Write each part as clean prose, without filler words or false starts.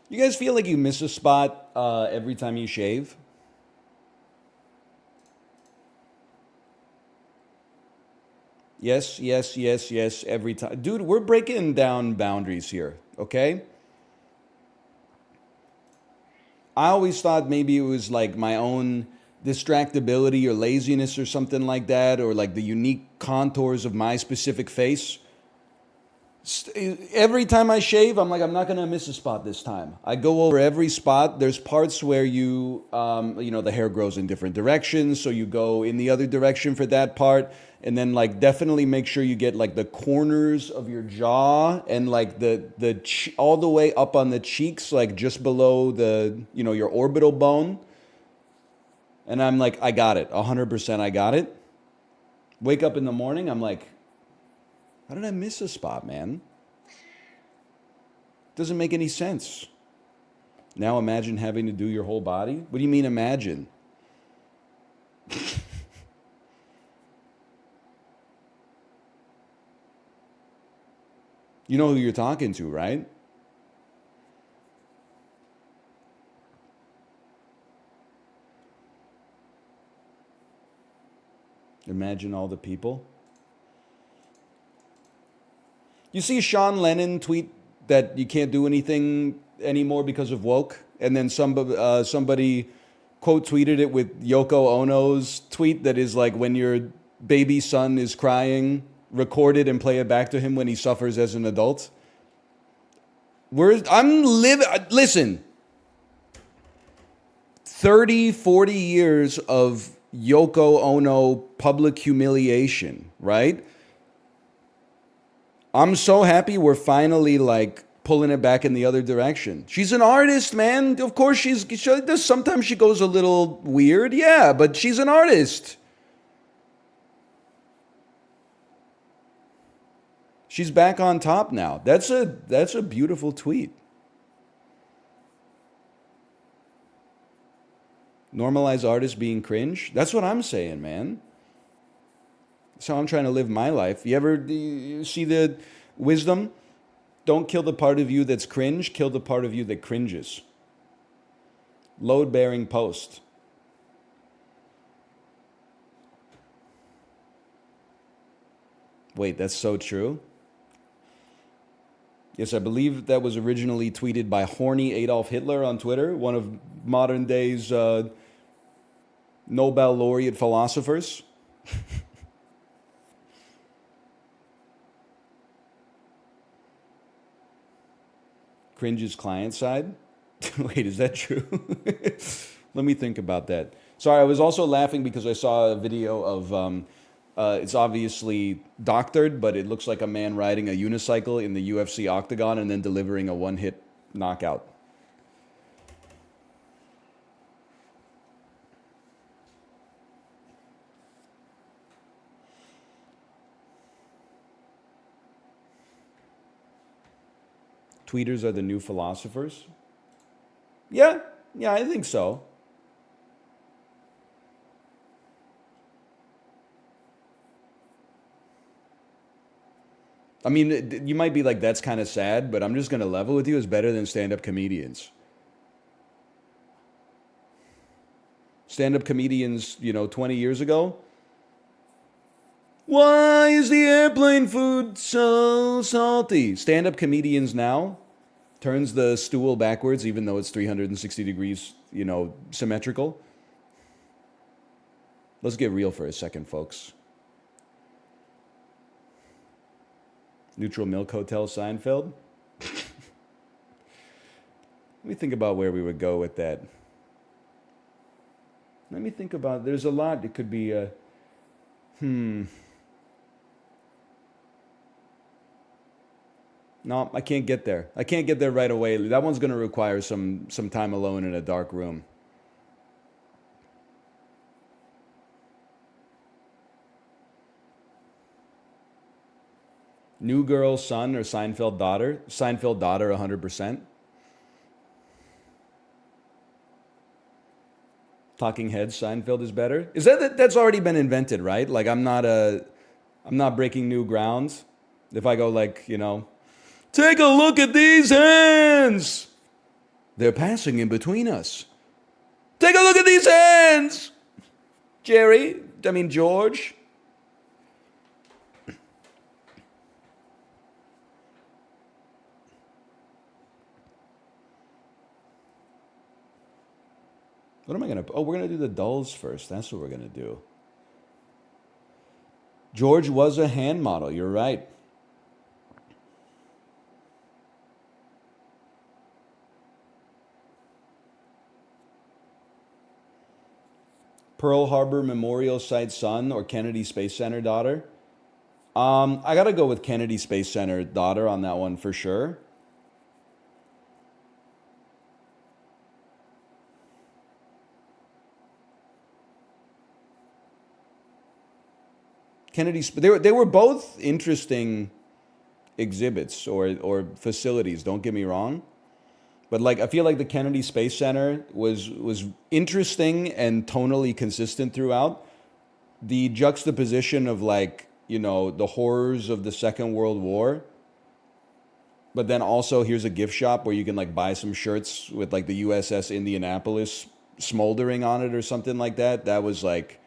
You guys feel like you miss a spot every time you shave? Yes, yes, yes, yes, every time. Dude, we're breaking down boundaries here, okay? I always thought maybe it was like my own distractibility or laziness or something like that, or like the unique contours of my specific face. Every time I shave, I'm like, I'm not gonna miss a spot this time. I go over every spot. There's parts where the hair grows in different directions, so you go in the other direction for that part, and then like definitely make sure you get like the corners of your jaw and like all the way up on the cheeks, like just below your orbital bone. And I'm like, I got it, 100%. I got it. Wake up in the morning, I'm like, how did I miss a spot, man? Doesn't make any sense. Now imagine having to do your whole body. What do you mean imagine? You know who you're talking to, right? Imagine all the people. You see Sean Lennon tweet that you can't do anything anymore because of woke, and then somebody quote tweeted it with Yoko Ono's tweet that is like, when your baby son is crying, record it and play it back to him when he suffers as an adult. Listen, 30, 40 years of Yoko Ono public humiliation, right? I'm so happy we're finally like pulling it back in the other direction. She's an artist, man. Of course sometimes she goes a little weird. Yeah, but she's an artist. She's back on top now. That's a beautiful tweet. Normalize artists being cringe. That's what I'm saying, man. That's how I'm trying to live my life. You see the wisdom? Don't kill the part of you that's cringe, kill the part of you that cringes. Load bearing post. Wait, that's so true? Yes, I believe that was originally tweeted by horny Adolf Hitler on Twitter, one of modern day's Nobel laureate philosophers. Cringe's client side. Wait, is that true? Let me think about that. Sorry, I was also laughing because I saw a video of it's obviously doctored, but it looks like a man riding a unicycle in the UFC octagon and then delivering a one-hit knockout. Tweeters are the new philosophers? Yeah, yeah, I think so. I mean, you might be like, that's kind of sad, but I'm just going to level with you. It's better than stand up comedians. Stand up comedians, 20 years ago. Why is the airplane food so salty? Stand up comedians now turns the stool backwards, even though it's 360 degrees, symmetrical. Let's get real for a second, folks. Neutral Milk Hotel Seinfeld. Let me think about where we would go with that. Let me think about. There's a lot. It could be a. No, I can't get there. I can't get there right away. That one's going to require some time alone in a dark room. New Girl son or Seinfeld daughter? Seinfeld daughter 100%. Talking Heads Seinfeld is better. Is that's already been invented, right? Like I'm not breaking new grounds. If I go like, take a look at these hands. They're passing in between us. Take a look at these hands! George. What am I going to... Oh, we're going to do the dulls first. That's what we're going to do. George was a hand model. You're right. Pearl Harbor Memorial Site son or Kennedy Space Center daughter? I got to go with Kennedy Space Center daughter on that one for sure. They were both interesting exhibits or facilities, don't get me wrong. But like I feel like the Kennedy Space Center was interesting and tonally consistent throughout. The juxtaposition of like, the horrors of the Second World War. But then also here's a gift shop where you can like buy some shirts with like the USS Indianapolis smoldering on it or something like that. That was like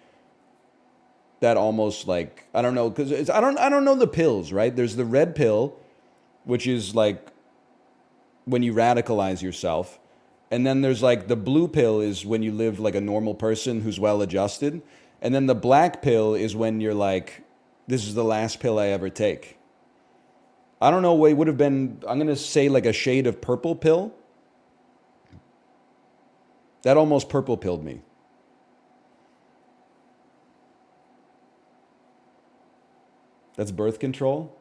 that almost like I don't know because I don't know the pills, right? There's the red pill, which is like when you radicalize yourself, and then there's like the blue pill is when you live like a normal person who's well adjusted, and then the black pill is when you're like, this is the last pill I ever take. I don't know what it would have been. I'm gonna say like a shade of purple pill. That almost purple pilled me. That's birth control.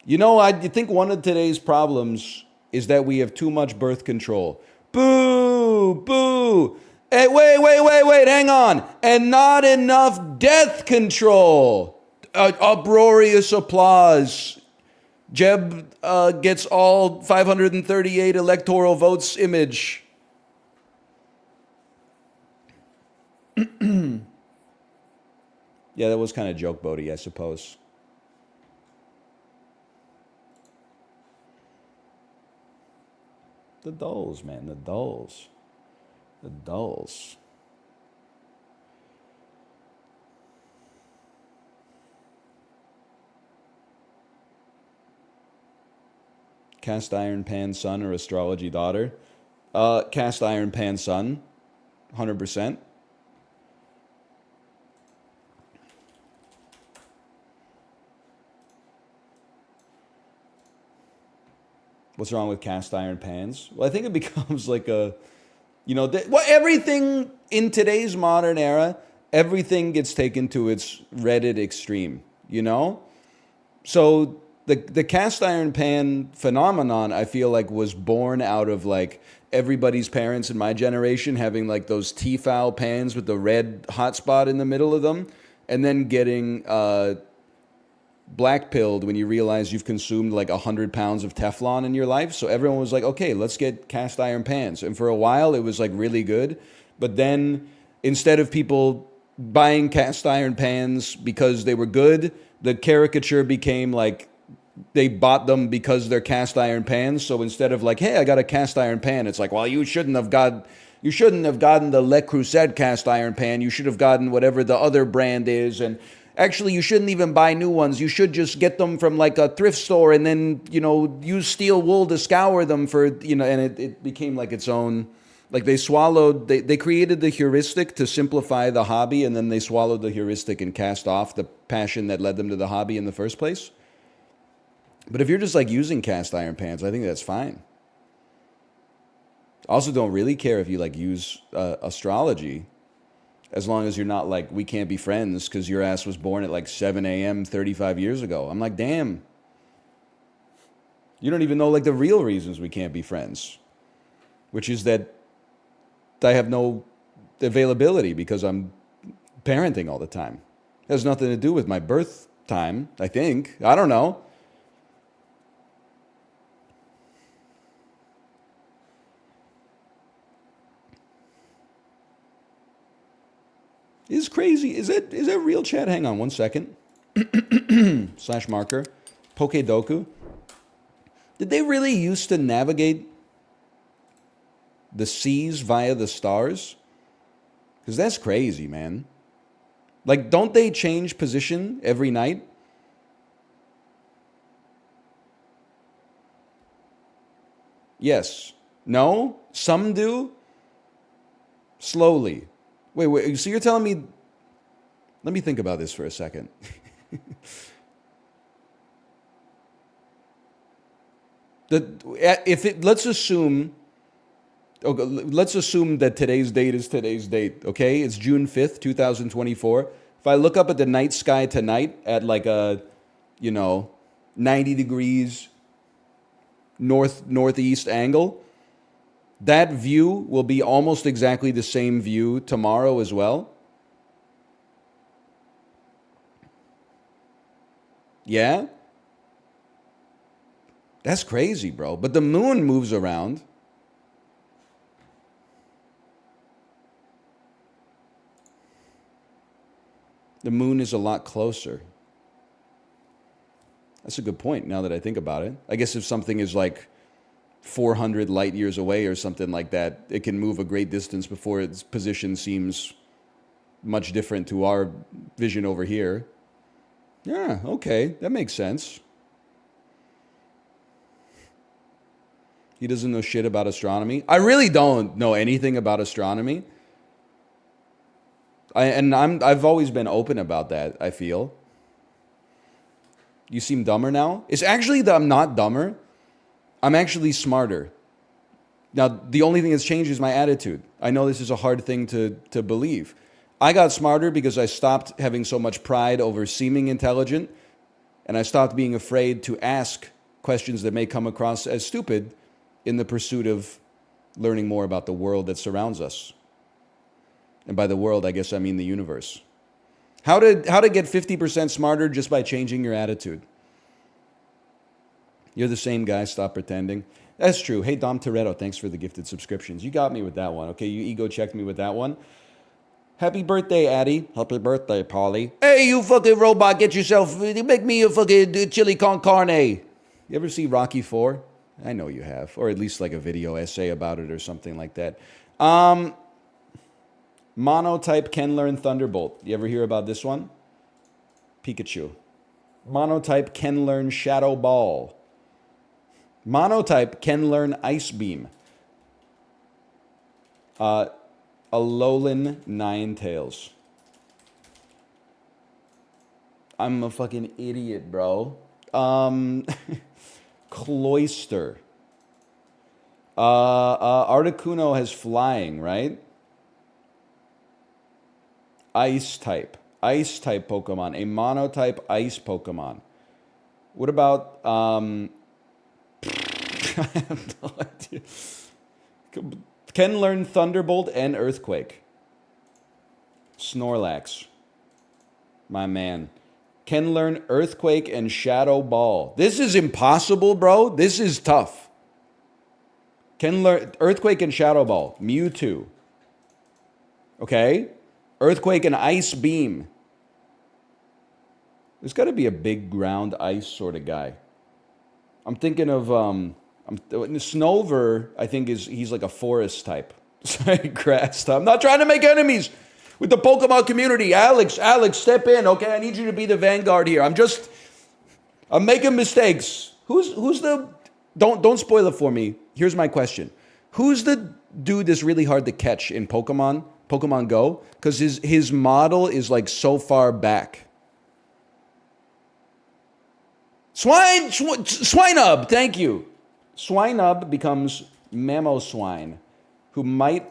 I think one of today's problems is that we have too much birth control. Boo, boo. Hey, wait, hang on. And not enough death control. Uproarious applause. Jeb gets all 538 electoral votes image. Yeah, that was kind of joke boaty, I suppose. The dulls, man, the dulls. The dulls. Cast iron pan son or astrology daughter? Cast iron pan son, 100%. What's wrong with cast iron pans? Well, I think it becomes like everything in today's modern era, everything gets taken to its Reddit extreme, So the cast iron pan phenomenon, I feel like, was born out of like everybody's parents in my generation having like those Tefal pans with the red hot spot in the middle of them, and then getting black pilled when you realize you've consumed like 100 pounds of Teflon in your life. So everyone was like, okay, let's get cast iron pans. And for a while it was like really good. But then instead of people buying cast iron pans because they were good, the caricature became like they bought them because they're cast iron pans. So instead of like, hey, I got a cast iron pan, it's like, well, you shouldn't have gotten the Le Creuset cast iron pan. You should have gotten whatever the other brand is. And actually, you shouldn't even buy new ones. You should just get them from like a thrift store and then, use steel wool to scour them for, and it became like its own, like they created the heuristic to simplify the hobby, and then they swallowed the heuristic and cast off the passion that led them to the hobby in the first place. But if you're just like using cast iron pans, I think that's fine. I also don't really care if you like use astrology. As long as you're not like, we can't be friends because your ass was born at like 7 a.m. 35 years ago. I'm like, damn. You don't even know like the real reasons we can't be friends. Which is that I have no availability because I'm parenting all the time. It has nothing to do with my birth time, I think. I don't know. Is crazy. Is that real, chat? Hang on one second. /marker. Pokedoku. Did they really used to navigate the seas via the stars? Because that's crazy, man. Like, don't they change position every night? Yes. No? Some do? Slowly. Wait, so you're telling me... Let me think about this for a second. Let's assume... Okay, let's assume that today's date is today's date, okay? It's June 5th, 2024. If I look up at the night sky tonight at like a, 90 degrees northeast angle, that view will be almost exactly the same view tomorrow as well. Yeah? That's crazy, bro. But the moon moves around. The moon is a lot closer. That's a good point now that I think about it. I guess if something is like 400 light years away or something like that, it can move a great distance before its position seems much different to our vision over here. Yeah, okay, that makes sense. He doesn't know shit about astronomy. I really don't know anything about astronomy. I've always been open about that, I feel. You seem dumber now? It's actually that I'm not dumber. I'm actually smarter. Now, the only thing that's changed is my attitude. I know this is a hard thing to believe. I got smarter because I stopped having so much pride over seeming intelligent, and I stopped being afraid to ask questions that may come across as stupid in the pursuit of learning more about the world that surrounds us. And by the world, I guess I mean the universe. How to get 50% smarter just by changing your attitude. You're the same guy, stop pretending. That's true. Hey, Dom Toretto, thanks for the gifted subscriptions. You got me with that one, okay? You ego checked me with that one. Happy birthday, Addie. Happy birthday, Polly. Hey, you fucking robot, get yourself, make me a fucking chili con carne. You ever see Rocky 4? I know you have. Or at least like a video essay about it or something like that. Monotype can learn Thunderbolt. You ever hear about this one? Pikachu. Monotype can learn Shadow Ball. Monotype can learn Ice Beam. Alolan Ninetales. I'm a fucking idiot, bro. Cloyster. Articuno has flying, right? Ice type Pokemon, a monotype ice Pokemon. What about, I have no idea. Can learn Thunderbolt and Earthquake. Snorlax. My man. Can learn Earthquake and Shadow Ball. This is impossible, bro. This is tough. Can learn Earthquake and Shadow Ball. Mewtwo. Okay? Earthquake and Ice Beam. There's got to be a big ground ice sort of guy. I'm thinking of Snover. I think he's like a forest type. Sorry, grass type. I'm not trying to make enemies with the Pokemon community. Alex, step in, okay? I need you to be the vanguard here. I'm making mistakes. Who's the? Don't spoil it for me. Here's my question: who's the dude that's really hard to catch in Pokemon Go? Because his model is like so far back. Swinub, thank you. Swinub becomes Mamoswine, who might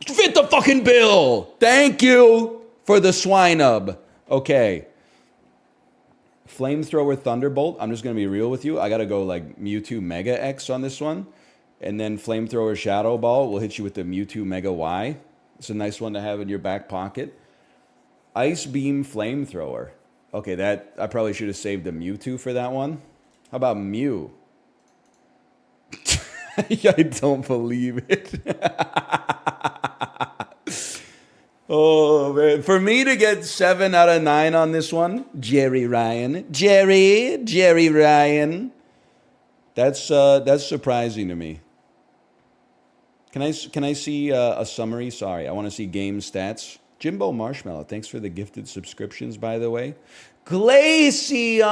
fit the fucking bill. Thank you for the Swinub. Okay. Flamethrower Thunderbolt. I'm just going to be real with you. I got to go like Mewtwo Mega X on this one. And then Flamethrower Shadow Ball will hit you with the Mewtwo Mega Y. It's a nice one to have in your back pocket. Ice Beam Flamethrower. Okay, that I probably should have saved the Mewtwo for that one. How about Mew? I don't believe it. Oh, man. For me to get 7 out of 9 on this one, Jerry Ryan. Jerry Ryan. That's surprising to me. Can I see a summary? Sorry, I want to see game stats. Jimbo Marshmallow, thanks for the gifted subscriptions, by the way. Glaceon,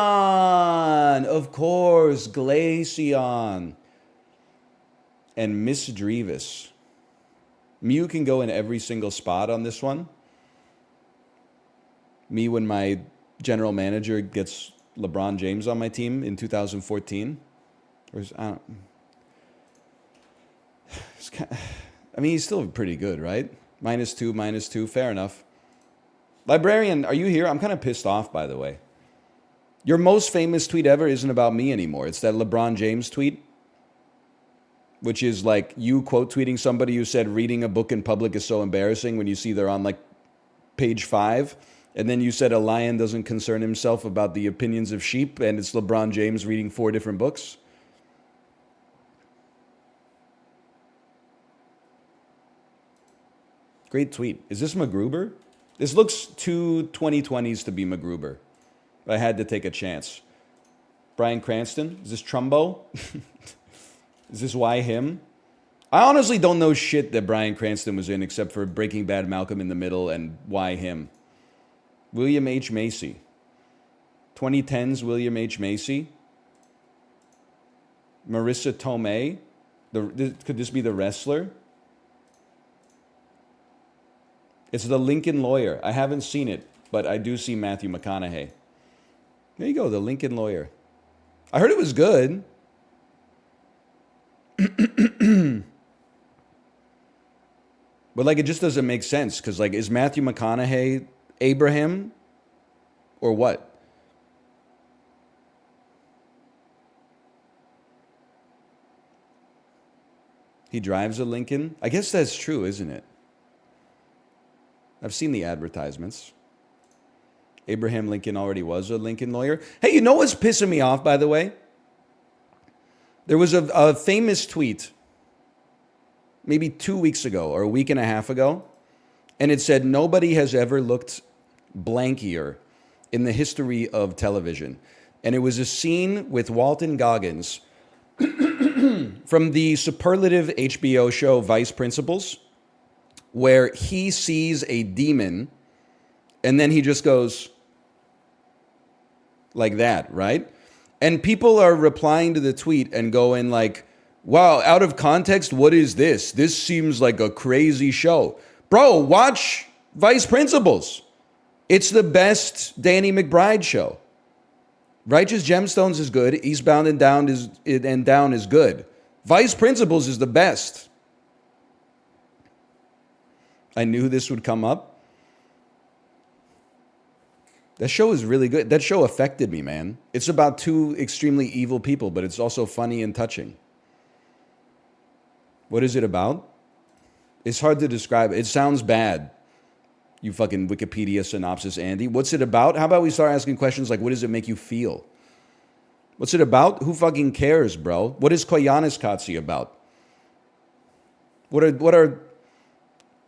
of course, Glaceon, and Miss Drevis. Mew can go in every single spot on this one. Me when my general manager gets LeBron James on my team in 2014. I mean, he's still pretty good, right? -2, fair enough. Librarian, are you here? I'm kind of pissed off, by the way. Your most famous tweet ever isn't about me anymore. It's that LeBron James tweet, which is like you quote tweeting somebody who said reading a book in public is so embarrassing when you see they're on like page 5. And then you said a lion doesn't concern himself about the opinions of sheep, and it's LeBron James reading 4 different books. Great tweet. Is this MacGruber? This looks too 2020s to be MacGruber. I had to take a chance. Bryan Cranston? Is this Trumbo? Is this why him? I honestly don't know shit that Bryan Cranston was in except for Breaking Bad, Malcolm in the Middle, and why him. William H. Macy. 2010's William H. Macy. Marissa Tomei. Could this be the wrestler? It's the Lincoln Lawyer. I haven't seen it, but I do see Matthew McConaughey. There you go, the Lincoln Lawyer. I heard it was good. But like, it just doesn't make sense because like, is Matthew McConaughey Abraham or what? He drives a Lincoln? I guess that's true, isn't it? I've seen the advertisements. Abraham Lincoln already was a Lincoln Lawyer. Hey, you know what's pissing me off, by the way? There was a famous tweet maybe 2 weeks ago or a week and a half ago, and it said, nobody has ever looked blankier in the history of television. And it was a scene with Walton Goggins from the superlative HBO show Vice Principals, where he sees a demon and then he just goes like that, right? And people are replying to the tweet and going like, wow, out of context, what is this? This seems like a crazy show. Bro, watch Vice Principals. It's the best Danny McBride show. Righteous Gemstones is good. Eastbound and Down is good. Vice Principals is the best. I knew this would come up. That show is really good. That show affected me, man. It's about 2 extremely evil people, but it's also funny and touching. What is it about? It's hard to describe. It sounds bad. You fucking Wikipedia synopsis, Andy. What's it about? How about we start asking questions like, what does it make you feel? What's it about? Who fucking cares, bro? What is Koyaanisqatsi about? What are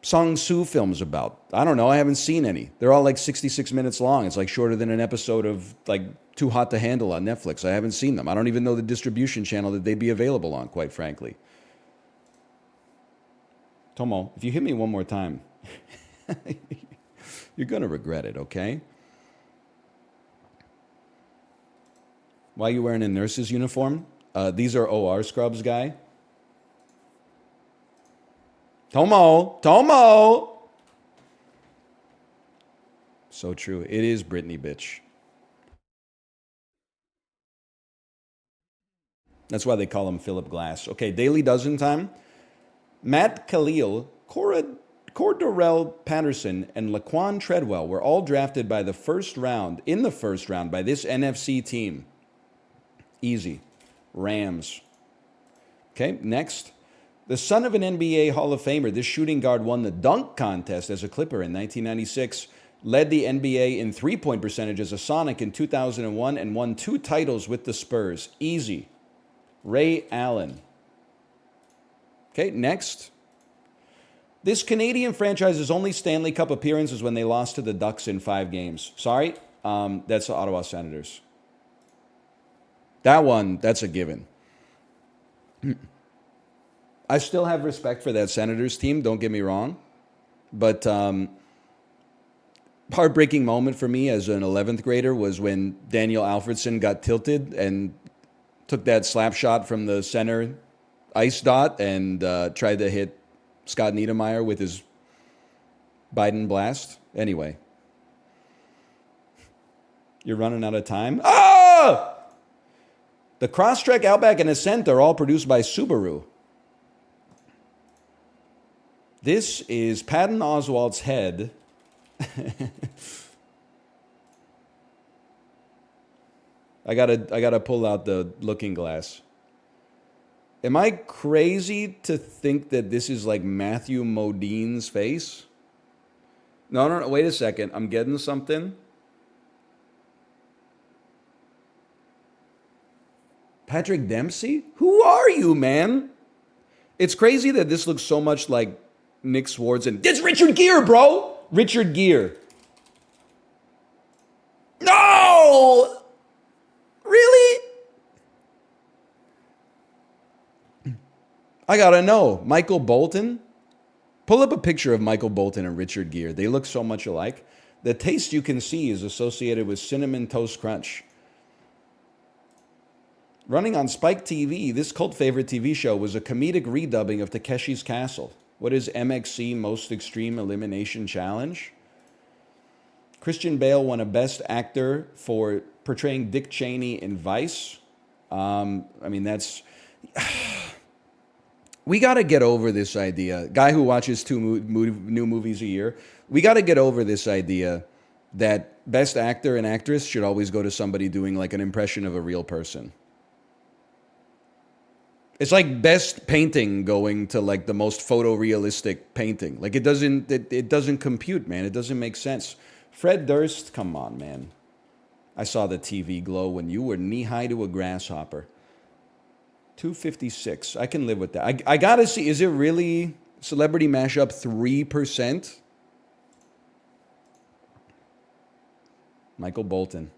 Song Soo films about? I don't know. I haven't seen any. They're all like 66 minutes long. It's like shorter than an episode of like Too Hot to Handle on Netflix. I haven't seen them. I don't even know the distribution channel that they'd be available on, quite frankly. Tomo, if you hit me one more time, you're going to regret it, okay? Why are you wearing a nurse's uniform? These are OR scrubs, guy. Tomo! So true. It is Britney, bitch. That's why they call him Philip Glass. Okay, Daily Dozen time. Matt Khalil, Cordarrelle Patterson, and Laquan Treadwell were all drafted by the first round by this NFC team. Easy. Rams. Okay, next. The son of an NBA Hall of Famer, this shooting guard won the dunk contest as a Clipper in 1996, led the NBA in three-point percentage as a Sonic in 2001, and won 2 titles with the Spurs. Easy. Ray Allen. Okay, next. This Canadian franchise's only Stanley Cup appearance is when they lost to the Ducks in 5 games. Sorry, that's the Ottawa Senators. That one, that's a given. I still have respect for that Senators team, don't get me wrong. But heartbreaking moment for me as an 11th grader was when Daniel Alfredson got tilted and took that slap shot from the center ice dot and tried to hit Scott Niedermayer with his Biden blast. Anyway, you're running out of time. Ah! The Crosstrek, Outback, and Ascent are all produced by Subaru. This is Patton Oswalt's head. I gotta pull out the looking glass. Am I crazy to think that this is like Matthew Modine's face? No. Wait a second. I'm getting something. Patrick Dempsey? Who are you, man? It's crazy that this looks so much like Nick Swardson. It's Richard Gere, bro! Richard Gere. No! Really? I gotta know. Michael Bolton? Pull up a picture of Michael Bolton and Richard Gere. They look so much alike. The taste you can see is associated with Cinnamon Toast Crunch. Running on Spike TV, this cult favorite TV show was a comedic redubbing of Takeshi's Castle. What is MXC Most Extreme Elimination Challenge? Christian Bale won a Best Actor for portraying Dick Cheney in Vice. That's... We got to get over this idea. Guy who watches two new movies a year. We got to get over this idea that Best Actor and Actress should always go to somebody doing like an impression of a real person. It's like best painting going to like the most photorealistic painting. Like it doesn't compute, man. It doesn't make sense. Fred Durst, come on, man. I saw the TV glow when you were knee-high to a grasshopper. 256. I can live with that. I gotta see, is it really Celebrity Mashup 3%? Michael Bolton.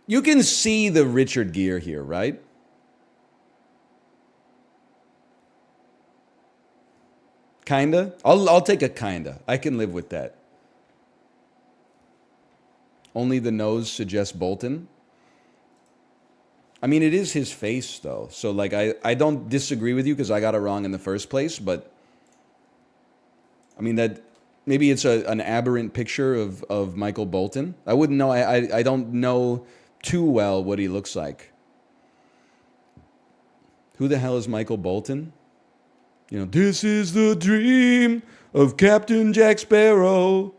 You can see the Richard Gere here, right? Kinda? I'll take a kinda. I can live with that. Only the nose suggests Bolton. I mean, it is his face, though. So, like, I don't disagree with you because I got it wrong in the first place. But, I mean, that maybe it's an aberrant picture of Michael Bolton. I wouldn't know. I don't know too well what he looks like. Who the hell is Michael Bolton? You know, this is the dream of Captain Jack Sparrow.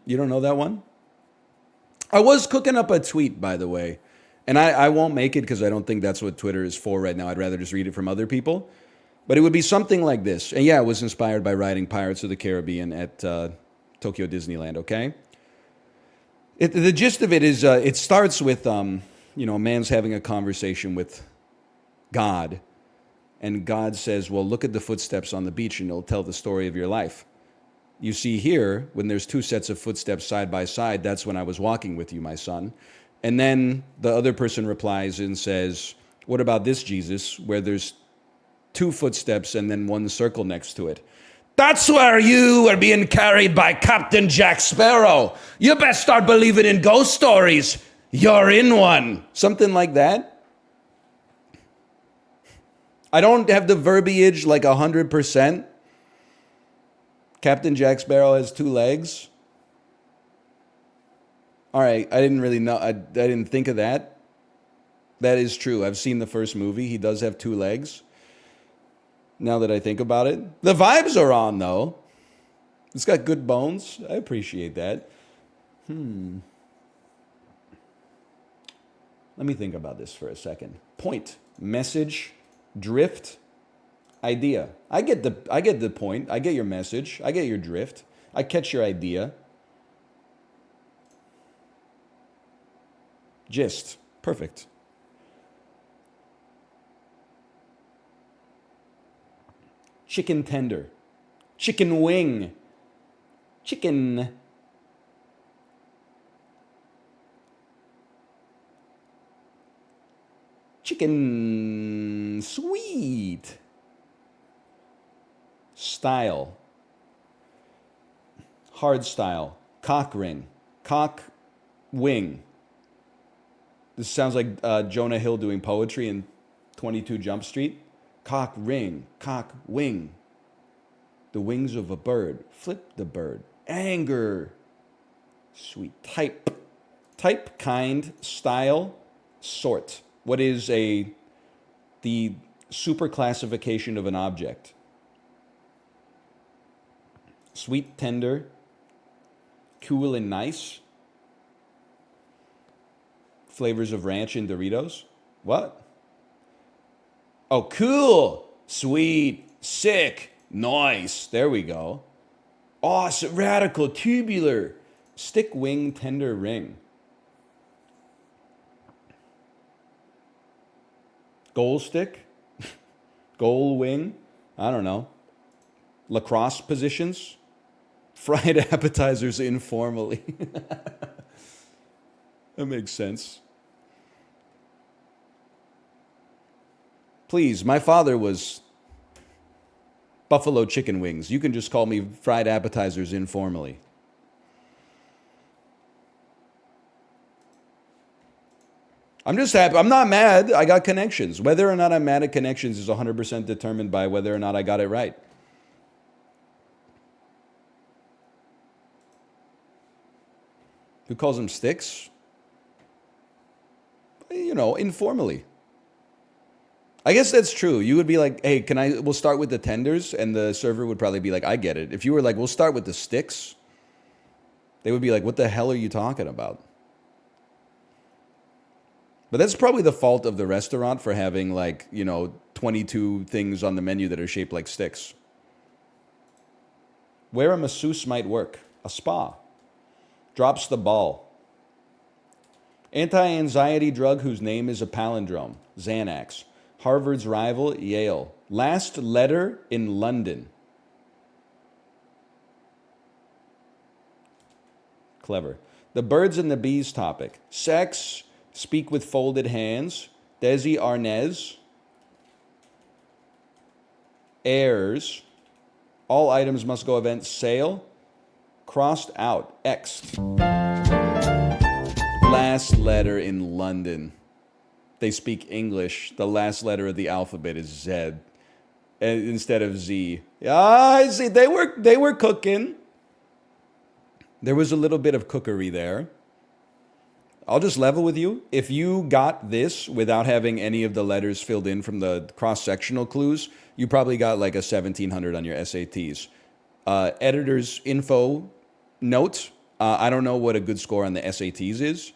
You don't know that one? I was cooking up a tweet, by the way, and I won't make it because I don't think that's what Twitter is for right now. I'd rather just read it from other people. But it would be something like this. And yeah, it was inspired by riding Pirates of the Caribbean at Tokyo Disneyland, okay? The gist of it is it starts with, a man's having a conversation with God. And God says, well, look at the footsteps on the beach and it'll tell the story of your life. You see here, when there's two sets of footsteps side by side, that's when I was walking with you, my son. And then the other person replies and says, what about this, Jesus, where there's two footsteps and then one circle next to it? That's where you are being carried by Captain Jack Sparrow. You best start believing in ghost stories. You're in one. Something like that. I don't have the verbiage like 100%. Captain Jack Sparrow has two legs. All right, I didn't really know. I didn't think of that. That is true. I've seen the first movie. He does have two legs. Now that I think about it. The vibes are on, though. It's got good bones. I appreciate that. Let me think about this for a second. Point, message, drift, idea. I get the point. I get your message. I get your drift. I catch your idea. Gist. Perfect. Chicken tender. Chicken wing. Chicken. Chicken. Sweet. Style. Hard style. Cock ring. Cock wing. This sounds like Jonah Hill doing poetry in 22 Jump Street. Cock ring. Cock wing. The wings of a bird. Flip the bird. Anger. Sweet. Type. Type, kind, style, sort. What is the super classification of an object? Sweet, tender, cool and nice. Flavors of ranch and Doritos. What? Oh, cool, sweet, sick, nice. There we go. Awesome, radical, tubular. Stick, wing, tender, ring. Goal stick? Goal wing? I don't know. Lacrosse positions? Fried appetizers informally. That makes sense. Please, my father was buffalo chicken wings. You can just call me fried appetizers informally. I'm just happy. I'm not mad. I got connections. Whether or not I'm mad at connections is 100% determined by whether or not I got it right. Who calls them sticks? You know, informally. I guess that's true. You would be like, hey, we'll start with the tenders, and the server would probably be like, I get it. If you were like, we'll start with the sticks, they would be like, what the hell are you talking about? But that's probably the fault of the restaurant for having 22 things on the menu that are shaped like sticks. Where a masseuse might work. A spa. Drops the ball. Anti-anxiety drug whose name is a palindrome. Xanax. Harvard's rival, Yale. Last letter in London. Clever. The birds and the bees topic. Sex. Speak with folded hands. Desi Arnaz. Heirs. All items must go event sale. Crossed out. X'd. Last letter in London. They speak English. The last letter of the alphabet is Z instead of Z. I see. They were cooking. There was a little bit of cookery there. I'll just level with you. If you got this without having any of the letters filled in from the cross-sectional clues, you probably got like a 1700 on your SATs. Editor's info note. I don't know what a good score on the SATs is.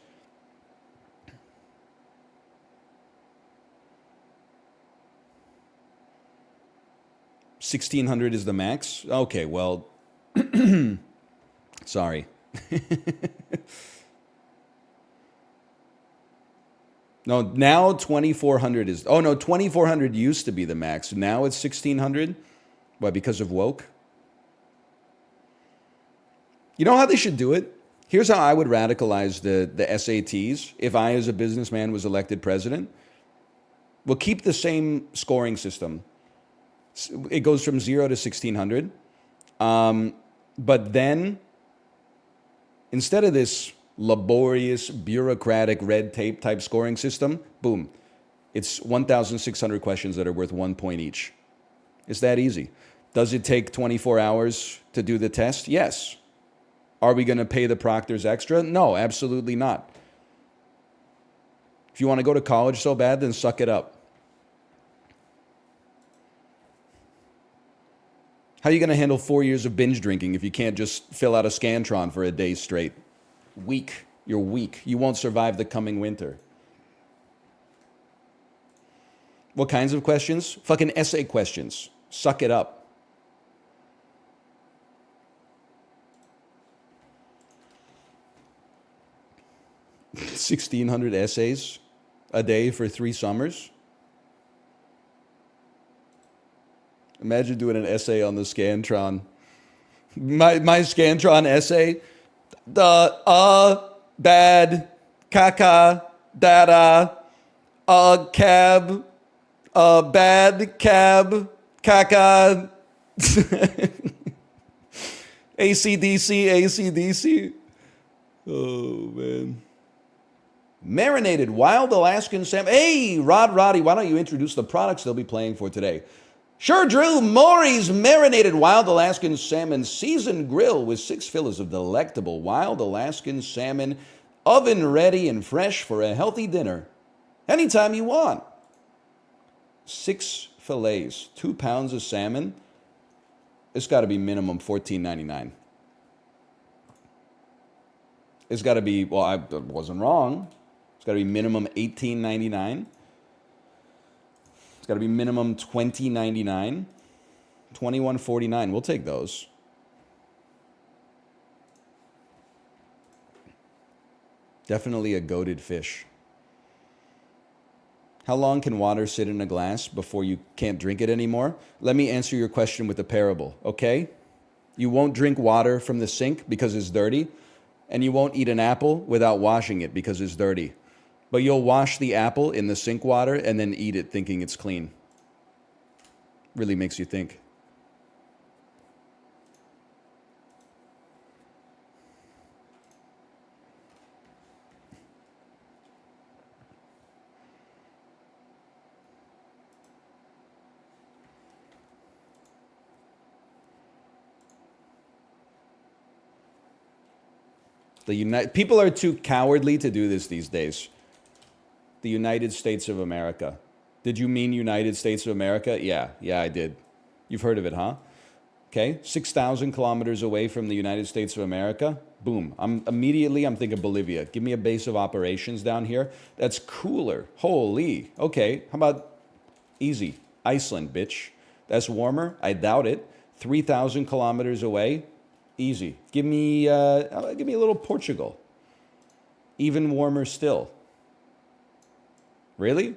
$1,600 is the max? Okay, well, sorry. No, now 2,400 is... Oh, no, 2,400 used to be the max. Now it's 1,600? Why, because of woke? You know how they should do it? Here's how I would radicalize the SATs if I, as a businessman, was elected president. We'll keep the same scoring system. It goes from 0 to 1,600. But then, instead of this laborious, bureaucratic, red tape type scoring system, boom, it's 1,600 questions that are worth 1 point each. It's that easy. Does it take 24 hours to do the test? Yes. Are we going to pay the proctors extra? No, absolutely not. If you want to go to college so bad, then suck it up. How are you going to handle 4 years of binge drinking if you can't just fill out a Scantron for a day straight? Weak. You're weak. You won't survive the coming winter. What kinds of questions? Fucking essay questions. Suck it up. $1,600 essays a day for 3 summers. Imagine doing an essay on the Scantron. My Scantron essay. The bad caca dada cab bad cab caca ACDC ACDC. Oh man. Marinated wild Alaskan salmon. Hey, Roddy, why don't you introduce the products they'll be playing for today? Sure, Drew. Maury's Marinated Wild Alaskan Salmon Seasoned Grill with 6 fillets of delectable wild Alaskan salmon, oven ready and fresh for a healthy dinner anytime you want. 6 fillets, 2 pounds of salmon. It's got to be minimum $14.99. It's got to be, well, I wasn't wrong. It's got to be minimum $18.99. It's got to be minimum $20.99. $21.49. We'll take those. Definitely a goated fish. How long can water sit in a glass before you can't drink it anymore? Let me answer your question with a parable, okay? You won't drink water from the sink because it's dirty, and you won't eat an apple without washing it because it's dirty. But you'll wash the apple in the sink water and then eat it thinking it's clean. Really makes you think. People are too cowardly to do this these days. The United States of America. Did you mean United States of America? Yeah, I did. You've heard of it, huh? Okay, 6,000 kilometers away from the United States of America. Boom. I'm thinking Bolivia. Give me a base of operations down here. That's cooler. Holy. Okay, how about easy? Iceland, bitch. That's warmer? I doubt it. 3,000 kilometers away. Easy. Give me a little Portugal. Even warmer still. Really?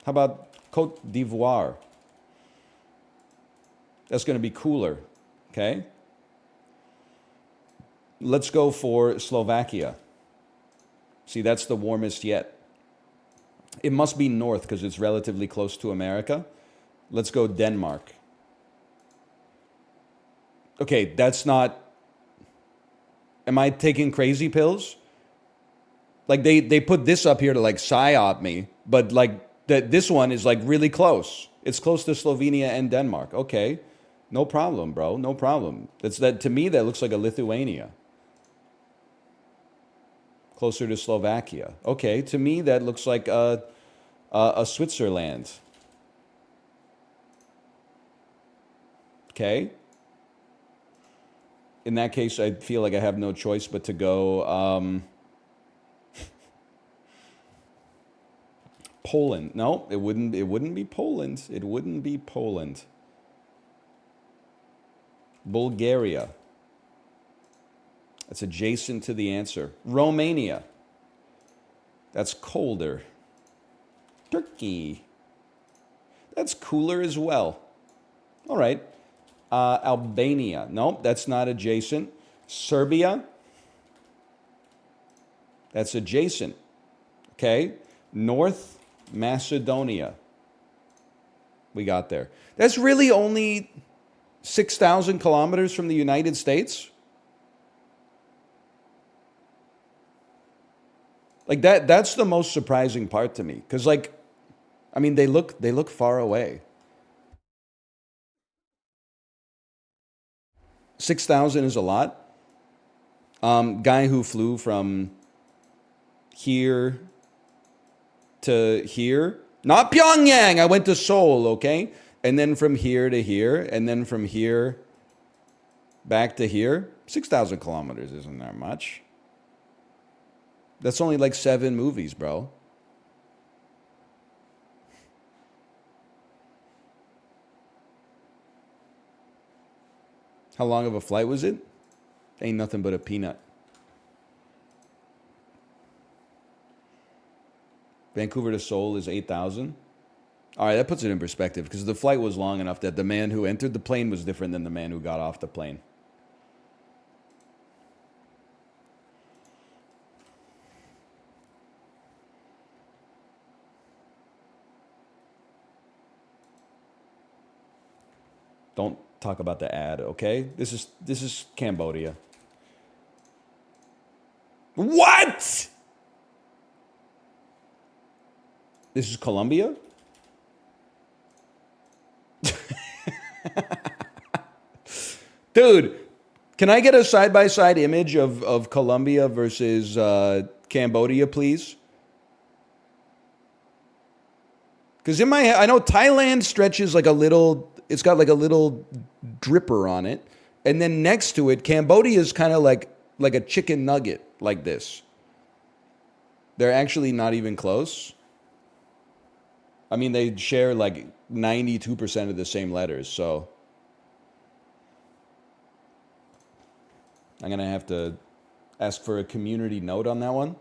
How about Côte d'Ivoire? That's going to be cooler. Okay? Let's go for Slovakia. See, that's the warmest yet. It must be north because it's relatively close to America. Let's go Denmark. Okay, that's not... Am I taking crazy pills? Like, they put this up here to, like, psyop me, but, like, this one is, like, really close. It's close to Slovenia and Denmark. Okay, no problem, bro, no problem. To me, that looks like a Lithuania. Closer to Slovakia. Okay, to me, that looks like a Switzerland. Okay. In that case, I feel like I have no choice but to go Poland. No, it wouldn't be Poland. It wouldn't be Poland. Bulgaria. That's adjacent to the answer. Romania. That's colder. Turkey. That's cooler as well. All right. Albania. Nope, that's not adjacent. Serbia. That's adjacent. Okay. North Macedonia. We got there. That's really only 6,000 kilometers from the United States. Like that's the most surprising part to me. Because, like, I mean, they look far away. 6,000 is a lot. Guy who flew from here to here. Not Pyongyang. I went to Seoul, okay? And then from here to here. And then from here back to here. 6,000 kilometers isn't that much. That's only like 7 movies, bro. How long of a flight was it? Ain't nothing but a peanut. Vancouver to Seoul is 8,000. All right, that puts it in perspective because the flight was long enough that the man who entered the plane was different than the man who got off the plane. Don't talk about the ad, okay? This is Cambodia. What? This is Colombia? Dude, can I get a side-by-side image of Colombia versus Cambodia, please? Because in my, I know Thailand stretches like a little, it's got like a little dripper on it. And then next to it, Cambodia is kind of like a chicken nugget like this. They're actually not even close. I mean, they share like 92% of the same letters, so I'm going to have to ask for a community note on that one.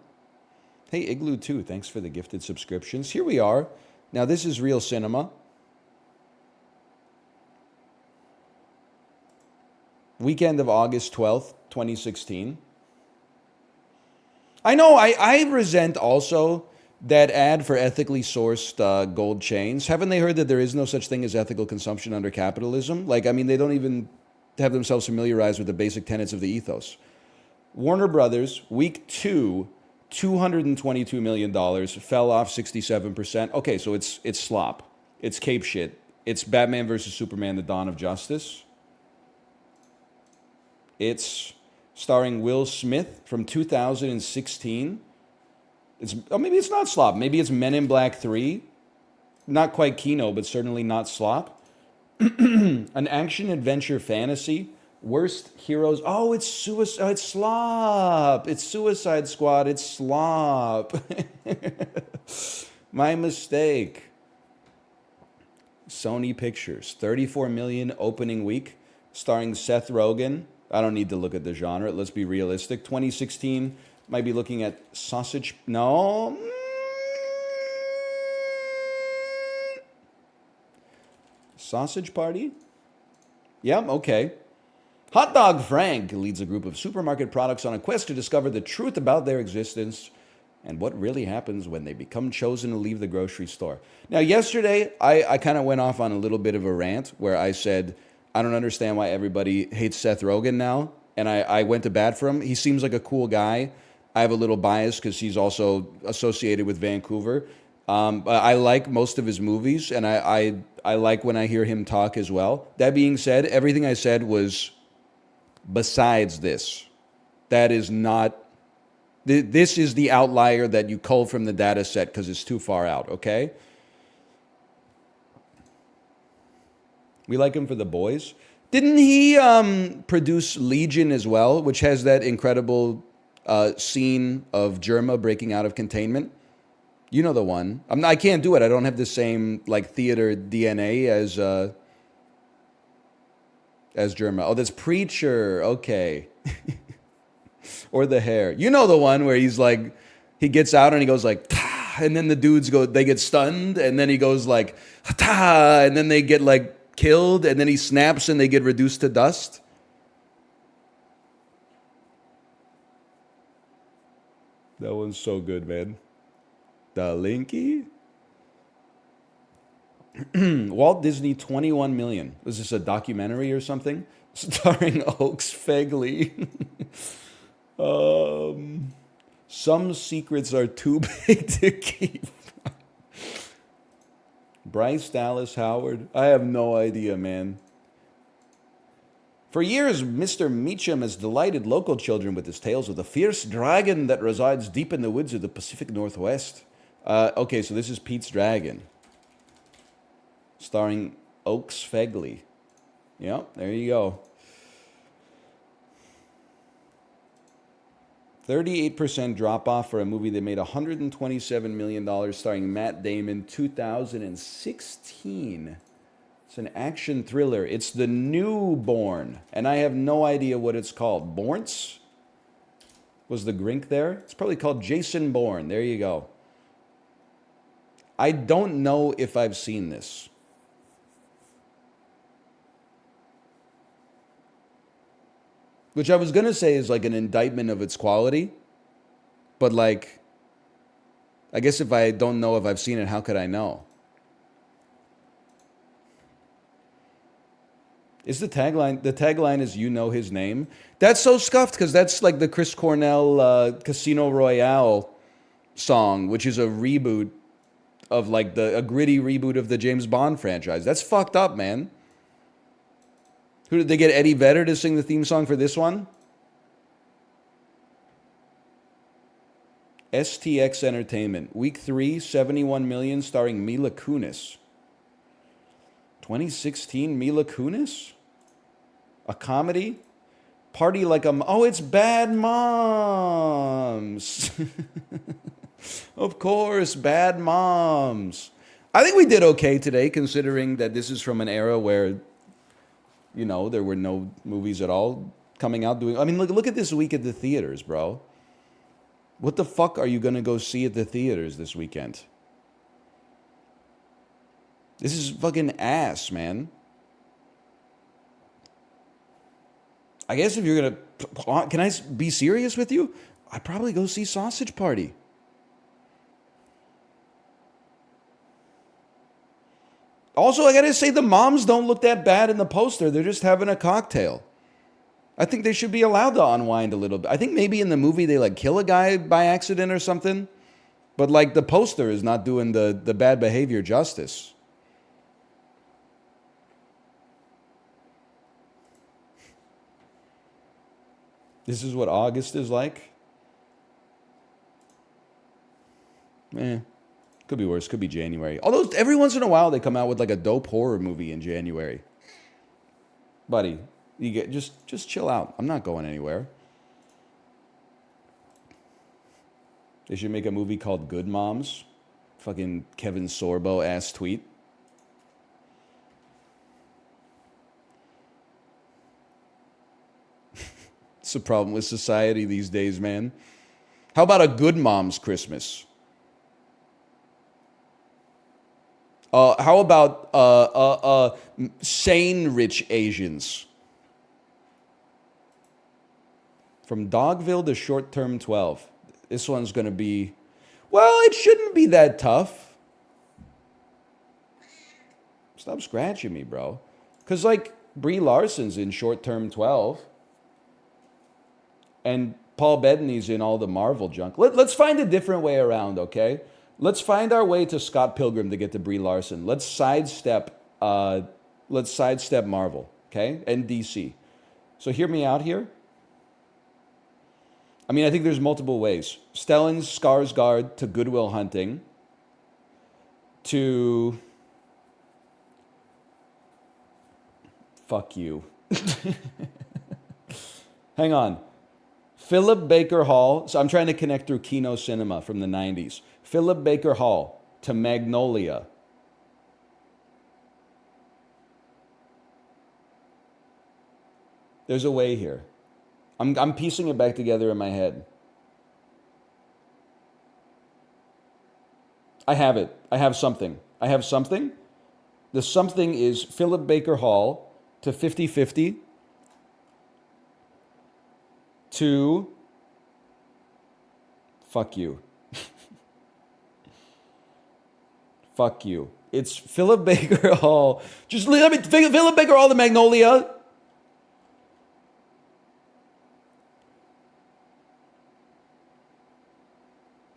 Hey, Igloo 2, thanks for the gifted subscriptions. Here we are. Now, this is real cinema. Weekend of August 12th, 2016. I know, I resent also that ad for ethically sourced gold chains. Haven't they heard that there is no such thing as ethical consumption under capitalism? Like, I mean, they don't even have themselves familiarized with the basic tenets of the ethos. Warner Brothers, week 2, $222 million, fell off 67%. Okay, so it's slop. It's cape shit. It's Batman versus Superman, The Dawn of Justice. It's starring Will Smith from 2016. Maybe it's not slop. Maybe it's Men in Black 3. Not quite Kino, but certainly not slop. An action-adventure fantasy. Worst heroes. Oh, it's suicide. Oh, it's slop. It's Suicide Squad. It's slop. My mistake. Sony Pictures. 34 million opening week. Starring Seth Rogen. I don't need to look at the genre. Let's be realistic. 2016 might be looking at Sausage. No. Sausage Party? Yep, okay. Hot Dog Frank leads a group of supermarket products on a quest to discover the truth about their existence and what really happens when they become chosen to leave the grocery store. Now, yesterday, I kind of went off on a little bit of a rant where I said, I don't understand why everybody hates Seth Rogen now, and I went to bat for him. He seems like a cool guy. I have a little bias because he's also associated with Vancouver. But I like most of his movies, and I like when I hear him talk as well. That being said, everything I said was besides this. That is not... This is the outlier that you cull from the data set because it's too far out, okay? We like him for The Boys. Didn't he produce Legion as well, which has that incredible scene of Germa breaking out of containment? You know the one. I can't do it. I don't have the same like theater DNA as Germa. Oh, that's Preacher. Okay. Or The Hair. You know the one where he's like, he gets out and he goes like, "Tah," and then the dudes they get stunned, and then he goes like, "Ta," and then they get like killed, and then he snaps and they get reduced to dust. That one's so good, man. The Linky? Walt Disney, 21 million. Was this a documentary or something? Starring Oaks Fegley. Some secrets are too big to keep. Bryce Dallas Howard. I have no idea, man. For years, Mr. Meacham has delighted local children with his tales of the fierce dragon that resides deep in the woods of the Pacific Northwest. Okay, so this is Pete's Dragon. Starring Oaks Fegley. Yep, there you go. 38% drop off for a movie that made $127 million starring Matt Damon, 2016. It's an action thriller. It's The Newborn, and I have no idea what it's called. Borns? Was the Grink there? It's probably called Jason Bourne. There you go. I don't know if I've seen this. Which I was going to say is like an indictment of its quality. But like, I guess if I don't know if I've seen it, how could I know? Is the tagline is "You know his name"? That's so scuffed because that's like the Chris Cornell Casino Royale song, which is a reboot of like a gritty reboot of the James Bond franchise. That's fucked up, man. Who did they get? Eddie Vedder to sing the theme song for this one? STX Entertainment, week 3, 71 million, starring Mila Kunis. 2016 Mila Kunis? A comedy? Party like a... Oh, it's Bad Moms. Of course, Bad Moms. I think we did okay today, considering that this is from an era where, you know, there were no movies at all coming out doing... I mean, look at this week at the theaters, bro. What the fuck are you going to go see at the theaters this weekend? This is fucking ass, man. I guess if you're going to... Can I be serious with you? I'd probably go see Sausage Party. Also, I gotta say, the moms don't look that bad in the poster. They're just having a cocktail. I think they should be allowed to unwind a little bit. I think maybe in the movie they like kill a guy by accident or something. But like the poster is not doing the bad behavior justice. This is what August is like? Could be worse. Could be January. Although every once in a while they come out with like a dope horror movie in January. Buddy, you get just chill out. I'm not going anywhere. They should make a movie called Good Moms. Fucking Kevin Sorbo ass tweet. It's a problem with society these days, man. How about a Good Moms Christmas? How about sane rich Asians? From Dogville to Short Term 12. This one's going to be... Well, it shouldn't be that tough. Stop scratching me, bro. Because, like, Brie Larson's in Short Term 12. And Paul Bettany's in all the Marvel junk. Let's find a different way around, okay? Let's find our way to Scott Pilgrim to get to Brie Larson. Let's sidestep Marvel, okay? And DC. So hear me out here. I mean, I think there's multiple ways. Stellan Skarsgård to Good Will Hunting to... Fuck you. Hang on. Philip Baker Hall. So I'm trying to connect through Kino Cinema from the 90s. Philip Baker Hall to Magnolia. There's a way here. I'm piecing it back together in my head. I have it. I have something. The something is Philip Baker Hall to 50-50 to... Fuck you. Fuck you. It's Philip Baker Hall. Just let me... Philip Baker Hall to Magnolia.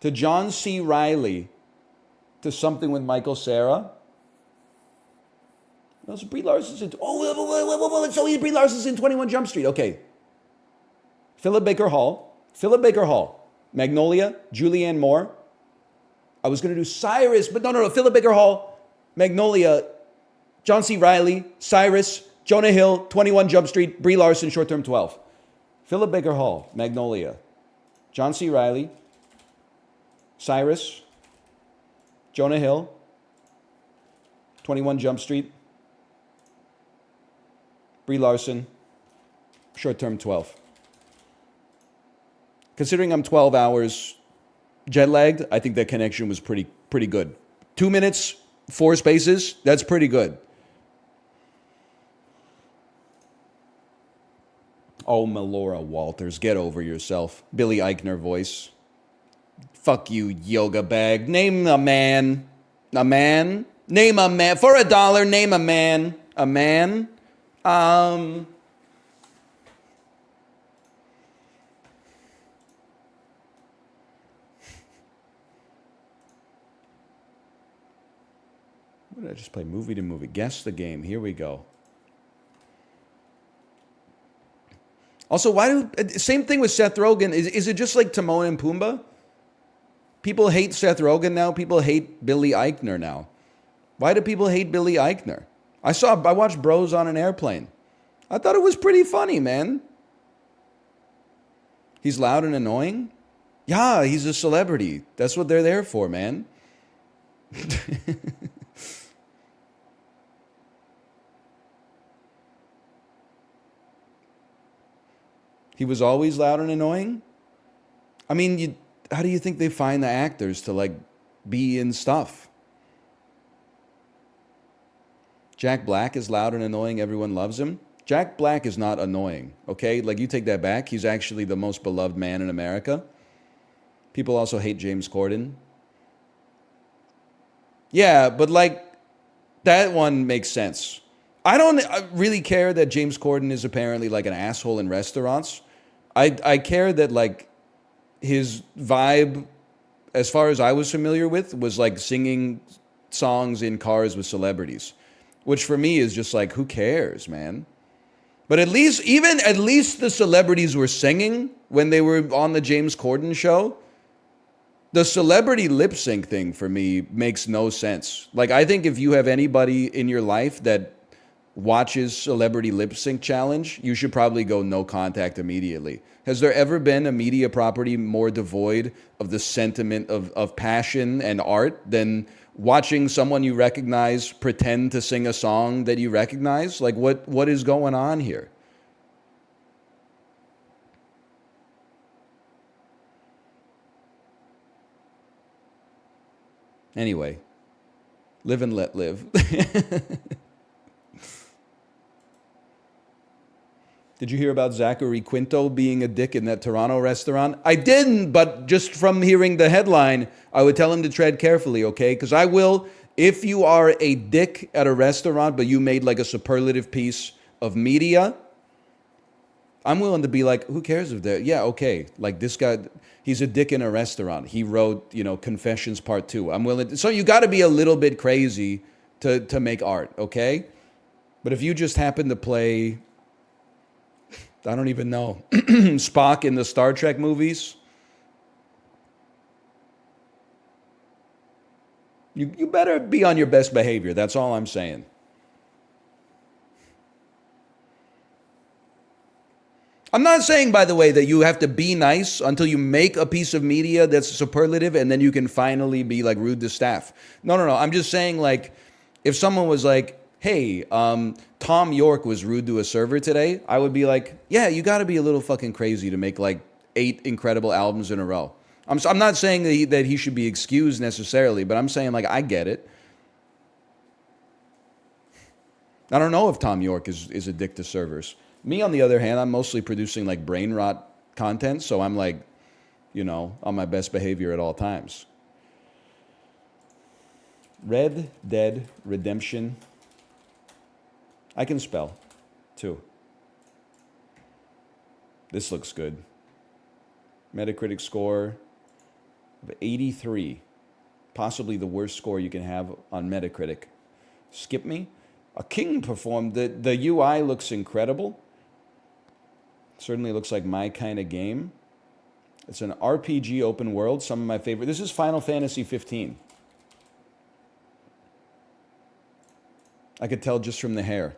To John C. Reilly. To something with Michael Cera. No, so Brie Larson's in... Oh, so Brie Larson's in 21 Jump Street. Okay. Philip Baker Hall. Magnolia. Julianne Moore. I was going to do Cyrus, but no. Philip Baker Hall. Magnolia. John C. Reilly. Cyrus. Jonah Hill. 21 Jump Street. Brie Larson. Short Term 12. Philip Baker Hall. Magnolia. John C. Reilly. Cyrus. Jonah Hill. 21 Jump Street. Brie Larson. Short Term 12. Considering I'm 12 hours jet lagged, I think that connection was pretty good. 2 minutes, 4 spaces. That's pretty good. Oh, Melora Walters, get over yourself. Billy Eichner voice. Fuck you, yoga bag. Name a man. A man? Name a man. For $1, name a man. A man? What did I just play? Movie to movie. Guess the game. Here we go. Also, why do... Same thing with Seth Rogen. Is it just like Timon and Pumbaa? People hate Seth Rogen now. People hate Billy Eichner now. Why do people hate Billy Eichner? I watched Bros on an Airplane. I thought it was pretty funny, man. He's loud and annoying? Yeah, he's a celebrity. That's what they're there for, man. He was always loud and annoying? I mean, how do you think they find the actors to, like, be in stuff? Jack Black is loud and annoying. Everyone loves him. Jack Black is not annoying, okay? Like, you take that back. He's actually the most beloved man in America. People also hate James Corden. Yeah, but, like, that one makes sense. I don't really care that James Corden is apparently, like, an asshole in restaurants. I care that, like, his vibe, as far as I was familiar with, was like singing songs in cars with celebrities, which for me is just like, who cares, man? But at least the celebrities were singing when they were on the James Corden show. The celebrity lip sync thing for me makes no sense. Like, I think if you have anybody in your life that watches Celebrity Lip Sync Challenge, you should probably go no contact immediately. Has there ever been a media property more devoid of the sentiment of passion and art than watching someone you recognize pretend to sing a song that you recognize? Like, what is going on here? Anyway, live and let live. Did you hear about Zachary Quinto being a dick in that Toronto restaurant? I didn't, but just from hearing the headline, I would tell him to tread carefully, okay? Because I will, if you are a dick at a restaurant, but you made like a superlative piece of media, I'm willing to be like, who cares if they're, yeah, okay. Like this guy, he's a dick in a restaurant. He wrote, Confessions Part 2. I'm willing to, so you got to be a little bit crazy to make art, okay? But if you just happen to play, I don't even know, Spock in the Star Trek movies, you better be on your best behavior. That's all I'm saying. I'm not saying, by the way, that you have to be nice until you make a piece of media that's superlative and then you can finally be like rude to staff. No. I'm just saying, like, if someone was like, hey, Tom York was rude to a server today, I would be like, yeah, you got to be a little fucking crazy to make like 8 incredible albums in a row. I'm not saying that he should be excused necessarily, but I'm saying, like, I get it. I don't know if Tom York is a dick to servers. Me, on the other hand, I'm mostly producing like brain rot content, so I'm like, on my best behavior at all times. Red Dead Redemption. I can spell, too. This looks good. Metacritic score of 83. Possibly the worst score you can have on Metacritic. Skip me. A king performed. The UI looks incredible. Certainly looks like my kind of game. It's an RPG open world. Some of my favorite. This is Final Fantasy 15. I could tell just from the hair.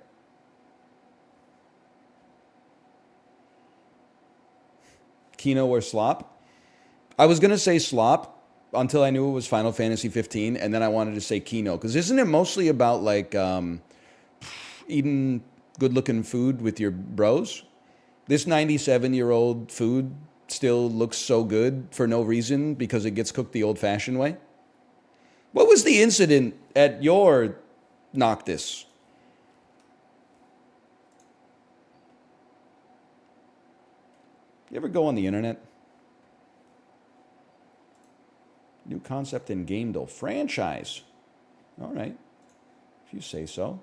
Kino or Slop? I was going to say Slop until I knew it was Final Fantasy 15, and then I wanted to say Kino. Because isn't it mostly about, like, eating good-looking food with your bros? This 97-year-old food still looks so good for no reason because it gets cooked the old-fashioned way. What was the incident at your Noctis? You ever go on the internet? New concept in Gamedale. Franchise. All right. If you say so.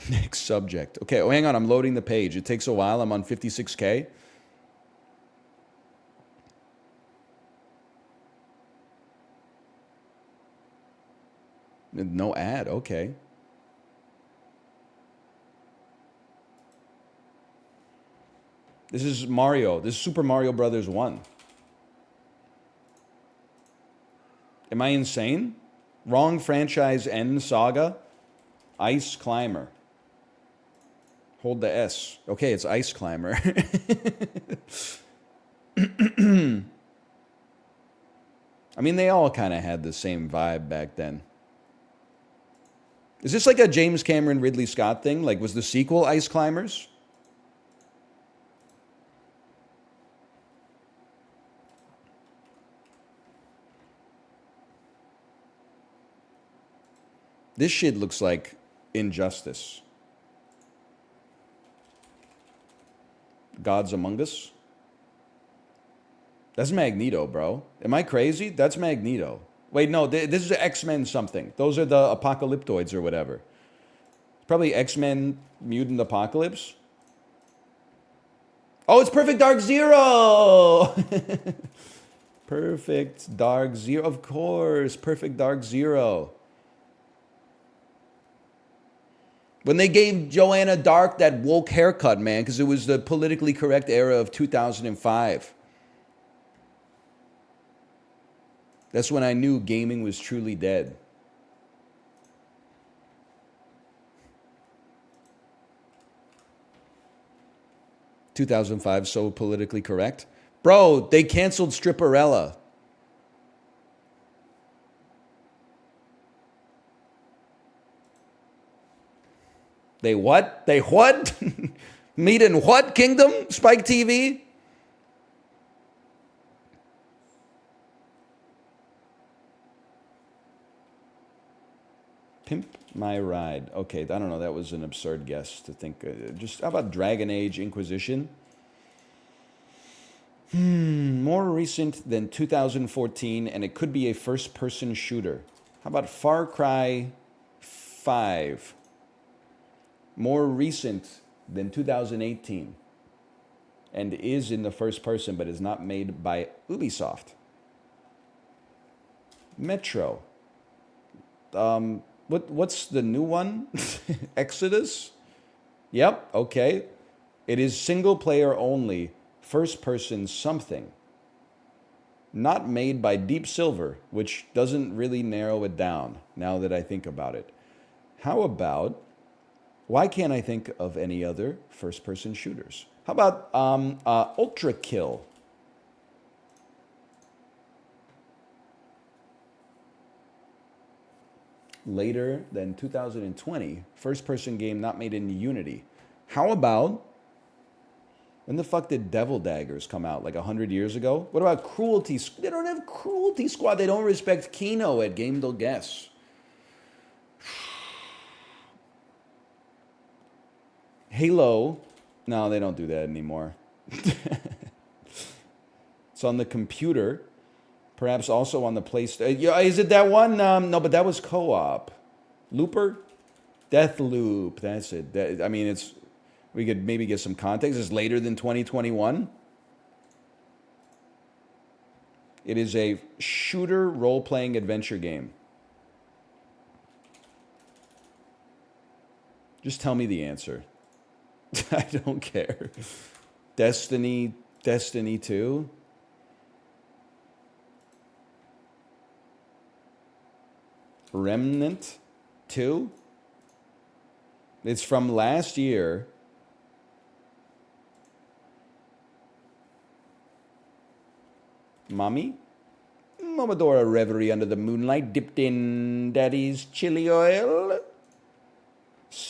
Next subject. Okay, oh, hang on. I'm loading the page. It takes a while. I'm on 56K. No ad. Okay. This is Mario. This is Super Mario Brothers 1. Am I insane? Wrong franchise and saga. Ice Climber. Hold the S. Okay, it's Ice Climber. I mean, they all kind of had the same vibe back then. Is this like a James Cameron Ridley Scott thing? Like, was the sequel Ice Climbers? This shit looks like Injustice. Gods Among Us? That's Magneto, bro. Am I crazy? That's Magneto. Wait, no, this is X-Men something. Those are the Apocalyptoids or whatever. It's probably X-Men Mutant Apocalypse. Oh, it's Perfect Dark Zero! Perfect Dark Zero. Of course, Perfect Dark Zero. When they gave Joanna Dark that woke haircut, man, because it was the politically correct era of 2005. That's when I knew gaming was truly dead. "2005, so politically correct." Bro, they canceled Stripperella. They what? They what? Meet in what kingdom? Spike TV? Pimp My Ride. Okay, I don't know. That was an absurd guess to think. Just how about Dragon Age Inquisition? More recent than 2014, and it could be a first-person shooter. How about Far Cry 5? More recent than 2018, and is in the first person, but is not made by Ubisoft. Metro. What's the new one? Exodus? Yep, okay. It is single player only, first person something. Not made by Deep Silver, which doesn't really narrow it down now that I think about it. How about, why can't I think of any other first person shooters? How about Ultra Kill? Later than 2020, first-person game not made in Unity. How about, when the fuck did Devil Daggers come out? Like 100 years ago? What about Cruelty? They don't have Cruelty Squad. They don't respect Kino at Game Del Guess. Halo. No, they don't do that anymore. It's on the computer. Perhaps also on the PlayStation. Is it that one? No, but that was co-op. Looper? Deathloop. That's it. I mean, it's. We could maybe get some context. It's later than 2021. It is a shooter role-playing adventure game. Just tell me the answer. I don't care. Destiny 2? Remnant 2? It's from last year. Mommy? Momodora Reverie under the moonlight, dipped in Daddy's chili oil.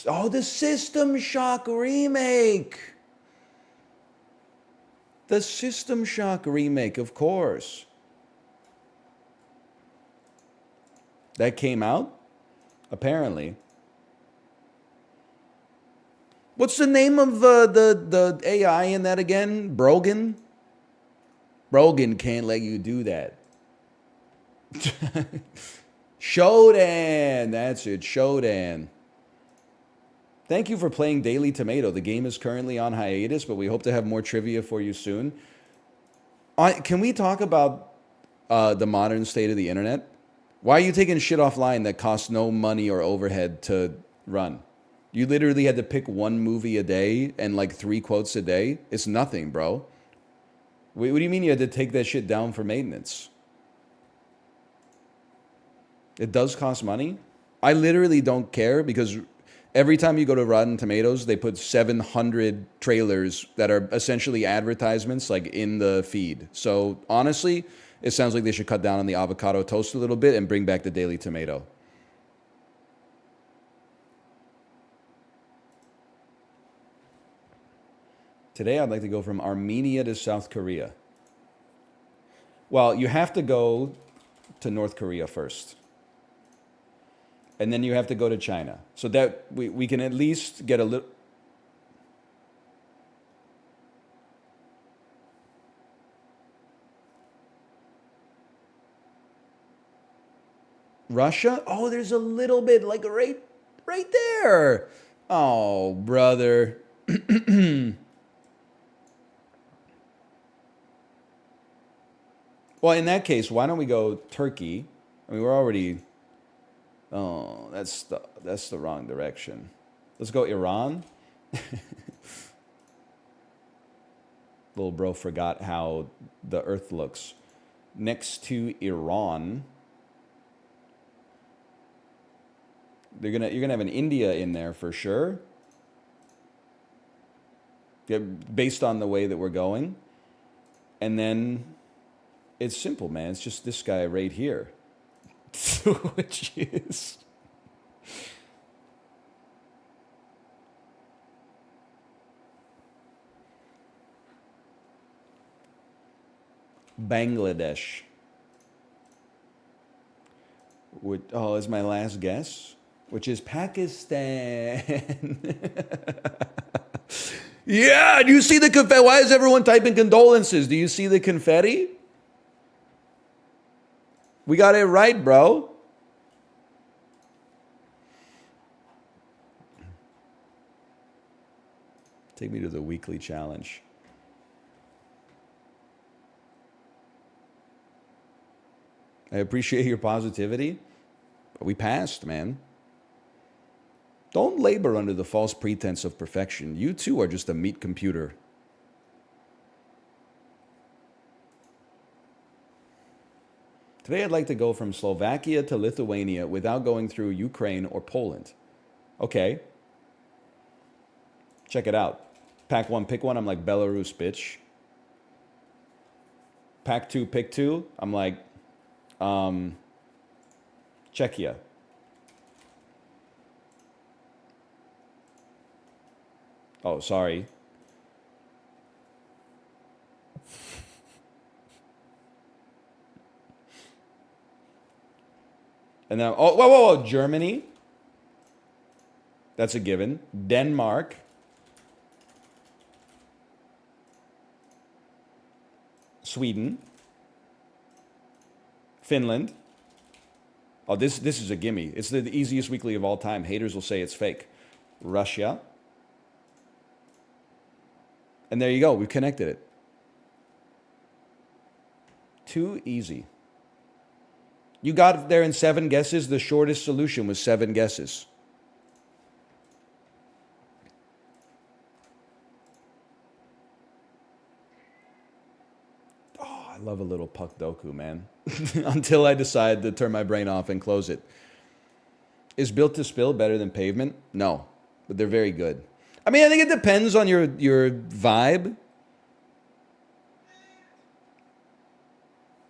Oh, the System Shock remake. The System Shock remake, of course. That came out? Apparently. What's the name of the AI in that again? Brogan? Brogan can't let you do that. Shodan! That's it, Shodan. Thank you for playing Daily Tomato. The game is currently on hiatus, but we hope to have more trivia for you soon. Can we talk about the modern state of the internet? Why are you taking shit offline that costs no money or overhead to run? You literally had to pick one movie a day and like 3 quotes a day. It's nothing, bro. What do you mean you had to take that shit down for maintenance? It does cost money. I literally don't care because every time you go to Rotten Tomatoes, they put 700 trailers that are essentially advertisements like in the feed. So honestly, it sounds like they should cut down on the avocado toast a little bit and bring back the Daily Tomato. Today, I'd like to go from Armenia to South Korea. Well, you have to go to North Korea first. And then you have to go to China. So that we can at least get a little... Russia? Oh, there's a little bit, like right there. Oh, brother. Well, in that case, why don't we go Turkey? I mean, we're already... Oh, that's the wrong direction. Let's go Iran. Little bro forgot how the earth looks. Next to Iran, you're gonna have an India in there for sure. Yeah, based on the way that we're going. And then it's simple, man. It's just this guy right here. Which is Bangladesh. Is my last guess, which is Pakistan. Yeah, do you see the confetti? Why is everyone typing condolences? Do you see the confetti? We got it right, bro. Take me to the weekly challenge. I appreciate your positivity, but we passed, man. Don't labor under the false pretense of perfection. You too are just a meat computer. Today I'd like to go from Slovakia to Lithuania without going through Ukraine or Poland. Okay. Check it out. Pack 1, pick 1, I'm like Belarus, bitch. Pack 2, pick 2, I'm like Czechia. Oh, sorry. And then, whoa, Germany. That's a given. Denmark. Sweden. Finland. Oh, this is a gimme. It's the easiest weekly of all time. Haters will say it's fake. Russia. And there you go. We've connected it. Too easy. You got there in 7 guesses. The shortest solution was 7 guesses. Oh, I love a little puck doku, man. Until I decide to turn my brain off and close it. Is Built to Spill better than Pavement? No, but they're very good. I mean, I think it depends on your vibe.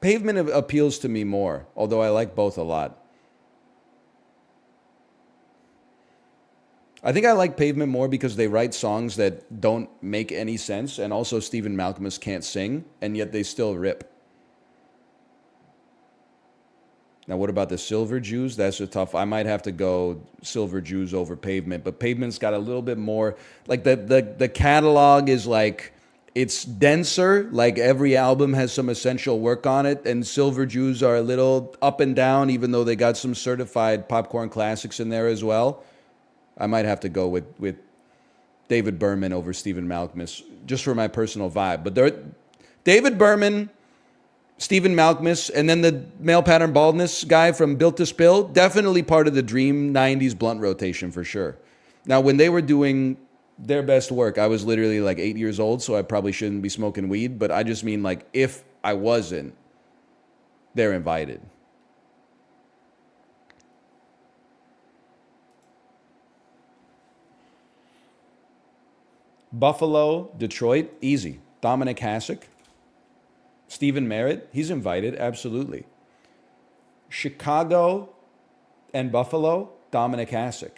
Pavement appeals to me more, although I like both a lot. I think I like Pavement more because they write songs that don't make any sense, and also Stephen Malkmus can't sing, and yet they still rip. Now, what about the Silver Jews? That's a tough. I might have to go Silver Jews over Pavement, but Pavement's got a little bit more. Like the catalog is like it's denser. Like every album has some essential work on it, and Silver Jews are a little up and down, even though they got some certified popcorn classics in there as well. I might have to go with David Berman over Stephen Malkmus just for my personal vibe. But David Berman, Stephen Malkmus, and then the male pattern baldness guy from Built to Spill, definitely part of the dream 90s blunt rotation for sure. Now, when they were doing their best work, I was literally like 8 years old, so I probably shouldn't be smoking weed, but I just mean like if I wasn't, they're invited. Buffalo, Detroit, easy. Dominic Hasek. Stephen Merritt, he's invited, absolutely. Chicago and Buffalo, Dominic Hasek.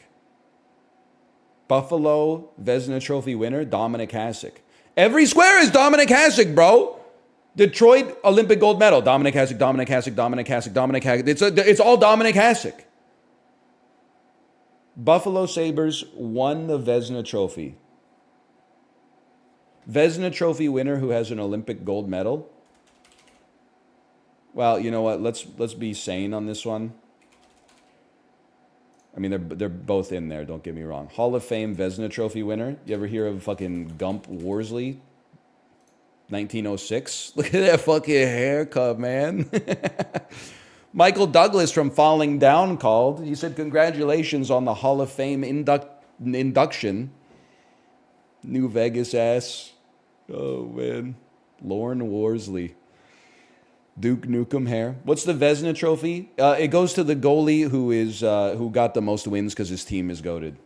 Buffalo, Vezina Trophy winner, Dominic Hasek. Every square is Dominic Hasek, bro. Detroit, Olympic gold medal, Dominic Hasek, Dominic Hasek, Dominic Hasek, Dominic Hasek. It's all Dominic Hasek. Buffalo Sabres won the Vezina Trophy. Vezina Trophy winner who has an Olympic gold medal. Well, you know what? Let's be sane on this one. I mean, they're both in there. Don't get me wrong. Hall of Fame Vezina Trophy winner. You ever hear of fucking Gump Worsley? 1906. Look at that fucking haircut, man. Michael Douglas from Falling Down called. He said, "Congratulations on the Hall of Fame induction." New Vegas ass. Oh, man. Lorne Worsley. Duke Nukem hair. What's the Vezina Trophy? It goes to the goalie who got the most wins because his team is goated.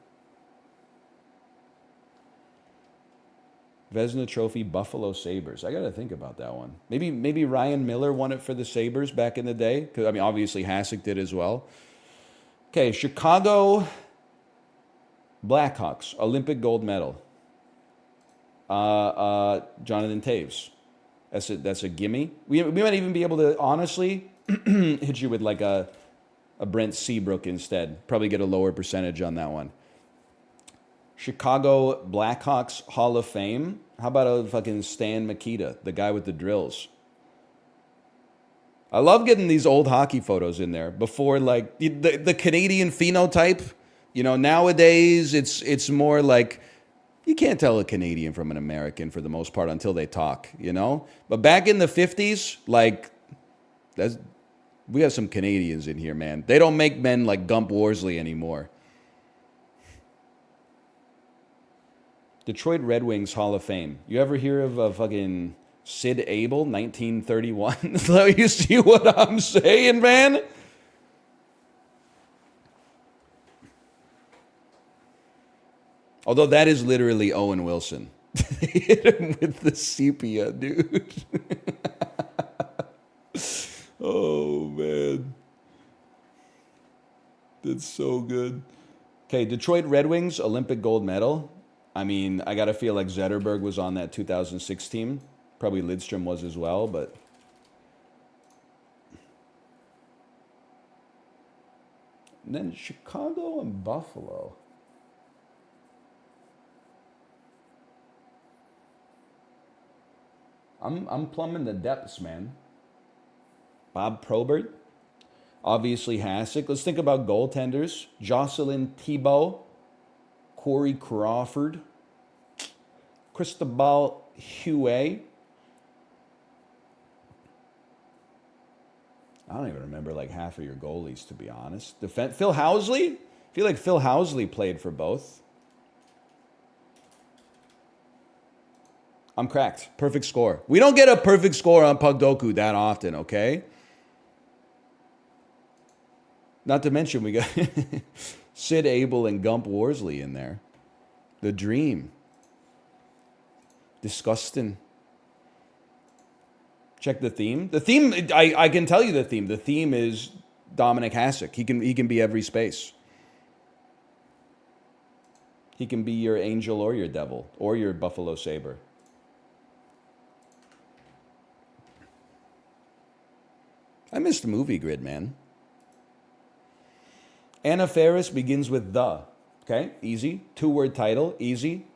Vezina Trophy, Buffalo Sabres. I got to think about that one. Maybe Ryan Miller won it for the Sabres back in the day. Because I mean, obviously Hasek did as well. Okay, Chicago Blackhawks, Olympic gold medal. Jonathan Taves. That's a gimme. We might even be able to honestly hit you with like a Brent Seabrook instead. Probably get a lower percentage on that one. Chicago Blackhawks Hall of Fame. How about a fucking Stan Mikita, the guy with the drills? I love getting these old hockey photos in there before like the Canadian phenotype. You know, nowadays it's more like you can't tell a Canadian from an American for the most part until they talk, you know? But back in the 50s, like, we have some Canadians in here, man. They don't make men like Gump Worsley anymore. Detroit Red Wings Hall of Fame. You ever hear of fucking Sid Abel, 1931? So you see what I'm saying, man? Although that is literally Owen Wilson. They hit him with the sepia, dude. Oh, man. That's so good. Okay, Detroit Red Wings, Olympic gold medal. I mean, I got to feel like Zetterberg was on that 2006 team. Probably Lidstrom was as well, but... And then Chicago and Buffalo. I'm plumbing the depths, man. Bob Probert. Obviously Hasek. Let's think about goaltenders. Jocelyn Thibault. Corey Crawford. Cristobal Huey. I don't even remember like half of your goalies, to be honest. Phil Housley? I feel like Phil Housley played for both. I'm cracked. Perfect score. We don't get a perfect score on Pugdoku that often, okay? Not to mention we got Sid Abel and Gump Worsley in there. The dream. Disgusting. Check the theme. The theme, I can tell you the theme. The theme is Dominic Hasek. He can be every space. He can be your angel or your devil or your buffalo saber. I missed the movie grid, man. Anna Faris begins with the. Okay, easy. 2-word title, easy.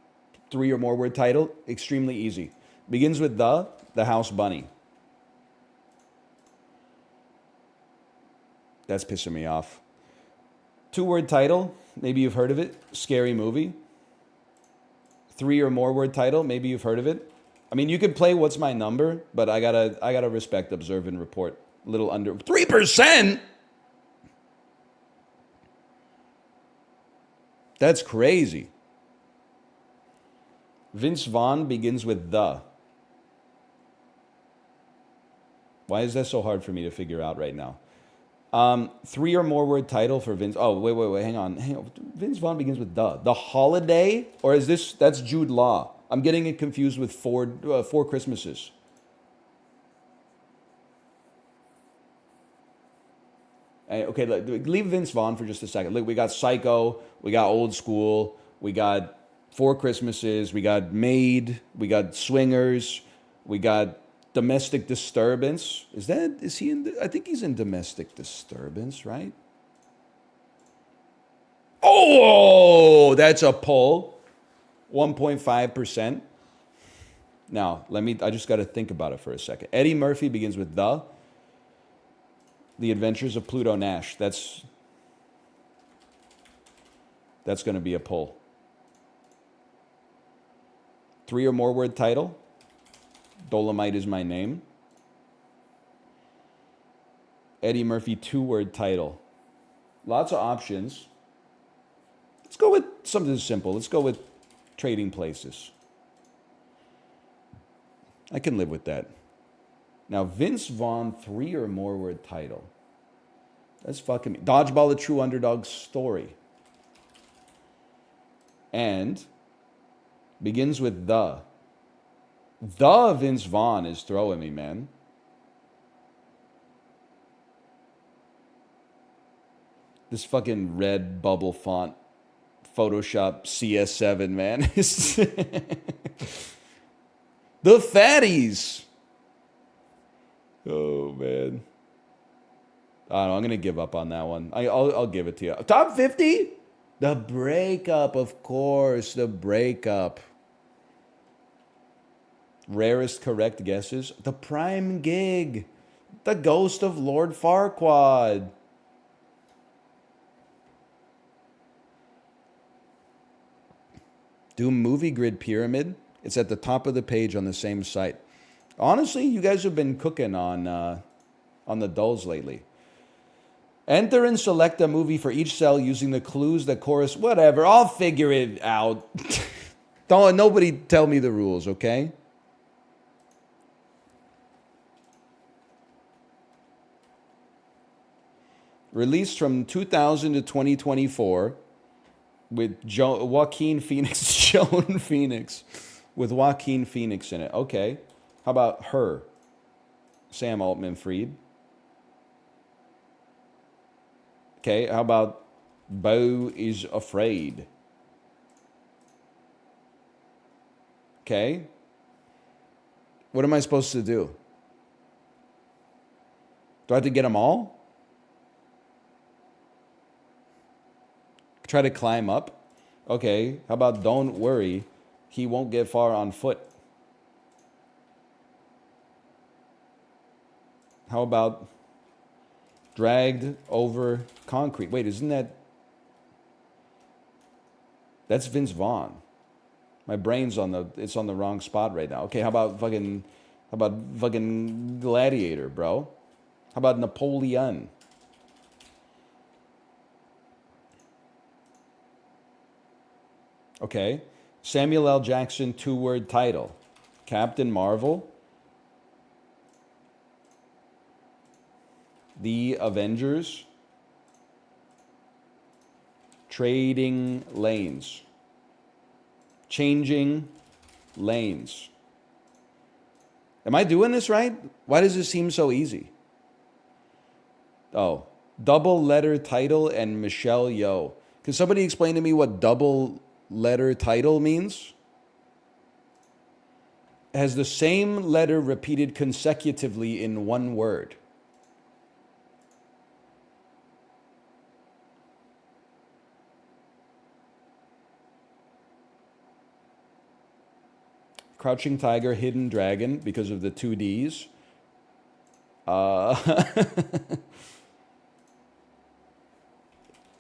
3 or more word title, extremely easy. Begins with the house bunny. That's pissing me off. 2-word title, maybe you've heard of it. Scary movie. 3 or more word title, maybe you've heard of it. I mean, you could play What's My Number, but I gotta respect, observe, and report. A little under 3%. That's crazy. Vince Vaughn begins with the. Why is that so hard for me to figure out right now? 3 or more word title for Vince. Oh, wait. Hang on. Vince Vaughn begins with the. The Holiday? Or is this, that's Jude Law. I'm getting it confused with Four Christmases. Okay, leave Vince Vaughn for just a second. Look, we got Psycho, we got Old School, we got Four Christmases, we got Maid, we got Swingers, we got Domestic Disturbance. Is he in, I think he's in Domestic Disturbance, right? Oh, that's a pull. 1.5%. Now, I just got to think about it for a second. Eddie Murphy begins with The Adventures of Pluto Nash. That's going to be a pull. 3 or more word title. Dolomite Is My Name. Eddie Murphy 2-word title. Lots of options. Let's go with something simple. Let's go with Trading Places. I can live with that. Now, Vince Vaughn 3 or more word title. That's fucking me. Dodgeball, a true underdog story. And begins with the. The Vince Vaughn is throwing me, man. This fucking red bubble font, Photoshop CS7, man. The Fatties. Oh, man. I don't know. I'm going to give up on that one. I'll give it to you. Top 50? The Breakup, of course. The Breakup. Rarest correct guesses. The Prime Gig. The Ghost of Lord Farquaad. Do Movie Grid Pyramid. It's at the top of the page on the same site. Honestly, you guys have been cooking on the dulls lately. Enter and select a movie for each cell using the clues that correspond. Whatever, I'll figure it out. Don't nobody tell me the rules, okay? Released from 2000 to 2024 with Joaquin Phoenix, Joan Phoenix, with Joaquin Phoenix in it. Okay. How about Her? Sam Altman-Fried. Okay, how about Beau is Afraid? Okay. What am I supposed to do? Do I have to get them all? Try to climb up? Okay, how about Don't Worry, He Won't Get Far on Foot? How about Dragged Over Concrete? Wait, isn't that... That's Vince Vaughn. My brain's on the wrong spot right now. Okay, how about fucking Gladiator, bro? How about Napoleon? Okay. Samuel L. Jackson 2-word title. Captain Marvel. The Avengers. Trading Lanes. Changing Lanes. Am I doing this right? Why does this seem so easy? Oh, double letter title and Michelle Yeoh. Can somebody explain to me what double letter title means? Has the same letter repeated consecutively in one word. Crouching Tiger, Hidden Dragon, because of the two Ds.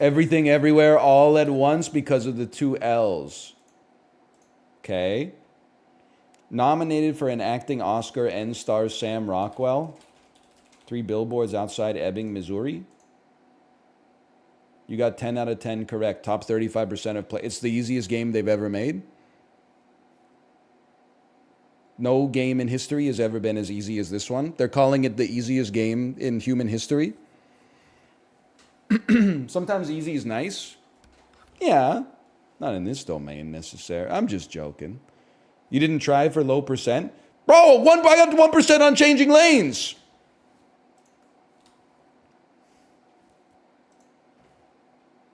Everything Everywhere All at Once, because of the two L's. Okay. Nominated for an acting Oscar and stars Sam Rockwell. 3 billboards outside Ebbing, Missouri. You got 10 out of 10 correct. Top 35% of play. It's the easiest game they've ever made. No game in history has ever been as easy as this one. They're calling it the easiest game in human history. Sometimes easy is nice. Yeah. Not in this domain necessarily. I'm just joking. You didn't try for low percent? Bro, I got 1% on changing lanes.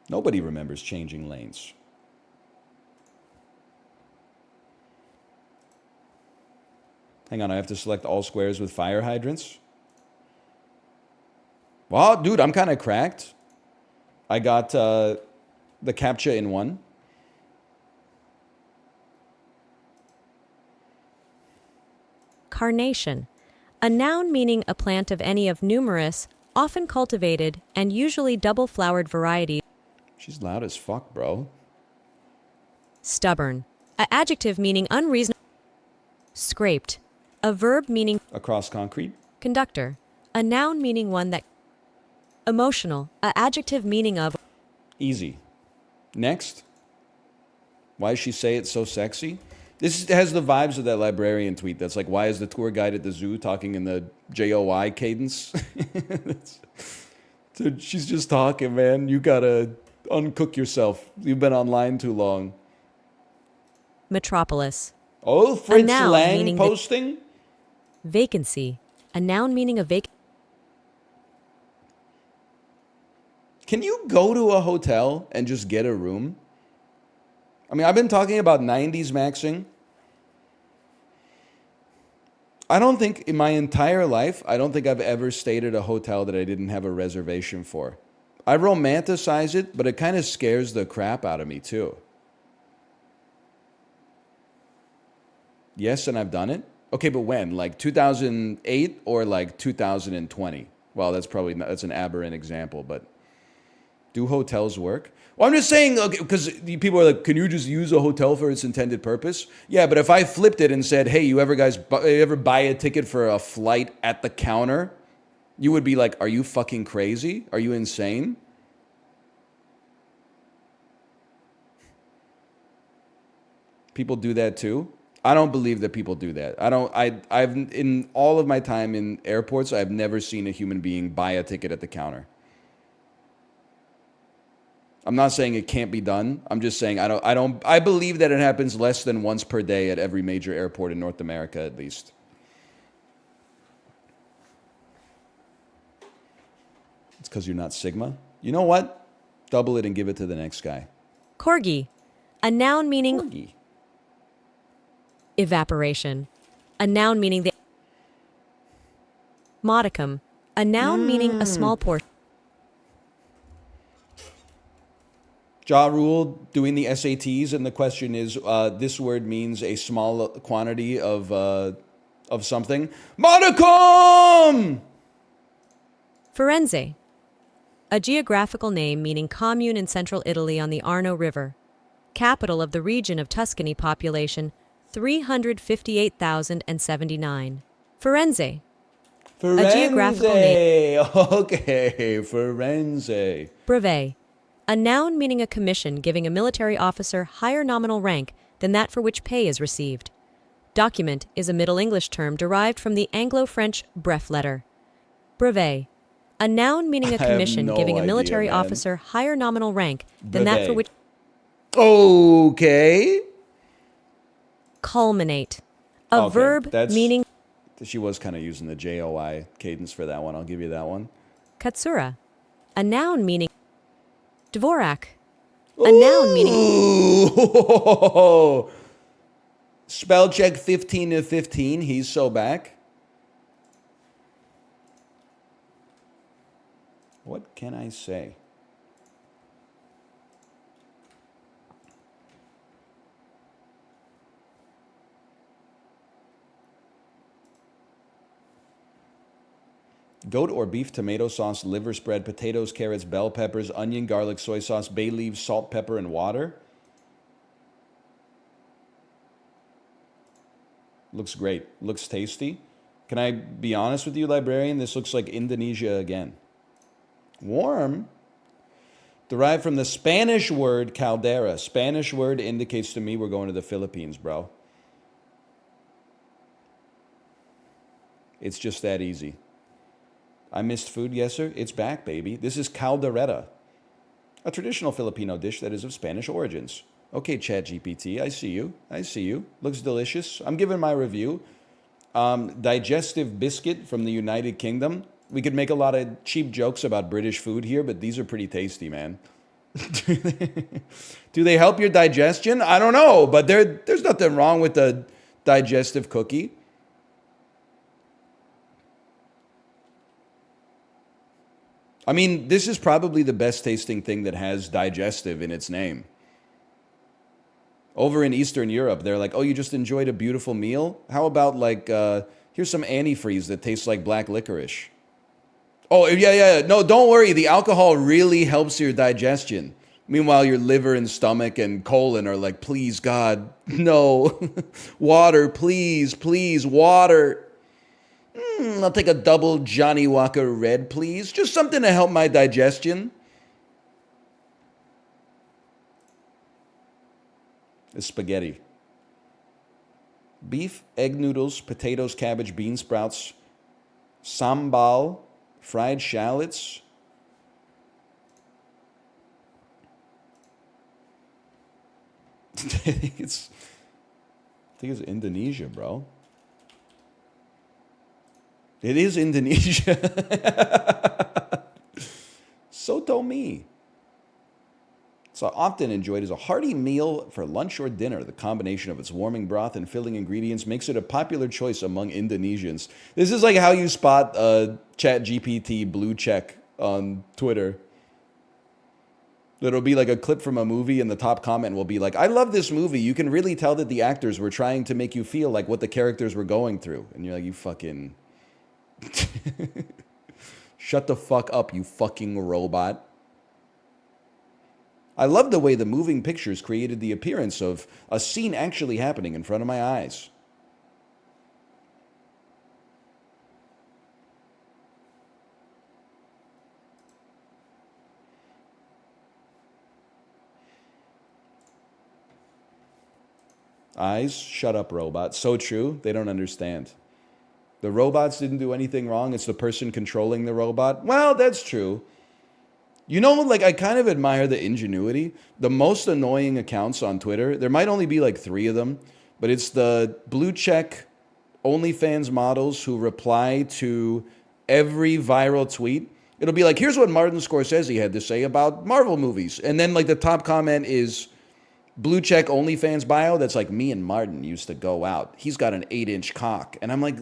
Nobody remembers changing lanes. Hang on, I have to select all squares with fire hydrants. Well, dude, I'm kind of cracked. I got the CAPTCHA in one. Carnation, a noun meaning a plant of any of numerous, often cultivated, and usually double-flowered varieties. She's loud as fuck, bro. Stubborn, an adjective meaning unreasonable. Scraped, a verb meaning Across concrete. conductor, a noun meaning one that. Emotional, an adjective meaning of. Easy. Next. Why does she say it so sexy? This has the vibes of that librarian tweet that's like, why is the tour guide at the zoo talking in the JOI cadence? Dude, she's just talking, man. You gotta uncook yourself. You've been online too long. Metropolis. Oh, Fritz Lang posting? Vacancy, a noun meaning a vacant. Can you go to a hotel and just get a room? I mean, I've been talking about 90s maxing. I don't think in my entire life, I don't think I've ever stayed at a hotel that I didn't have a reservation for. I romanticize it, but it kind of scares the crap out of me too. Yes, and I've done it. Okay, but when? Like 2008 or like 2020? Well, that's an aberrant example, but do hotels work? Well, I'm just saying, because people are like, can you just use a hotel for its intended purpose? Yeah, but if I flipped it and said, hey, you ever buy a ticket for a flight at the counter? You would be like, are you fucking crazy? Are you insane? People do that too? I don't believe that people do that. I've in all of my time in airports, I've never seen a human being buy a ticket at the counter. I'm not saying it can't be done. I'm just saying I believe that it happens less than once per day at every major airport in North America at least. It's because you're not Sigma. You know what? Double it and give it to the next guy. Corgi, a noun meaning Corgi. Evaporation, a noun meaning the. Modicum, a noun meaning a small portion. Ja Rule doing the SATs, and the question is, this word means a small quantity of something. Modicum! Firenze, a geographical name meaning commune in central Italy on the Arno River. Capital of the region of Tuscany, population 358,079. Firenze. A geographical name. Okay, Firenze. Brevet, a noun meaning a commission giving a military officer higher nominal rank than that for which pay is received. Document is a Middle English term derived from the Anglo-French bref letter. Brevet, a noun meaning a commission giving a military officer higher nominal rank than that for which. Okay. Culminate, a verb meaning. She was kind of using the JOI cadence for that one. I'll give you that one. Katsura, a noun meaning. Dvorak. A noun meaning Ooh. Spell check 15 of 15. He's so back. What can I say? Goat or beef tomato sauce, liver spread, potatoes, carrots, bell peppers, onion, garlic, soy sauce, bay leaves, salt, pepper, and water. Looks great. Looks tasty. Can I be honest with you, librarian? This looks like Indonesia again. Warm? Derived from the Spanish word caldera. Spanish word indicates to me we're going to the Philippines, bro. It's just that easy. I missed food, yes, sir. It's back, baby. This is caldereta, a traditional Filipino dish that is of Spanish origins. Okay, ChatGPT, I see you. I see you. Looks delicious. I'm giving my review. Digestive biscuit from the United Kingdom. We could make a lot of cheap jokes about British food here, but these are pretty tasty, man. Do they help your digestion? I don't know, but there's nothing wrong with a digestive cookie. I mean, this is probably the best tasting thing that has digestive in its name. Over in Eastern Europe, they're like, oh, you just enjoyed a beautiful meal? How about like, here's some antifreeze that tastes like black licorice. Oh, yeah. No, don't worry. The alcohol really helps your digestion. Meanwhile, your liver and stomach and colon are like, please, God, no. Water, please, please, water. I'll take a double Johnny Walker Red, please. Just something to help my digestion. It's spaghetti. Beef, egg noodles, potatoes, cabbage, bean sprouts, sambal, fried shallots. I think it's Indonesia, bro. It is Indonesia. Soto mi. So often enjoyed as a hearty meal for lunch or dinner. The combination of its warming broth and filling ingredients makes it a popular choice among Indonesians. This is like how you spot a ChatGPT blue check on Twitter. It'll be like a clip from a movie and the top comment will be like, I love this movie. You can really tell that the actors were trying to make you feel like what the characters were going through. And you're like, you fucking... Shut the fuck up, you fucking robot. I love the way the moving pictures created the appearance of a scene actually happening in front of my eyes. Eyes, shut up, robot. So true, they don't understand. The robots didn't do anything wrong. It's the person controlling the robot. Well, that's true. You know, like, I kind of admire the ingenuity. The most annoying accounts on Twitter, there might only be like 3 of them, but it's the blue check OnlyFans models who reply to every viral tweet. It'll be like, here's what Martin Scorsese had to say about Marvel movies. And then, like, the top comment is blue check OnlyFans bio that's like, me and Martin used to go out. He's got an 8-inch cock. And I'm like,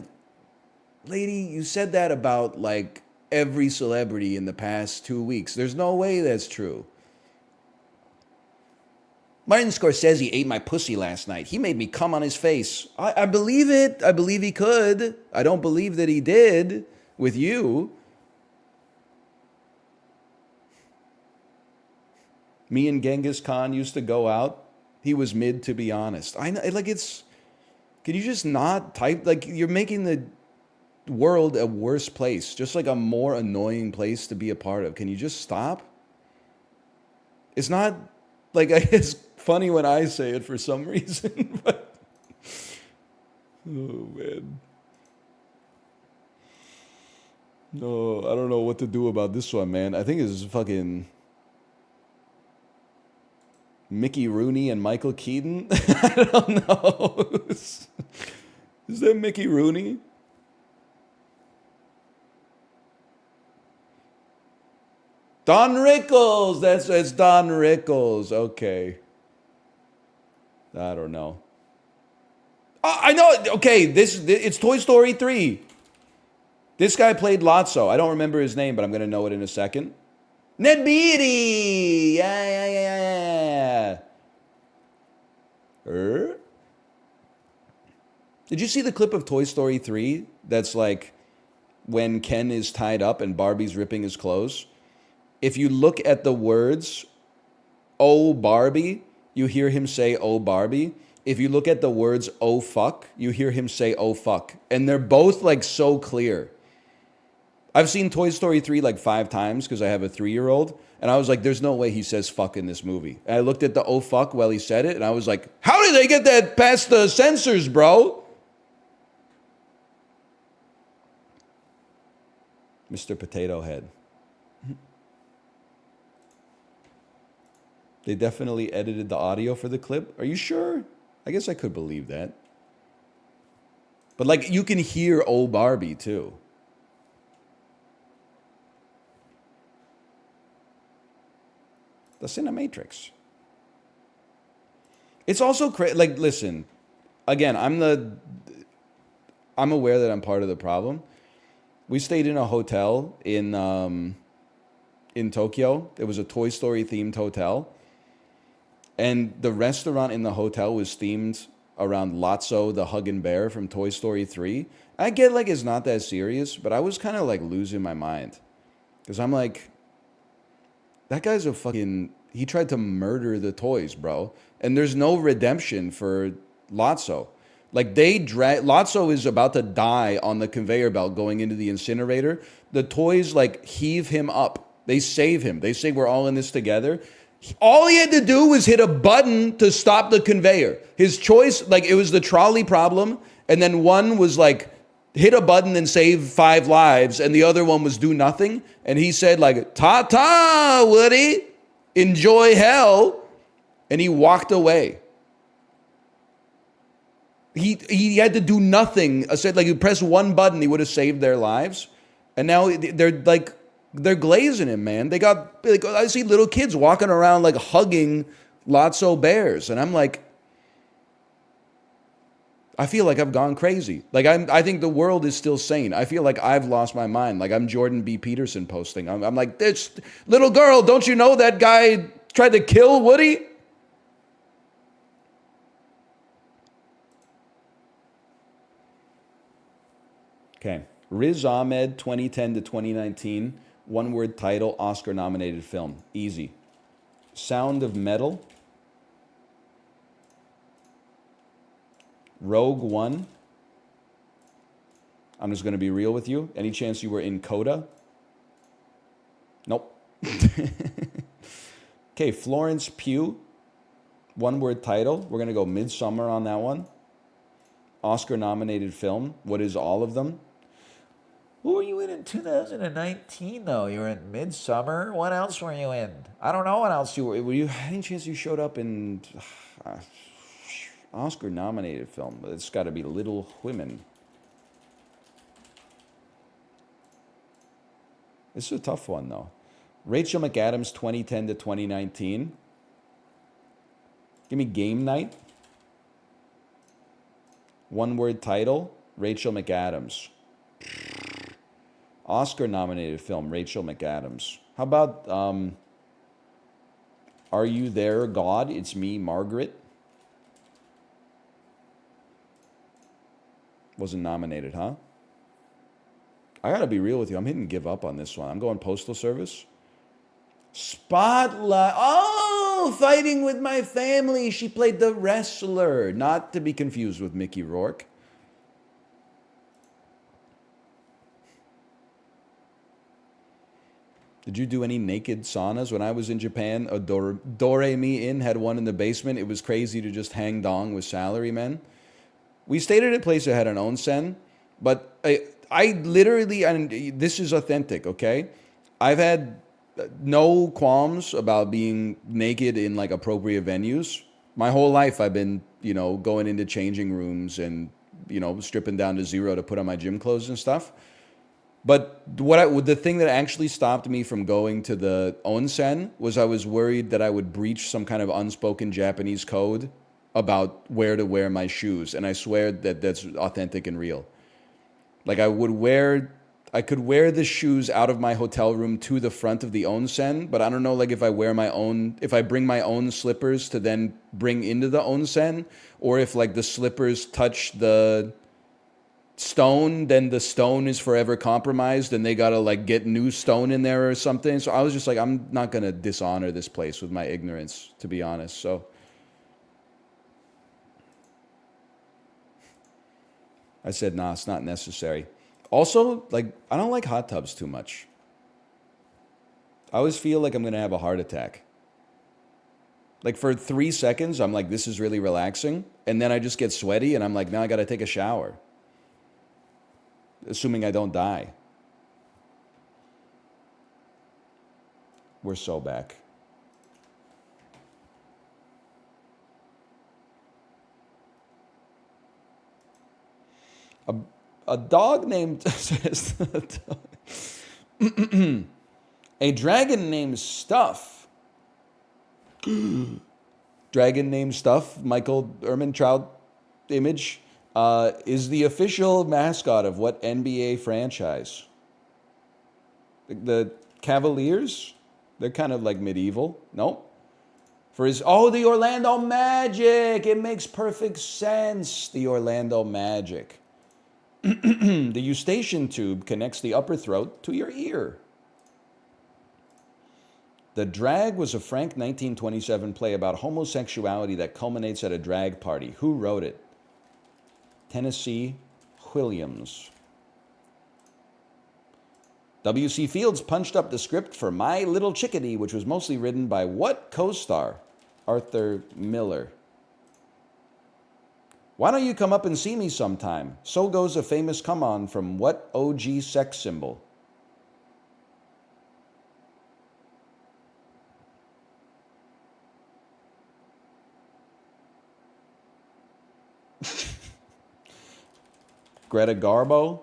lady, you said that about, like, every celebrity in the past 2 weeks. There's no way that's true. Martin Scorsese ate my pussy last night. He made me cum on his face. I believe it. I believe he could. I don't believe that he did with you. Me and Genghis Khan used to go out. He was mid, to be honest. I know, like, it's... Can you just not type? Like, you're making the world a worse place, just like a more annoying place to be a part of. Can you just stop? It's not like, it's funny when I say it for some reason, but oh man, no, I don't know what to do about this one, man. I think it's fucking Mickey Rooney and Michael Keaton. I don't know. Is that Mickey Rooney? Don Rickles. It's Don Rickles. Okay. I don't know. I know. Okay, it's Toy Story 3. This guy played Lotso. I don't remember his name, but I'm gonna know it in a second. Ned Beatty. Yeah. Did you see the clip of Toy Story 3 that's like when Ken is tied up and Barbie's ripping his clothes? If you look at the words, oh Barbie, you hear him say, oh Barbie. If you look at the words, oh fuck, you hear him say, oh fuck. And they're both like so clear. I've seen Toy Story 3 like 5 times because I have a 3-year-old. And I was like, there's no way he says fuck in this movie. And I looked at the oh fuck while he said it. And I was like, how did they get that past the censors, bro? Mr. Potato Head. They definitely edited the audio for the clip. Are you sure? I guess I could believe that. But like you can hear oh Barbie too. The Cinematrix. It's also crazy. Like, listen, again, I'm aware that I'm part of the problem. We stayed in a hotel in Tokyo. It was a Toy Story themed hotel, and the restaurant in the hotel was themed around Lotso the Huggin' Bear from Toy Story 3. I get like it's not that serious, but I was kind of like losing my mind because I'm like, that guy's a fucking... He tried to murder the toys, bro. And there's no redemption for Lotso. Like, Lotso is about to die on the conveyor belt going into the incinerator. The toys, like, heave him up. They save him. They say, we're all in this together. All he had to do was hit a button to stop the conveyor. His choice, like, it was the trolley problem. And then one was, like, hit a button and save 5 lives, and the other one was do nothing. And he said, like, ta-ta, Woody, enjoy hell. And he walked away. He had to do nothing. I said, like, you press one button, he would have saved their lives. And now they're glazing him, man. They got, like, I see little kids walking around, like, hugging Lotso bears. And I'm like, I feel like I've gone crazy. Like, I think the world is still sane. I feel like I've lost my mind. Like, I'm Jordan B. Peterson posting. I'm like, this little girl, don't you know that guy tried to kill Woody? Okay. Riz Ahmed, 2010 to 2019. One-word title, Oscar-nominated film. Easy. Sound of Metal. Rogue One. I'm just going to be real with you. Any chance you were in Coda? Nope. Okay, Florence Pugh. One-word title. We're going to go Midsummer on that one. Oscar-nominated film. What is all of them? Who were you in 2019, though? You were in Midsummer. What else were you in? I don't know what else you were. Were you? Any chance you showed up in Oscar-nominated film? It's got to be Little Women. This is a tough one, though. Rachel McAdams, 2010 to 2019. Give me Game Night. One-word title, Rachel McAdams. Oscar-nominated film, Rachel McAdams. How about Are You There, God? It's Me, Margaret. Wasn't nominated, huh? I gotta be real with you. I'm hitting give up on this one. I'm going Postal Service. Spotlight. Oh, Fighting with My Family. She played the wrestler. Not to be confused with Mickey Rourke. Did you do any naked saunas? When I was in Japan, a Doremi Inn had one in the basement. It was crazy to just hang dong with salarymen. We stayed at a place that had an onsen, but I literally, and this is authentic, okay? I've had no qualms about being naked in like appropriate venues. My whole life I've been, going into changing rooms and, stripping down to zero to put on my gym clothes and stuff. But the thing that actually stopped me from going to the onsen was I was worried that I would breach some kind of unspoken Japanese code about where to wear my shoes, and I swear that that's authentic and real. Like I could wear the shoes out of my hotel room to the front of the onsen, but I don't know like if I bring my own slippers to then bring into the onsen, or if like the slippers touch the stone, then the stone is forever compromised and they gotta like get new stone in there or something. So I was just like, I'm not gonna dishonor this place with my ignorance, to be honest. So I said, nah, it's not necessary. Also, like, I don't like hot tubs too much. I always feel like I'm gonna have a heart attack. Like for 3 seconds, I'm like, this is really relaxing. And then I just get sweaty and I'm like, now I gotta take a shower. Assuming I don't die. We're so back. A dog named a dragon named Stuff. Dragon named Stuff, Michael Ehrmantraut image, is the official mascot of what NBA franchise? The Cavaliers? They're kind of like medieval. Nope. The Orlando Magic. It makes perfect sense. The Orlando Magic. The eustachian tube connects the upper throat to your ear. The Drag was a frank 1927 play about homosexuality that culminates at a drag party. Who wrote it? Tennessee Williams. W.C. Fields punched up the script for My Little Chickadee, which was mostly written by what co-star? Arthur Miller. Why don't you come up and see me sometime? So goes a famous come on from what OG sex symbol? Greta Garbo?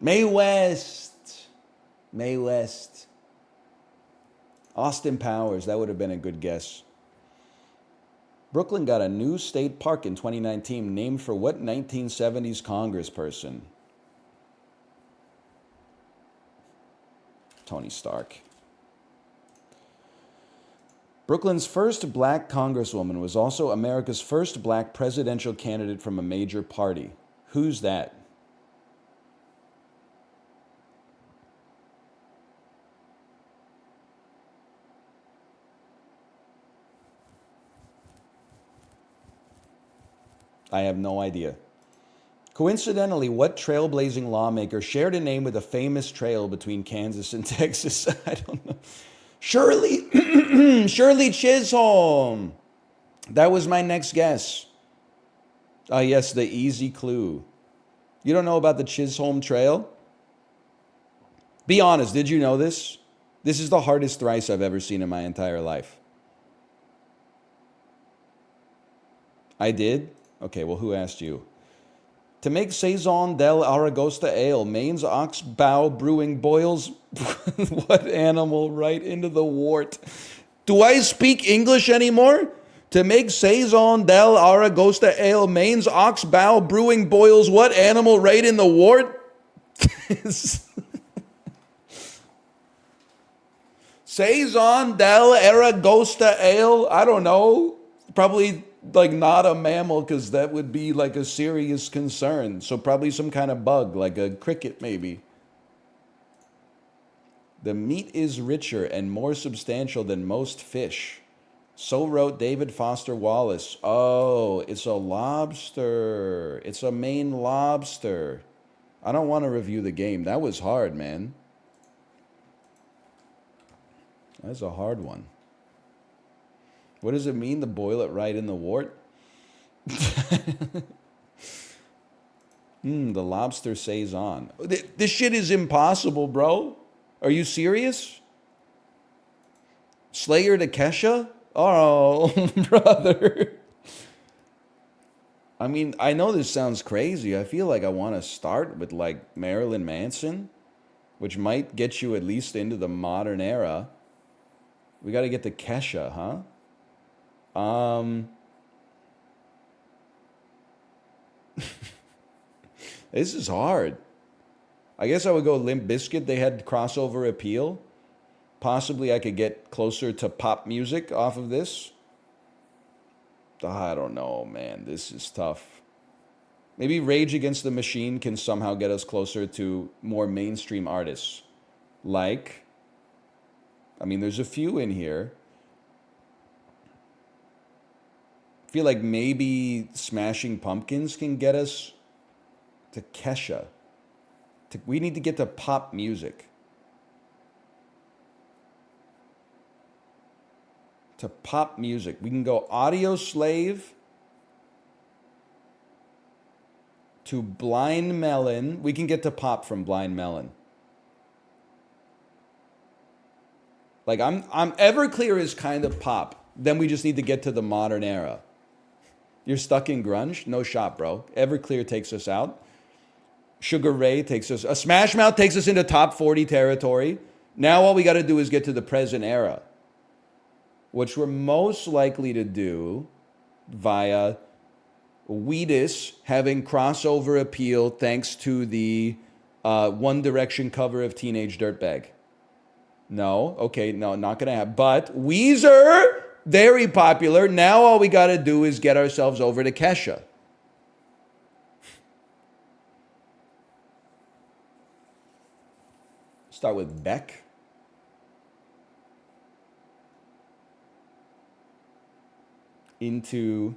Mae West. Mae West. Austin Powers, that would have been a good guess. Brooklyn got a new state park in 2019 named for what 1970s congressperson? Tony Stark. Brooklyn's first black congresswoman was also America's first black presidential candidate from a major party. Who's that? I have no idea. Coincidentally, what trailblazing lawmaker shared a name with a famous trail between Kansas and Texas? I don't know. Shirley Chisholm. That was my next guess. Yes, the easy clue. You don't know about the Chisholm Trail? Be honest, did you know this? This is the hardest thrice I've ever seen in my entire life. I did? Okay, well, who asked you? To make Saison del Aragosta Ale, Maine's Oxbow Brewing boils what animal right into the wart? Do I speak English anymore? To make Saison del Aragosta Ale, Maine's Oxbow Brewing boils what animal right in the wart? Saison del Aragosta Ale? I don't know. Probably like not a mammal because that would be like a serious concern. So probably some kind of bug, like a cricket maybe. The meat is richer and more substantial than most fish. So wrote David Foster Wallace. Oh, it's a lobster. It's a Maine lobster. I don't want to review the game. That was hard, man. That's a hard one. What does it mean to boil it right in the wart? The lobster saison. This shit is impossible, bro. Are you serious? Slayer to Kesha? Oh, brother. I mean, I know this sounds crazy. I feel like I want to start with like Marilyn Manson, which might get you at least into the modern era. We got to get to Kesha, huh? This is hard. I guess I would go Limp Bizkit. They had crossover appeal. Possibly I could get closer to pop music off of this. I don't know, man. This is tough. Maybe Rage Against the Machine can somehow get us closer to more mainstream artists. Like, I mean, there's a few in here. I feel like maybe Smashing Pumpkins can get us to Kesha. We need to get to pop music. To pop music. We can go Audio Slave to Blind Melon. We can get to pop from Blind Melon. Like I'm Everclear is kind of pop. Then we just need to get to the modern era. You're stuck in grunge? No shot, bro. Everclear takes us out. Sugar Ray takes us. Smash Mouth takes us into top 40 territory. Now all we got to do is get to the present era, which we're most likely to do via Wheatus having crossover appeal thanks to the One Direction cover of Teenage Dirtbag. No, okay, no, not gonna happen. But Weezer, very popular. Now all we gotta do is get ourselves over to Kesha. Start with Beck. Into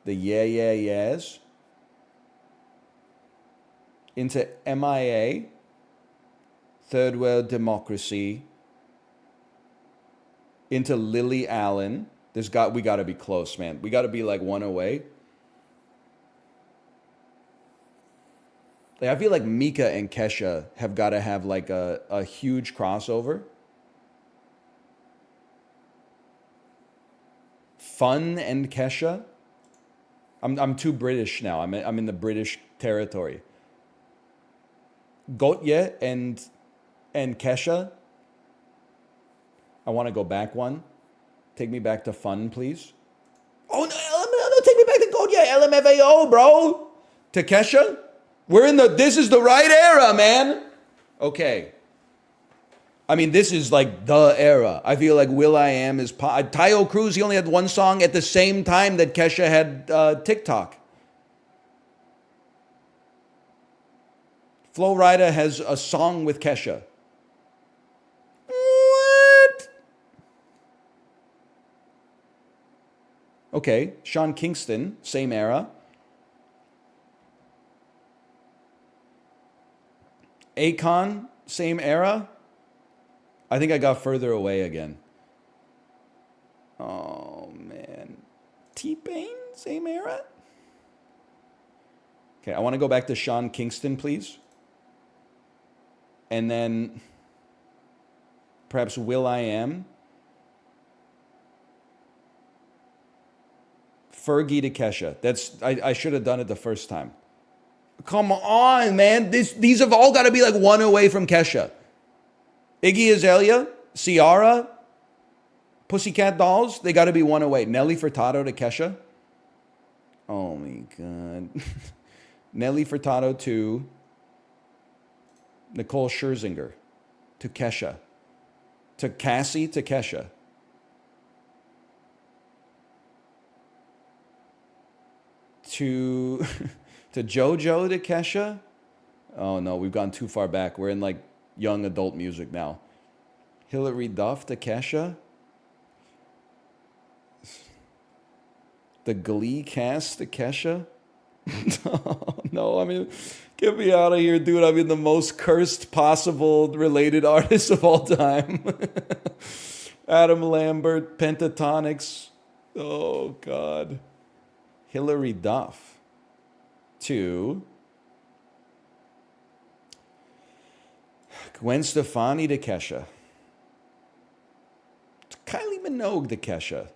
the Yeah Yeah Yeahs. Into MIA. Third World Democracy. Into Lily Allen. We got to be close, man. We got to be like one away. Like, I feel like Mika and Kesha have got to have like a huge crossover. Fun and Kesha. I'm too British now. I'm in the British territory. Gotye and Kesha. I want to go back one. Take me back to Fun, please. Oh no, take me back to Gotye. LMFAO, bro. To Kesha. This is the right era, man. Okay. I mean, this is like the era. I feel like Will.i.am is... Tayo Cruz, he only had one song at the same time that Kesha had TikTok. Flo Rida has a song with Kesha. What? Okay, Sean Kingston, same era. Akon, same era. I think I got further away again. Oh, man. T-Pain, same era? Okay, I want to go back to Sean Kingston, please. And then perhaps Will.i.am. Fergie to Kesha. I should have done it the first time. Come on, man. These have all got to be like one away from Kesha. Iggy Azalea, Ciara, Pussycat Dolls, they got to be one away. Nelly Furtado to Kesha. Oh, my God. Nelly Furtado to Nicole Scherzinger to Kesha. To Cassie to Kesha. To JoJo to Kesha. Oh, no, we've gone too far back. We're in like young adult music now. Hilary Duff to Kesha. The Glee cast to Kesha. No, I mean, get me out of here, dude. I mean, the most cursed possible related artist of all time. Adam Lambert, Pentatonics. Oh, God. Hilary Duff to Gwen Stefani to Kesha. To Kylie Minogue to Kesha.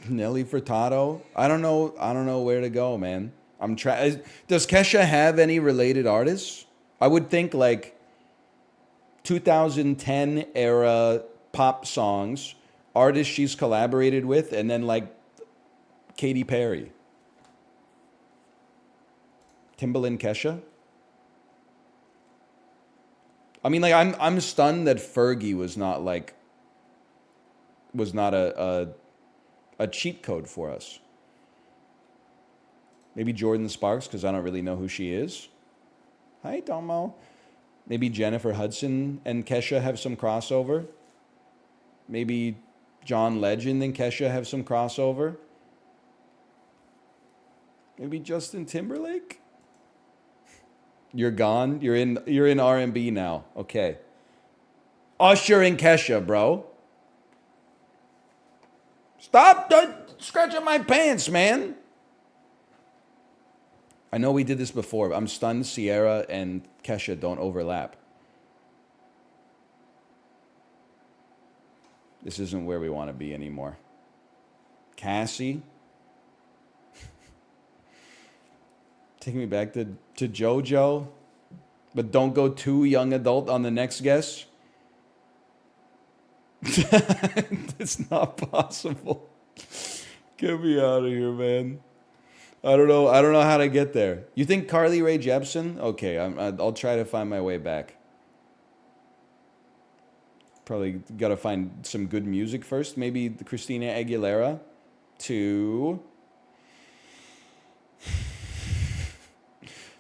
Nelly Furtado. I don't know. I don't know where to go, man. I'm trying. Does Kesha have any related artists? I would think like 2010 era pop songs, artists she's collaborated with, and then like Katy Perry, Timbaland, Kesha. I mean, like I'm stunned that Fergie was not a cheat code for us. Maybe Jordan Sparks, because I don't really know who she is. Hi, Tomo. Maybe Jennifer Hudson and Kesha have some crossover. Maybe John Legend and Kesha have some crossover. Maybe Justin Timberlake. You're gone. You're in R&B now. Okay. Usher and Kesha, bro. Stop scratching my pants, man. I know we did this before. But I'm stunned Sierra and Kesha don't overlap. This isn't where we want to be anymore. Cassie. Taking me back to JoJo. But don't go too young adult on the next guess. It's not possible. Get me out of here, man. I don't know how to get there. You think Carly Rae Jepsen? Okay, I'll try to find my way back. Probably got to find some good music first. Maybe Christina Aguilera to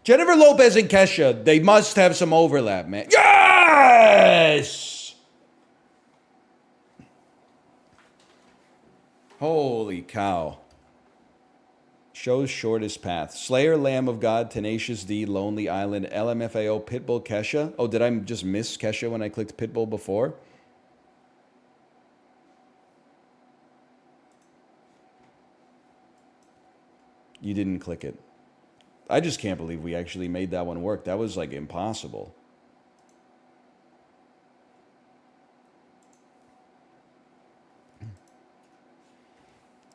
Jennifer Lopez and Kesha. They must have some overlap, man. Yes! Holy cow. Show's shortest path. Slayer, Lamb of God, Tenacious D, Lonely Island, LMFAO, Pitbull, Kesha. Oh, did I just miss Kesha when I clicked Pitbull before? You didn't click it. I just can't believe we actually made that one work. That was like impossible.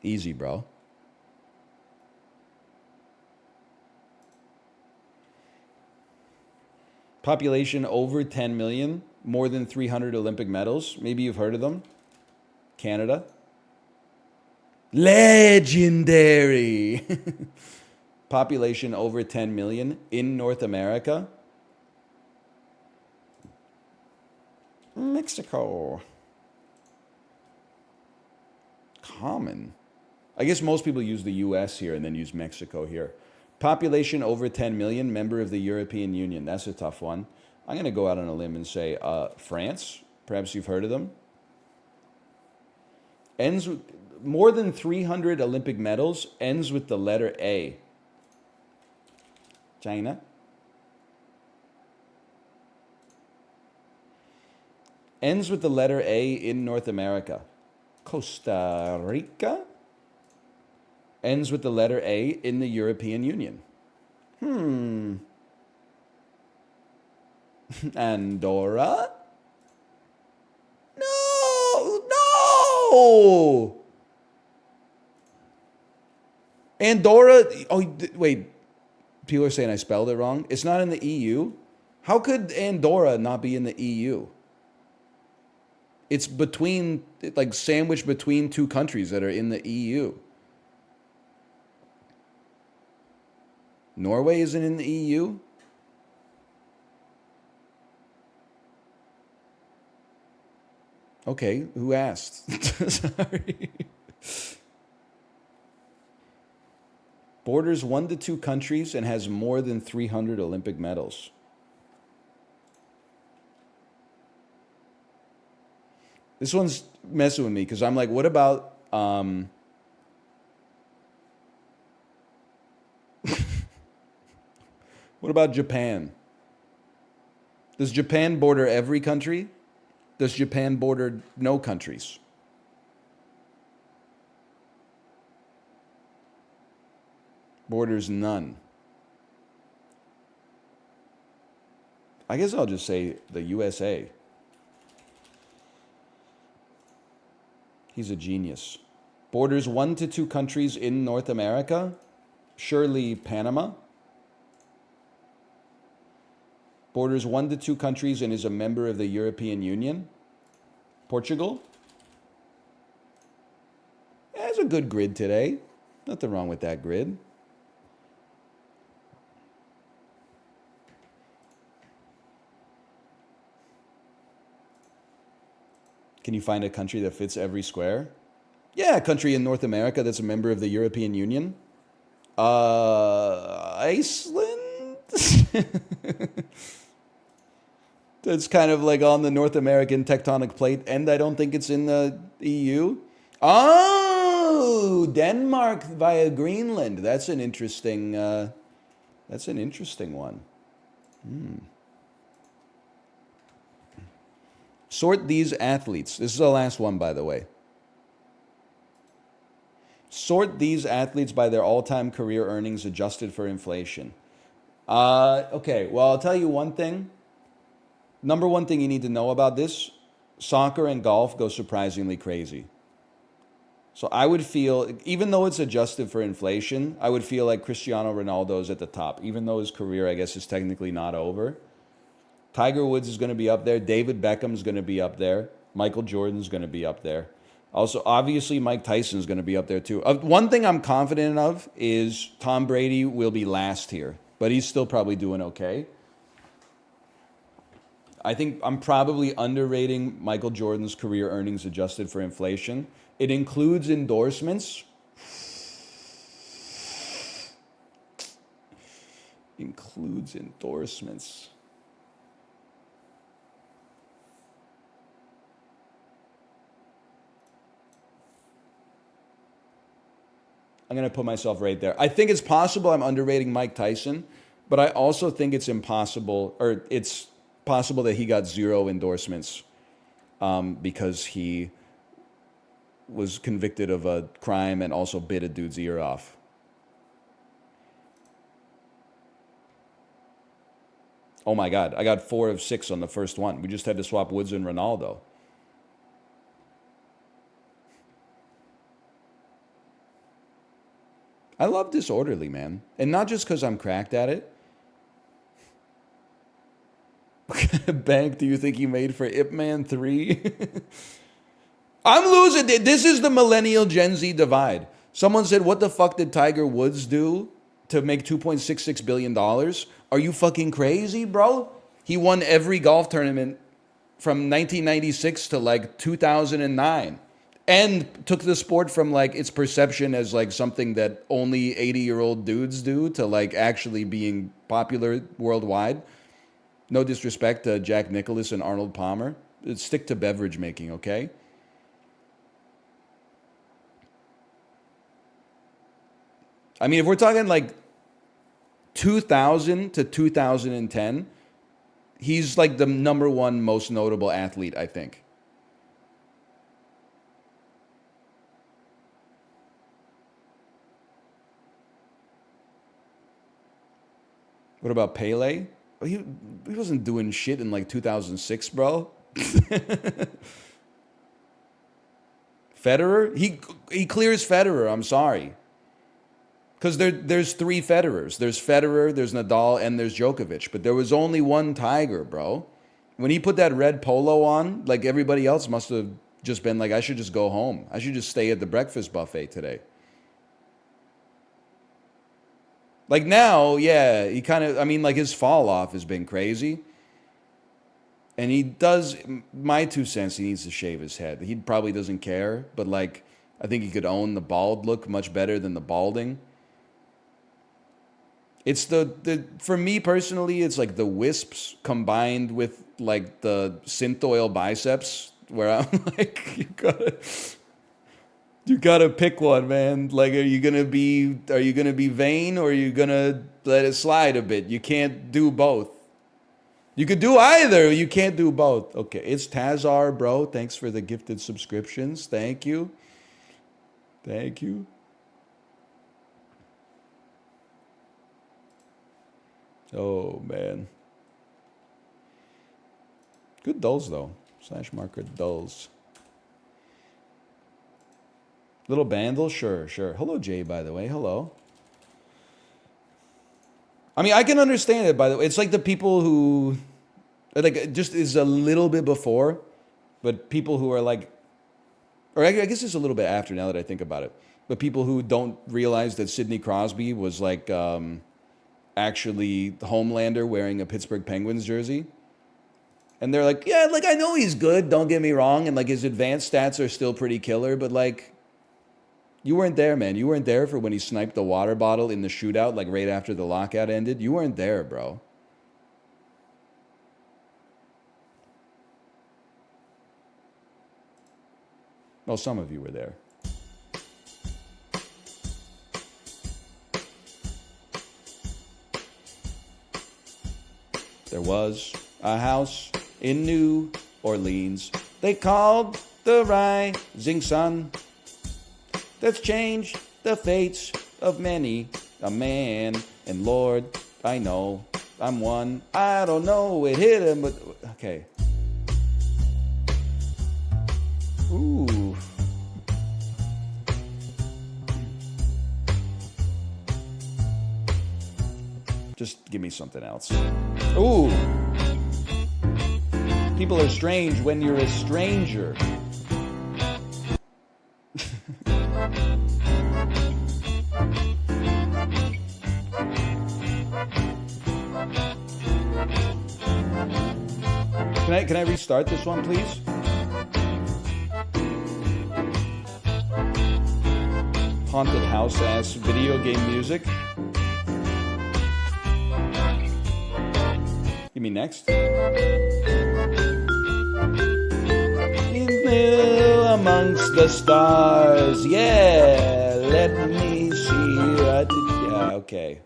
Easy, bro. Population over 10 million, more than 300 Olympic medals. Maybe you've heard of them. Canada. Legendary. Population over 10 million in North America. Mexico. Common. I guess most people use the US here and then use Mexico here. Population over 10 million, member of the European Union. That's a tough one. I'm going to go out on a limb and say France. Perhaps you've heard of them. Ends with more than 300 Olympic medals, ends with the letter A. China. Ends with the letter A in North America. Costa Rica. Ends with the letter A in the European Union. Andorra? No! Andorra, wait. People are saying I spelled it wrong. It's not in the EU. How could Andorra not be in the EU? It's between, like sandwiched between two countries that are in the EU. Norway isn't in the EU? Okay, who asked? Sorry. Borders 1 to 2 countries and has more than 300 Olympic medals. This one's messing with me because I'm like, what about what about Japan? Does Japan border every country? Does Japan border no countries? Borders none. I guess I'll just say the USA. He's a genius. Borders 1 to 2 countries in North America. Surely Panama. Borders 1 to 2 countries and is a member of the European Union. Portugal. Yeah, it's a good grid today. Nothing wrong with that grid. Can you find a country that fits every square? Yeah, a country in North America that's a member of the European Union. Iceland? That's kind of like on the North American tectonic plate, and I don't think it's in the EU. Oh, Denmark via Greenland. That's an interesting one. Sort these athletes. This is the last one, by the way. Sort these athletes by their all-time career earnings adjusted for inflation. Okay, well, I'll tell you one thing. Number one thing you need to know about this, soccer and golf go surprisingly crazy. So I would feel, even though it's adjusted for inflation, I would feel like Cristiano Ronaldo is at the top, even though his career, I guess, is technically not over. Tiger Woods is going to be up there. David Beckham is going to be up there. Michael Jordan is going to be up there. Also, obviously, Mike Tyson is going to be up there too. One thing I'm confident of is Tom Brady will be last here, but he's still probably doing okay. I think I'm probably underrating Michael Jordan's career earnings adjusted for inflation. It includes endorsements. Includes endorsements. I'm going to put myself right there. I think it's possible I'm underrating Mike Tyson, but I also think it's impossible, or it's possible that he got 0 endorsements because he was convicted of a crime and also bit a dude's ear off. Oh my God, I got 4 of 6 on the first one. We just had to swap Woods and Ronaldo. I love Disorderly, man. And not just because I'm cracked at it. What kind of bank do you think he made for Ip Man 3? I'm losing it. This is the millennial Gen Z divide. Someone said, what the fuck did Tiger Woods do to make $2.66 billion? Are you fucking crazy, bro? He won every golf tournament from 1996 to like 2009. And took the sport from like its perception as like something that only 80-year-old dudes do to like actually being popular worldwide. No disrespect to Jack Nicklaus and Arnold Palmer. Stick to beverage making, okay? I mean, if we're talking like 2000 to 2010, he's like the number one most notable athlete, I think. What about Pele? He wasn't doing shit in like 2006, bro. Federer? He clears Federer, I'm sorry. Because there's 3 Federers. There's Federer, there's Nadal, and there's Djokovic. But there was only one Tiger, bro. When he put that red polo on, like everybody else must have just been like, I should just go home. I should just stay at the breakfast buffet today. Like now, yeah, he kind of, I mean, like his fall off has been crazy. And he does, my 2 cents, he needs to shave his head. He probably doesn't care, but like, I think he could own the bald look much better than the balding. It's the for me personally, it's like the wisps combined with like the synth oil biceps, where I'm like, you gotta pick one, man. Like, are you gonna be vain, or are you gonna let it slide a bit? You can't do both. You could do either. You can't do both. Okay, it's Tazar, bro. Thanks for the gifted subscriptions. Thank you. Thank you. Oh man. Good dulls though. /marker dulls. Little Bandle? Sure, sure. Hello, Jay, by the way. Hello. I mean, I can understand it, by the way. It's like the people who, like, it just is a little bit before, but people who are like, or I guess it's a little bit after now that I think about it. But people who don't realize that Sidney Crosby was like actually Homelander wearing a Pittsburgh Penguins jersey. And they're like, yeah, like I know he's good, don't get me wrong. And like his advanced stats are still pretty killer, but like, you weren't there, man. You weren't there for when he sniped the water bottle in the shootout, like right after the lockout ended. You weren't there, bro. Well, some of you were there. There was a house in New Orleans they called the Rising Sun that's changed the fates of many a man. And Lord, I know I'm one. I don't know, it hit him, but okay. Ooh. Just give me something else. Ooh. People are strange when you're a stranger. Can I restart this one, please? Haunted house ass video game music. Give me next. Amongst the stars, yeah. Let me see. Yeah, okay.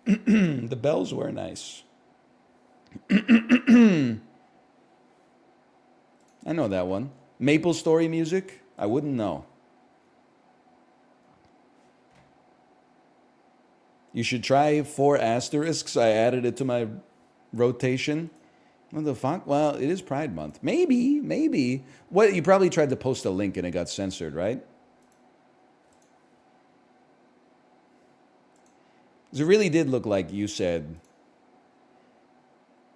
The bells were nice. I know that one. Maple Story music? I wouldn't know. You should try 4 asterisks. I added it to my rotation. What the fuck? Well, it is Pride Month. Maybe. What? You probably tried to post a link and it got censored, right? 'Cause it really did look like you said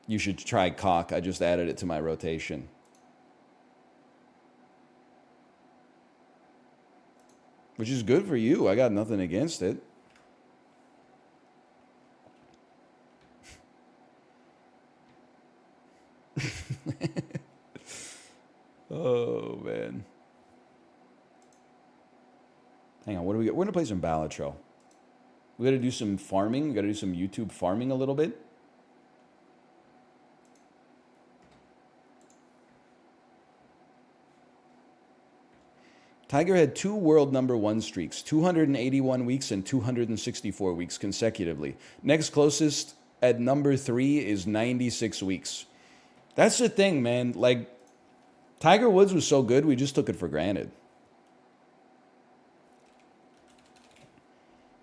you should try cock. I just added it to my rotation. Which is good for you. I got nothing against it. Oh, man. Hang on, what do we got? We're going to play some Balatro. We got to do some farming. We got to do some YouTube farming a little bit. Tiger had 2 world #1 streaks, 281 weeks and 264 weeks consecutively. Next closest at #3 is 96 weeks. That's the thing, man. Like, Tiger Woods was so good, we just took it for granted.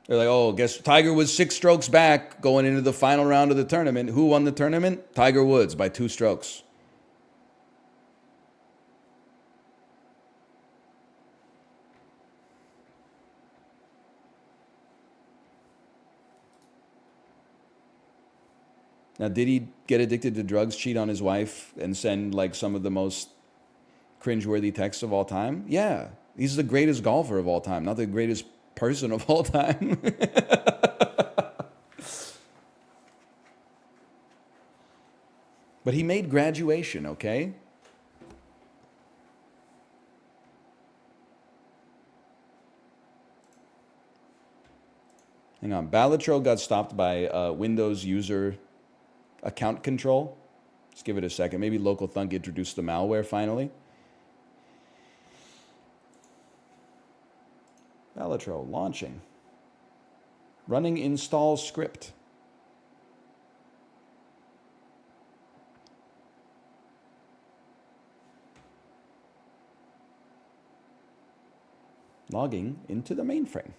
They're like, oh, guess Tiger was 6 strokes back going into the final round of the tournament. Who won the tournament? Tiger Woods by 2 strokes. Now, did he get addicted to drugs, cheat on his wife, and send like some of the most cringeworthy texts of all time? Yeah. He's the greatest golfer of all time, not the greatest person of all time. But he made graduation, okay? Hang on. Balatro got stopped by Windows user account control. Let's give it a second. Maybe Local Thunk introduced the malware finally. Balatro launching. Running install script. Logging into the mainframe.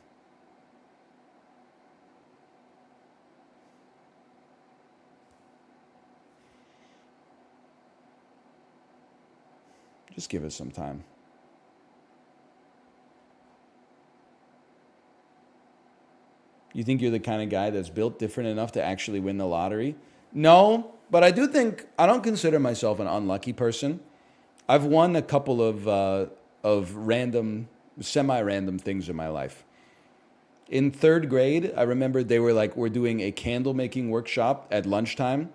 Just give us some time. You think you're the kind of guy that's built different enough to actually win the lottery? No, but I do think I don't consider myself an unlucky person. I've won a couple of random, semi-random things in my life. In third grade, I remember they were like, we're doing a candle making workshop at lunchtime,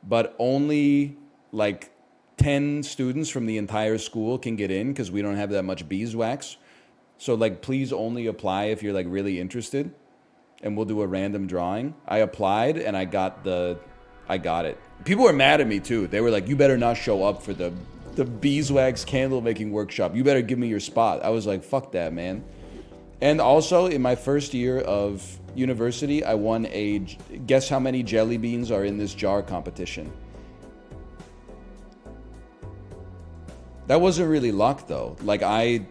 but only like 10 students from the entire school can get in because we don't have that much beeswax. So like, please only apply if you're like really interested, and we'll do a random drawing. I applied and I got it. People were mad at me too. They were like, you better not show up for the beeswax candle making workshop. You better give me your spot. I was like, fuck that, man. And also in my first year of university, I won a guess how many jelly beans are in this jar competition. That wasn't really luck though. Like I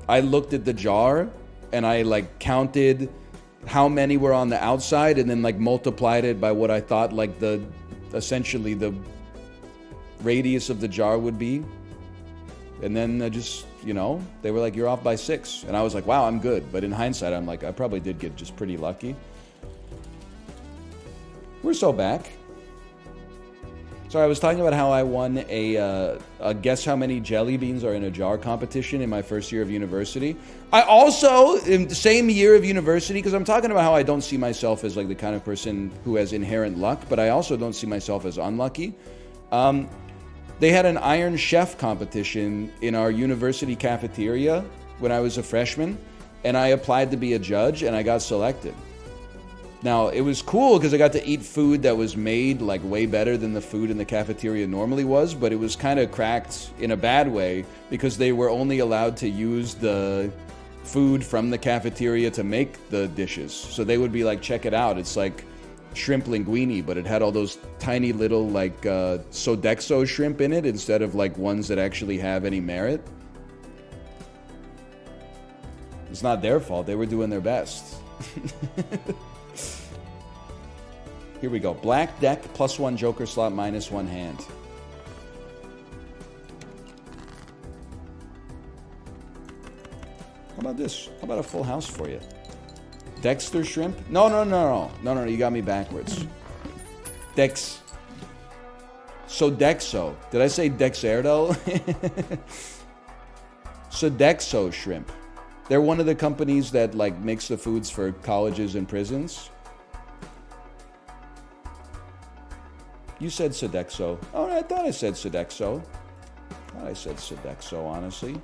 looked at the jar and I like counted how many were on the outside and then like multiplied it by what I thought like essentially the radius of the jar would be. And then just, they were like, you're off by 6. And I was like, wow, I'm good. But in hindsight, I'm like, I probably did get just pretty lucky. We're so back. So I was talking about how I won a guess how many jelly beans are in a jar competition in my first year of university. I also, in the same year of university, because I'm talking about how I don't see myself as like the kind of person who has inherent luck, but I also don't see myself as unlucky. They had an Iron Chef competition in our university cafeteria when I was a freshman, and I applied to be a judge, and I got selected. Now, it was cool because I got to eat food that was made like way better than the food in the cafeteria normally was, but it was kind of cracked in a bad way because they were only allowed to use the food from the cafeteria to make the dishes. So they would be like, check it out. It's like shrimp linguine, but it had all those tiny little like Sodexo shrimp in it instead of like ones that actually have any merit. It's not their fault. They were doing their best. Here we go. Black deck, +1 joker slot, -1 hand. How about this? How about a full house for you? Dexter shrimp? No, you got me backwards. Sodexo. Did I say Dexerdo? Sodexo shrimp. They're one of the companies that like makes the foods for colleges and prisons. You said Sodexo. Oh, I thought I said Sodexo. Honestly.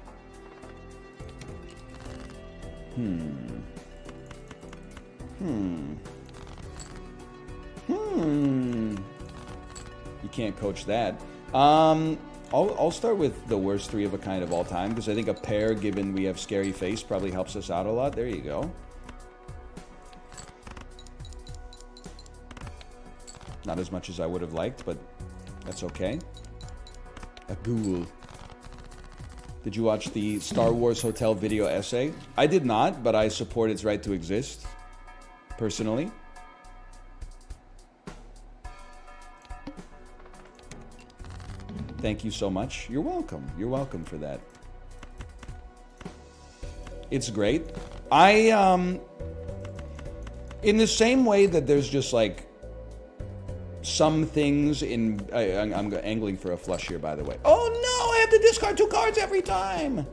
You can't coach that. I'll start with the worst 3 of a kind of all time because I think a pair, given we have Scary Face, probably helps us out a lot. There you go. Not as much as I would have liked, but that's okay. A ghoul. Did you watch the Star Wars Hotel video essay? I did not, but I support its right to exist, personally. Thank you so much. You're welcome. You're welcome for that. It's great. In the same way that there's just like some things in... I'm angling for a flush here, by the way. Oh no, I have to discard 2 cards every time!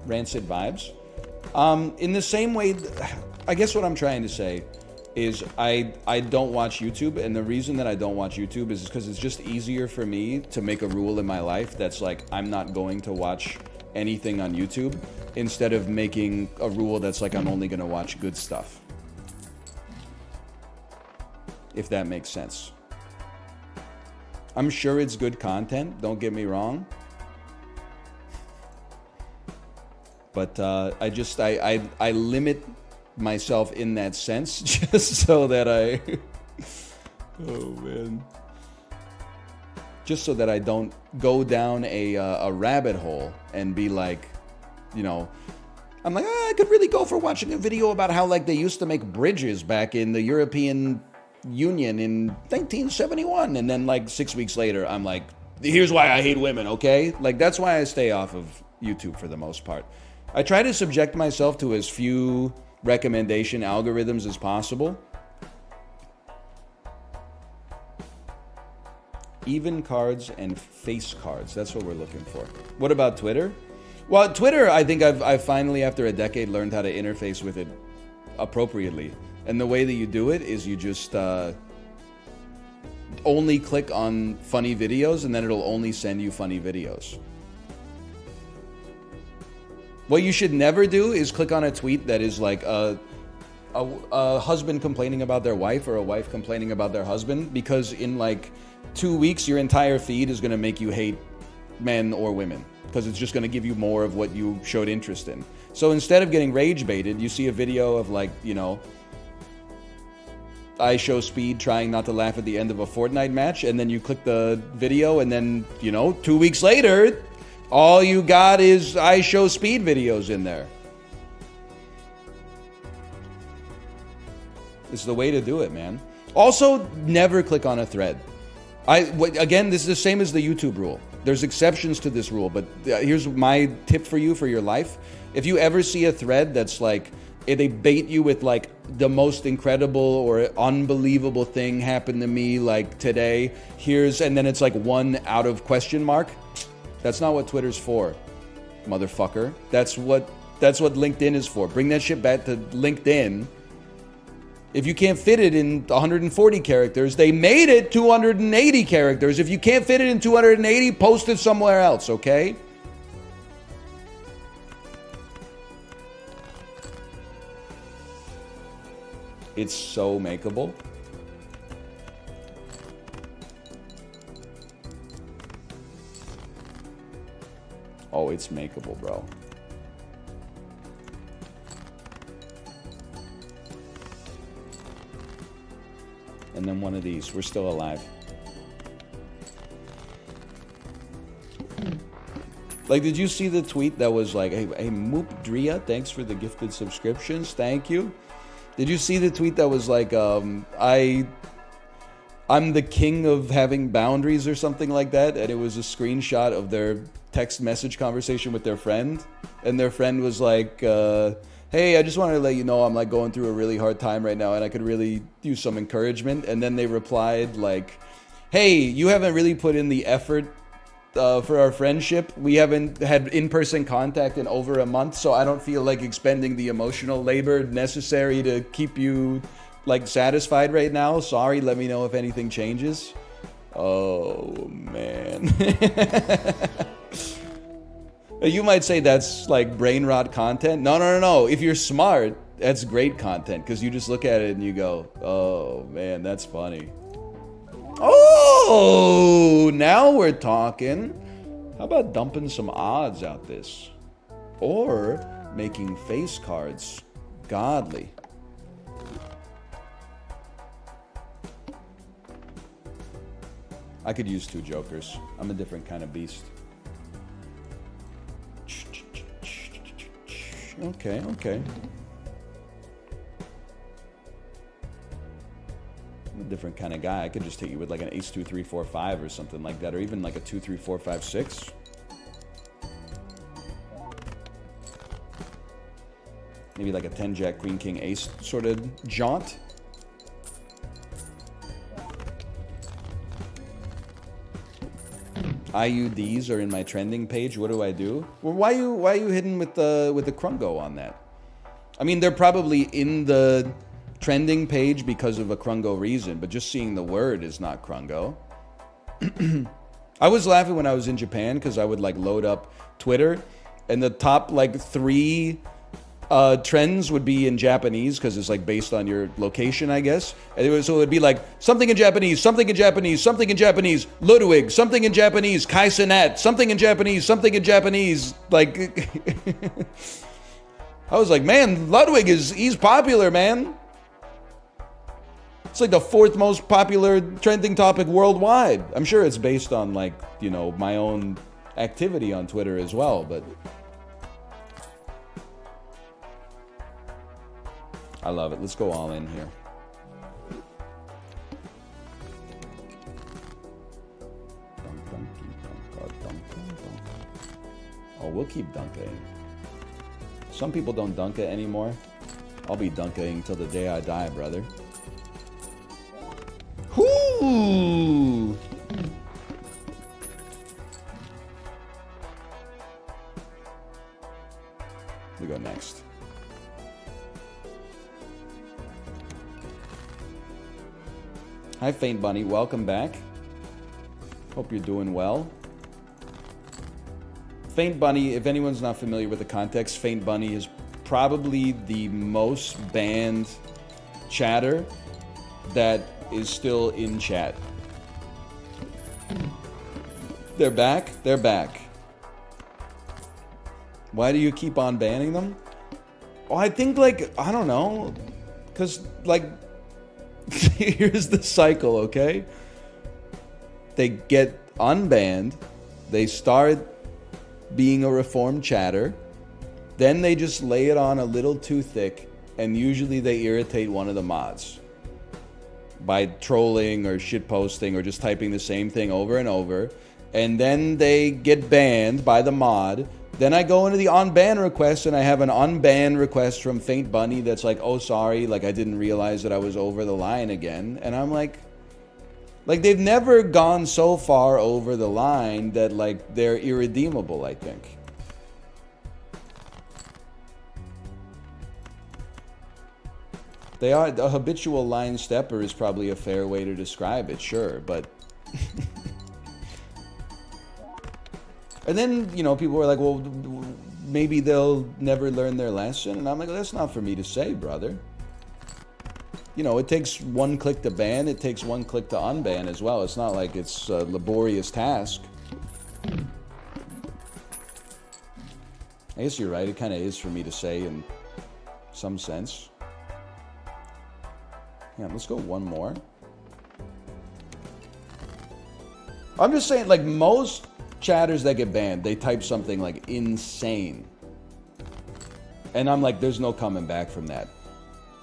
Rancid vibes. In the same way, I guess what I'm trying to say is I don't watch YouTube, and the reason that I don't watch YouTube is because it's just easier for me to make a rule in my life that's like, I'm not going to watch anything on YouTube, instead of making a rule that's like, I'm only going to watch good stuff. If that makes sense. I'm sure it's good content, don't get me wrong. But I limit myself in that sense just so that oh man. Just so that I don't go down a rabbit hole and be like, I'm like, I could really go for watching a video about how like they used to make bridges back in the European Union in 1971, and then like 6 weeks later I'm like, here's why I hate women, okay? Like that's why I stay off of YouTube for the most part. I try to subject myself to as few recommendation algorithms as possible. Even cards and face cards. That's what we're looking for. What about Twitter? Well, Twitter, I think I've finally, after a decade, learned how to interface with it appropriately. And the way that you do it is you just only click on funny videos, and then it'll only send you funny videos. What you should never do is click on a tweet that is like a husband complaining about their wife or a wife complaining about their husband, because in like 2 weeks, your entire feed is going to make you hate men or women, because it's just going to give you more of what you showed interest in. So instead of getting rage baited, you see a video of like, you know, I show Speed trying not to laugh at the end of a Fortnite match, and then you click the video, and then, you know, 2 weeks later, all you got is I show Speed videos in there. It's the way to do it, man. Also, never click on a thread. Again, this is the same as the YouTube rule. There's exceptions to this rule, but here's my tip for you for your life. If you ever see a thread that's like, they bait you with like the most incredible or unbelievable thing happened to me like today, and then it's like one out of question mark. That's not what Twitter's for, motherfucker. That's what LinkedIn is for. Bring that shit back to LinkedIn. If you can't fit it in 140 characters, they made it 280 characters. If you can't fit it in 280, post it somewhere else, okay? It's so makeable. Oh, it's makeable, bro. And then one of these. We're still alive. Like, did you see the tweet that was like, hey Moop Dria, thanks for the gifted subscriptions. Thank you. Did you see the tweet that was like, I'm the king of having boundaries or something like that? And it was a screenshot of their text message conversation with their friend. And their friend was like, hey, I just wanted to let you know I'm like going through a really hard time right now and I could really use some encouragement. And then they replied like, hey, you haven't really put in the effort for our friendship. We haven't had in-person contact in over a month, so I don't feel like expending the emotional labor necessary to keep you like satisfied right now. Sorry, let me know if anything changes. Oh, man. You might say that's like brain rot content. No. If you're smart, that's great content, because you just look at it and you go, oh, man, that's funny. Oh, now we're talking. How about dumping some odds out this? Or making face cards godly. I could use 2 jokers. I'm a different kind of beast. Okay. I'm a different kind of guy. I could just hit you with like an ace 2 3 4 5 or something like that, or even like a 2 3 4 5 6. Maybe like a 10 jack queen king ace sort of jaunt. IUDs are in my trending page. What do I do? Well, why are you hitting with the Krungo on that? I mean, they're probably in the trending page because of a Krungo reason, but just seeing the word is not Krungo. I was laughing when I was in Japan because I would like load up Twitter and the top like 3 trends would be in Japanese because it's like based on your location, I guess. And so it would be like something in Japanese, something in Japanese, something in Japanese, Ludwig, something in Japanese, Kaisenet, something in Japanese, something in Japanese. Like, I was like, man, Ludwig he's popular, man. It's like the 4th most popular trending topic worldwide. I'm sure it's based on like, you know, my own activity on Twitter as well, but I love it. Let's go all in here. Oh, we'll keep dunking. Some people don't dunk it anymore. I'll be dunking till the day I die, brother. Whoo! We go next. Hi, Faint Bunny. Welcome back. Hope you're doing well. Faint Bunny, if anyone's not familiar with the context, Faint Bunny is probably the most banned chatter that is still in chat. They're back. They're back. Why do you keep on banning them? Oh, I think, like, I don't know. Because, like, here's the cycle, okay? They get unbanned. They start being a reformed chatter. Then they just lay it on a little too thick. And usually they irritate one of the mods by trolling or shitposting or just typing the same thing over and over. And then they get banned by the mod. Then I go into the unban request and I have an unban request from Faint Bunny that's like, oh, sorry, like I didn't realize that I was over the line again. And I'm like they've never gone so far over the line that like they're irredeemable, I think. They are, a habitual line stepper is probably a fair way to describe it, sure, but and then, you know, people were like, well, maybe they'll never learn their lesson. And I'm like, that's not for me to say, brother. You know, it takes one click to ban. It takes one click to unban as well. It's not like it's a laborious task. I guess you're right. It kind of is for me to say in some sense. Yeah, let's go one more. I'm just saying, like, most chatters that get banned, they type something like insane, and I'm like, there's no coming back from that.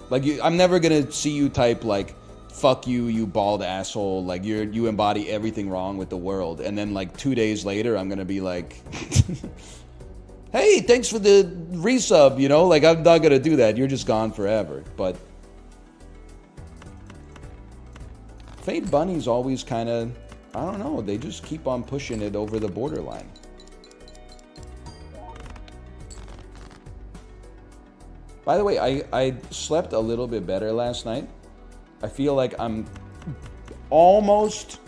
Like, I'm never gonna see you type like, fuck you, you bald asshole, like you embody everything wrong with the world, and then like 2 days later I'm gonna be like hey, thanks for the resub, you know, like I'm not gonna do that. You're just gone forever. But Faint Bunny's always kind of, I don't know, they just keep on pushing it over the borderline. By the way, I slept a little bit better last night. I feel like I'm almost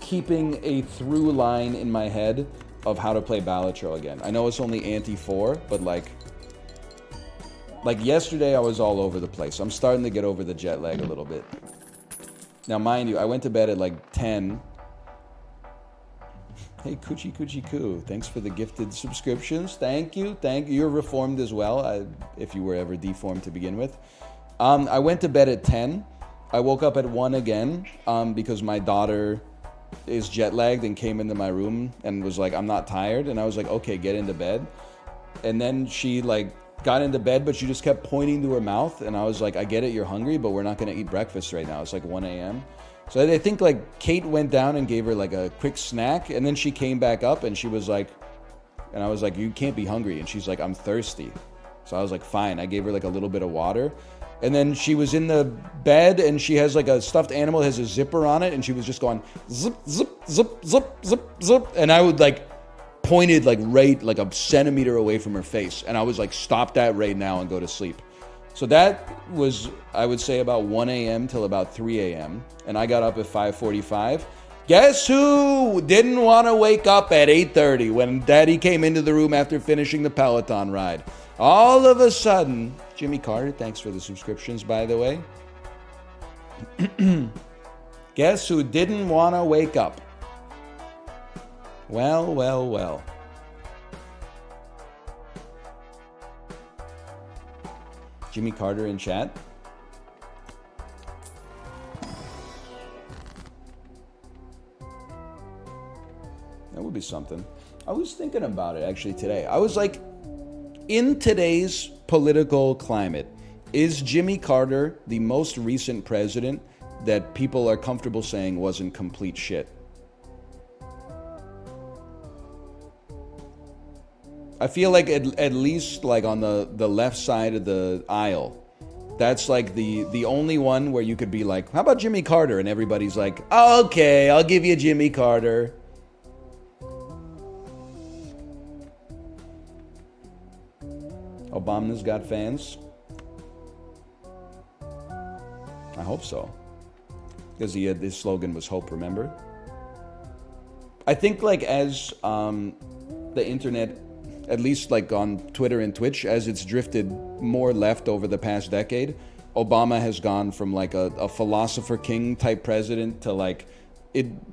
keeping a through line in my head of how to play Balatro again. I know it's only ante 4, but like yesterday I was all over the place. I'm starting to get over the jet lag a little bit. Now, mind you, I went to bed at like 10. Hey, Coochie Coochie Coo, thanks for the gifted subscriptions. Thank you. You're reformed as well, if you were ever deformed to begin with. I went to bed at 10. I woke up at 1 again because my daughter is jet lagged and came into my room and was like, I'm not tired. And I was like, okay, get into bed. And then she like got into bed, but she just kept pointing to her mouth. And I was like, I get it, you're hungry, but we're not going to eat breakfast right now. It's like 1 a.m. So I think like Kate went down and gave her like a quick snack. And then she came back up and she was like, and I was like, you can't be hungry. And she's like, I'm thirsty. So I was like, fine. I gave her like a little bit of water. And then she was in the bed and she has like a stuffed animal that has a zipper on it. And she was just going zip, zip, zip, zip, zip, zip. And I would like pointed like right like a centimeter away from her face. And I was like, stop that right now and go to sleep. So that was, I would say, about 1 a.m. till about 3 a.m. And I got up at 5:45. Guess who didn't want to wake up at 8:30 when Daddy came into the room after finishing the Peloton ride? All of a sudden, Jimmy Carter, thanks for the subscriptions, by the way. Guess who didn't want to wake up? Well, well, well. Jimmy Carter in chat. That would be something. I was thinking about it actually today. I was like, in today's political climate, is Jimmy Carter the most recent president that people are comfortable saying wasn't complete shit? I feel like at least like on the left side of the aisle, that's like the only one where you could be like, how about Jimmy Carter? And everybody's like, oh, okay, I'll give you Jimmy Carter. Obama's got fans. I hope so. Because his slogan was hope, remember? I think like as the internet, at least like on Twitter and Twitch, as it's drifted more left over the past decade, Obama has gone from like a philosopher king type president to like,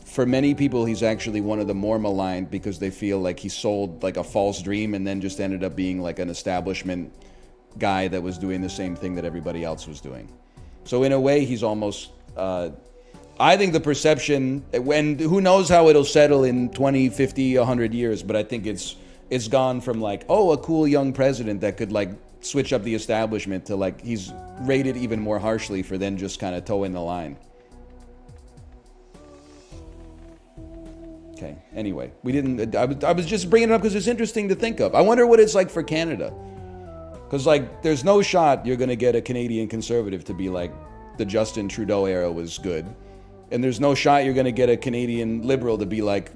for many people, he's actually one of the more maligned because they feel like he sold like a false dream and then just ended up being like an establishment guy that was doing the same thing that everybody else was doing. So in a way, he's almost, I think the perception, when who knows how it'll settle in 20, 50, 100 years, but I think it's gone from like, oh, a cool young president that could like switch up the establishment to like he's rated even more harshly for then just kind of toeing the line. Okay, anyway, I was just bringing it up because it's interesting to think of. I wonder what it's like for Canada. Because, like, there's no shot you're going to get a Canadian conservative to be like, the Justin Trudeau era was good. And there's no shot you're going to get a Canadian liberal to be like,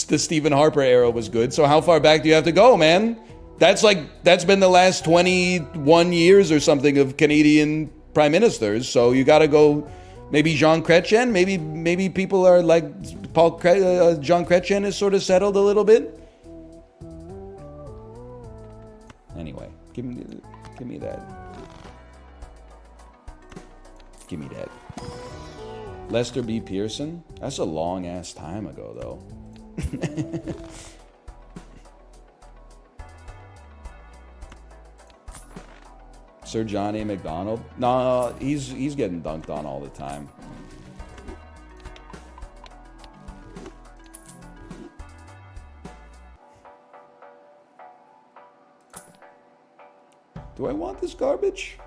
the Stephen Harper era was good. So how far back do you have to go, man? That's been the last 21 years or something of Canadian prime ministers. So you got to go, maybe Jean Chrétien. Maybe people are like, Jean Chrétien is sort of settled a little bit. Anyway. Give me that. Give me that. Lester B. Pearson? That's a long ass time ago, though. Sir John A. MacDonald? No, he's getting dunked on all the time. Do I want this garbage?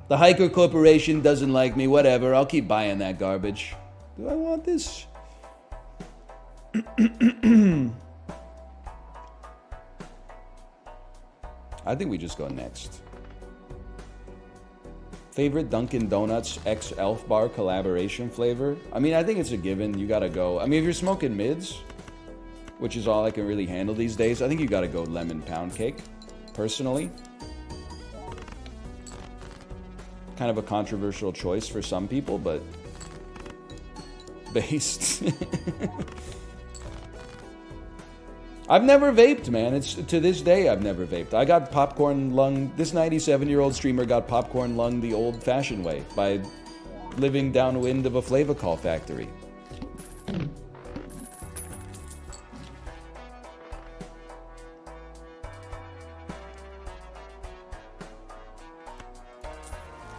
The Hiker Corporation doesn't like me, whatever. I'll keep buying that garbage. Do I want this? I think we just go next. Favorite Dunkin' Donuts X Elf Bar collaboration flavor? I mean, I think it's a given. You gotta go. I mean, if you're smoking mids, which is all I can really handle these days, I think you gotta go lemon pound cake. Personally, kind of a controversial choice for some people, but based. I've never vaped, man. It's to this day I've never vaped. I got popcorn lung. This 97-year-old streamer got popcorn lung the old-fashioned way by living downwind of a Flavacol factory.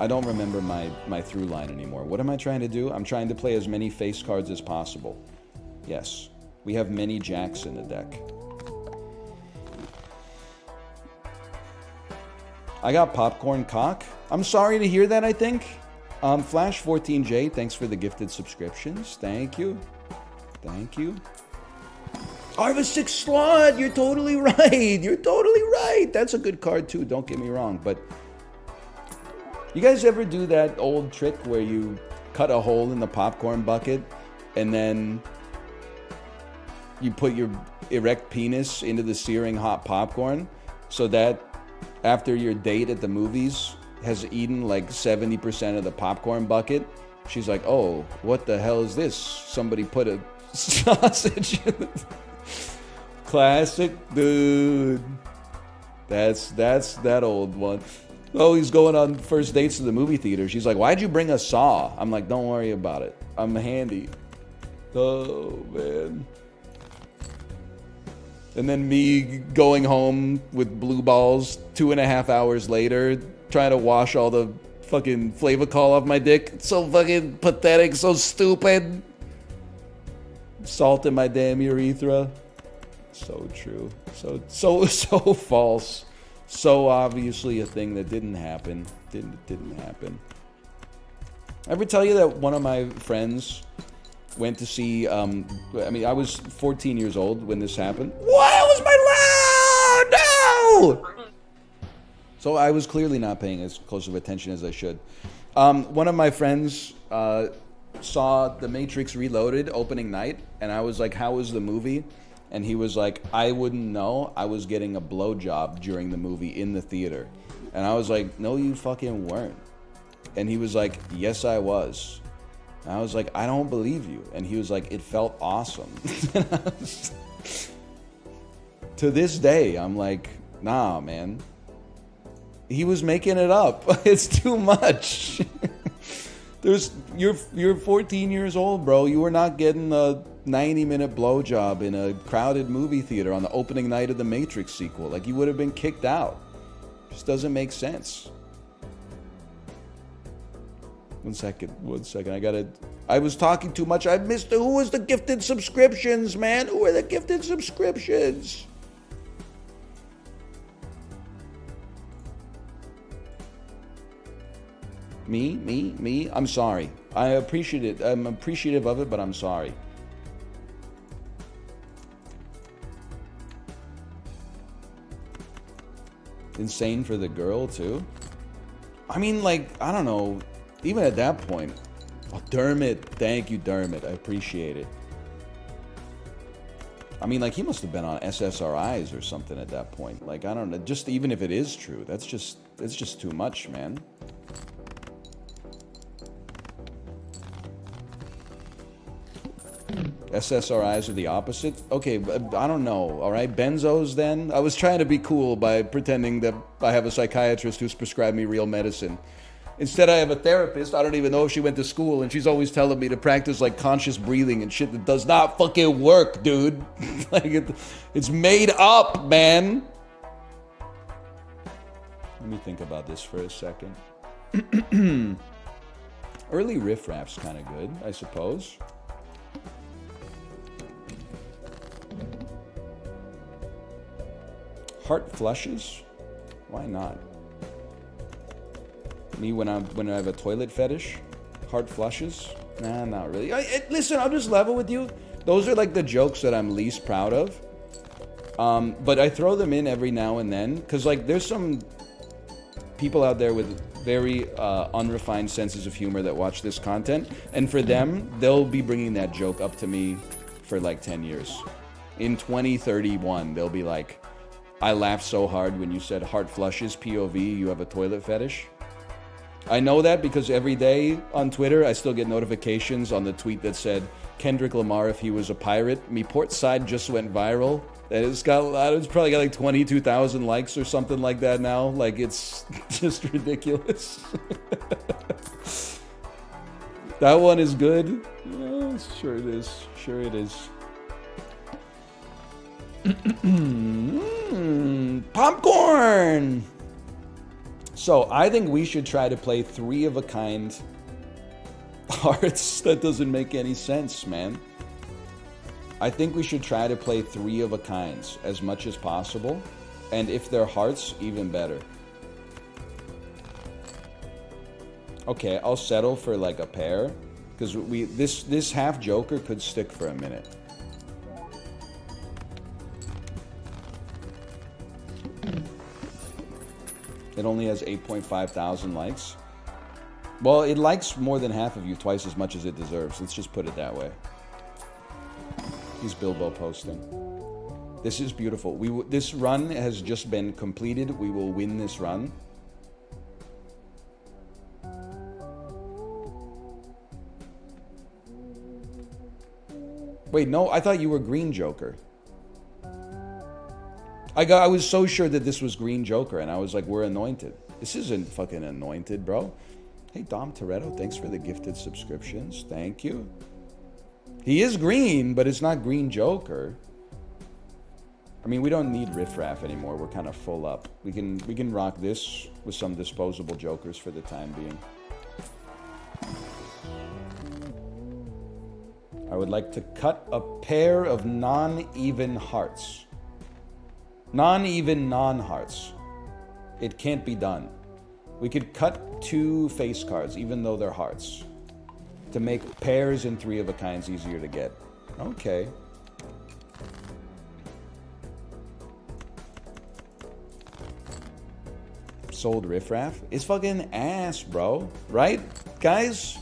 I don't remember my through line anymore. What am I trying to do? I'm trying to play as many face cards as possible. Yes, we have many jacks in the deck. I got popcorn cock. I'm sorry to hear that, I think. Flash14J, thanks for the gifted subscriptions. Thank you. Thank you. Arva 6 slot, you're totally right. You're totally right. That's a good card too, don't get me wrong, but you guys ever do that old trick where you cut a hole in the popcorn bucket and then you put your erect penis into the searing hot popcorn so that after your date at the movies has eaten like 70% of the popcorn bucket, she's like, oh, what the hell is this? Somebody put a sausage in it. Classic, dude. That's that old one. Oh, he's going on first dates to the movie theater. She's like, why'd you bring a saw? I'm like, don't worry about it. I'm handy. Oh, man. And then me going home with blue balls 2.5 hours later, trying to wash all the fucking Flavacol off my dick. It's so fucking pathetic, so stupid. Salt in my damn urethra. So true. So false. So obviously a thing that didn't happen. Didn't happen. Ever tell you that one of my friends went to see, I was 14 years old when this happened. What? It was my know! So I was clearly not paying as close of attention as I should. One of my friends saw The Matrix Reloaded opening night, and I was like, how was the movie? And he was like, I wouldn't know. I was getting a blowjob during the movie in the theater. And I was like, no, you fucking weren't. And he was like, yes, I was. And I was like, I don't believe you. And he was like, it felt awesome. To this day, I'm like, nah, man. He was making it up. It's too much. You're 14 years old, bro. You were not getting a 90-minute blowjob in a crowded movie theater on the opening night of the Matrix sequel. Like, you would have been kicked out. Just doesn't make sense. One second. I was talking too much. I missed who was the gifted subscriptions, man? Who are the gifted subscriptions? Me? I'm sorry. I appreciate it. I'm appreciative of it, but I'm sorry. Insane for the girl, too? I mean, like, I don't know. Even at that point. Oh, Dermot. Thank you, Dermot. I appreciate it. I mean, like, he must have been on SSRIs or something at that point. Like, I don't know. Just even if it is true, it's just too much, man. SSRIs are the opposite? Okay, I don't know, alright? Benzos then? I was trying to be cool by pretending that I have a psychiatrist who's prescribed me real medicine. Instead, I have a therapist. I don't even know if she went to school, and she's always telling me to practice, like, conscious breathing and shit that does not fucking work, dude. Like, it's made up, man. Let me think about this for a second. Early riffraff's kind of good, I suppose. Heart flushes? Why not? Me when I have a toilet fetish? Heart flushes? Nah, not really. Listen, I'll just level with you. Those are like the jokes that I'm least proud of. But I throw them in every now and then. Because like there's some people out there with very unrefined senses of humor that watch this content. And for them, they'll be bringing that joke up to me for like 10 years. In 2031, they'll be like, I laughed so hard when you said heart flushes, POV, you have a toilet fetish. I know that because every day on Twitter, I still get notifications on the tweet that said, Kendrick Lamar, if he was a pirate, me port side just went viral. And it's probably got like 22,000 likes or something like that now. Like, it's just ridiculous. That one is good. Yeah, sure it is. Sure it is. Popcorn! So, I think we should try to play 3 of a kind hearts. That doesn't make any sense, man. I think we should try to play 3 of a kinds as much as possible. And if they're hearts, even better. Okay, I'll settle for like a pair. Because this half Joker could stick for a minute. It only has 8.5 thousand likes. Well, it likes more than half of you, twice as much as it deserves. Let's just put it that way. He's Bilbo posting. This is beautiful. This run has just been completed. We will win this run. Wait, no, I thought you were Green Joker. I was so sure that this was Green Joker, and I was like, we're anointed. This isn't fucking anointed, bro. Hey, Dom Toretto, thanks for the gifted subscriptions. Thank you. He is green, but it's not Green Joker. I mean, we don't need riffraff anymore. We're kind of full up. We can rock this with some disposable jokers for the time being. I would like to cut a pair of non-even hearts. Non-even non-hearts. It can't be done. We could cut 2 face cards, even though they're hearts, to make pairs and 3 of a kinds easier to get. Okay. Sold riffraff. It's fucking ass, bro. Right, guys?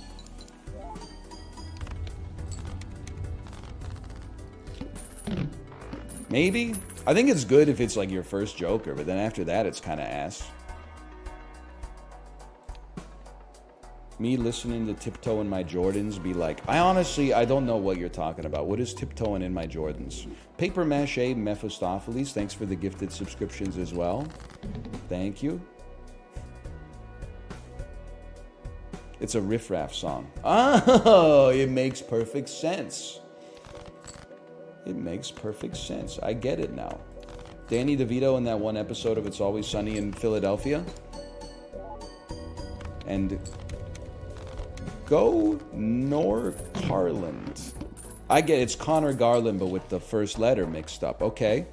Maybe? I think it's good if it's like your first Joker, but then after that, it's kind of ass. Me listening to Tiptoe in My Jordans be like, I don't know what you're talking about. What is tiptoeing in my Jordans? Paper Mache Mephistopheles, thanks for the gifted subscriptions as well. Thank you. It's a riffraff song. Oh, it makes perfect sense. It makes perfect sense. I get it now. Danny DeVito in that one episode of It's Always Sunny in Philadelphia. And go Northernlion. I get it's Connor Garland, but with the first letter mixed up. Okay.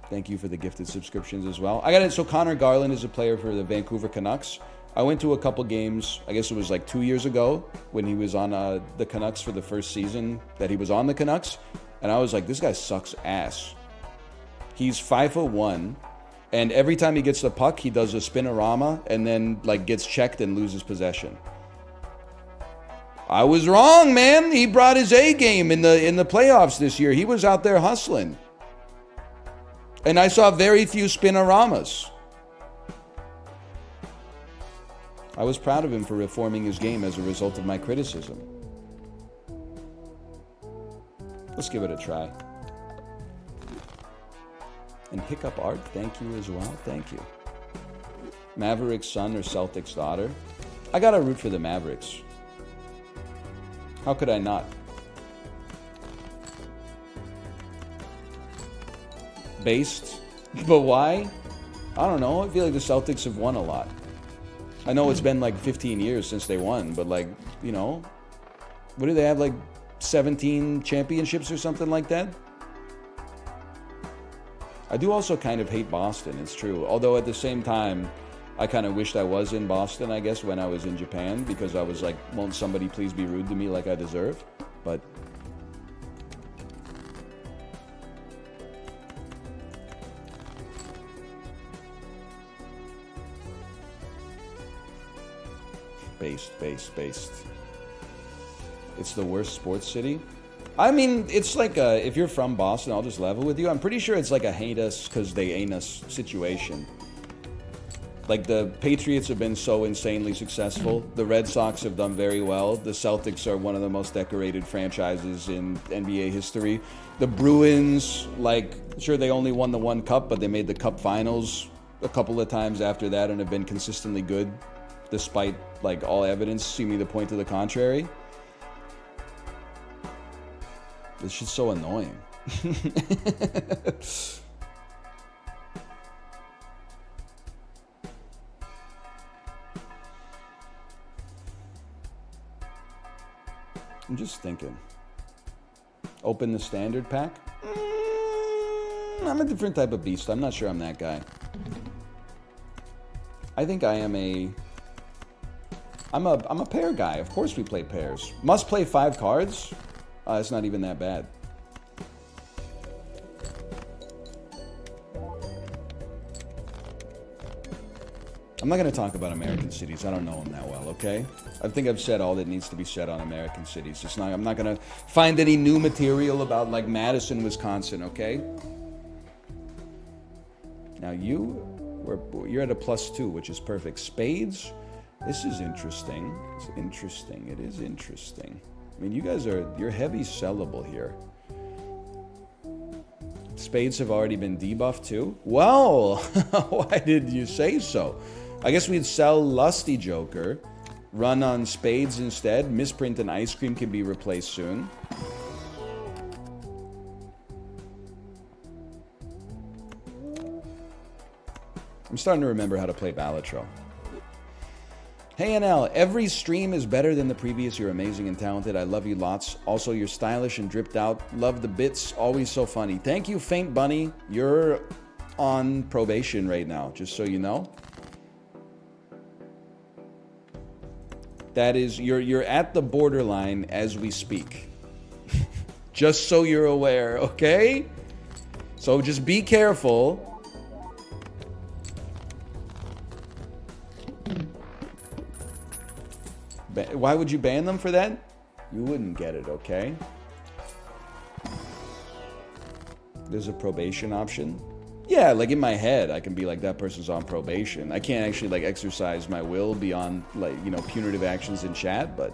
Thank you for the gifted subscriptions as well. I got it. So Connor Garland is a player for the Vancouver Canucks. I went to a couple games, I guess it was like 2 years ago, when he was on the Canucks for the first season that he was on the Canucks. And I was like, this guy sucks ass. He's 5'1", and every time he gets the puck, he does a spinorama and then like gets checked and loses possession. I was wrong, man. He brought his A game in the playoffs this year. He was out there hustling. And I saw very few spinoramas. I was proud of him for reforming his game as a result of my criticism. Let's give it a try. And Hiccup Art, thank you as well. Thank you. Mavericks son or Celtics daughter? I gotta root for the Mavericks. How could I not? Based? But why? I don't know. I feel like the Celtics have won a lot. I know it's been like 15 years since they won, but like, you know, what do they have, like 17 championships or something like that? I do also kind of hate Boston, it's true. Although at the same time, I kind of wished I was in Boston, I guess, when I was in Japan, because I was like, won't somebody please be rude to me like I deserve? But based. It's the worst sports city. I mean, it's like if you're from Boston, I'll just level with you. I'm pretty sure it's like a hate us because they ain't us situation. Like the Patriots have been so insanely successful. The Red Sox have done very well. The Celtics are one of the most decorated franchises in NBA history. The Bruins, like, sure, they only won the one cup, but they made the cup finals a couple of times after that and have been consistently good, despite like all evidence seeming to point to the contrary. This shit's so annoying. I'm just thinking. Open the standard pack? I'm a different type of beast. I'm not sure I'm that guy. I think I am I'm a pair guy. Of course we play pairs. Must play 5 cards? It's not even that bad. I'm not going to talk about American cities. I don't know them that well, okay? I think I've said all that needs to be said on American cities. I'm not going to find any new material about like Madison, Wisconsin, okay? Now you're at a +2, which is perfect. Spades? This is interesting. It's interesting. It is interesting. I mean, you're heavy sellable here. Spades have already been debuffed too? Well, why did you say so? I guess we'd sell Lusty Joker, run on Spades instead. Misprint and Ice Cream can be replaced soon. I'm starting to remember how to play Balatro. Hey NL, every stream is better than the previous. You're amazing and talented. I love you lots. Also, you're stylish and dripped out. Love the bits. Always so funny. Thank you, Faint Bunny. You're on probation right now, just so you know. That is, you're at the borderline as we speak. Just so you're aware, okay? So just be careful. Why would you ban them for that? You wouldn't get it, okay? There's a probation option. Yeah, like in my head, I can be like, that person's on probation. I can't actually like exercise my will beyond like, you know, punitive actions in chat, but...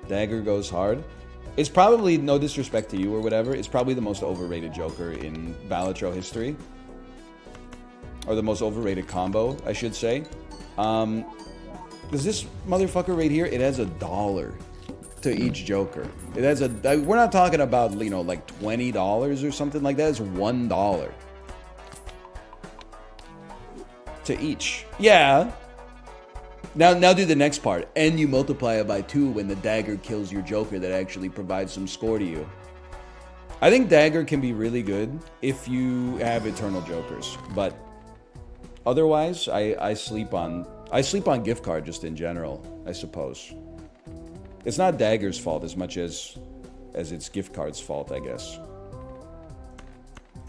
Dagger goes hard. It's probably, no disrespect to you or whatever, it's probably the most overrated Joker in Balatro history. Or the most overrated combo, I should say. Because this motherfucker right here, it has $1 to each Joker. It has we're not talking about, you know, like $20 or something like that. It's $1 to each. Yeah. Now do the next part. And you multiply it by 2 when the dagger kills your Joker that actually provides some score to you. I think dagger can be really good if you have eternal Jokers, but otherwise I sleep on gift card just in general, I suppose. It's not dagger's fault as much as it's gift card's fault, I guess.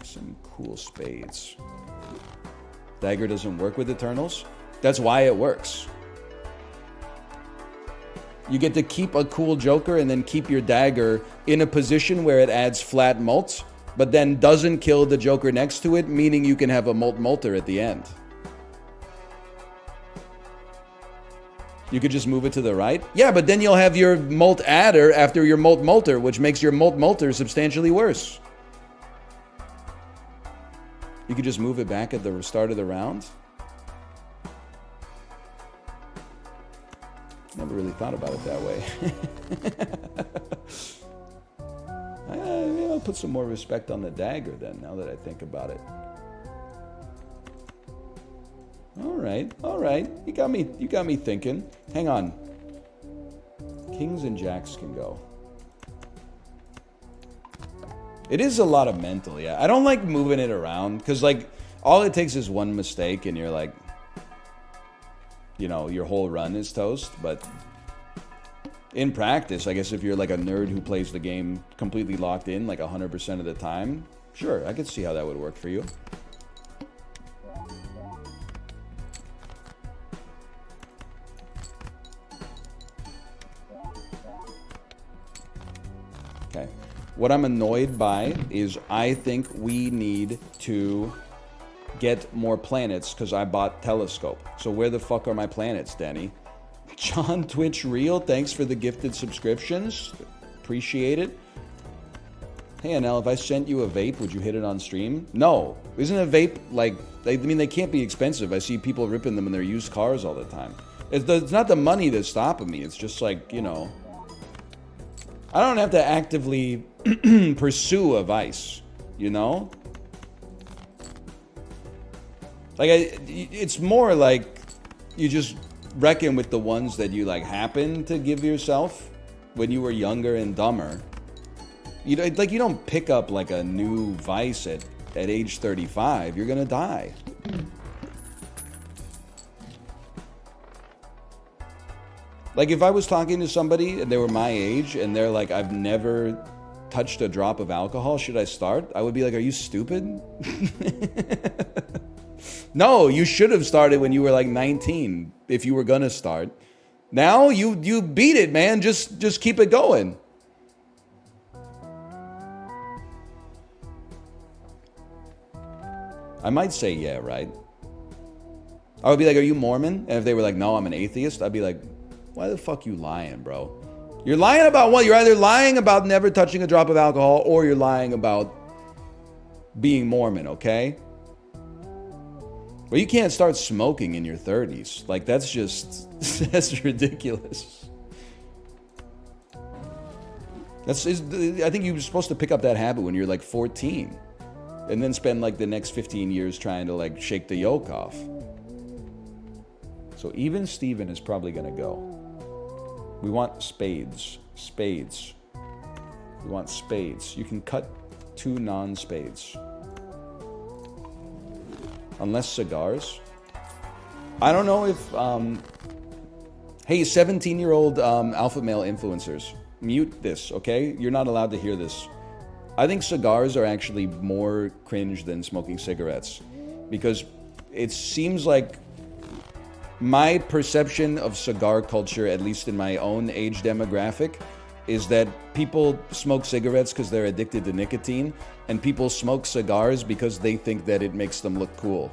Some cool spades. Dagger doesn't work with Eternals. That's why it works. You get to keep a cool Joker and then keep your dagger in a position where it adds flat mults, but then doesn't kill the Joker next to it, meaning you can have a multer at the end. You could just move it to the right. Yeah, but then you'll have your molt adder after your multer, which makes your multer substantially worse. You could just move it back at the start of the round. Never really thought about it that way. I'll put some more respect on the dagger then, now that I think about it. All right. You got me thinking. Hang on. Kings and jacks can go. It is a lot of mental, yeah. I don't like moving it around because, like, all it takes is one mistake and you're like, you know, your whole run is toast. But in practice, I guess if you're like a nerd who plays the game completely locked in, like 100% of the time, sure, I could see how that would work for you. Okay. What I'm annoyed by is I think we need to get more planets because I bought Telescope. So where the fuck are my planets, Danny? John Twitch Real, thanks for the gifted subscriptions. Appreciate it. Hey, Anel, if I sent you a vape, would you hit it on stream? No. Isn't a vape, like, I mean, they can't be expensive. I see people ripping them in their used cars all the time. It's not the money that's stopping me. It's just like, you know, I don't have to actively pursue a vice, you know? Like, it's more like you just reckon with the ones that you, like, happen to give yourself when you were younger and dumber. You know, like, you don't pick up, like, a new vice at age 35. You're gonna die. Like, if I was talking to somebody and they were my age and they're like, I've never touched a drop of alcohol, should I start? I would be like, are you stupid? No, you should have started when you were like 19 if you were gonna start. Now you beat it, man. Just keep it going. I might say yeah, right? I would be like, are you Mormon? And if they were like, no, I'm an atheist, I'd be like, why the fuck you lying, bro? You're lying about what? You're either lying about never touching a drop of alcohol or you're lying about being Mormon, okay? Well, you can't start smoking in your 30s. Like, that's just, that's ridiculous. I think you're supposed to pick up that habit when you're like 14 and then spend like the next 15 years trying to like shake the yolk off. So even Steven is probably gonna go. We want spades. Spades. We want spades. You can cut 2 non-spades. Unless cigars. I don't know if... hey, 17-year-old alpha male influencers. Mute this, okay? You're not allowed to hear this. I think cigars are actually more cringe than smoking cigarettes. because it seems like my perception of cigar culture, at least in my own age demographic, is that people smoke cigarettes because they're addicted to nicotine, and people smoke cigars because they think that it makes them look cool.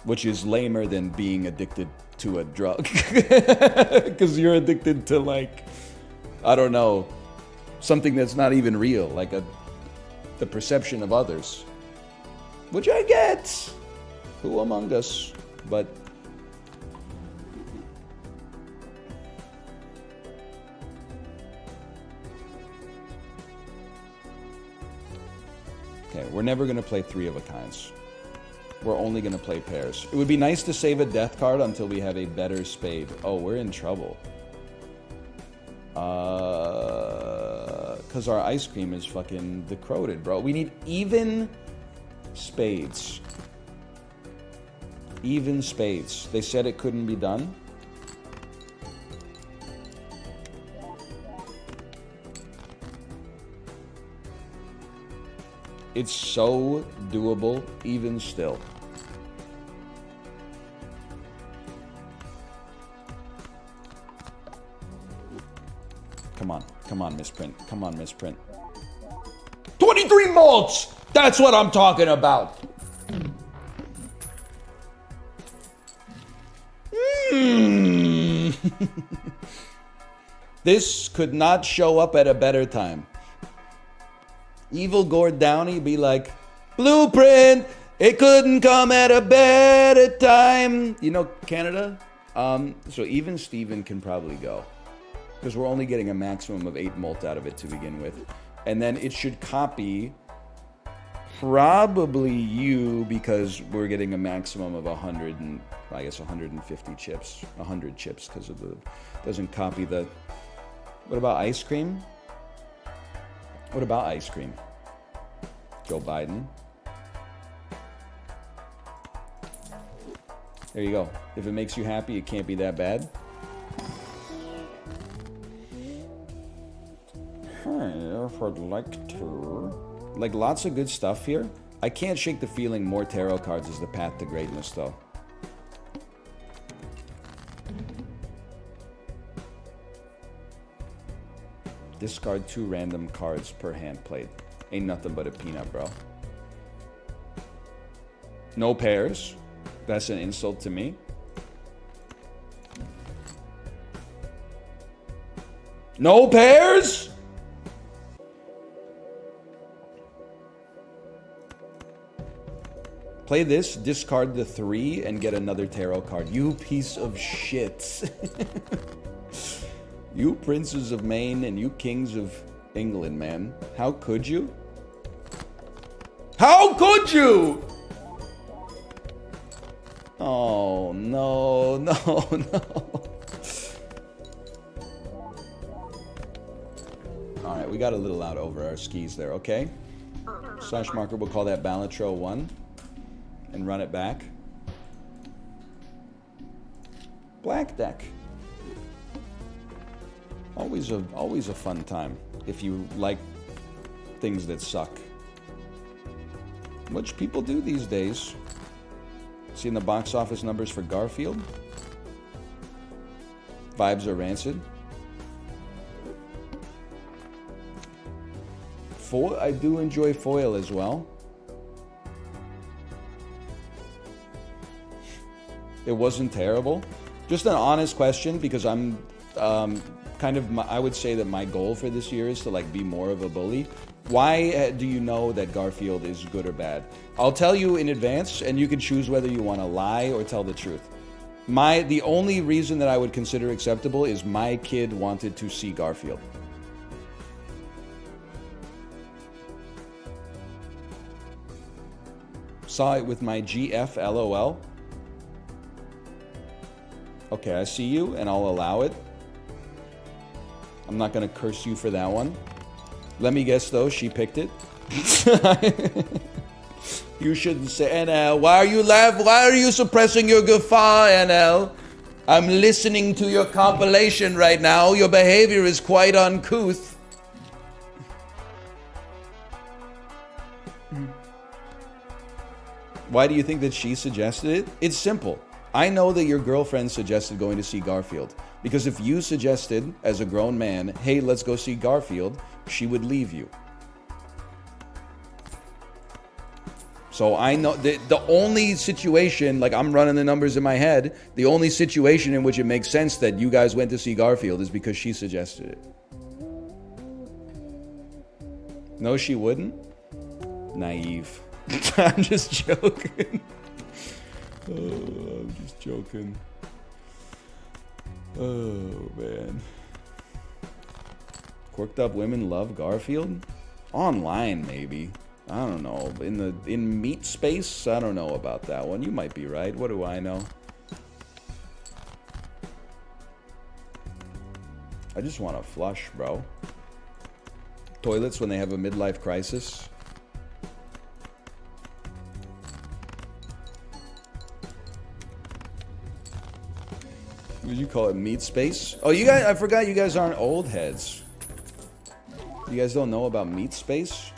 Which is lamer than being addicted to a drug. Because you're addicted to, like, I don't know, something that's not even real, like the perception of others. Which I get. Who among us? But okay, we're never gonna play 3 of a kinds. We're only gonna play pairs. It would be nice to save a death card until we have a better spade. Oh, we're in trouble. Cause our ice cream is fucking decroded, bro. We need even spades. Even spades. They said it couldn't be done. It's so doable, even still. Come on, misprint. Come on, misprint. 23 malts! That's what I'm talking about! This could not show up at a better time. Evil Gord Downey be like, Blueprint! It couldn't come at a better time! You know, Canada? So even Steven can probably go. Because we're only getting a maximum of 8 molt out of it to begin with. And then it should copy probably you, because we're getting a maximum of 100 and I guess 150 chips. 100 chips because of the... Doesn't copy the... What about ice cream? What about ice cream? Joe Biden. There you go. If it makes you happy, it can't be that bad. If I'd like to. Like, lots of good stuff here. I can't shake the feeling more tarot cards is the path to greatness, though. Discard 2 random cards per hand played. Ain't nothing but a peanut, bro. No pairs. That's an insult to me. No pairs? Play this, discard the 3, and get another tarot card. You piece of shit. You princes of Maine and you kings of England, man. How could you? How could you? Oh, no, no, no. All right, we got a little out over our skis there, okay? Slash marker, we'll call that Balatro 1. And run it back. Black deck. Always a fun time if you like things that suck. Which people do these days. Seeing the box office numbers for Garfield? Vibes are rancid. Foil, I do enjoy foil as well. It wasn't terrible. Just an honest question, because I'm kind of, I would say that my goal for this year is to like be more of a bully. Why do you know that Garfield is good or bad? I'll tell you in advance, and you can choose whether you want to lie or tell the truth. The only reason that I would consider acceptable is my kid wanted to see Garfield. Saw it with my GF LOL. Okay, I see you, and I'll allow it. I'm not going to curse you for that one. Let me guess, though, she picked it. You shouldn't say, NL, why are you laughing? Why are you suppressing your guffaw, NL? I'm listening to your compilation right now. Your behavior is quite uncouth. Why do you think that she suggested it? It's simple. I know that your girlfriend suggested going to see Garfield. Because if you suggested, as a grown man, hey, let's go see Garfield, she would leave you. So I know the only situation, like I'm running the numbers in my head, the only situation in which it makes sense that you guys went to see Garfield is because she suggested it. No, she wouldn't? Naive. I'm just joking. Oh, I'm just joking. Oh, man. Quirked up women love Garfield? Online, maybe. I don't know. In meat space, I don't know about that one. You might be right. What do I know? I just want to flush, bro. Toilets when they have a midlife crisis. What did you call it? Meat space? Oh, you guys, I forgot you guys aren't old heads. You guys don't know about meat space?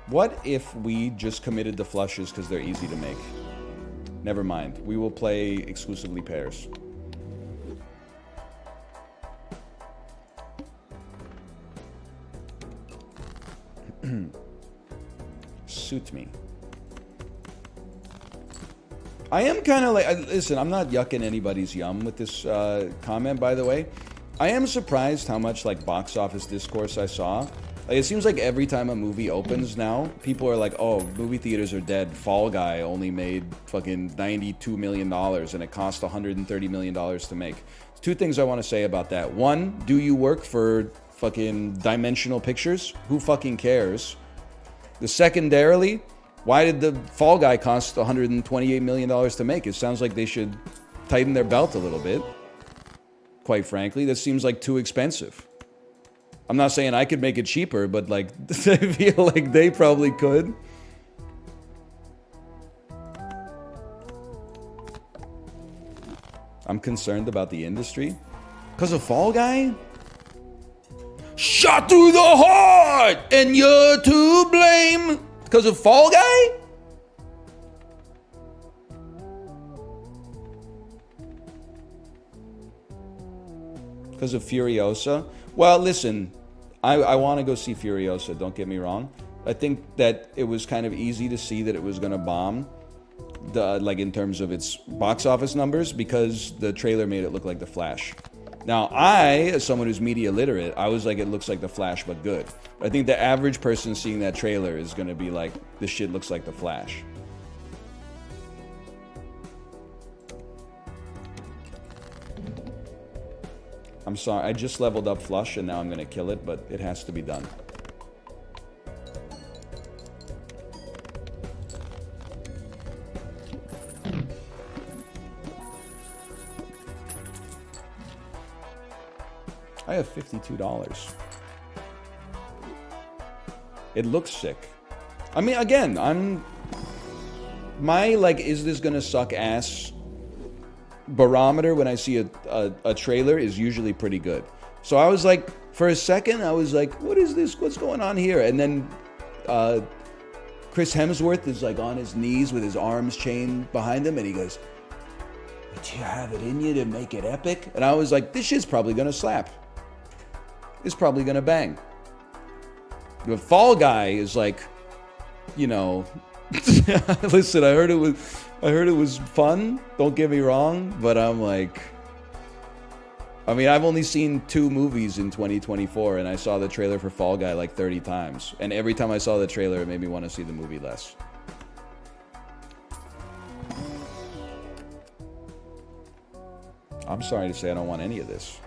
What if we just committed to flushes because they're easy to make? Never mind. We will play exclusively pairs. Suit me. I am kind of like... listen, I'm not yucking anybody's yum with this comment, by the way. I am surprised how much like box office discourse I saw. Like, it seems like every time a movie opens now, people are like, oh, movie theaters are dead. Fall Guy only made fucking $92 million and it cost $130 million to make. Two things I want to say about that. One, do you work for fucking Dimensional Pictures? Who fucking cares? The secondarily, why did the Fall Guy cost $128 million to make? It sounds like they should tighten their belt a little bit. Quite frankly, that seems like too expensive. I'm not saying I could make it cheaper, but like, I feel like they probably could. I'm concerned about the industry. Because of Fall Guy? Shot through the heart, and you're to blame. Because of Fall Guy? Because of Furiosa? Well, listen, I want to go see Furiosa, don't get me wrong. I think that it was kind of easy to see that it was going to bomb, like in terms of its box office numbers, because the trailer made it look like The Flash. Now, as someone who's media literate, I was like, it looks like The Flash, but good. I think the average person seeing that trailer is going to be like, this shit looks like The Flash. I'm sorry, I just leveled up Flush and now I'm gonna kill it, but it has to be done. I have $52. It looks sick. I mean, again, my, like, is this gonna suck ass barometer when I see a trailer is usually pretty good. So I was like, for a second, I was like, what is this? What's going on here? And then Chris Hemsworth is like on his knees with his arms chained behind him, and he goes, do you have it in you to make it epic? And I was like, this shit's probably gonna slap. It's probably gonna bang. The Fall Guy is like, you know, listen, I heard it was fun, don't get me wrong, but I'm like, I mean, I've only seen 2 movies in 2024, and I saw the trailer for Fall Guy like 30 times. And every time I saw the trailer, it made me want to see the movie less. I'm sorry to say I don't want any of this.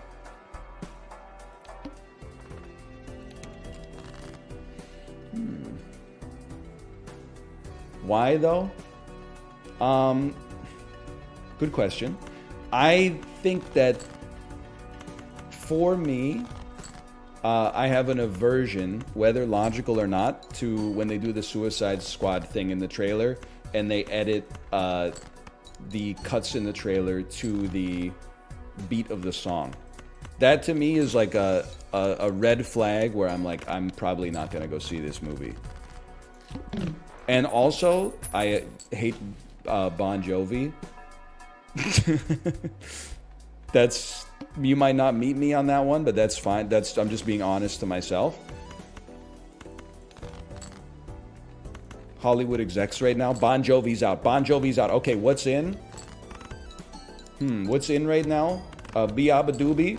Why though? Good question. I think that for me, I have an aversion, whether logical or not, to when they do the Suicide Squad thing in the trailer and they edit the cuts in the trailer to the beat of the song. That to me is like a red flag where I'm like, I'm probably not gonna go see this movie. And also, I hate Bon Jovi. That's, you might not meet me on that one, but that's fine. I'm just being honest to myself. Hollywood execs right now. Bon Jovi's out. Bon Jovi's out. Okay, what's in? What's in right now? Biaba Doobie.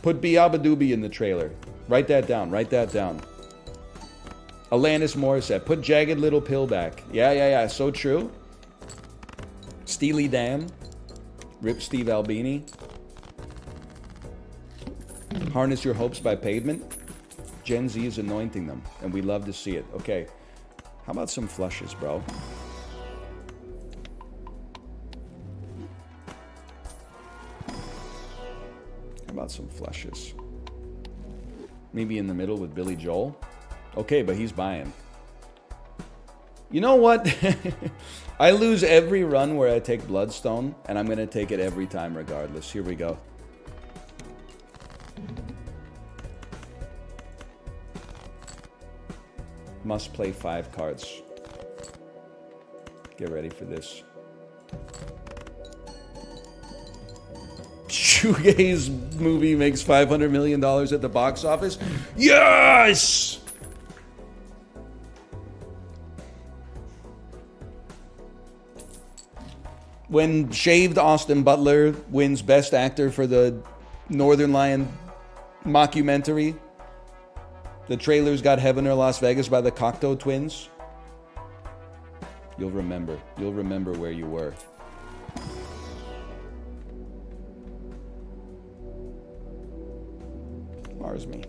Put Biaba Doobie in the trailer. Write that down. Write that down. Alanis Morissette. Put Jagged Little Pill back. Yeah. So true. Steely Dan. Rip Steve Albini. Harness Your Hopes by Pavement. Gen Z is anointing them, and we love to see it. Okay. How about some flushes, bro? How about some flushes? Maybe in the middle with Billy Joel? Okay, but he's buying. You know what? I lose every run where I take Bloodstone, and I'm going to take it every time regardless. Here we go. Must play 5 cards. Get ready for this. Shoegaze movie makes $500 million at the box office. Yes! When shaved Austin Butler wins Best Actor for the Northernlion mockumentary, the trailer's got Heaven or Las Vegas by the Cocteau Twins. You'll remember. You'll remember where you were. Mars me.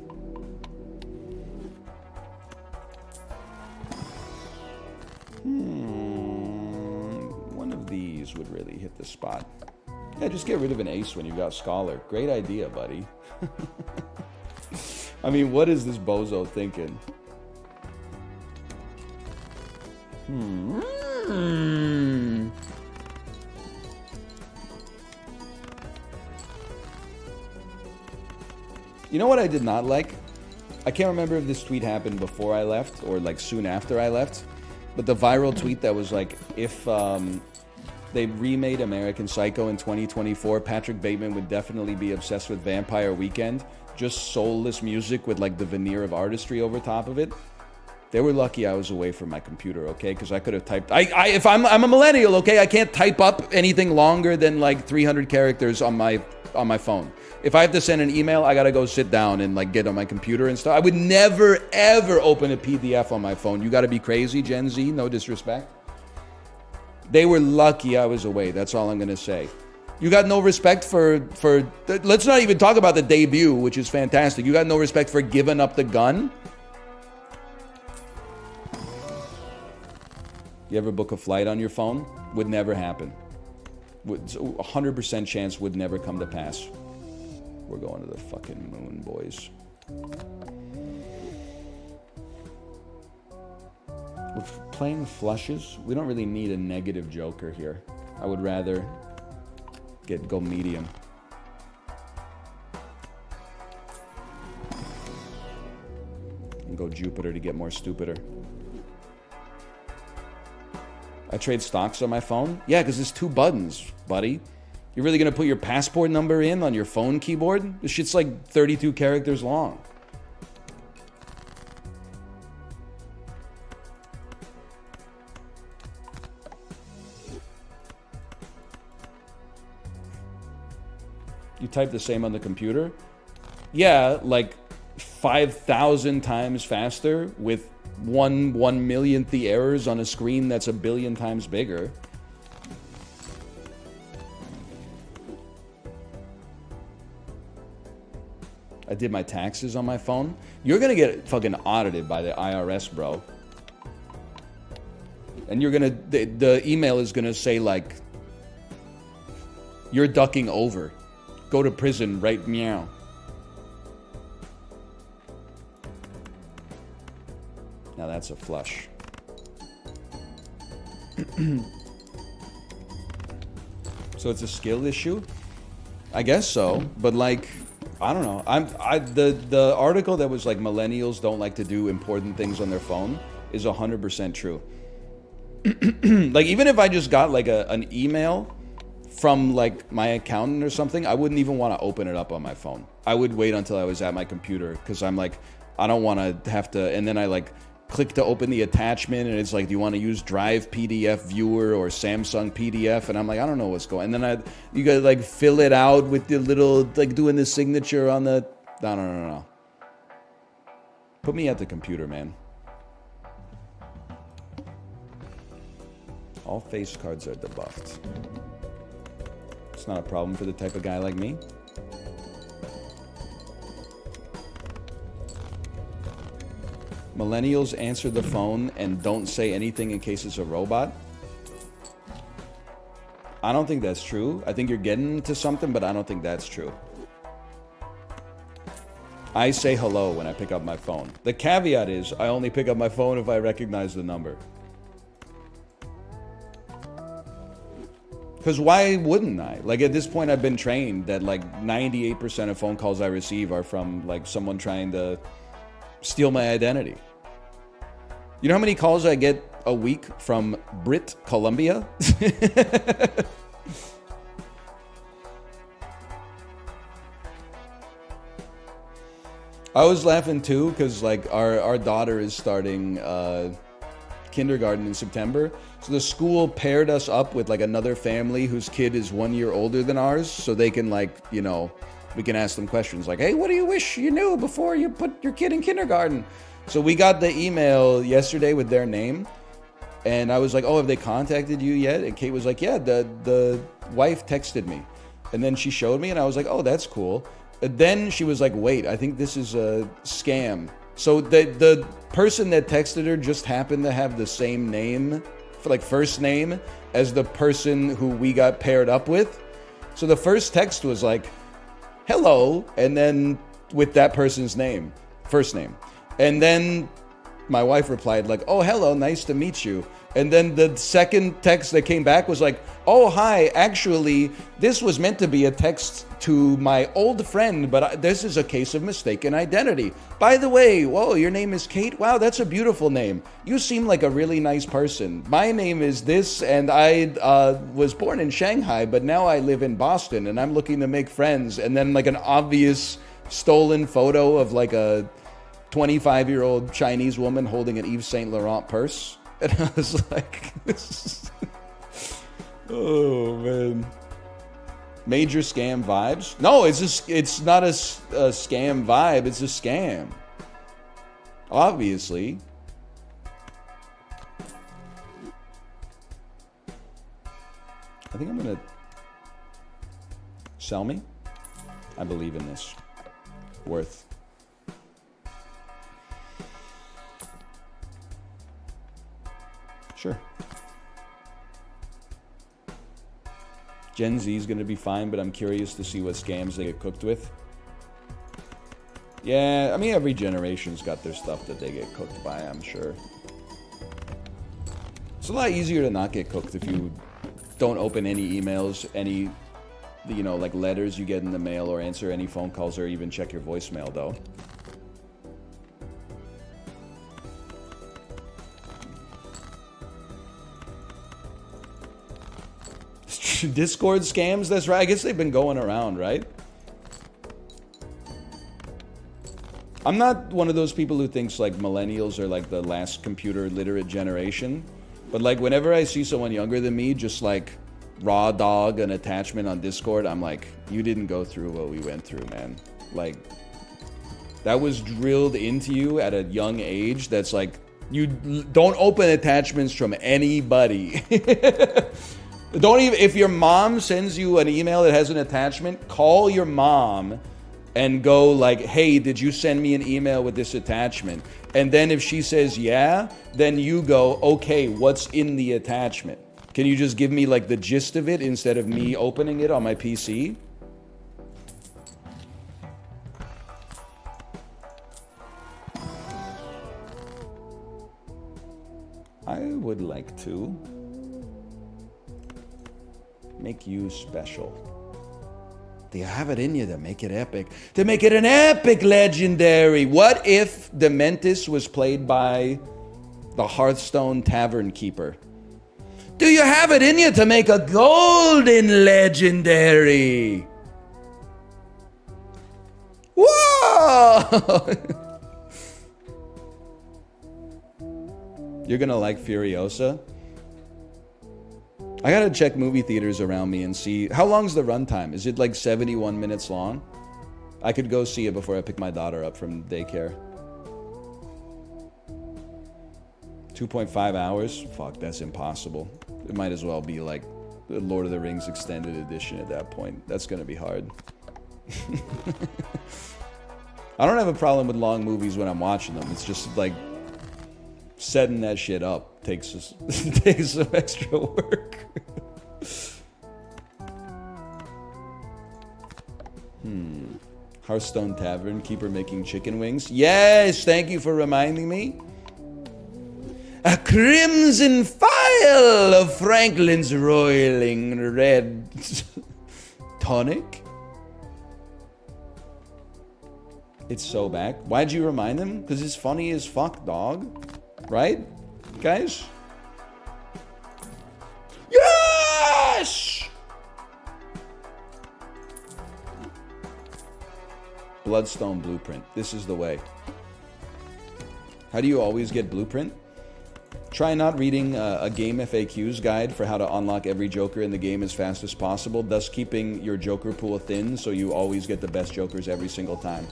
One of these would really hit the spot. Yeah, just get rid of an ace when you got Scholar. Great idea, buddy. I mean, what is this bozo thinking? You know what I did not like? I can't remember if this tweet happened before I left or like soon after I left, but the viral tweet that was like, if they remade American Psycho in 2024, Patrick Bateman would definitely be obsessed with Vampire Weekend. Just soulless music with like the veneer of artistry over top of it. They were lucky I was away from my computer, okay? Because I could have typed. If I'm a millennial, okay? I can't type up anything longer than like 300 characters on my phone. If I have to send an email, I gotta go sit down and like get on my computer and stuff. I would never ever open a PDF on my phone. You gotta be crazy, Gen Z. No disrespect. They were lucky I was away. That's all I'm gonna say. You got no respect for let's not even talk about the debut, which is fantastic. You got no respect for giving up the gun? You ever book a flight on your phone? Would never happen. 100% chance would never come to pass. We're going to the fucking moon, boys. We're playing flushes. We don't really need a negative joker here. I would rather go medium. And go Jupiter to get more stupider. I trade stocks on my phone? Yeah, because it's 2 buttons, buddy. You're really going to put your passport number in on your phone keyboard? This shit's like 32 characters long. You type the same on the computer? Yeah, like 5,000 times faster with 1/1,000,000th the errors on a screen that's 1,000,000,000 times bigger. I did my taxes on my phone. You're gonna get fucking audited by the IRS, bro. And you're gonna, the email is gonna say like, you're ducking over. Go to prison right meow. Now that's a flush. So it's a skill issue? I guess so, but like, I don't know. The article that was like millennials don't like to do important things on their phone is 100% true. Like even if I just got like an email from like my accountant or something, I wouldn't even want to open it up on my phone. I would wait until I was at my computer because I'm like, I don't want to have to. And then I like click to open the attachment, and it's like, do you want to use Drive PDF Viewer or Samsung PDF? And I'm like, I don't know what's going. And then you gotta like fill it out with the little like doing the signature on the. No. Put me at the computer, man. All face cards are debuffed. It's not a problem for the type of guy like me. Millennials answer the phone and don't say anything in case it's a robot. I don't think that's true. I think you're getting to something, but I don't think that's true. I say hello when I pick up my phone. The caveat is I only pick up my phone if I recognize the number. Because why wouldn't I? Like at this point I've been trained that like 98% of phone calls I receive are from like someone trying to steal my identity. You know how many calls I get a week from Brit Columbia? I was laughing too because like our daughter is starting kindergarten in September. So the school paired us up with like another family whose kid is 1 year older than ours, so they can like, you know, we can ask them questions like, hey, what do you wish you knew before you put your kid in kindergarten? So we got the email yesterday with their name, and I was like, oh, have they contacted you yet? And Kate was like, yeah, the wife texted me. And then she showed me, and I was like, oh, that's cool. And then she was like, wait, I think this is a scam. So the person that texted her just happened to have the same name, like first name, as the person who we got paired up with. So the first text was like, hello, and then with that person's name, first name. And then my wife replied like, oh, hello, nice to meet you. And then the second text that came back was like, oh, hi, actually, this was meant to be a text to my old friend, but this is a case of mistaken identity. By the way, whoa, your name is Kate? Wow, that's a beautiful name. You seem like a really nice person. My name is this, and I was born in Shanghai, but now I live in Boston, and I'm looking to make friends. And then like an obvious stolen photo of like a 25-year-old Chinese woman holding an Yves Saint Laurent purse. And I was like, oh, man. Major scam vibes? No, it's not a scam vibe. It's a scam. Obviously. I think I'm going to sell me. I believe in this. Worth. Sure. Gen Z is going to be fine, but I'm curious to see what scams they get cooked with. Yeah, I mean, every generation's got their stuff that they get cooked by, I'm sure. It's a lot easier to not get cooked if you don't open any emails, any, you know, like letters you get in the mail, or answer any phone calls, or even check your voicemail, though. Discord scams, that's right. I guess they've been going around, right? I'm not one of those people who thinks like millennials are like the last computer literate generation, but like whenever I see someone younger than me just like raw dog an attachment on Discord, I'm like, you didn't go through what we went through, man. Like that was drilled into you at a young age. That's like, you don't open attachments from anybody. Don't even, if your mom sends you an email that has an attachment, call your mom and go like, hey, did you send me an email with this attachment? And then if she says yeah, then you go, okay, what's in the attachment? Can you just give me like the gist of it instead of me opening it on my PC? I would like to make you special. Do you have it in you to make it epic? To make it an epic legendary? What if Dementis was played by the Hearthstone Tavern Keeper? Do you have it in you to make a golden legendary? Whoa! You're gonna like Furiosa? I gotta check movie theaters around me and see. How long's the runtime? Is it like 71 minutes long? I could go see it before I pick my daughter up from daycare. 2.5 hours? Fuck, that's impossible. It might as well be like the Lord of the Rings extended edition at that point. That's gonna be hard. I don't have a problem with long movies when I'm watching them. It's just like setting that shit up takes some extra work. Hearthstone Tavern Keeper making chicken wings. Yes, thank you for reminding me. A crimson phial of Franklin's roiling red tonic. It's so back. Why'd you remind him? Because it's funny as fuck, dog. Right? Guys? Yes! Bloodstone Blueprint. This is the way. How do you always get Blueprint? Try not reading a game FAQs guide for how to unlock every Joker in the game as fast as possible, thus keeping your Joker pool thin so you always get the best Jokers every single time.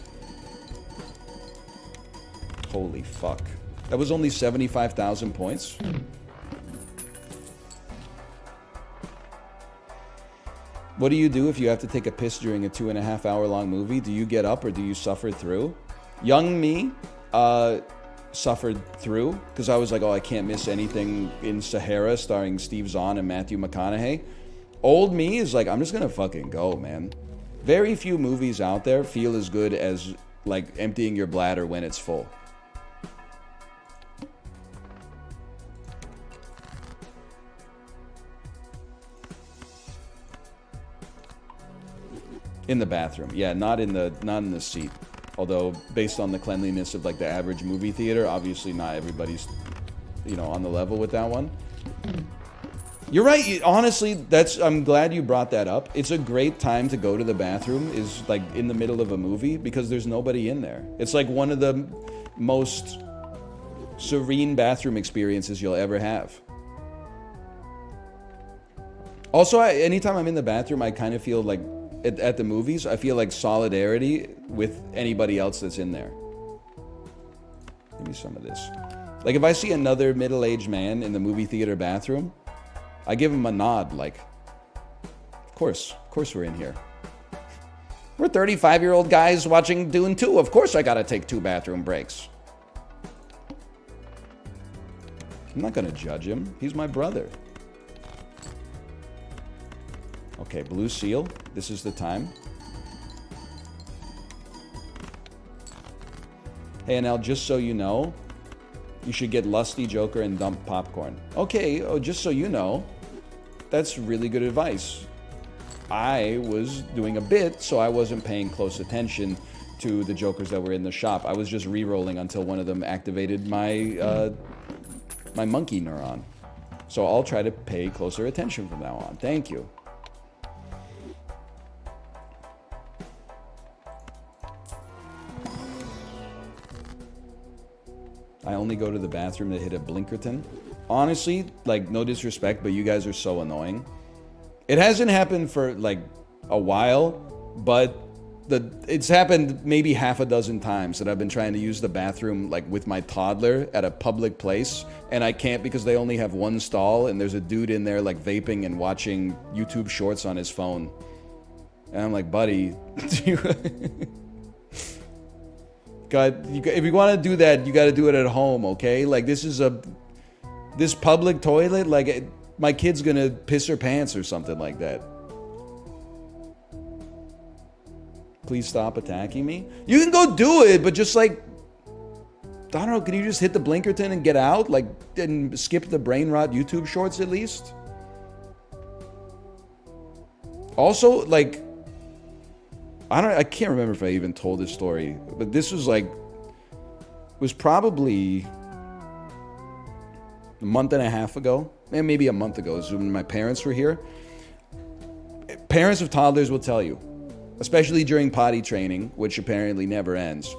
Holy fuck. That was only 75,000 points. What do you do if you have to take a piss during a 2.5 hour long movie? Do you get up or do you suffer through? Young me suffered through because I was like, oh, I can't miss anything in Sahara starring Steve Zahn and Matthew McConaughey. Old me is like, I'm just gonna fucking go, man. Very few movies out there feel as good as like emptying your bladder when it's full. In the bathroom, yeah, not in the seat. Although, based on the cleanliness of like the average movie theater, obviously not everybody's, on the level with that one. You're right. Honestly, I'm glad you brought that up. It's a great time to go to the bathroom is like in the middle of a movie because there's nobody in there. It's like one of the most serene bathroom experiences you'll ever have. Also, anytime I'm in the bathroom, I kind of feel like at the movies, I feel like solidarity with anybody else that's in there. Give me some of this. Like if I see another middle-aged man in the movie theater bathroom, I give him a nod like, of course we're in here. We're 35-year-old guys watching Dune 2. Of course I gotta take 2 bathroom breaks. I'm not gonna judge him. He's my brother. Okay, Blue Seal. This is the time. Hey, Anel, just so you know, you should get Lusty Joker and dump popcorn. Okay, just so you know, that's really good advice. I was doing a bit, so I wasn't paying close attention to the Jokers that were in the shop. I was just re-rolling until one of them activated my my monkey neuron. So I'll try to pay closer attention from now on. Thank you. I only go to the bathroom to hit a Blinkerton. Honestly, like, no disrespect, but you guys are so annoying. It hasn't happened for, like, a while, but it's happened maybe half a dozen times that I've been trying to use the bathroom, like, with my toddler at a public place, and I can't because they only have one stall, and there's a dude in there, like, vaping and watching YouTube shorts on his phone. And I'm like, buddy, God, if you want to do that, you got to do it at home, okay? Like, this public toilet, like, my kid's gonna piss her pants or something like that. Please stop attacking me. You can go do it, but just like, I don't know, can you just hit the Blinkerton and get out? Like, and skip the brain rot YouTube shorts at least? Also, like, I can't remember if I even told this story, but this was like, it was probably a month and a half ago, and maybe a month ago, is when my parents were here. Parents of toddlers will tell you, especially during potty training, which apparently never ends,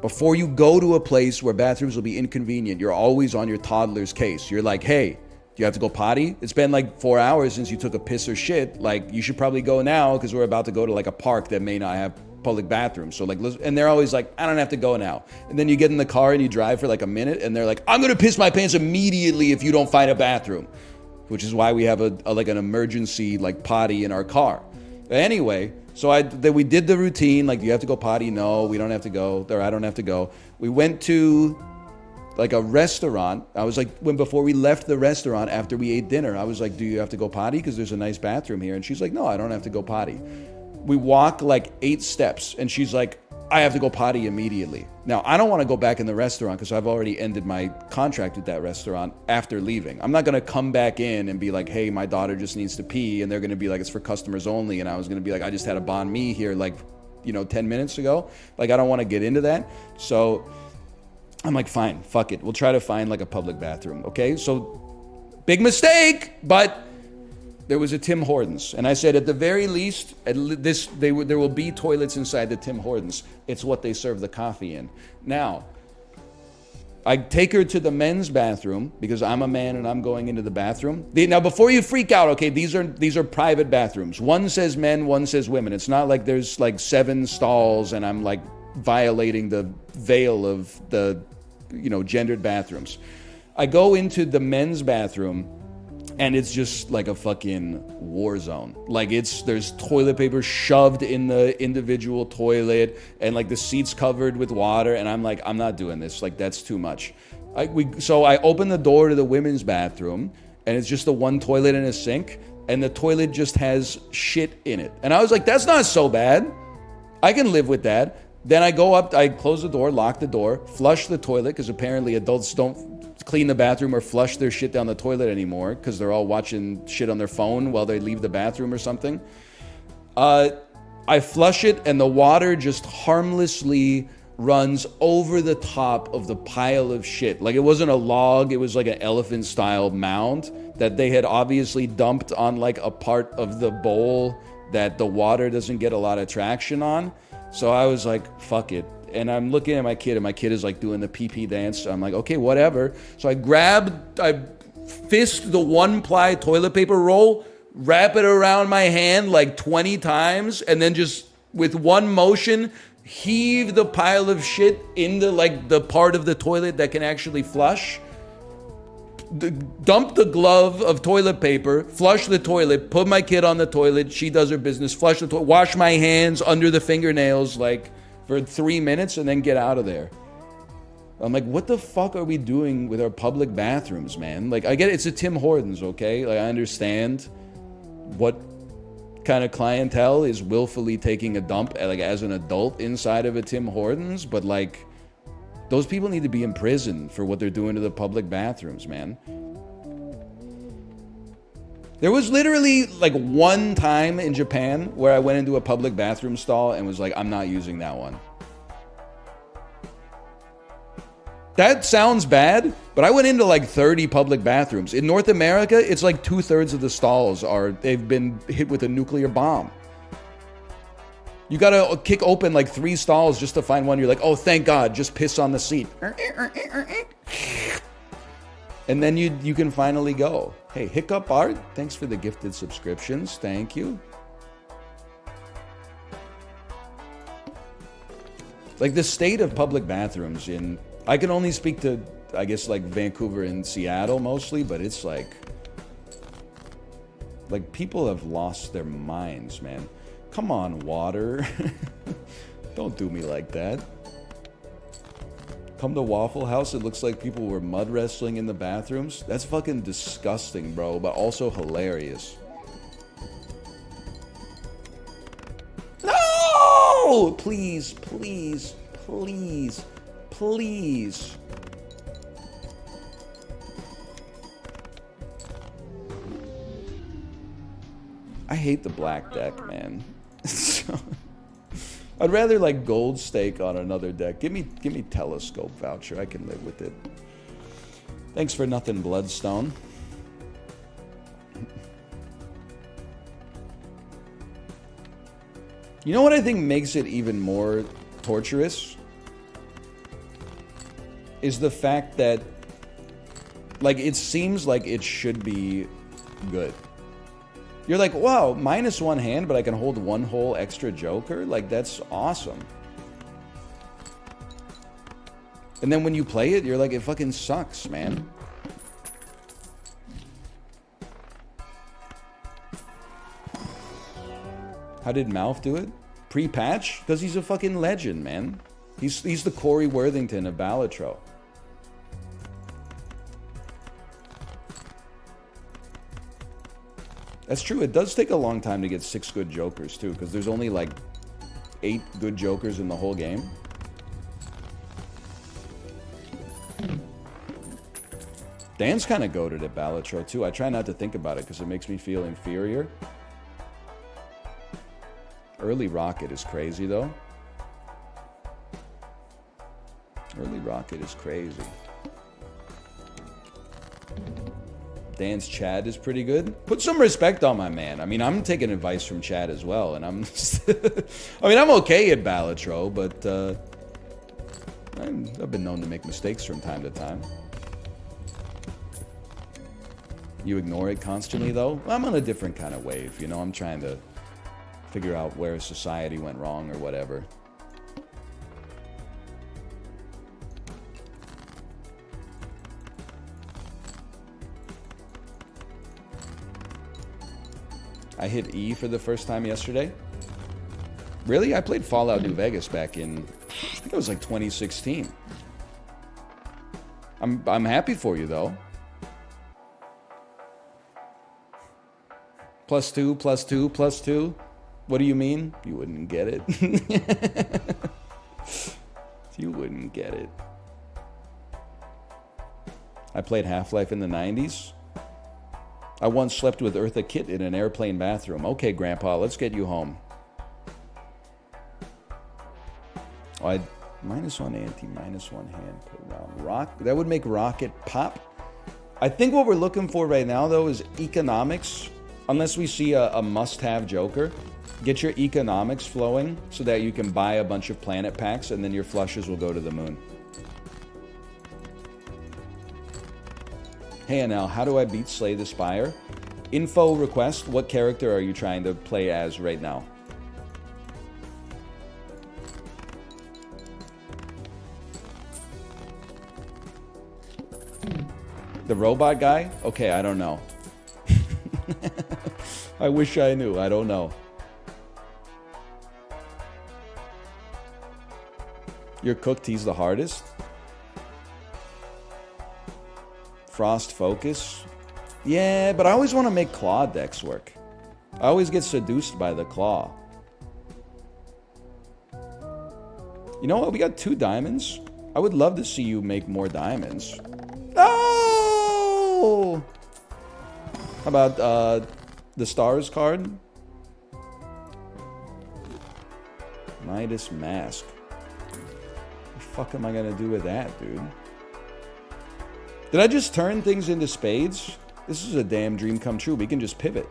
before you go to a place where bathrooms will be inconvenient, you're always on your toddler's case. You're like, hey, do you have to go potty? It's been like 4 hours since you took a piss or shit. Like, you should probably go now because we're about to go to like a park that may not have public bathrooms. So like, and they're always like, I don't have to go now. And then you get in the car and you drive for like a minute and they're like, I'm going to piss my pants immediately if you don't find a bathroom, which is why we have a like an emergency like potty in our car. But anyway, so we did the routine, like, do you have to go potty? No, we don't have to go, or I don't have to go. We went to like a restaurant. I was like, before we left the restaurant after we ate dinner, I was like, do you have to go potty? Because there's a nice bathroom here. And she's like, no, I don't have to go potty. We walk like 8 steps and she's like, I have to go potty immediately. Now, I don't want to go back in the restaurant because I've already ended my contract with that restaurant after leaving. I'm not going to come back in and be like, hey, my daughter just needs to pee. And they're going to be like, it's for customers only. And I was going to be like, I just had a banh mi here like, 10 minutes ago. Like, I don't want to get into that. So I'm like, fine, fuck it. We'll try to find like a public bathroom. Okay. So big mistake, but there was a Tim Hortons, and I said, at the very least, there will be toilets inside the Tim Hortons. It's what they serve the coffee in. Now, I take her to the men's bathroom because I'm a man and I'm going into the bathroom. Now, before you freak out, okay, these are private bathrooms. One says men, one says women. It's not like there's like 7 stalls and I'm like violating the veil of the, gendered bathrooms. I go into the men's bathroom. And it's just like a fucking war zone. Like, there's toilet paper shoved in the individual toilet and like the seats covered with water. And I'm like, I'm not doing this. Like, that's too much. So I open the door to the women's bathroom and it's just the one toilet and a sink. And the toilet just has shit in it. And I was like, that's not so bad. I can live with that. Then I go up, I close the door, lock the door, flush the toilet, because apparently adults don't clean the bathroom or flush their shit down the toilet anymore because they're all watching shit on their phone while they leave the bathroom or something. I flush it and the water just harmlessly runs over the top of the pile of shit. Like, it wasn't a log, it was like an elephant style mound that they had obviously dumped on like a part of the bowl that the water doesn't get a lot of traction on. So I was like, fuck it. And I'm looking at my kid, and my kid is like doing the pee-pee dance. I'm like, okay, whatever. So I fist the 1-ply toilet paper roll, wrap it around my hand like 20 times, and then just with one motion, heave the pile of shit into like the part of the toilet that can actually flush. Dump the glove of toilet paper, flush the toilet, put my kid on the toilet, she does her business, flush the toilet, wash my hands under the fingernails like for 3 minutes, and then get out of there. I'm like, what the fuck are we doing with our public bathrooms, man? Like, I get it, it's a Tim Hortons, okay? Like, I understand what kind of clientele is willfully taking a dump like as an adult inside of a Tim Hortons, but like, those people need to be in prison for what they're doing to the public bathrooms, man. There was literally like one time in Japan where I went into a public bathroom stall and was like, I'm not using that one. That sounds bad, but I went into like 30 public bathrooms. In North America, it's like 2/3 of the stalls they've been hit with a nuclear bomb. You gotta kick open like 3 stalls just to find one. You're like, oh, thank God, just piss on the seat. And then you can finally go. Hey, Hiccup Art, thanks for the gifted subscriptions. Thank you. Like, the state of public bathrooms I can only speak to, I guess, like Vancouver and Seattle mostly, but it's like people have lost their minds, man. Come on, water. Don't do me like that. Come to Waffle House, it looks like people were mud wrestling in the bathrooms. That's fucking disgusting, bro, but also hilarious. No! Please, please, please, please. I hate the black deck, man. I'd rather like gold stake on another deck. Give me telescope voucher. I can live with it. Thanks for nothing, Bloodstone. You know what I think makes it even more torturous? Is the fact that, like, it seems like it should be good. You're like, wow, -1 hand, but I can hold one whole extra joker? Like, that's awesome. And then when you play it, you're like, it fucking sucks, man. How did Mouth do it? Pre-patch? Because he's a fucking legend, man. He's the Corey Worthington of Balatro. That's true. It does take a long time to get 6 good jokers, too, because there's only, like, 8 good jokers in the whole game. Dan's kind of goated at Balatro, too. I try not to think about it, because it makes me feel inferior. Early Rocket is crazy, though. Early Rocket is crazy. Dan's Chad is pretty good. Put some respect on my man. I mean, I'm taking advice from Chad as well, and I'm... I mean, I'm okay at Balatro, but I've been known to make mistakes from time to time. You ignore it constantly, though? I'm on a different kind of wave, you know? I'm trying to figure out where society went wrong or whatever. I hit E for the first time yesterday. Really? I played Fallout New Vegas back in, I think it was like 2016. I'm happy for you, though. +2, +2, +2. What do you mean? You wouldn't get it. You wouldn't get it. I played Half-Life in the 90s. I once slept with Eartha Kitt in an airplane bathroom. Okay, Grandpa, let's get you home. Oh, I -1 ante, -1 hand. Put around rock. That would make Rocket pop. I think what we're looking for right now, though, is economics. Unless we see a must-have joker, get your economics flowing so that you can buy a bunch of planet packs and then your flushes will go to the moon. Hey NL, how do I beat Slay the Spire? Info request, what character are you trying to play as right now? The robot guy? Okay, I don't know. I wish I knew. I don't know. You're cooked, he's the hardest. Frost Focus. Yeah, but I always want to make claw decks work. I always get seduced by the claw. You know what? We got 2 diamonds. I would love to see you make more diamonds. Oh! How about the Stars card? Midas Mask. What the fuck am I gonna do with that, dude? Did I just turn things into spades? This is a damn dream come true. We can just pivot.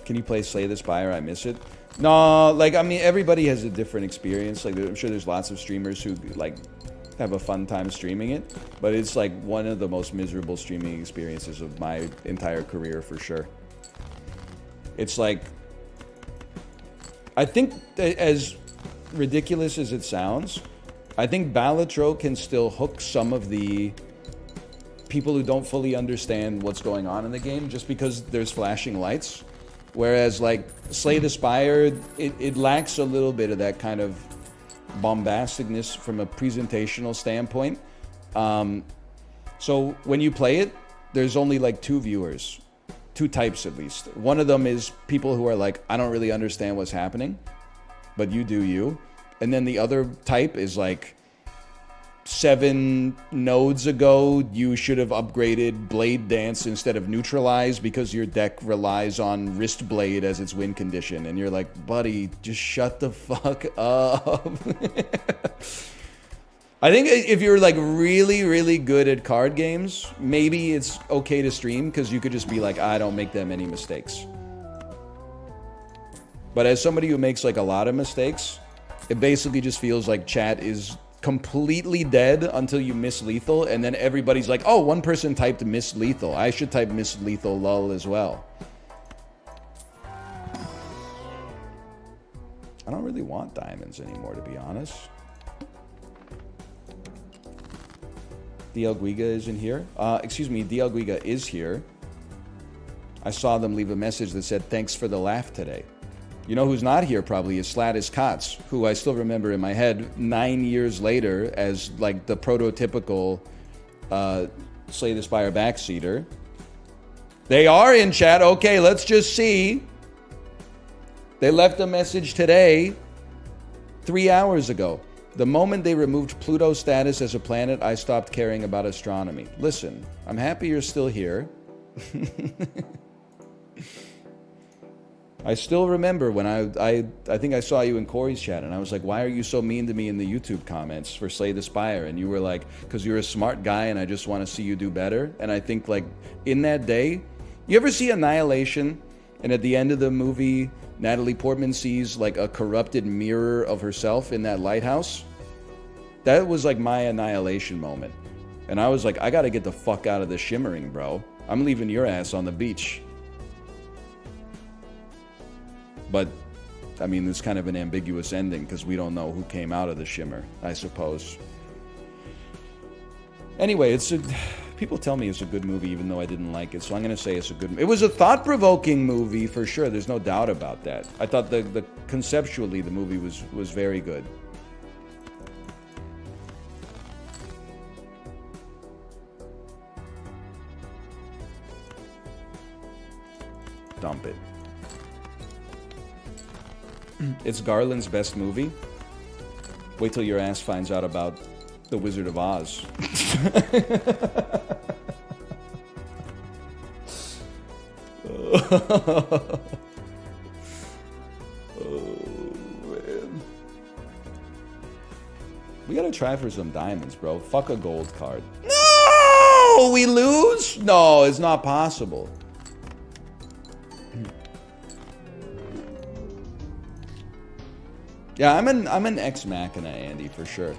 Can you play Slay the Spire? I miss it. No, like, I mean, everybody has a different experience. Like, I'm sure there's lots of streamers who, like, have a fun time streaming it. But it's, like, one of the most miserable streaming experiences of my entire career, for sure. It's, like... I think, as ridiculous as it sounds, I think Balatro can still hook some of the people who don't fully understand what's going on in the game just because there's flashing lights. Whereas, like, Slay the Spire, it lacks a little bit of that kind of bombasticness from a presentational standpoint. So when you play it, there's only, like, 2 viewers. 2 types, at least. One of them is people who are like, I don't really understand what's happening, but you do you. And then the other type is like, 7 nodes ago you should have upgraded Blade Dance instead of Neutralize because your deck relies on Wrist Blade as its win condition. And you're like, buddy, just shut the fuck up. I think if you're like really, really good at card games, maybe it's okay to stream because you could just be like, I don't make that many mistakes. But as somebody who makes like a lot of mistakes, it basically just feels like chat is completely dead until you miss lethal, and then everybody's like, oh, one person typed miss lethal. I should type miss lethal lull as well. I don't really want diamonds anymore, to be honest. DL Guiga isn't here. Excuse me, DL Guiga is here. I saw them leave a message that said, thanks for the laugh today. You know who's not here probably is Slatis Kotz, who I still remember in my head 9 years later as like the prototypical Slay the Spire backseater. They are in chat. Okay, let's just see. They left a message today, 3 hours ago. The moment they removed Pluto's status as a planet, I stopped caring about astronomy. Listen, I'm happy you're still here. I still remember when I think I saw you in Corey's chat, and I was like, why are you so mean to me in the YouTube comments for Slay the Spire? And you were like, because you're a smart guy and I just want to see you do better. And I think like in that day, you ever see Annihilation? And at the end of the movie, Natalie Portman sees like a corrupted mirror of herself in that lighthouse. That was like my Annihilation moment. And I was like, I got to get the fuck out of the shimmering, bro. I'm leaving your ass on the beach. But, I mean, it's kind of an ambiguous ending because we don't know who came out of the shimmer, I suppose. Anyway, people tell me it's a good movie even though I didn't like it, so I'm going to say it's a good movie. It was a thought-provoking movie for sure. There's no doubt about that. I thought conceptually the movie was very good. Dump it. It's Garland's best movie. Wait till your ass finds out about The Wizard of Oz. Oh, man. We gotta try for some diamonds, bro. Fuck a gold card. No! We lose? No, it's not possible. Yeah, I'm an ex machina, Andy, for sure.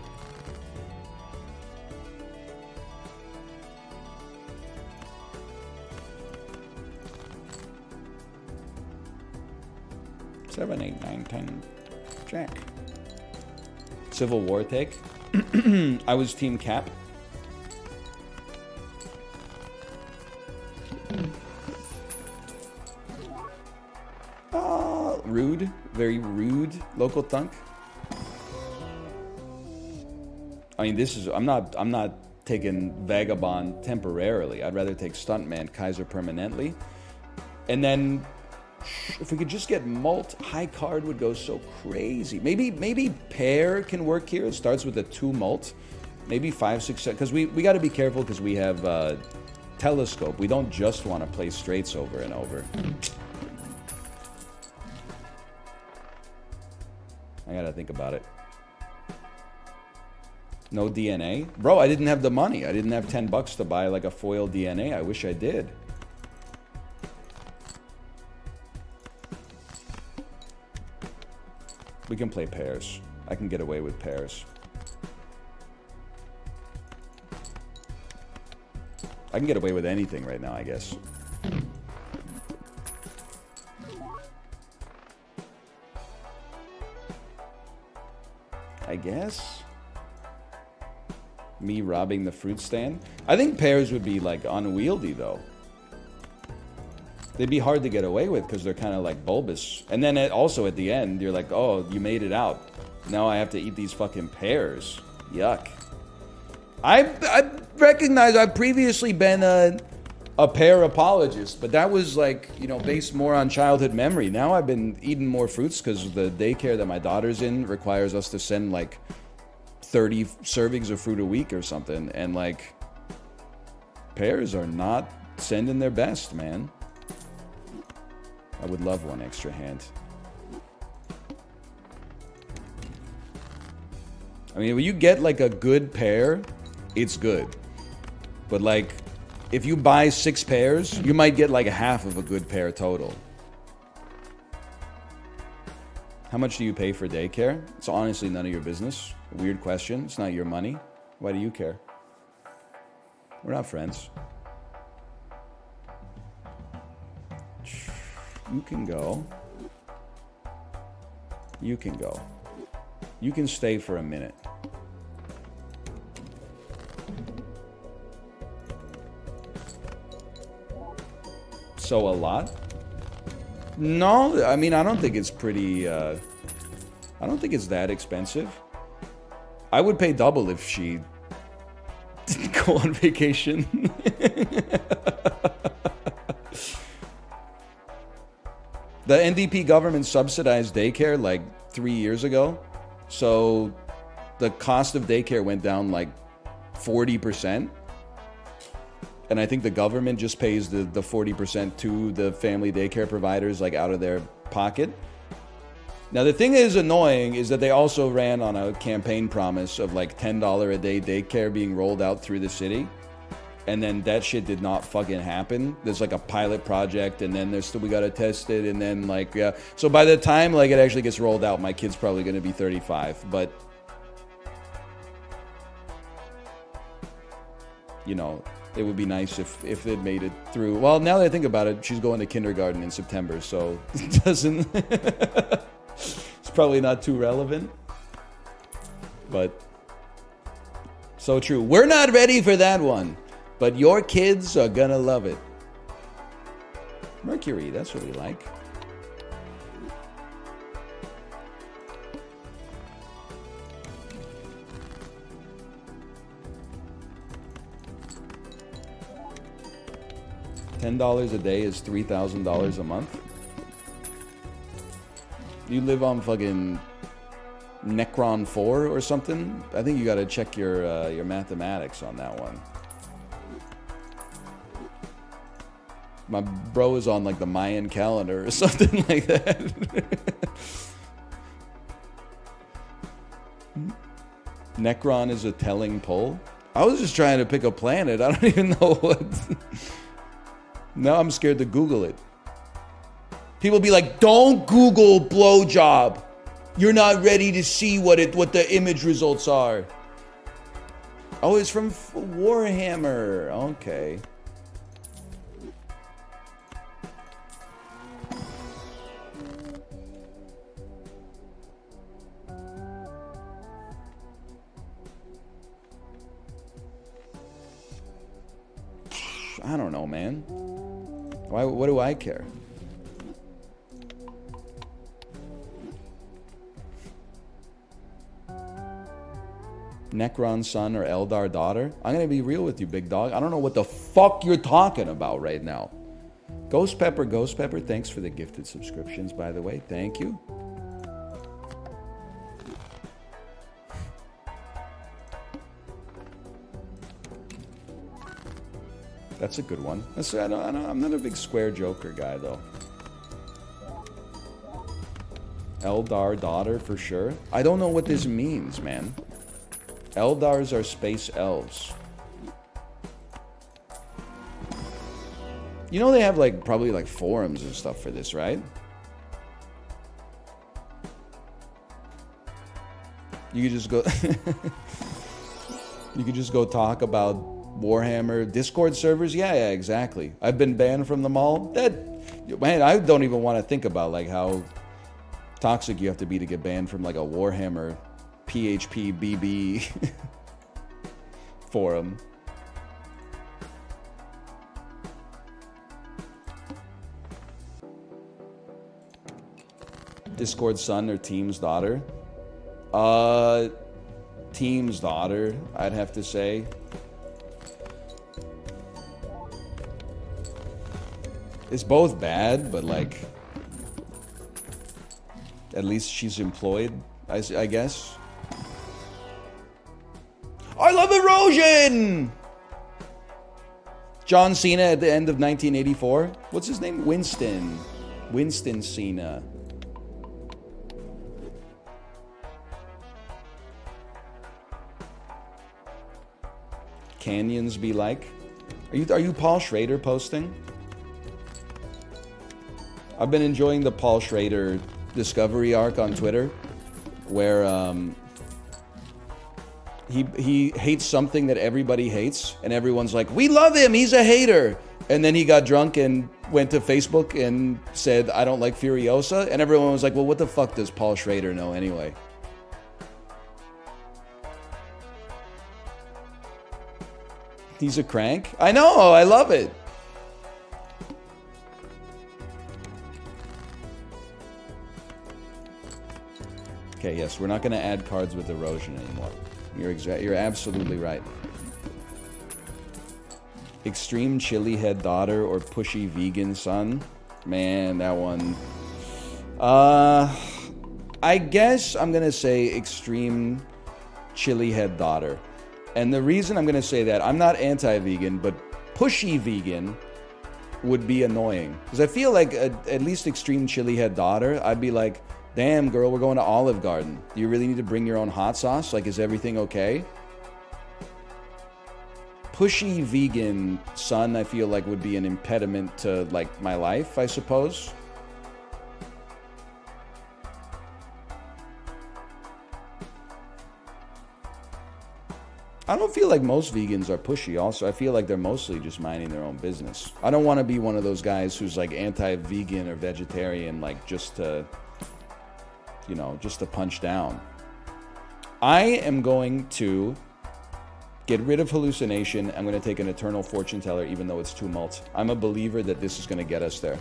Seven, 8, 9, 10, Jack. Civil War take. I was Team Cap. Rude, very rude local thunk. I mean, I'm not taking Vagabond temporarily. I'd rather take Stuntman Kaiser permanently. And then if we could just get Mult, high card would go so crazy. Maybe Pair can work here. It starts with a 2 Mult. Maybe 5, 6, 7. Because we got to be careful because we have Telescope. We don't just want to play straights over and over. I gotta think about it. No DNA? Bro, I didn't have the money. I didn't have $10 to buy like a foil DNA. I wish I did. We can play pairs. I can get away with pairs. I can get away with anything right now, I guess. I guess. Me robbing the fruit stand. I think pairs would be like unwieldy though. They'd be hard to get away with because they're kind of like bulbous. And then also at the end, you're like, oh, you made it out. Now I have to eat these fucking pears. Yuck. I recognize I've previously been a pear apologist, but that was like, you know, based more on childhood memory. Now I've been eating more fruits because the daycare that my daughter's in requires us to send like 30 servings of fruit a week or something, and like pears are not sending their best, man. I would love one extra hand. I mean, when you get like a good pear, it's good. But like, if you buy 6 pears, you might get like a half of a good pear total. How much do you pay for daycare? It's honestly none of your business. Weird question. It's not your money. Why do you care? We're not friends. You can go. You can go. You can stay for a minute. So a lot? No, I mean, I don't think it's pretty, I don't think it's that expensive. I would pay double if she didn't go on vacation. The NDP government subsidized daycare like 3 years ago. So the cost of daycare went down like 40%. And I think the government just pays the 40% to the family daycare providers like out of their pocket. Now the thing that is annoying is that they also ran on a campaign promise of like $10 a day daycare being rolled out through the city. And then that shit did not fucking happen. There's like a pilot project, and then we gotta test it, and then like, yeah. So by the time like it actually gets rolled out, my kid's probably gonna be 35. But you know, it would be nice if it made it through. Well, now that I think about it, she's going to kindergarten in September, so it doesn't. It's probably not too relevant. But so true. We're not ready for that one. But your kids are gonna love it. Mercury, that's what we like. $10 a day is $3,000 a month. You live on fucking Necron 4 or something? I think you gotta check your mathematics on that one. My bro is on like the Mayan calendar or something like that. Necron is a telling pull. I was just trying to pick a planet. I don't even know what. Now I'm scared to Google it. People be like, "Don't Google blowjob. You're not ready to see what the image results are." Oh, it's from Warhammer. Okay. I don't know, man. What do I care? Necron son or Eldar daughter? I'm gonna be real with you, big dog. I don't know what the fuck you're talking about right now. Ghost Pepper, thanks for the gifted subscriptions, by the way. Thank you. That's a good one. I'm not a big square Joker guy, though. Eldar daughter, for sure. I don't know what this means, man. Eldars are space elves. You know they have, like, probably, like, forums and stuff for this, right? You could just go... You could just go talk about Warhammer Discord servers. Yeah, exactly. I've been banned from them all. Man, I don't even want to think about like how toxic you have to be to get banned from like a Warhammer PHP BB forum. Discord son or Team's daughter? Team's daughter, I'd have to say. It's both bad, but like, at least she's employed, I guess. I love erosion! John Cena at the end of 1984. What's his name? Winston. Winston Cena. Canyons be like. Are you Paul Schrader posting? I've been enjoying the Paul Schrader discovery arc on Twitter, where he hates something that everybody hates, and everyone's like, "We love him. He's a hater." And then he got drunk and went to Facebook and said, "I don't like Furiosa," and everyone was like, "Well, what the fuck does Paul Schrader know anyway?" He's a crank? I know, I love it. Okay, yes, we're not going to add cards with erosion anymore. You're absolutely right. Extreme chili head daughter or pushy vegan son? Man, that one. I guess I'm going to say extreme chili head daughter. And the reason I'm going to say that, I'm not anti-vegan, but pushy vegan would be annoying. Because I feel like at least extreme chili head daughter, I'd be like, damn, girl, we're going to Olive Garden. Do you really need to bring your own hot sauce? Like, is everything okay? Pushy vegan son, I feel like would be an impediment to, like, my life, I suppose. I don't feel like most vegans are pushy also. I feel like they're mostly just minding their own business. I don't want to be one of those guys who's like anti-vegan or vegetarian, like just to, you know, just to punch down. I am going to get rid of hallucination. I'm going to take an eternal fortune teller, even though it's tumult. I'm a believer that this is going to get us there.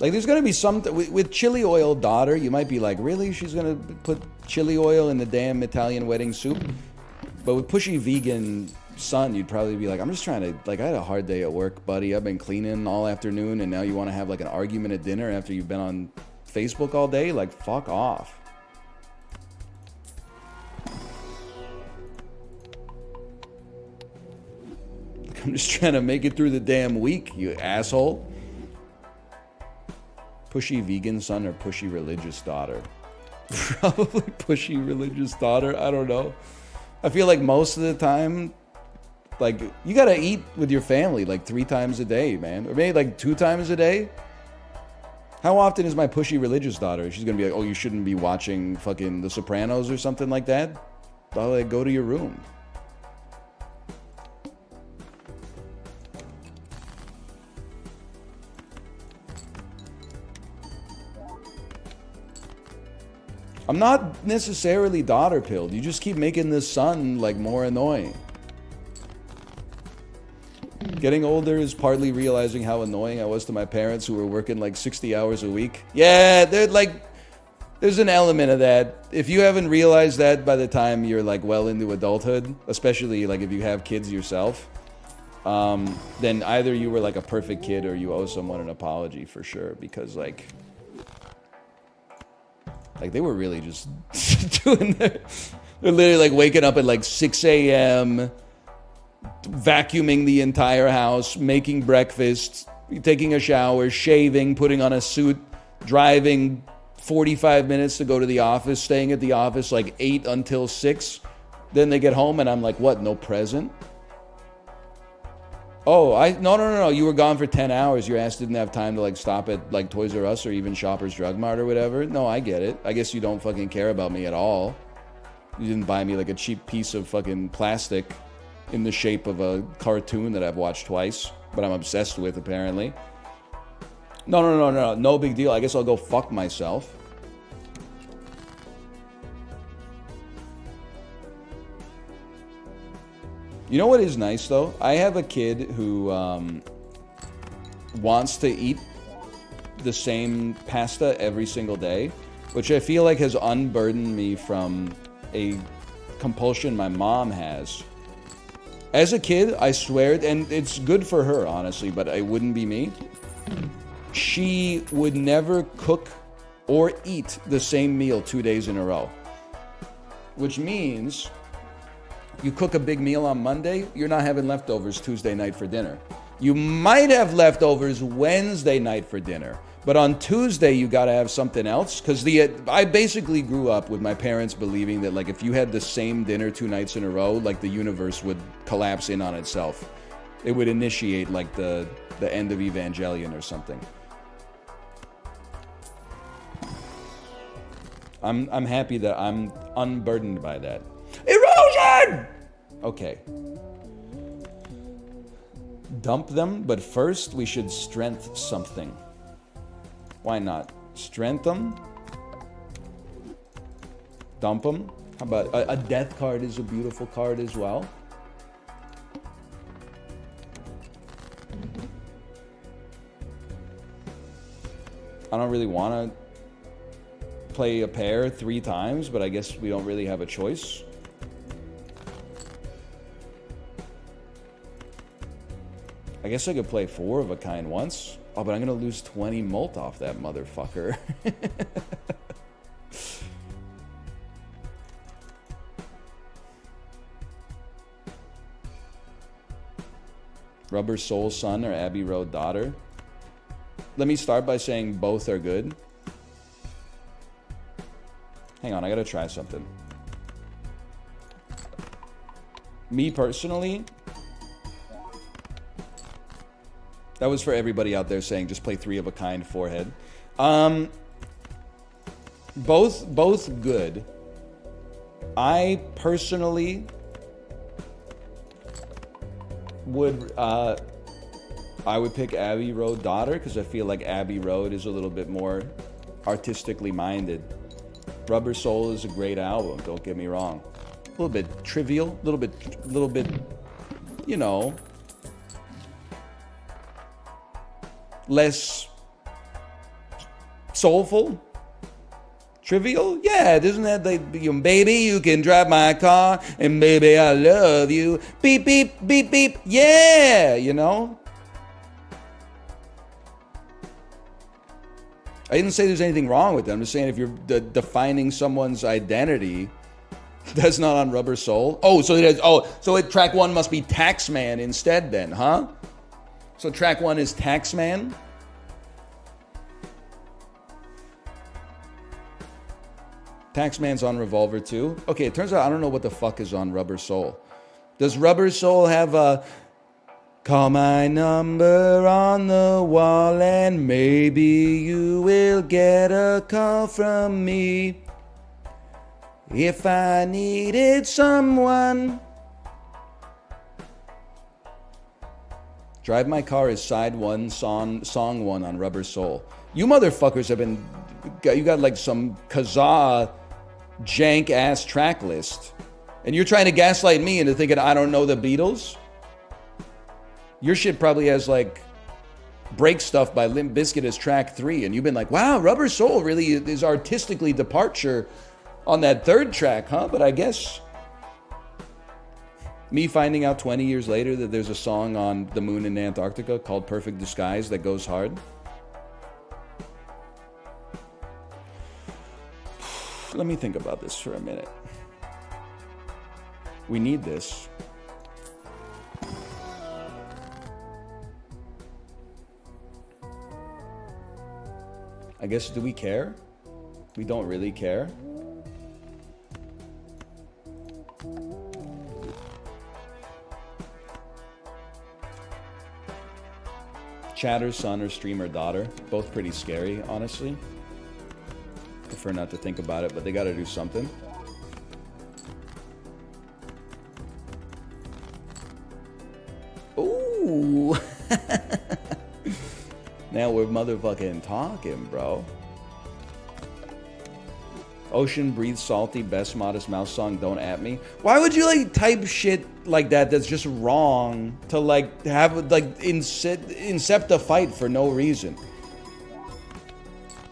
Like, there's going to be something with chili oil daughter. You might be like, really? She's going to put chili oil in the damn Italian wedding soup? But with pushy vegan son, you'd probably be like, I'm just trying to, like, I had a hard day at work, buddy. I've been cleaning all afternoon, and now you want to have, like, an argument at dinner after you've been on Facebook all day? Like, fuck off. I'm just trying to make it through the damn week, you asshole. Pushy vegan son or pushy religious daughter? Probably pushy religious daughter. I don't know. I feel like most of the time, like, you gotta eat with your family like 3 times a day, man. Or maybe like 2 times a day. How often is my pushy religious daughter? She's gonna be like, oh, you shouldn't be watching fucking The Sopranos or something like that? I'll like go to your room. I'm not necessarily daughter pilled. You just keep making this son like more annoying. Getting older is partly realizing how annoying I was to my parents who were working like 60 hours a week. Yeah, they're like, there's an element of that. If you haven't realized that by the time you're like well into adulthood, especially like if you have kids yourself, then either you were like a perfect kid or you owe someone an apology for sure, because like they were really just doing they're literally like waking up at like 6 a.m., vacuuming the entire house, making breakfast, taking a shower, shaving, putting on a suit, driving 45 minutes to go to the office, staying at the office like 8 until 6. Then they get home and I'm like, what, no present? Oh, no. You were gone for 10 hours. Your ass didn't have time to like stop at like Toys R Us or even Shoppers Drug Mart or whatever. No, I get it. I guess you don't fucking care about me at all. You didn't buy me like a cheap piece of fucking plastic in the shape of a cartoon that I've watched twice, but I'm obsessed with apparently. No big deal. I guess I'll go fuck myself. You know what is nice though? I have a kid who wants to eat the same pasta every single day, which I feel like has unburdened me from a compulsion my mom has. As a kid, I swear, and it's good for her, honestly, but it wouldn't be me. she would never cook or eat the same meal 2 days in a row. Which means you cook a big meal on Monday, you're not having leftovers Tuesday night for dinner. You might have leftovers Wednesday night for dinner, but on Tuesday you gotta have something else. Because I basically grew up with my parents believing that like if you had the same dinner 2 nights in a row, like the universe would collapse in on itself. It would initiate like the end of Evangelion or something. I'm happy that I'm unburdened by that. Erosion! Okay. Dump them, but first we should strength something. Why not? Strength them. Dump them. How about a death card is a beautiful card as well. I don't really want to play a pair 3 times, but I guess we don't really have a choice. I guess I could play 4 of a kind once. Oh, but I'm gonna lose 20 mult off that motherfucker. Rubber Soul Son or Abbey Road Daughter? Let me start by saying both are good. Hang on, I gotta try something. Me personally, that was for everybody out there saying just play 3 of a kind forehead. Both good. I personally would pick Abbey Road Daughter because I feel like Abbey Road is a little bit more artistically minded. Rubber Soul is a great album, don't get me wrong. A little bit trivial, a little bit, you know, less soulful. Trivial? Yeah, isn't that like, baby, you can drive my car, and baby, I love you. Beep, beep, beep, beep. Yeah, you know? I didn't say there's anything wrong with them. I'm just saying if you're defining someone's identity, that's not on Rubber Soul. Oh, so track 1 must be Taxman instead then, huh? So track 1 is Taxman? Taxman's on Revolver too? Okay, it turns out I don't know what the fuck is on Rubber Soul. Does Rubber Soul have a call my number on the wall and maybe you will get a call from me if I needed someone? Drive My Car is side 1, song 1 on Rubber Soul. You motherfuckers have been, you got like some Kazaa jank ass track list. And you're trying to gaslight me into thinking I don't know the Beatles? Your shit probably has like Break Stuff by Limp Bizkit as track 3. And you've been like, wow, Rubber Soul really is artistically departure on that 3rd track, huh? But I guess me finding out 20 years later that there's a song on the moon in Antarctica called Perfect Disguise that goes hard. Let me think about this for a minute. We need this. I guess, do we care? We don't really care. Chatter Son or Streamer Daughter. Both pretty scary, honestly. Prefer not to think about it, but they gotta do something. Ooh. Now we're motherfucking talking, bro. Ocean Breathe Salty, Best Modest Mouse Song, Don't At Me. Why would you like type shit like that that's just wrong to like have like incept a fight for no reason?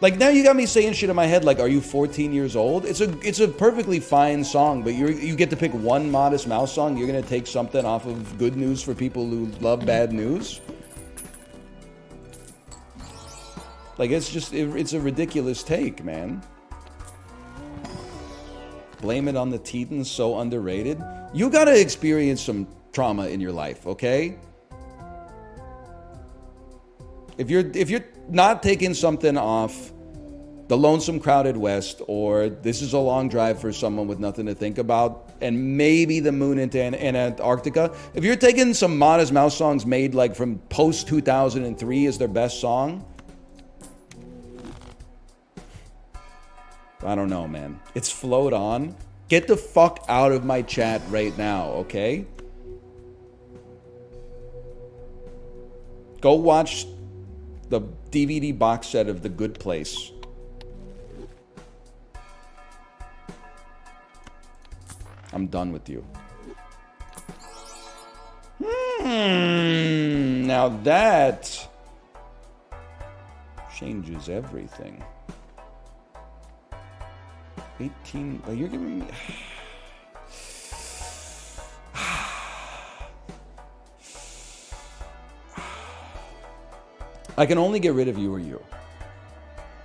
Like now you got me saying shit in my head like, are you 14 years old? It's a perfectly fine song, but you get to pick one Modest Mouse song. You're gonna take something off of Good News for people who love bad news. Like, it's just, it's a ridiculous take, man. Blame it on the Tetons, so underrated. You gotta experience some trauma in your life, okay? If you're not taking something off the Lonesome Crowded West, or This Is a Long Drive for Someone with Nothing to Think About, and maybe The Moon into Antarctica, if you're taking some Modest Mouse songs made like from post 2003 as their best song, I don't know, man. It's Float On. Get the fuck out of my chat right now, okay? Go watch the DVD box set of The Good Place. I'm done with you. Now that changes everything. 18, but you're giving me... I can only get rid of you or you.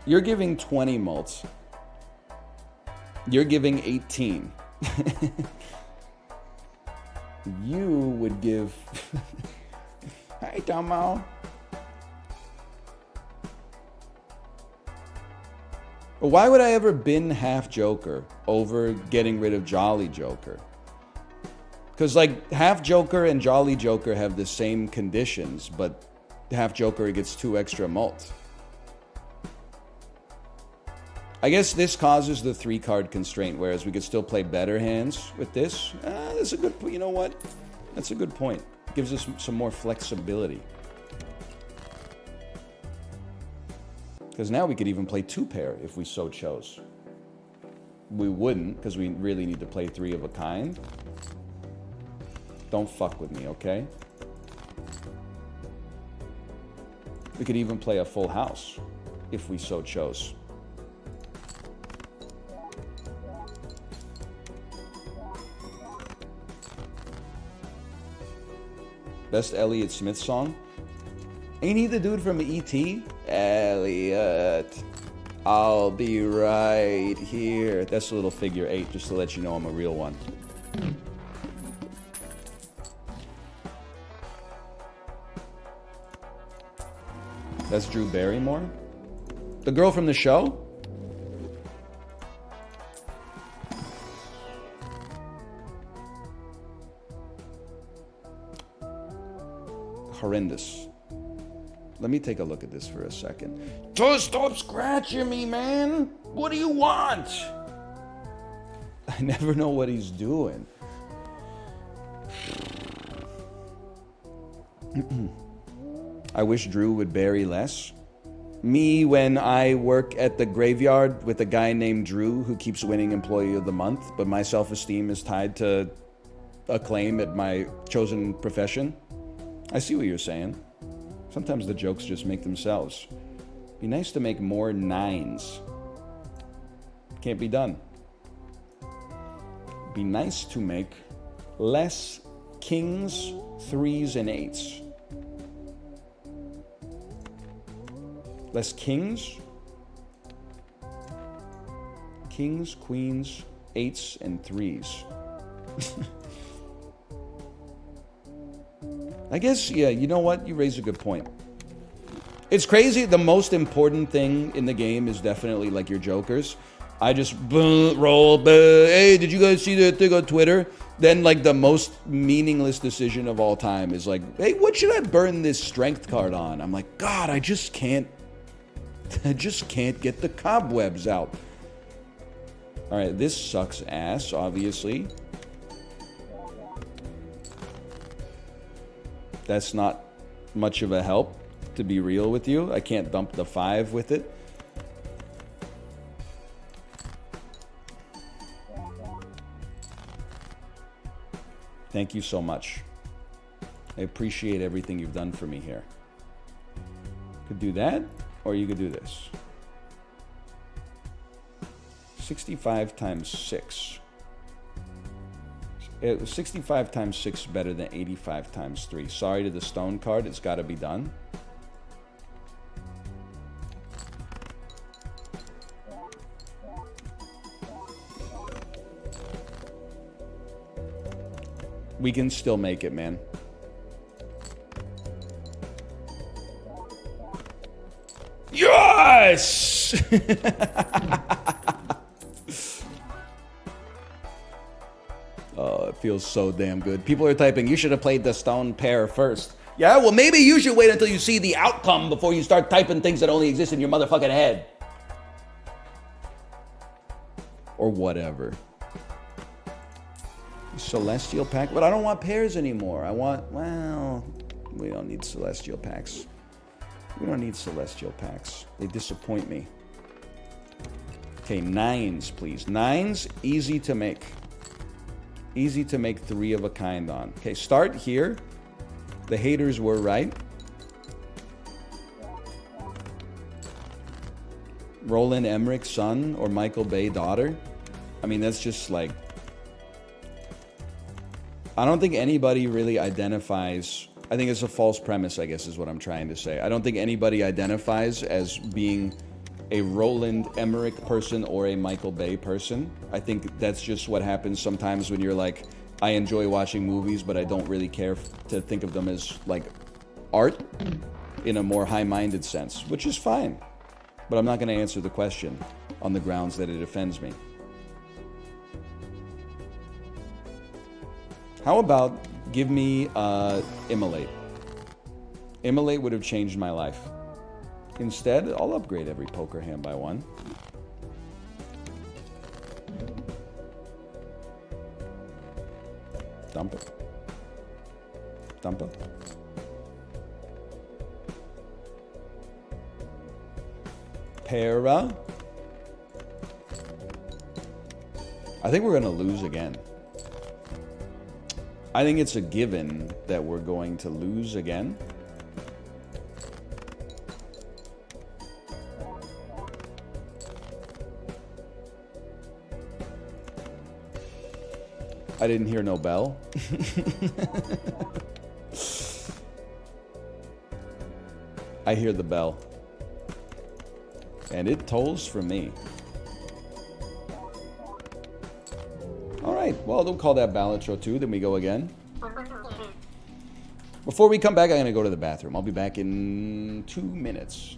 You're giving 20 mults. You're giving 18. You would give... Hey, Tomo. Why would I ever bin half Joker over getting rid of Jolly Joker? Because, like, half Joker and Jolly Joker have the same conditions, but half Joker gets 2 extra mult. I guess this causes the 3-card constraint, whereas we could still play better hands with this. That's a good... You know what? That's a good point. Gives us some more flexibility. Because now we could even play 2-pair if we so chose. We wouldn't, because we really need to play 3 of a kind. Don't fuck with me, okay? We could even play a full house if we so chose. Best Elliott Smith song? Ain't he the dude from E.T.? Elliot, I'll be right here. That's a little figure 8, just to let you know I'm a real one. That's Drew Barrymore? The girl from the show? Horrendous. Let me take a look at this for a second. Just stop scratching me, man. What do you want? I never know what he's doing. I wish Drew would bury less. Me when I work at the graveyard with a guy named Drew who keeps winning Employee of the Month, but my self-esteem is tied to acclaim at my chosen profession. I see what you're saying. Sometimes the jokes just make themselves. Be nice to make more 9s. Can't be done. Be nice to make less kings, 3s, and 8s. Less kings, queens, 8s, and 3s. I guess, yeah, you know what? You raise a good point. It's crazy. The most important thing in the game is definitely, like, your jokers. I just roll, hey, did you guys see that thing on Twitter? Then, like, the most meaningless decision of all time is like, hey, what should I burn this strength card on? I'm like, God, I just can't get the cobwebs out. All right, this sucks ass, obviously. That's not much of a help, to be real with you. I can't dump the 5 with it. Thank you so much. I appreciate everything you've done for me here. Could do that, or you could do this. 65 times 6. 65 times 6 is better than 85 times 3. Sorry to the stone card, it's got to be done. We can still make it, man. Yes! Oh, it feels so damn good. People are typing, you should have played the stone pair first. Yeah, well, maybe you should wait until you see the outcome before you start typing things that only exist in your motherfucking head. Or whatever. Celestial pack? But I don't want pairs anymore. I want, well, we don't need celestial packs. We don't need celestial packs. They disappoint me. Okay, 9s, please. 9s, easy to make. Easy to make 3 of a kind on. Okay, start here. The haters were right. Roland Emmerich, son, or Michael Bay, daughter. I mean, that's just like... I don't think anybody really identifies... I think it's a false premise, I guess, is what I'm trying to say. I don't think anybody identifies as being a Roland Emmerich person or a Michael Bay person. I think that's just what happens sometimes when you're like, I enjoy watching movies, but I don't really care to think of them as like art in a more high-minded sense, which is fine. But I'm not going to answer the question on the grounds that it offends me. How about give me Immolate? Immolate would have changed my life. Instead, I'll upgrade every poker hand by 1. Dump it. Dump it. Para. I think we're going to lose again. I think it's a given that we're going to lose again. I didn't hear no bell. I hear the bell. And it tolls for me. Alright, well, we'll call that Balatro 2, then we go again. Before we come back, I'm going to go to the bathroom. I'll be back in 2 minutes.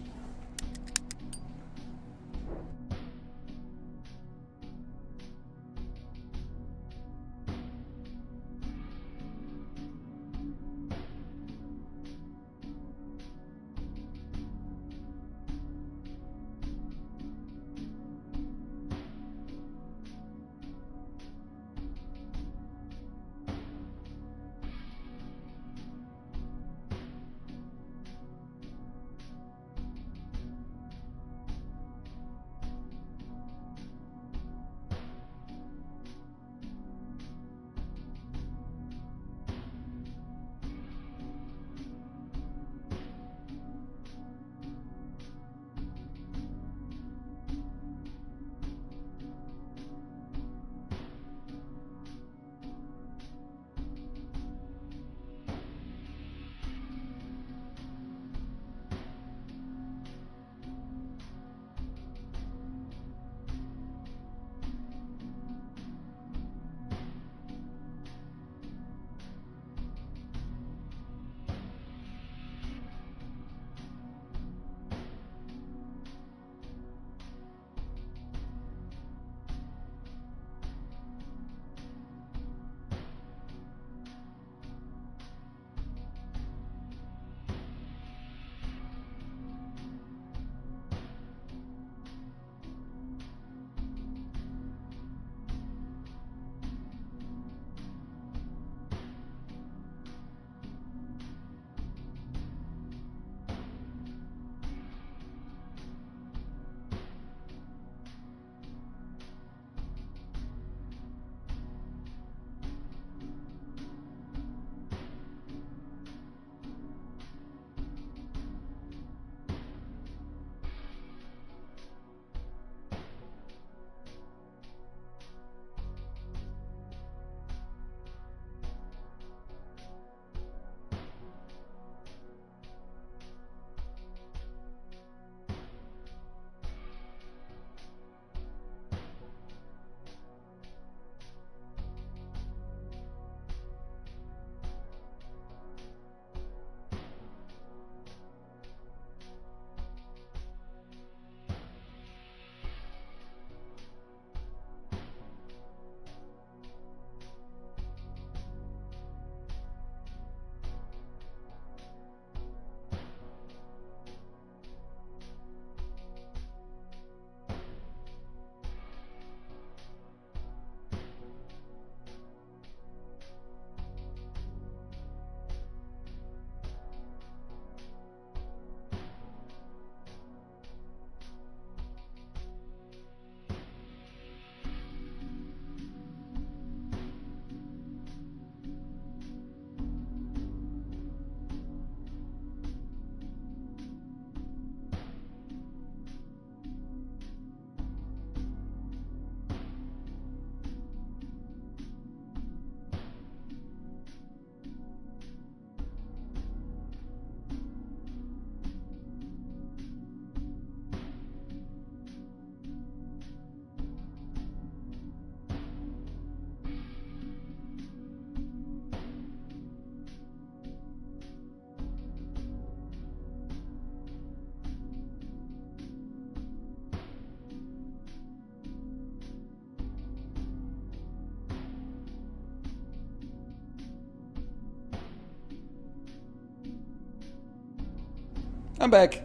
I'm back.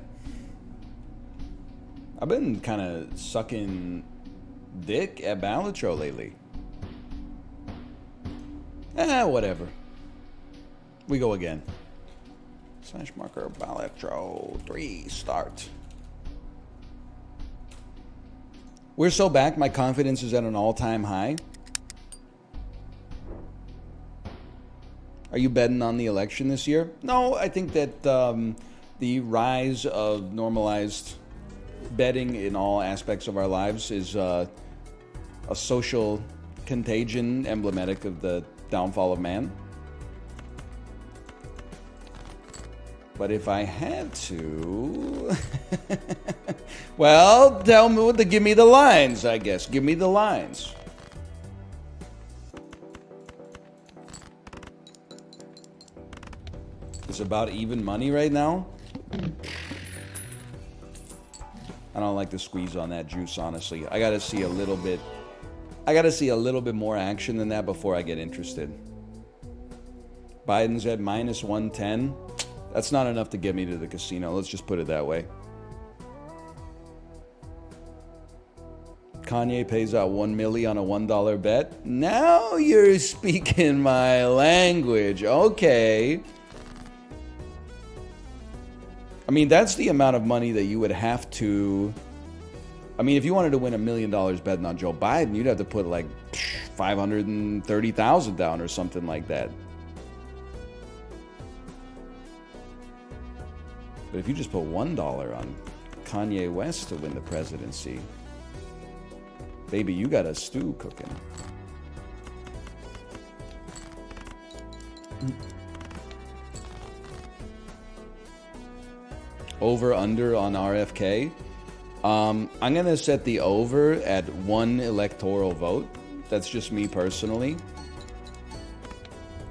I've been kind of sucking dick at Balatro lately. Whatever. We go again. Slash marker Balatro 3 start. We're so back, my confidence is at an all-time high. Are you betting on the election this year? No, I think that the rise of normalized betting in all aspects of our lives is a social contagion emblematic of the downfall of man. But if I had to... well, tell me what to give me the lines, I guess. Give me the lines. It's about even money right now. I don't like the squeeze on that juice, honestly. I gotta see a little bit more action than that before I get interested. Biden's at minus 110. That's not enough to get me to the casino. Let's just put it that way. Kanye pays out $1 million on a $1 bet. Now you're speaking my language. Okay. I mean, that's the amount of money that you would have to... I mean, if you wanted to win $1 million betting on Joe Biden, you'd have to put like 530,000 down or something like that. But if you just put $1 on Kanye West to win the presidency, baby, you got a stew cooking. Over, under on RFK. I'm going to set the over at 1 electoral vote. That's just me personally.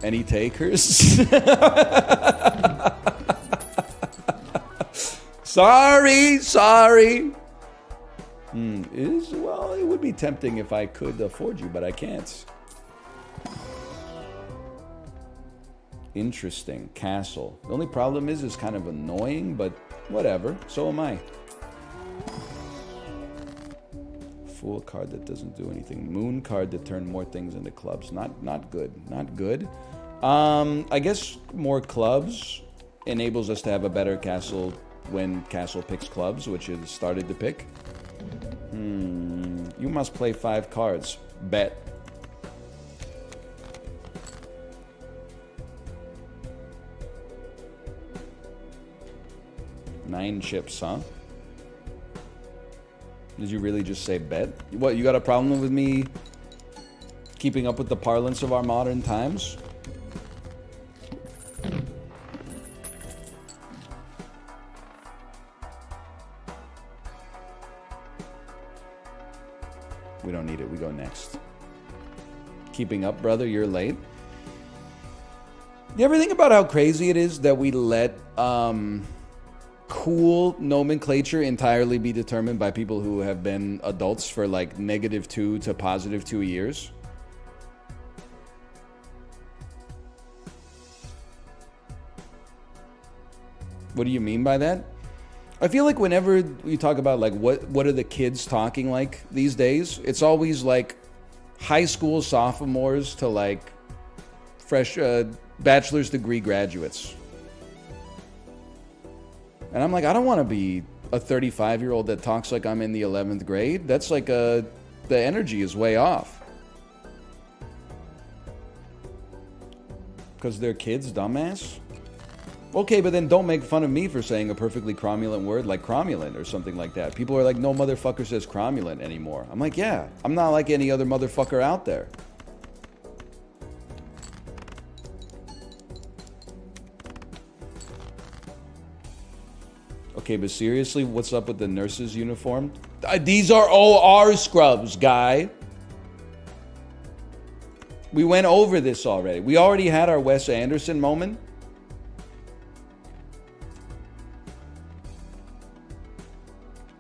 Any takers? Sorry. Well, it would be tempting if I could afford you, but I can't. Interesting. Castle. The only problem is it's kind of annoying, but whatever. So am I. Fool card that doesn't do anything. Moon card that turn more things into clubs. Not good. Not good. I guess more clubs enables us to have a better castle when castle picks clubs, which is started to pick. You must play 5 cards. Bet. Nine chips, huh? Did you really just say bet? What, you got a problem with me keeping up with the parlance of our modern times? We don't need it. We go next. Keeping up, brother. You're late. You ever think about how crazy it is that we let cool nomenclature entirely be determined by people who have been adults for like -2 to +2 years? What do you mean by that? I feel like whenever you talk about like what are the kids talking like these days, it's always like high school sophomores to like fresh bachelor's degree graduates. And I'm like, I don't want to be a 35-year-old that talks like I'm in the 11th grade. That's like the energy is way off. Because they're kids, dumbass? Okay, but then don't make fun of me for saying a perfectly cromulent word like cromulent or something like that. People are like, no motherfucker says cromulent anymore. I'm like, yeah, I'm not like any other motherfucker out there. Okay, but seriously, what's up with the nurse's uniform? These are OR scrubs, guy. We went over this already. We already had our Wes Anderson moment.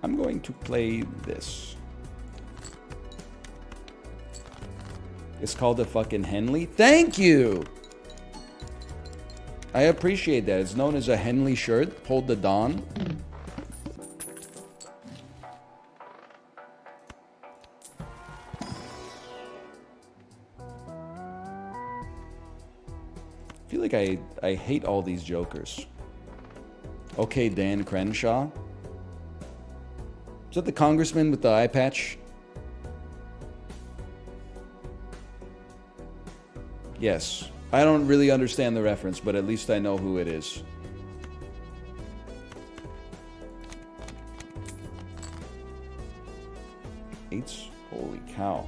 I'm going to play this. It's called a fucking Henley. Thank you! I appreciate that. It's known as a Henley shirt. Hold the Dawn. I feel like I hate all these jokers. Okay, Dan Crenshaw. Is that the congressman with the eye patch? Yes. I don't really understand the reference, but at least I know who it is. Eights? Holy cow.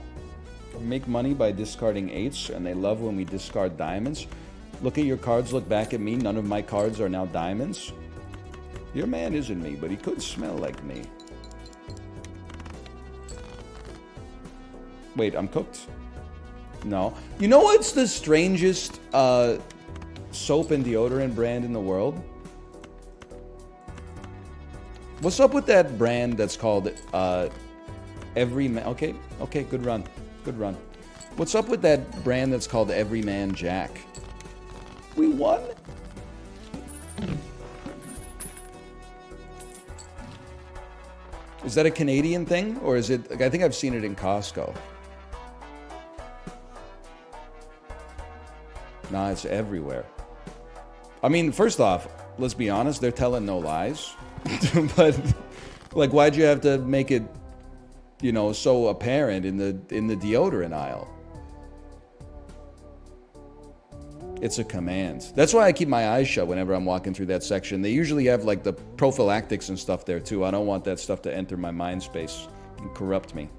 Make money by discarding eights, and they love when we discard diamonds. Look at your cards, look back at me. None of my cards are now diamonds. Your man isn't me, but he could smell like me. Wait, I'm cooked? No. You know what's the strangest soap and deodorant brand in the world? What's up with that brand that's called Every Man? Okay, good run. Good run. What's up with that brand that's called Everyman Jack? We won? Is that a Canadian thing? Or is it... I think I've seen it in Costco. Nah, it's everywhere. I mean, first off, let's be honest, they're telling no lies. But, like, why'd you have to make it, you know, so apparent in the deodorant aisle? It's a command. That's why I keep my eyes shut whenever I'm walking through that section. They usually have, like, the prophylactics and stuff there, too. I don't want that stuff to enter my mind space and corrupt me.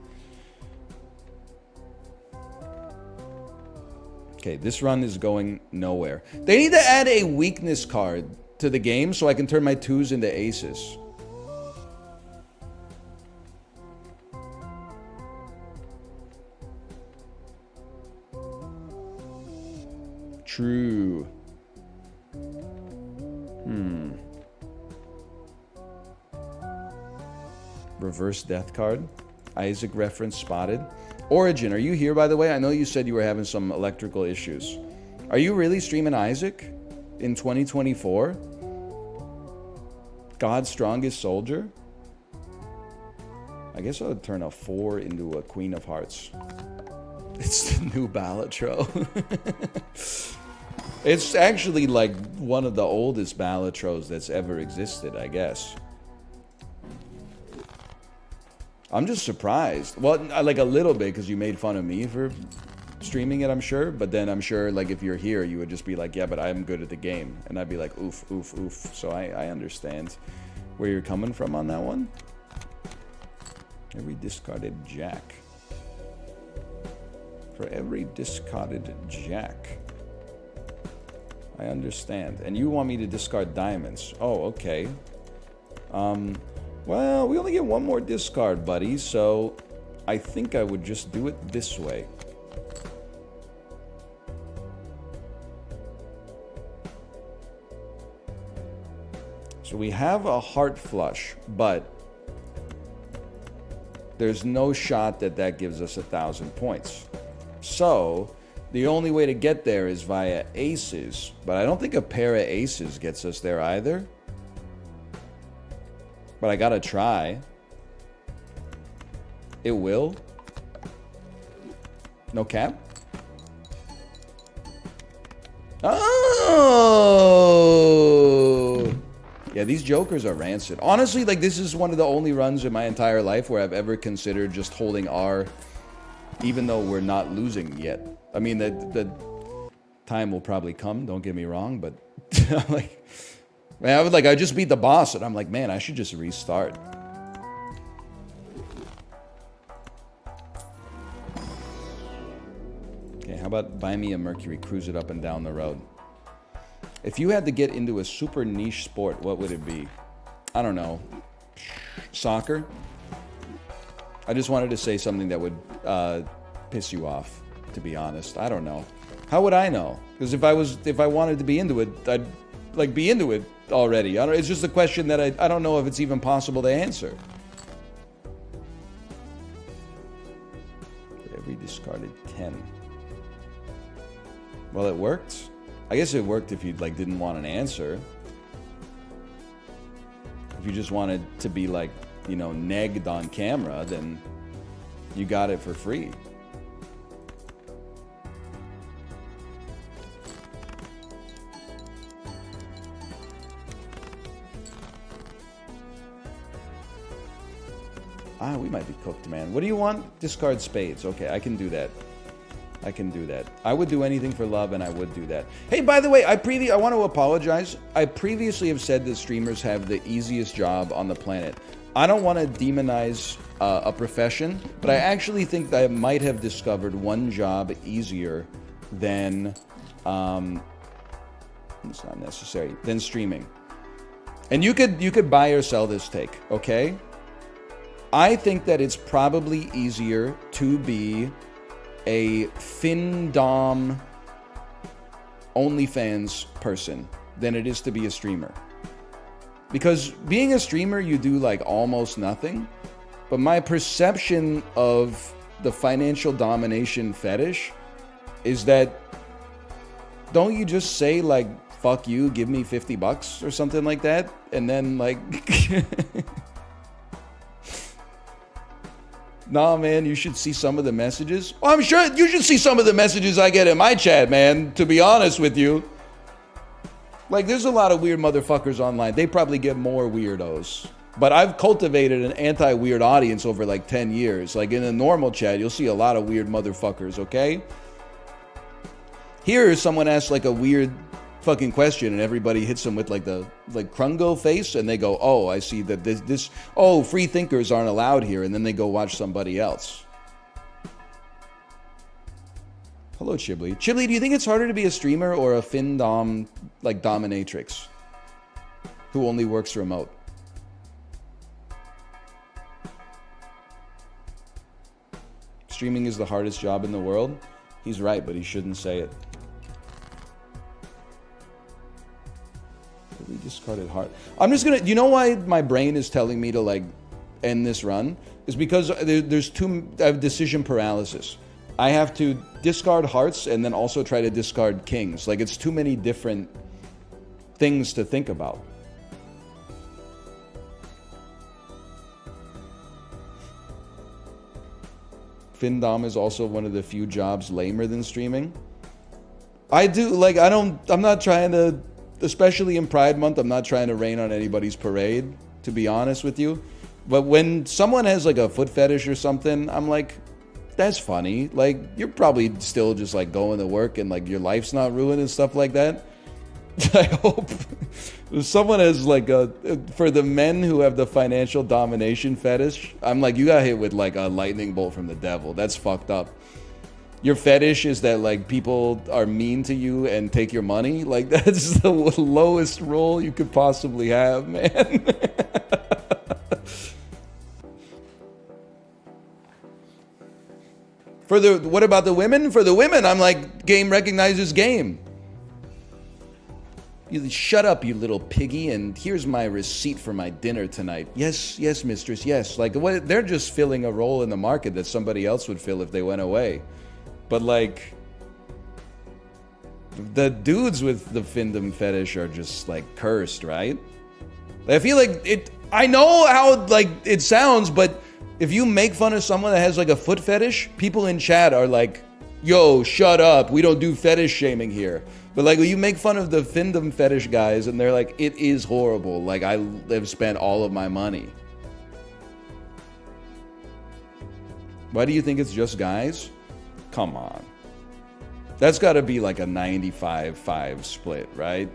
Okay, this run is going nowhere. They need to add a weakness card to the game so I can turn my 2s into aces. True. Reverse death card. Isaac reference spotted. Origin, are you here, by the way? I know you said you were having some electrical issues. Are you really streaming Isaac in 2024? God's strongest soldier? I guess I would turn a 4 into a Queen of Hearts. It's the new Balatro. It's actually like one of the oldest Balatros that's ever existed, I guess. I'm just surprised. Well, like a little bit, because you made fun of me for streaming it, I'm sure. But then I'm sure, like, if you're here, you would just be like, yeah, but I'm good at the game. And I'd be like, oof, oof, oof. So I understand where you're coming from on that one. Every discarded jack. For every discarded jack. I understand. And you want me to discard diamonds. Oh, okay. Well, we only get one more discard, buddy, so I think I would just do it this way. So we have a heart flush, but there's no shot that that gives us 1,000 points. So the only way to get there is via aces, but I don't think a pair of aces gets us there either. But I gotta try. It will. No cap. Oh! Yeah, these jokers are rancid. Honestly, like, this is one of the only runs in my entire life where I've ever considered just holding R, even though we're not losing yet. I mean, the time will probably come, don't get me wrong, but like... Man, I just beat the boss, and I'm like, man, I should just restart. Okay, how about buy me a Mercury, cruise it up and down the road? If you had to get into a super niche sport, what would it be? I don't know. Soccer? I just wanted to say something that would piss you off, to be honest. I don't know. How would I know? Because if I wanted to be into it, I'd like be into it already. It's just a question that I don't know if it's even possible to answer. For every discarded 10. Well, it worked. I guess it worked if you like didn't want an answer. If you just wanted to be like, you know, negged on camera, then you got it for free. Ah, we might be cooked, man. What do you want? Discard spades. Okay, I can do that. I can do that. I would do anything for love, and I would do that. Hey, by the way, I want to apologize. I previously have said that streamers have the easiest job on the planet. I don't want to demonize a profession, but I actually think that I might have discovered one job easier than it's not necessary, than streaming. And you could buy or sell this take, okay? I think that it's probably easier to be a FinDom OnlyFans person than it is to be a streamer. Because being a streamer, you do like almost nothing. But my perception of the financial domination fetish is that, don't you just say like, fuck you, give me $50 or something like that? And then like... Nah, man, you should see some of the messages. Well, I'm sure you should see some of the messages I get in my chat, man, to be honest with you. Like, there's a lot of weird motherfuckers online. They probably get more weirdos. But I've cultivated an anti-weird audience over like 10 years. Like, in a normal chat, you'll see a lot of weird motherfuckers, okay? Here, someone asks like a weird fucking question and everybody hits them with like the Krungo face and they go, oh, I see that this oh, free thinkers aren't allowed here, and then they go watch somebody else. Hello, Chibli. Chibli, do you think it's harder to be a streamer or a FinDom like dominatrix who only works remote? Streaming is the hardest job in the world. He's right, but he shouldn't say it. We discarded heart. I'm just gonna, you know why my brain is telling me to like end this run? Is because I have decision paralysis. I have to discard hearts and then also try to discard kings. Like, it's too many different things to think about. FinDom is also one of the few jobs lamer than streaming. I'm not trying to, especially in Pride Month, I'm not trying to rain on anybody's parade, to be honest with you. But when someone has like a foot fetish or something, I'm like, that's funny. Like, you're probably still just like going to work and like your life's not ruined and stuff like that. I hope if someone has like for the men who have the financial domination fetish, I'm like, you got hit with like a lightning bolt from the devil. That's fucked up. Your fetish is that like people are mean to you and take your money. Like, that's the lowest role you could possibly have, man. What about the women? For the women, I'm like, game recognizes game. You shut up, you little piggy, and here's my receipt for my dinner tonight. Yes, yes, mistress, yes. Like, what? They're just filling a role in the market that somebody else would fill if they went away. But like, the dudes with the findom fetish are just like cursed, right? I feel like it. I know how like it sounds, but if you make fun of someone that has like a foot fetish, people in chat are like, yo, shut up, we don't do fetish shaming here. But like, when you make fun of the findom fetish guys and they're like, it is horrible, like I have spent all of my money. Why do you think it's just guys? Come on. That's got to be like a 95-5 split, right?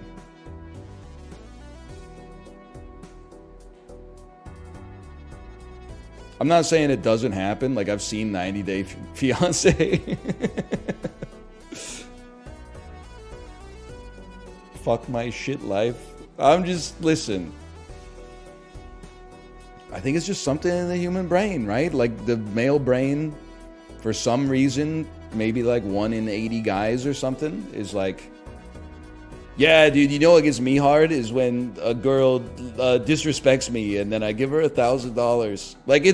I'm not saying it doesn't happen. Like, I've seen 90 Day Fiance. Fuck my shit life. I'm just, listen. I think it's just something in the human brain, right? Like, the male brain, for some reason, maybe like 1 in 80 guys or something, is like, yeah, dude, you know what gets me hard is when a girl disrespects me and then I give her $1,000. Like,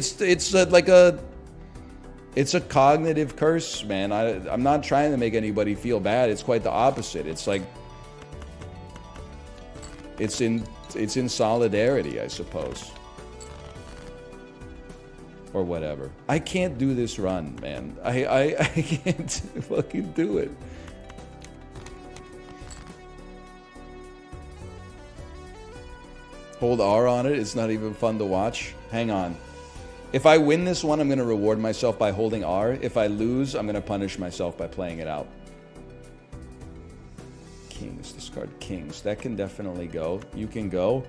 it's a cognitive curse, man. I'm not trying to make anybody feel bad. It's quite the opposite. It's like, It's in solidarity, I suppose. Or whatever. I can't do this run, man. I can't fucking do it. Hold R on it. It's not even fun to watch. Hang on. If I win this one, I'm going to reward myself by holding R. If I lose, I'm going to punish myself by playing it out. Kings. Discard kings. That can definitely go. You can go.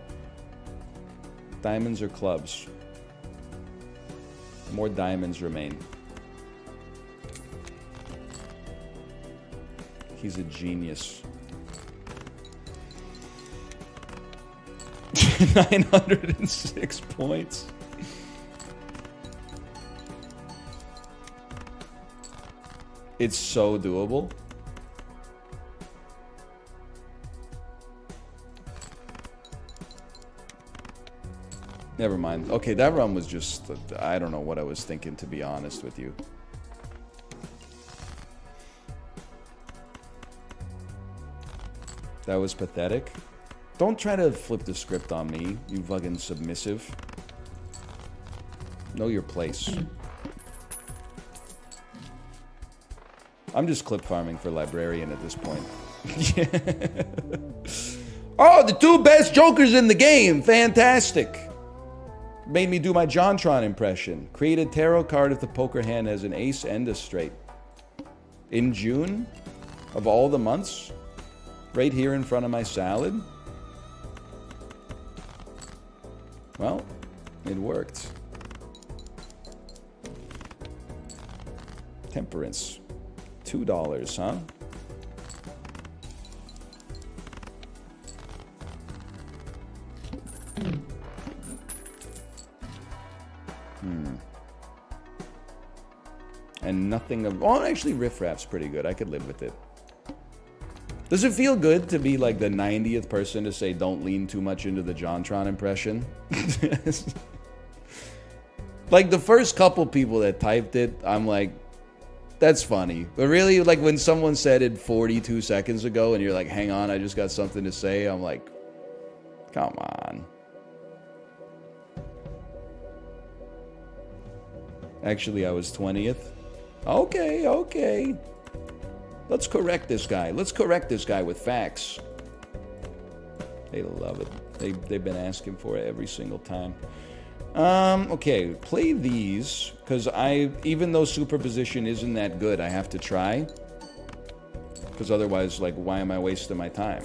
Diamonds or clubs? More diamonds remain. He's a genius. 906 points. It's so doable. Never mind. Okay, that run was just... I don't know what I was thinking, to be honest with you. That was pathetic. Don't try to flip the script on me, you fucking submissive. Know your place. I'm just clip farming for Librarian at this point. Oh, the two best jokers in the game! Fantastic! Made me do my JonTron impression. Create a tarot card if the poker hand has an ace and a straight. In June? Of all the months? Right here in front of my salad? Well, it worked. Temperance. $2, huh? And nothing of... Oh, actually, Riff Raff's pretty good. I could live with it. Does it feel good to be like the 90th person to say don't lean too much into the JonTron impression? Like, the first couple people that typed it, I'm like, that's funny. But really, like, when someone said it 42 seconds ago and you're like, hang on, I just got something to say, I'm like, come on. Actually, I was 20th. Okay, okay. Let's correct this guy. Let's correct this guy with facts. They love it. They've been asking for it every single time. Okay, play these, because even though superposition isn't that good, I have to try. Because otherwise, like, why am I wasting my time?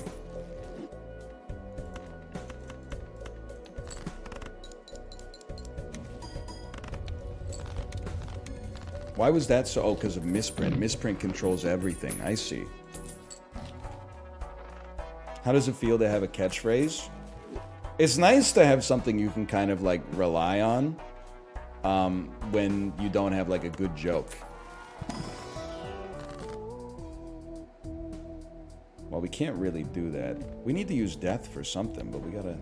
Why was that so? Oh, because of misprint. Misprint controls everything. I see. How does it feel to have a catchphrase? It's nice to have something you can kind of like rely on when you don't have like a good joke. Well, we can't really do that. We need to use death for something, but we gotta...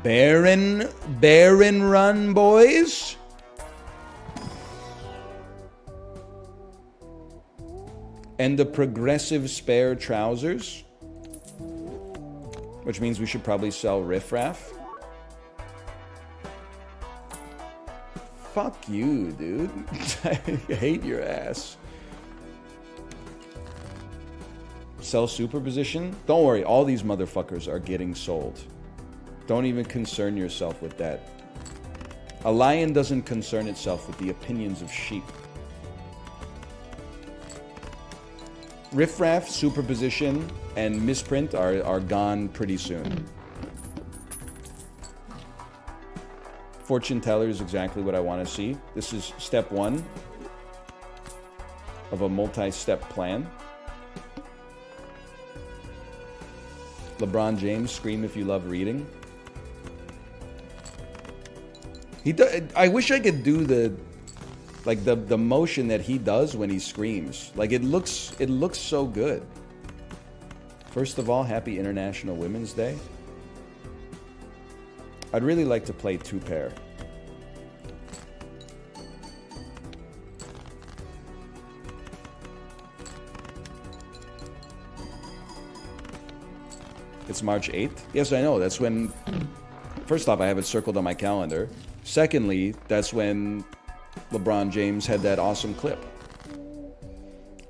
Baron run, boys! And the progressive spare trousers. Which means we should probably sell Riff Raff. Fuck you, dude. I hate your ass. Sell superposition? Don't worry, all these motherfuckers are getting sold. Don't even concern yourself with that. A lion doesn't concern itself with the opinions of sheep. Riff Raff, superposition, and misprint are gone pretty soon. Fortune teller is exactly what I want to see. This is step one of a multi-step plan. LeBron James, scream if you love reading. I wish I could do the motion that he does when he screams. Like, it looks so good. First of all, happy International Women's Day. I'd really like to play two pair. It's March 8th? Yes, I know. That's when... First off, I have it circled on my calendar. Secondly, that's when LeBron James had that awesome clip.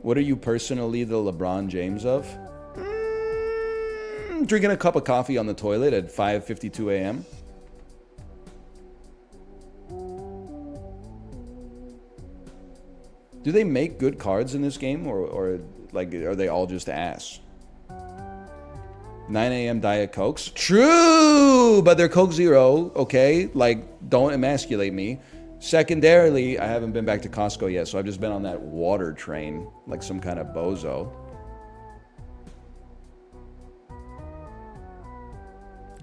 What are you personally the LeBron James of? Drinking a cup of coffee on the toilet at 5:52 a.m. Do they make good cards in this game, or like are they all just ass? 9 a.m. Diet Cokes. True, but they're Coke Zero, okay? Like, don't emasculate me. Secondarily, I haven't been back to Costco yet, so I've just been on that water train, like some kind of bozo.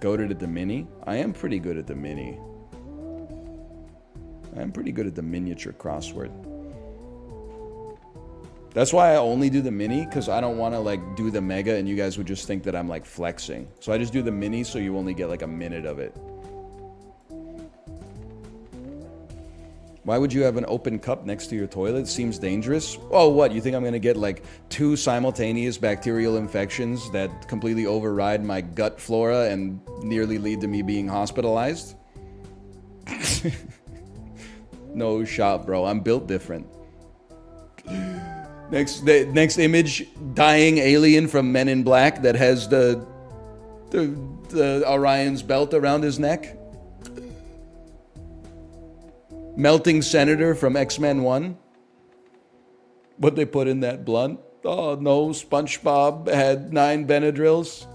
Go to the mini? I am pretty good at the mini. I'm pretty good at the miniature crossword. That's why I only do the mini, because I don't want to like do the mega and you guys would just think that I'm like flexing. So I just do the mini so you only get like a minute of it. Why would you have an open cup next to your toilet? Seems dangerous. Oh, what? You think I'm going to get like 2 simultaneous bacterial infections that completely override my gut flora and nearly lead to me being hospitalized? No shot, bro. I'm built different. Next image, dying alien from Men in Black that has the Orion's belt around his neck. Melting Senator from X-Men 1. What they put in that blunt? Oh no, SpongeBob had 9 Benadryls.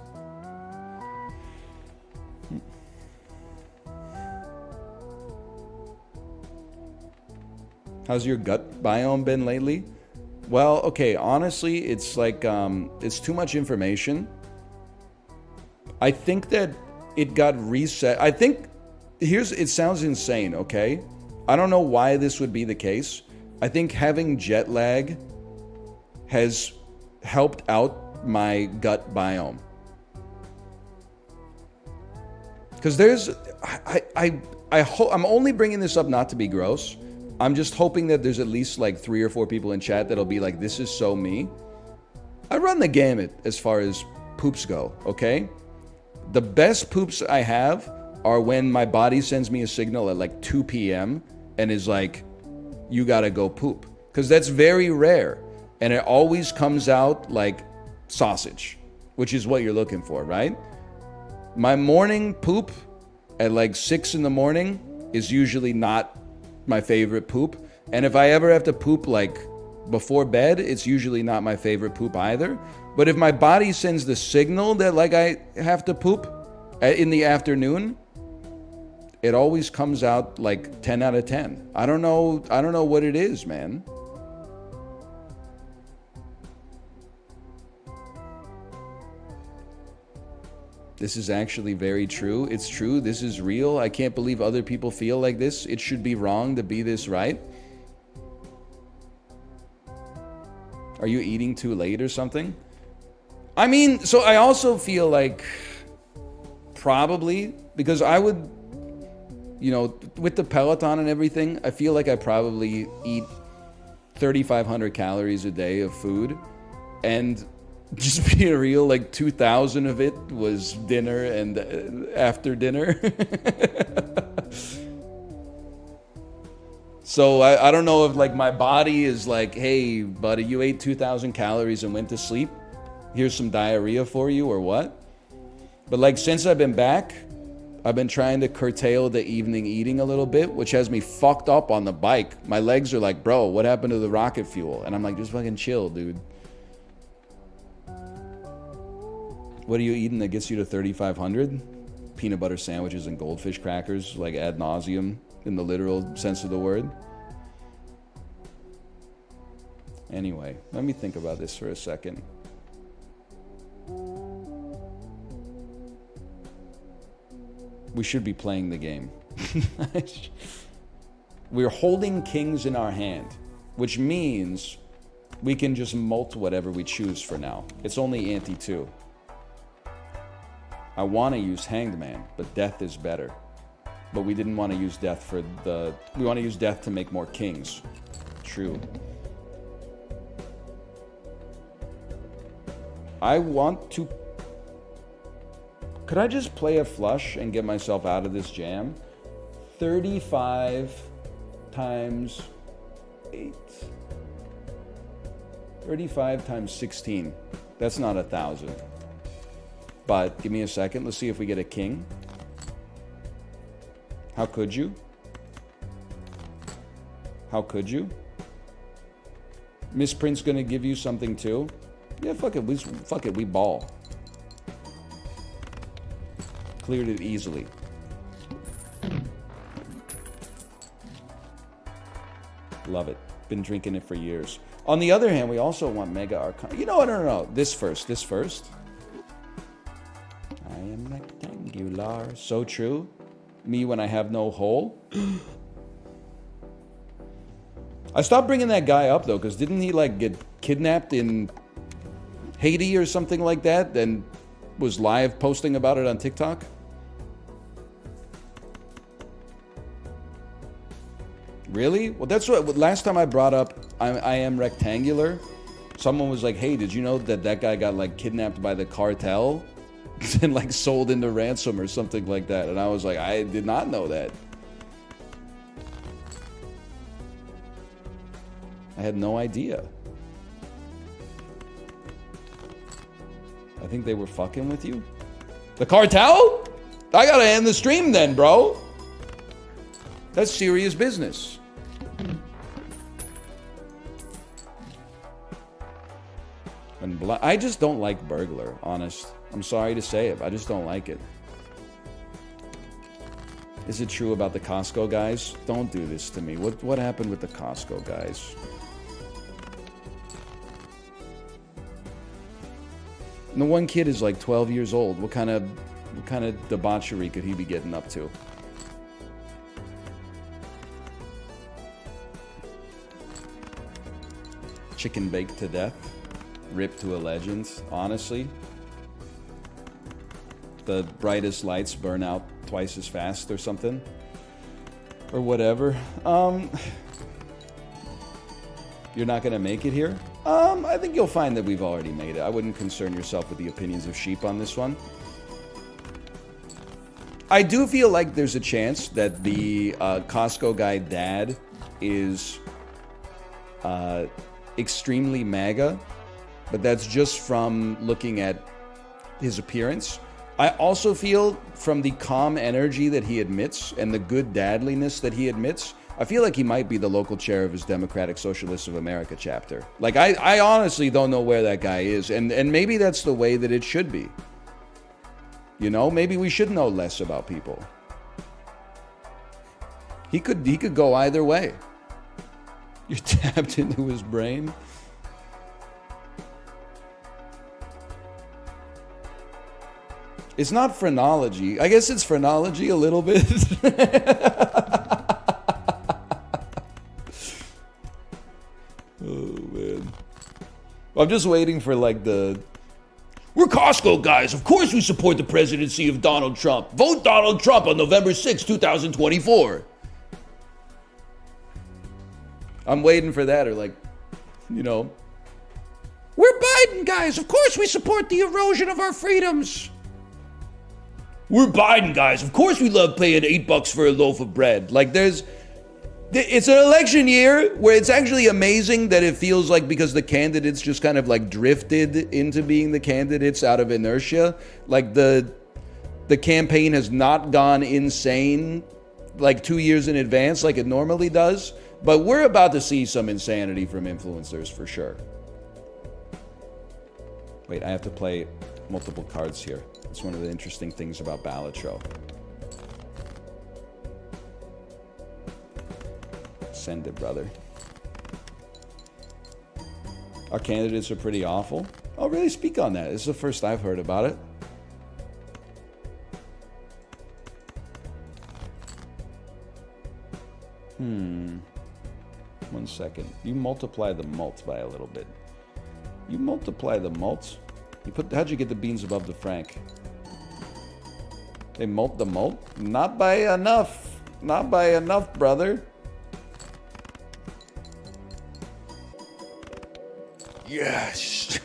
How's your gut biome been lately? Well, okay, honestly, it's like, it's too much information. I think that it got reset. I think, it sounds insane, okay? I don't know why this would be the case. I think having jet lag has helped out my gut biome. Because there's, I'm only bringing this up not to be gross. I'm just hoping that there's at least like 3 or 4 people in chat that'll be like, this is so me. I run the gamut as far as poops go, okay? The best poops I have are when my body sends me a signal at like 2 p.m. and is like, you gotta go poop. Because that's very rare. And it always comes out like sausage, which is what you're looking for, right? My morning poop at like 6 in the morning is usually not my favorite poop. And if I ever have to poop like before bed, it's usually not my favorite poop either. But if my body sends the signal that like I have to poop in the afternoon, it always comes out like 10 out of 10. I don't know what it is, man. This is actually very true. It's true. This is real. I can't believe other people feel like this. It should be wrong to be this right. Are you eating too late or something? I mean, so I also feel like probably, because I would, you know, with the Peloton and everything, I feel like I probably eat 3,500 calories a day of food. And just being real, like 2,000 of it was dinner and after dinner. So I don't know if like my body is like, hey, buddy, you ate 2,000 calories and went to sleep. Here's some diarrhea for you or what? But like since I've been back, I've been trying to curtail the evening eating a little bit, which has me fucked up on the bike. My legs are like, bro, what happened to the rocket fuel? And I'm like, just fucking chill, dude. What are you eating that gets you to 3,500? Peanut butter sandwiches and goldfish crackers, like ad nauseum in the literal sense of the word. Anyway, let me think about this for a second. We should be playing the game. We're holding kings in our hand, which means we can just molt whatever we choose for now. It's only ante 2. I want to use Hanged Man, but death is better. But we didn't want to use death for the... We want to use death to make more kings. True. I want to... Could I just play a flush and get myself out of this jam? 35 times 8. 35 times 16. That's not 1,000. But give me a second. Let's see if we get a king. How could you? How could you? Misprint's gonna give you something too? Yeah, fuck it. We ball. Cleared it easily. Love it. Been drinking it for years. On the other hand, we also want Mega Arcana. You know what? No. This first. I am rectangular. So true. Me when I have no hole. I stopped bringing that guy up though, because didn't he like get kidnapped in Haiti or something like that, and was live posting about it on TikTok? Really? Well, that's what last time I brought up I am rectangular. Someone was like, "Hey, did you know that guy got like kidnapped by the cartel and like sold into ransom or something like that?" And I was like, "I did not know that. I had no idea." I think they were fucking with you. The cartel? I gotta end the stream then, bro. That's serious business. I just don't like burglar, honest. I'm sorry to say it, but I just don't like it. Is it true about the Costco guys? Don't do this to me. What happened with the Costco guys? And the one kid is like 12 years old. What kind of debauchery could he be getting up to? Chicken baked to death. Ripped to a legend, honestly. The brightest lights burn out twice as fast or something. Or whatever. You're not gonna make it here? I think you'll find that we've already made it. I wouldn't concern yourself with the opinions of sheep on this one. I do feel like there's a chance that the Costco guy dad is extremely MAGA, but that's just from looking at his appearance. I also feel from the calm energy that he admits and the good dadliness that he admits, I feel like he might be the local chair of his Democratic Socialists of America chapter. Like, I honestly don't know where that guy is, and maybe that's the way that it should be. You know, maybe we should know less about people. He could go either way. You're tapped into his brain. It's not phrenology. I guess it's phrenology a little bit. Oh, man. I'm just waiting for, like, we're Costco guys. Of course we support the presidency of Donald Trump. Vote Donald Trump on November 6, 2024. I'm waiting for that, or, like, you know. We're Biden guys. Of course we support the erosion of our freedoms. We're Biden guys. Of course we love paying $8 for a loaf of bread. Like, it's an election year where it's actually amazing that it feels like, because the candidates just kind of like drifted into being the candidates out of inertia, like the campaign has not gone insane like 2 years in advance like it normally does. But we're about to see some insanity from influencers for sure. Wait, I have to play multiple cards here. It's one of the interesting things about Balatro. Send it, brother. Our candidates are pretty awful. Oh, really? Speak on that. This is the first I've heard about it. One second. You multiply the malt by a little bit. You multiply the malt. How'd you get the beans above the frank? They malt the malt? Not by enough. Not by enough, brother. Yes.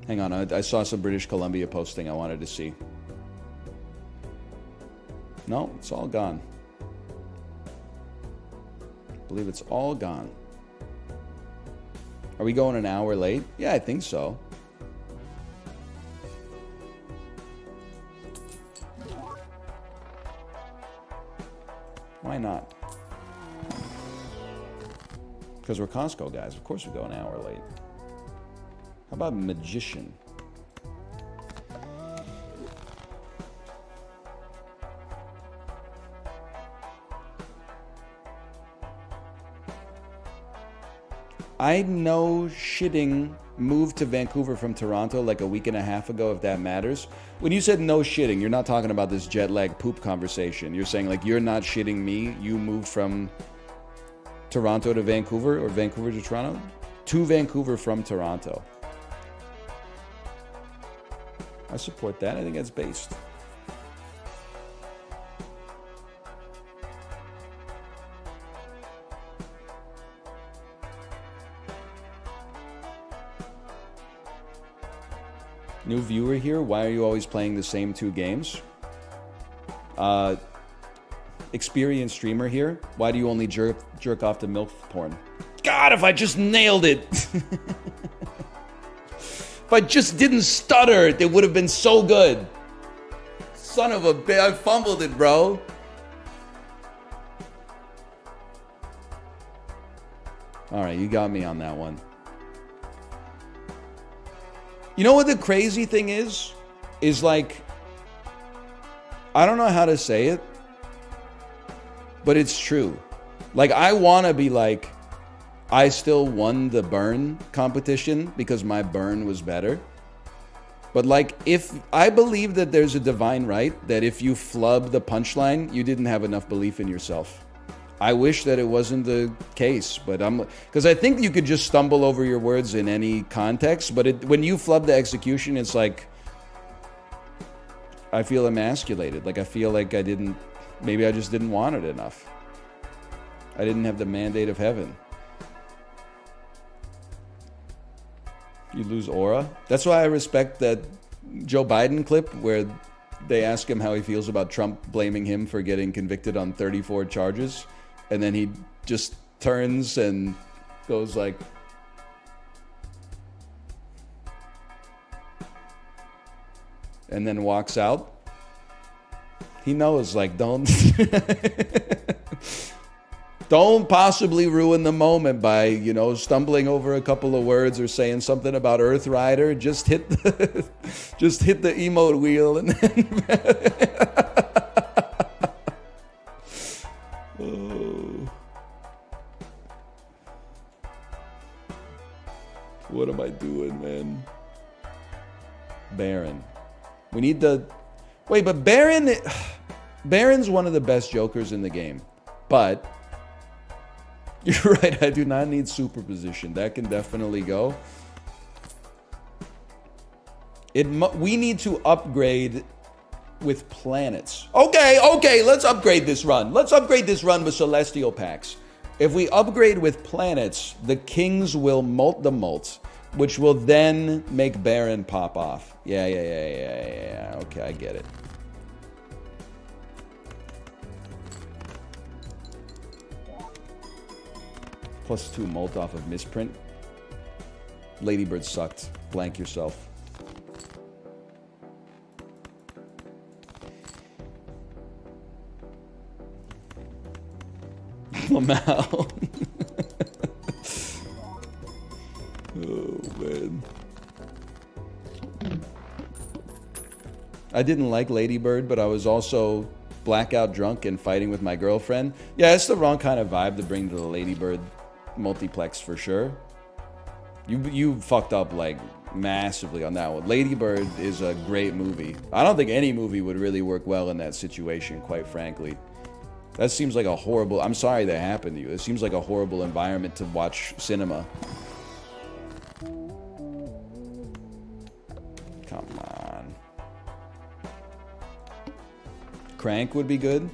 Hang on, I saw some British Columbia posting I wanted to see. No, it's all gone. I believe it's all gone. Are we going an hour late? Yeah, I think so. Why not? Because we're Costco guys. Of course we go an hour late. How about Magician? I know shitting moved to Vancouver from Toronto like a week and a half ago, if that matters. When you said no shitting, you're not talking about this jet lag poop conversation. You're saying like, you're not shitting me. You moved from Toronto to Vancouver, or Vancouver to Toronto? To Vancouver from Toronto. I support that. I think that's based. New viewer here. Why are you always playing the same two games? Experienced streamer here. Why do you only jerk off to MILF porn? God, if I just nailed it. If I just didn't stutter, it would have been so good. Son of a bitch, I fumbled it, bro. All right, you got me on that one. You know what the crazy thing is? Is like, I don't know how to say it, but it's true. Like, I want to be like, I still won the burn competition because my burn was better. But like, if I believe that there's a divine right that if you flub the punchline, you didn't have enough belief in yourself. I wish that it wasn't the case, but because I think you could just stumble over your words in any context, but when you flub the execution, it's like, I feel emasculated. Like, I feel like maybe I just didn't want it enough. I didn't have the mandate of heaven. You lose aura. That's why I respect that Joe Biden clip where they ask him how he feels about Trump blaming him for getting convicted on 34 charges. And then he just turns and goes like, and then walks out. He knows, like, don't possibly ruin the moment by, stumbling over a couple of words or saying something about Earth Rider. Just hit the, just hit the emote wheel and then. What am I doing, man? Baron. We need wait, but Baron's one of the best jokers in the game. But you're right, I do not need superposition. That can definitely go. We need to upgrade with planets. Okay, let's upgrade this run. Let's upgrade this run with celestial packs. If we upgrade with planets, the kings will molt the molt, which will then make Baron pop off. Yeah. Okay, I get it. +2 molt off of misprint. Ladybird sucked. Blank yourself. Lamau. Oh, man. I didn't like Ladybird, but I was also blackout drunk and fighting with my girlfriend. Yeah, it's the wrong kind of vibe to bring to the Ladybird multiplex for sure. You fucked up like massively on that one. Ladybird is a great movie. I don't think any movie would really work well in that situation, quite frankly. That seems like a horrible... I'm sorry that happened to you. It seems like a horrible environment to watch cinema. Come on. Crank would be good.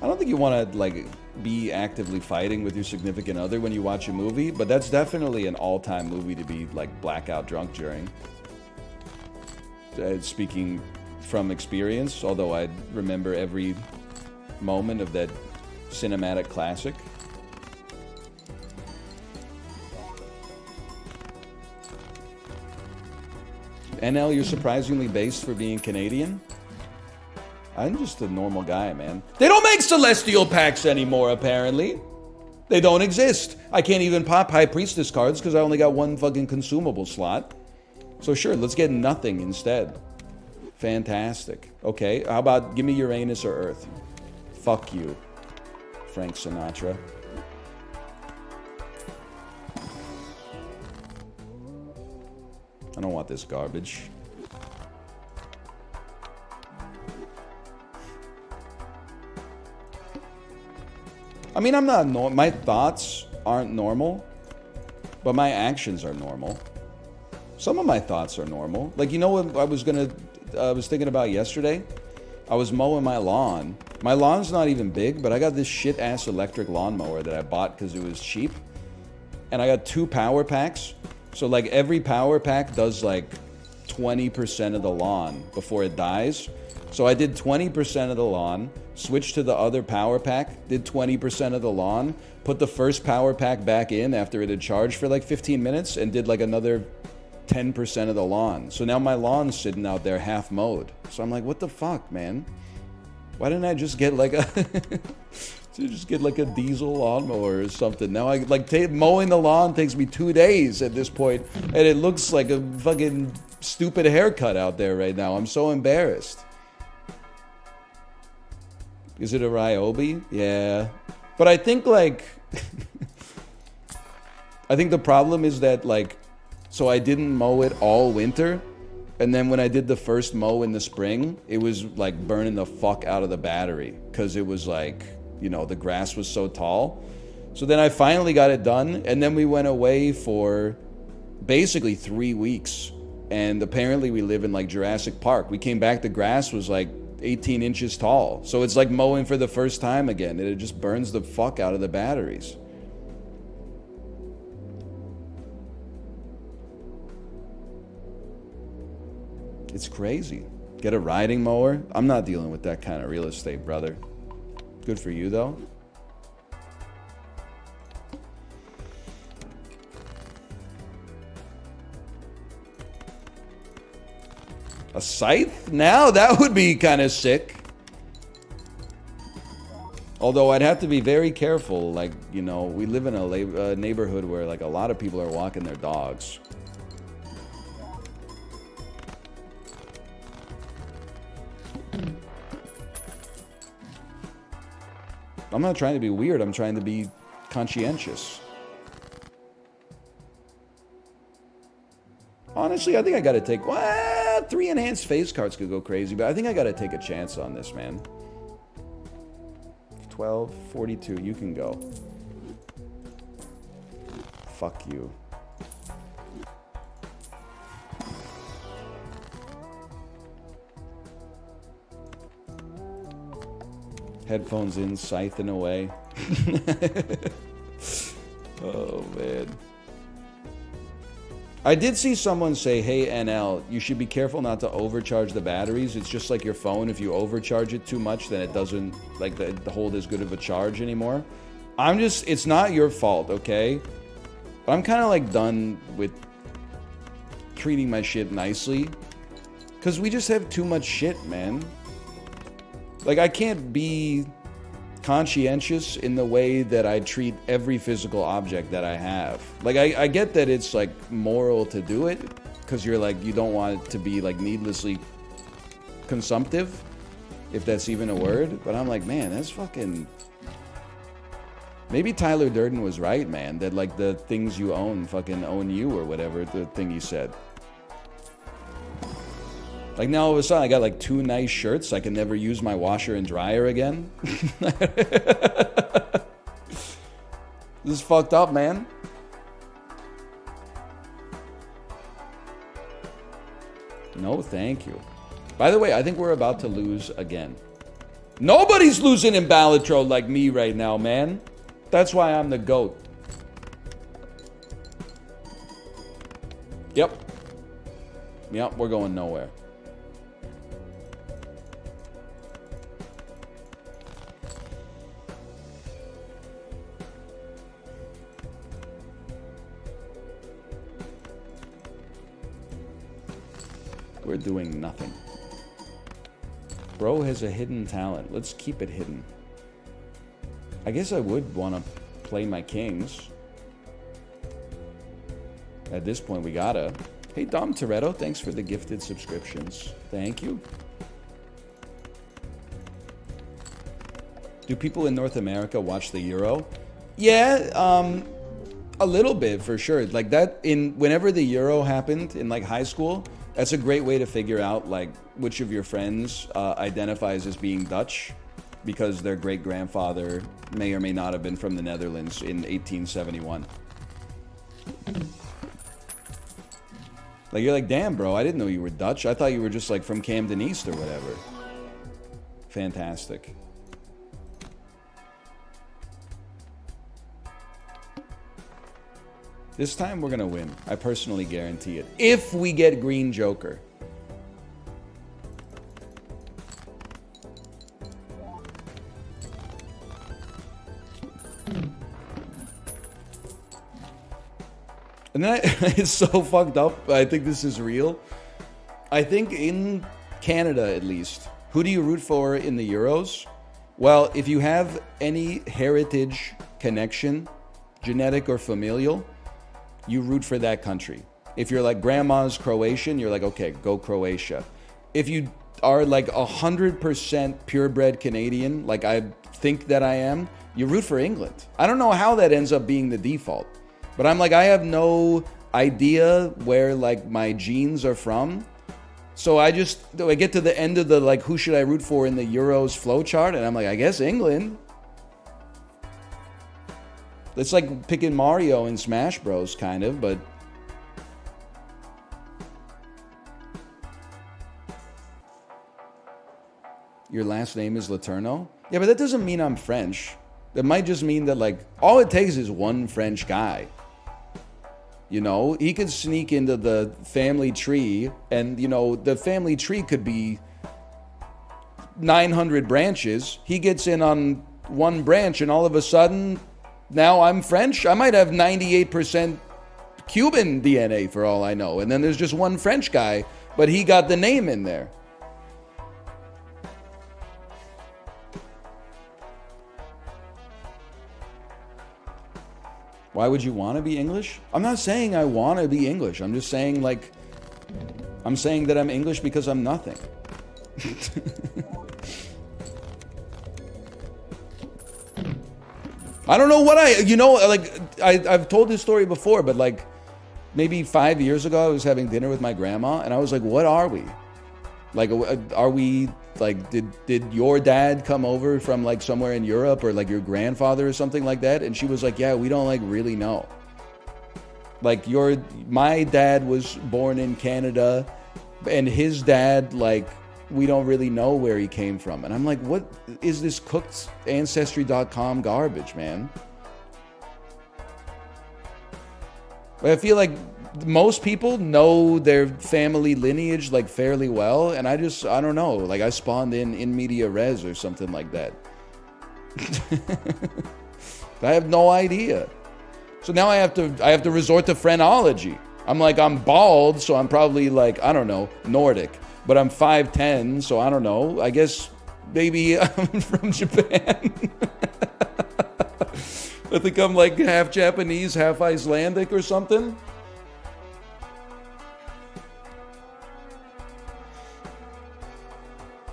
I don't think you want to, like, be actively fighting with your significant other when you watch a movie, but that's definitely an all-time movie to be like blackout drunk during. Speaking from experience, although I remember every moment of that cinematic classic. NL, you're surprisingly based for being Canadian. I'm just a normal guy, man. They don't make Celestial packs anymore, apparently. They don't exist. I can't even pop High Priestess cards because I only got one fucking consumable slot. So sure, let's get nothing instead. Fantastic. Okay, how about give me Uranus or Earth? Fuck you, Frank Sinatra. I don't want this garbage. I mean, I'm not my thoughts aren't normal, but my actions are normal. Some of my thoughts are normal. Like, you know what I was thinking about yesterday? I was mowing my lawn. My lawn's not even big, but I got this shit-ass electric lawnmower that I bought because it was cheap. And I got 2 power packs. So, like, every power pack does, like, 20% of the lawn before it dies. So I did 20% of the lawn, switched to the other power pack, did 20% of the lawn, put the first power pack back in after it had charged for, like, 15 minutes, and did, like, another 10% of the lawn. So now my lawn's sitting out there half mowed. So I'm like, what the fuck, man? Why didn't I just get like a a diesel lawnmower or something? Now I like mowing the lawn takes me 2 days at this point, and it looks like a fucking stupid haircut out there right now. I'm so embarrassed. Is it a Ryobi? Yeah. But I think like I think the problem is that like so I didn't mow it all winter, and then when I did the first mow in the spring, it was like burning the fuck out of the battery because it was like, you know, the grass was so tall. So then I finally got it done, and then we went away for basically 3 weeks, and apparently we live in like Jurassic Park. We came back, the grass was like 18 inches tall. So it's like mowing for the first time again, and it just burns the fuck out of the batteries. It's crazy. Get a riding mower? I'm not dealing with that kind of real estate, brother. Good for you, though. A scythe? Now that would be kind of sick. Although I'd have to be very careful. Like, you know, we live in a neighborhood where like a lot of people are walking their dogs. I'm not trying to be weird. I'm trying to be conscientious. Honestly, I think I gotta take... Well, 3 enhanced face cards could go crazy, but I think I gotta take a chance on this, man. 12, 42, you can go. Fuck you. Headphones in, scything away. Oh, man. I did see someone say, hey, NL, you should be careful not to overcharge the batteries. It's just like your phone. If you overcharge it too much, then it doesn't, like, hold as good of a charge anymore. It's not your fault, okay? But I'm kind of, like, done with treating my shit nicely. Because we just have too much shit, man. Like, I can't be conscientious in the way that I treat every physical object that I have. Like, I get that it's, like, moral to do it, because you're, like, you don't want it to be, like, needlessly consumptive, if that's even a word. But I'm like, man, that's fucking... Maybe Tyler Durden was right, man, that, like, the things you own fucking own you, or whatever, the thing he said. Like, now all of a sudden I got like 2 nice shirts. I can never use my washer and dryer again. This is fucked up, man. No, thank you. By the way, I think we're about to lose again. Nobody's losing in Balatro like me right now, man. That's why I'm the GOAT. Yep. Yep, we're going nowhere. We're doing nothing. Bro has a hidden talent. Let's keep it hidden. I guess I would want to play my kings. At this point, we gotta. Hey, Dom Toretto, thanks for the gifted subscriptions. Thank you. Do people in North America watch the Euro? Yeah, a little bit for sure. Like that whenever the Euro happened in like high school, that's a great way to figure out like which of your friends identifies as being Dutch, because their great grandfather may or may not have been from the Netherlands in 1871. Like you're like, damn, bro, I didn't know you were Dutch. I thought you were just like from Camden East or whatever. Fantastic. This time we're gonna win. I personally guarantee it. If we get Green Joker. And then it's so fucked up. I think this is real. I think in Canada, at least, who do you root for in the Euros? Well, if you have any heritage connection, genetic or familial, you root for that country. If you're like grandma's Croatian, you're like, okay, go Croatia. If you are like 100% purebred Canadian, like I think that I am, you root for England. I don't know how that ends up being the default, but I'm like, I have no idea where like my genes are from. So I get to the end of the like, who should I root for in the Euros flowchart? And I'm like, I guess England. It's like picking Mario in Smash Bros, kind of, but... Your last name is Laterno? Yeah, but that doesn't mean I'm French. That might just mean that, like, all it takes is one French guy. You know? He could sneak into the family tree, and, you know, the family tree could be 900 branches. He gets in on one branch, and all of a sudden... Now I'm French. I might have 98% Cuban DNA for all I know. And then there's just one French guy, but he got the name in there. Why would you want to be English? I'm not saying I want to be English. I'm just saying, like, I'm saying that I'm English because I'm nothing. I don't know what I've told this story before, but like maybe 5 years ago, I was having dinner with my grandma and I was like, what are we? Like, are we like, did your dad come over from like somewhere in Europe, or like your grandfather or something like that? And she was like, yeah, we don't like really know. Like my dad was born in Canada and his dad, like, we don't really know where he came from. And I'm like, what is this cooked Ancestry.com garbage, man? But I feel like most people know their family lineage like fairly well, and I don't know, like I spawned in media res or something like that. I have no idea. So now I have to resort to phrenology. I'm like, I'm bald, so I'm probably like, I don't know, Nordic. But I'm 5'10", so I don't know. I guess maybe I'm from Japan. I think I'm like half Japanese, half Icelandic or something.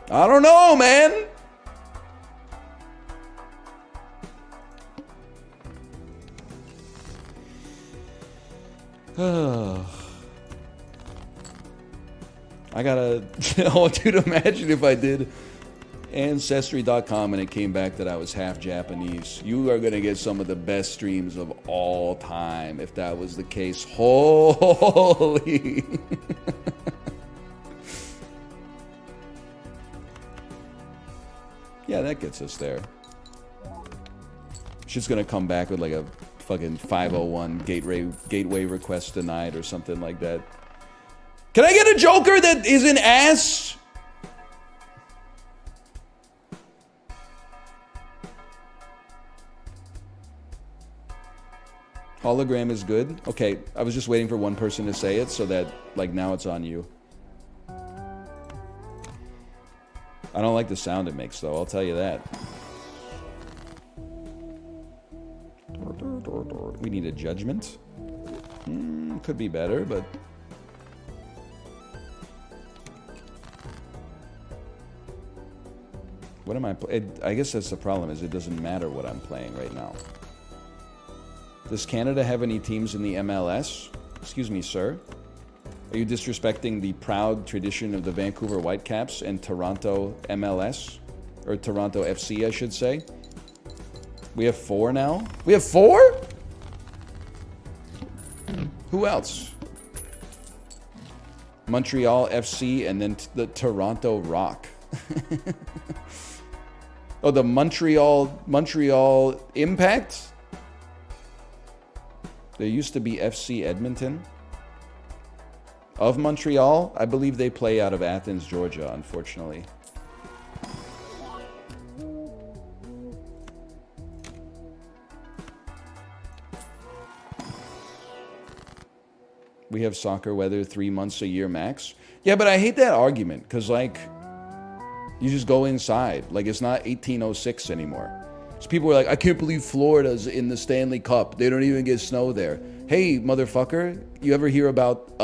I don't know, man. I want you to imagine if I did Ancestry.com and it came back that I was half Japanese. You are going to get some of the best streams of all time if that was the case. Holy. Yeah, that gets us there. She's gonna come back with like a fucking 501 gateway request denied or something like that. Can I get a Joker that is an ass? Hologram is good. Okay, I was just waiting for one person to say it so that, like, now it's on you. I don't like the sound it makes, though. I'll tell you that. We need a judgment. Could be better, but... What am I I guess that's the problem, is it doesn't matter what I'm playing right now. Does Canada have any teams in the MLS? Excuse me, sir. Are you disrespecting the proud tradition of the Vancouver Whitecaps and Toronto MLS? Or Toronto FC, I should say. We have 4 now? We have 4? Who else? Montreal FC and then the Toronto Rock. Oh, the Montreal Impact? There used to be FC Edmonton. Of Montreal, I believe they play out of Athens, Georgia, unfortunately. We have soccer weather 3 months a year max. Yeah, but I hate that argument, because, like, you just go inside. Like, it's not 1806 anymore. So people were like, I can't believe Florida's in the Stanley Cup. They don't even get snow there. Hey, motherfucker, you ever hear about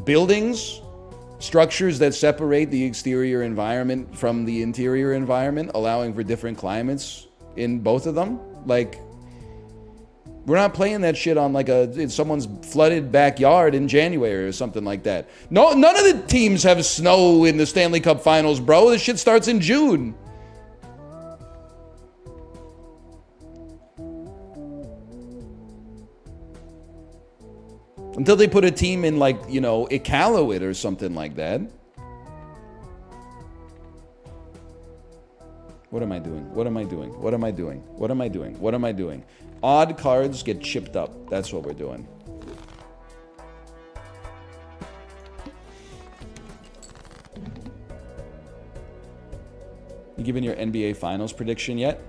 buildings? Structures that separate the exterior environment from the interior environment, allowing for different climates in both of them? Like, we're not playing that shit on like in someone's flooded backyard in January or something like that. No, none of the teams have snow in the Stanley Cup Finals, bro. This shit starts in June. Until they put a team in, like, you know, Iqaluit or something like that. What am I doing? What am I doing? What am I doing? What am I doing? What am I doing? Odd cards get chipped up. That's what we're doing. You given your NBA Finals prediction yet?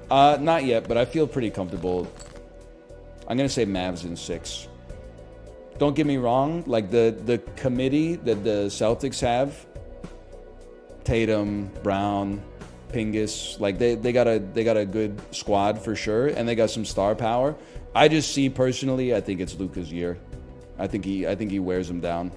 Not yet, but I feel pretty comfortable. I'm going to say Mavs in 6. Don't get me wrong, like the committee that the Celtics have, Tatum, Brown, Pingus, like they got a good squad for sure, and they got some star power. I just see personally, I think it's Luka's year. I think he wears them down.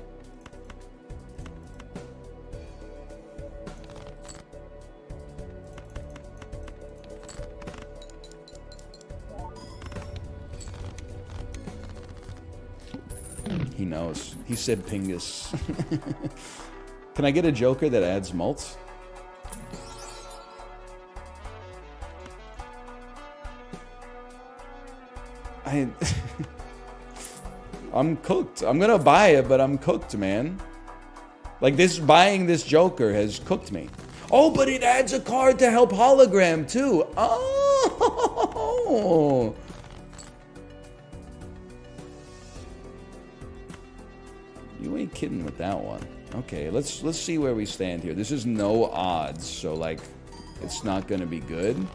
He knows. He said Pingus. Can I get a Joker that adds mults? I'm cooked. I'm gonna buy it, but I'm cooked, man. Like, buying this Joker has cooked me. Oh, but it adds a card to help hologram too. Oh. You ain't kidding with that one. Okay, let's see where we stand here. This is no odds, so like it's not gonna be good.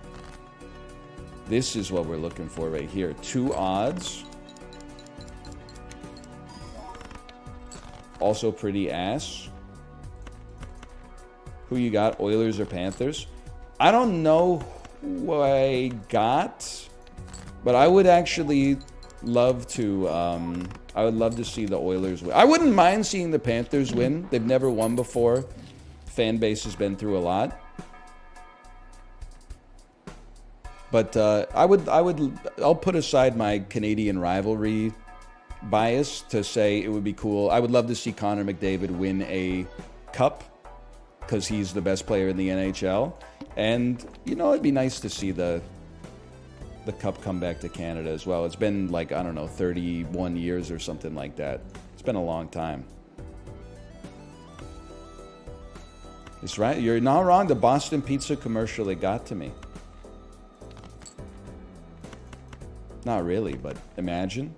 This is what we're looking for right here. 2 odds. Also pretty ass. Who you got, Oilers or Panthers? I don't know who I got, but I would actually love to I would love to see the Oilers win. I wouldn't mind seeing the Panthers win. They've never won before. Fan base has been through a lot. But I'll put aside my Canadian rivalry bias to say it would be cool. I would love to see Connor McDavid win a cup because he's the best player in the NHL. And, you know, it'd be nice to see the cup come back to Canada as well. It's been like, I don't know, 31 years or something like that. It's been a long time. It's right. You're not wrong. The Boston Pizza commercial, it got to me. Not really, but imagine.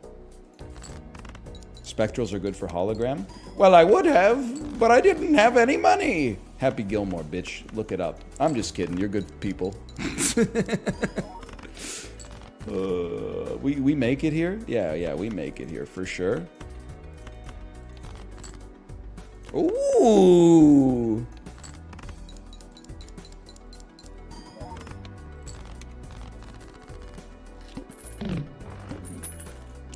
Spectrals are good for hologram. Well, I would have, but I didn't have any money. Happy Gilmore, bitch. Look it up. I'm just kidding. You're good people. We make it here? Yeah, we make it here for sure. Ooh.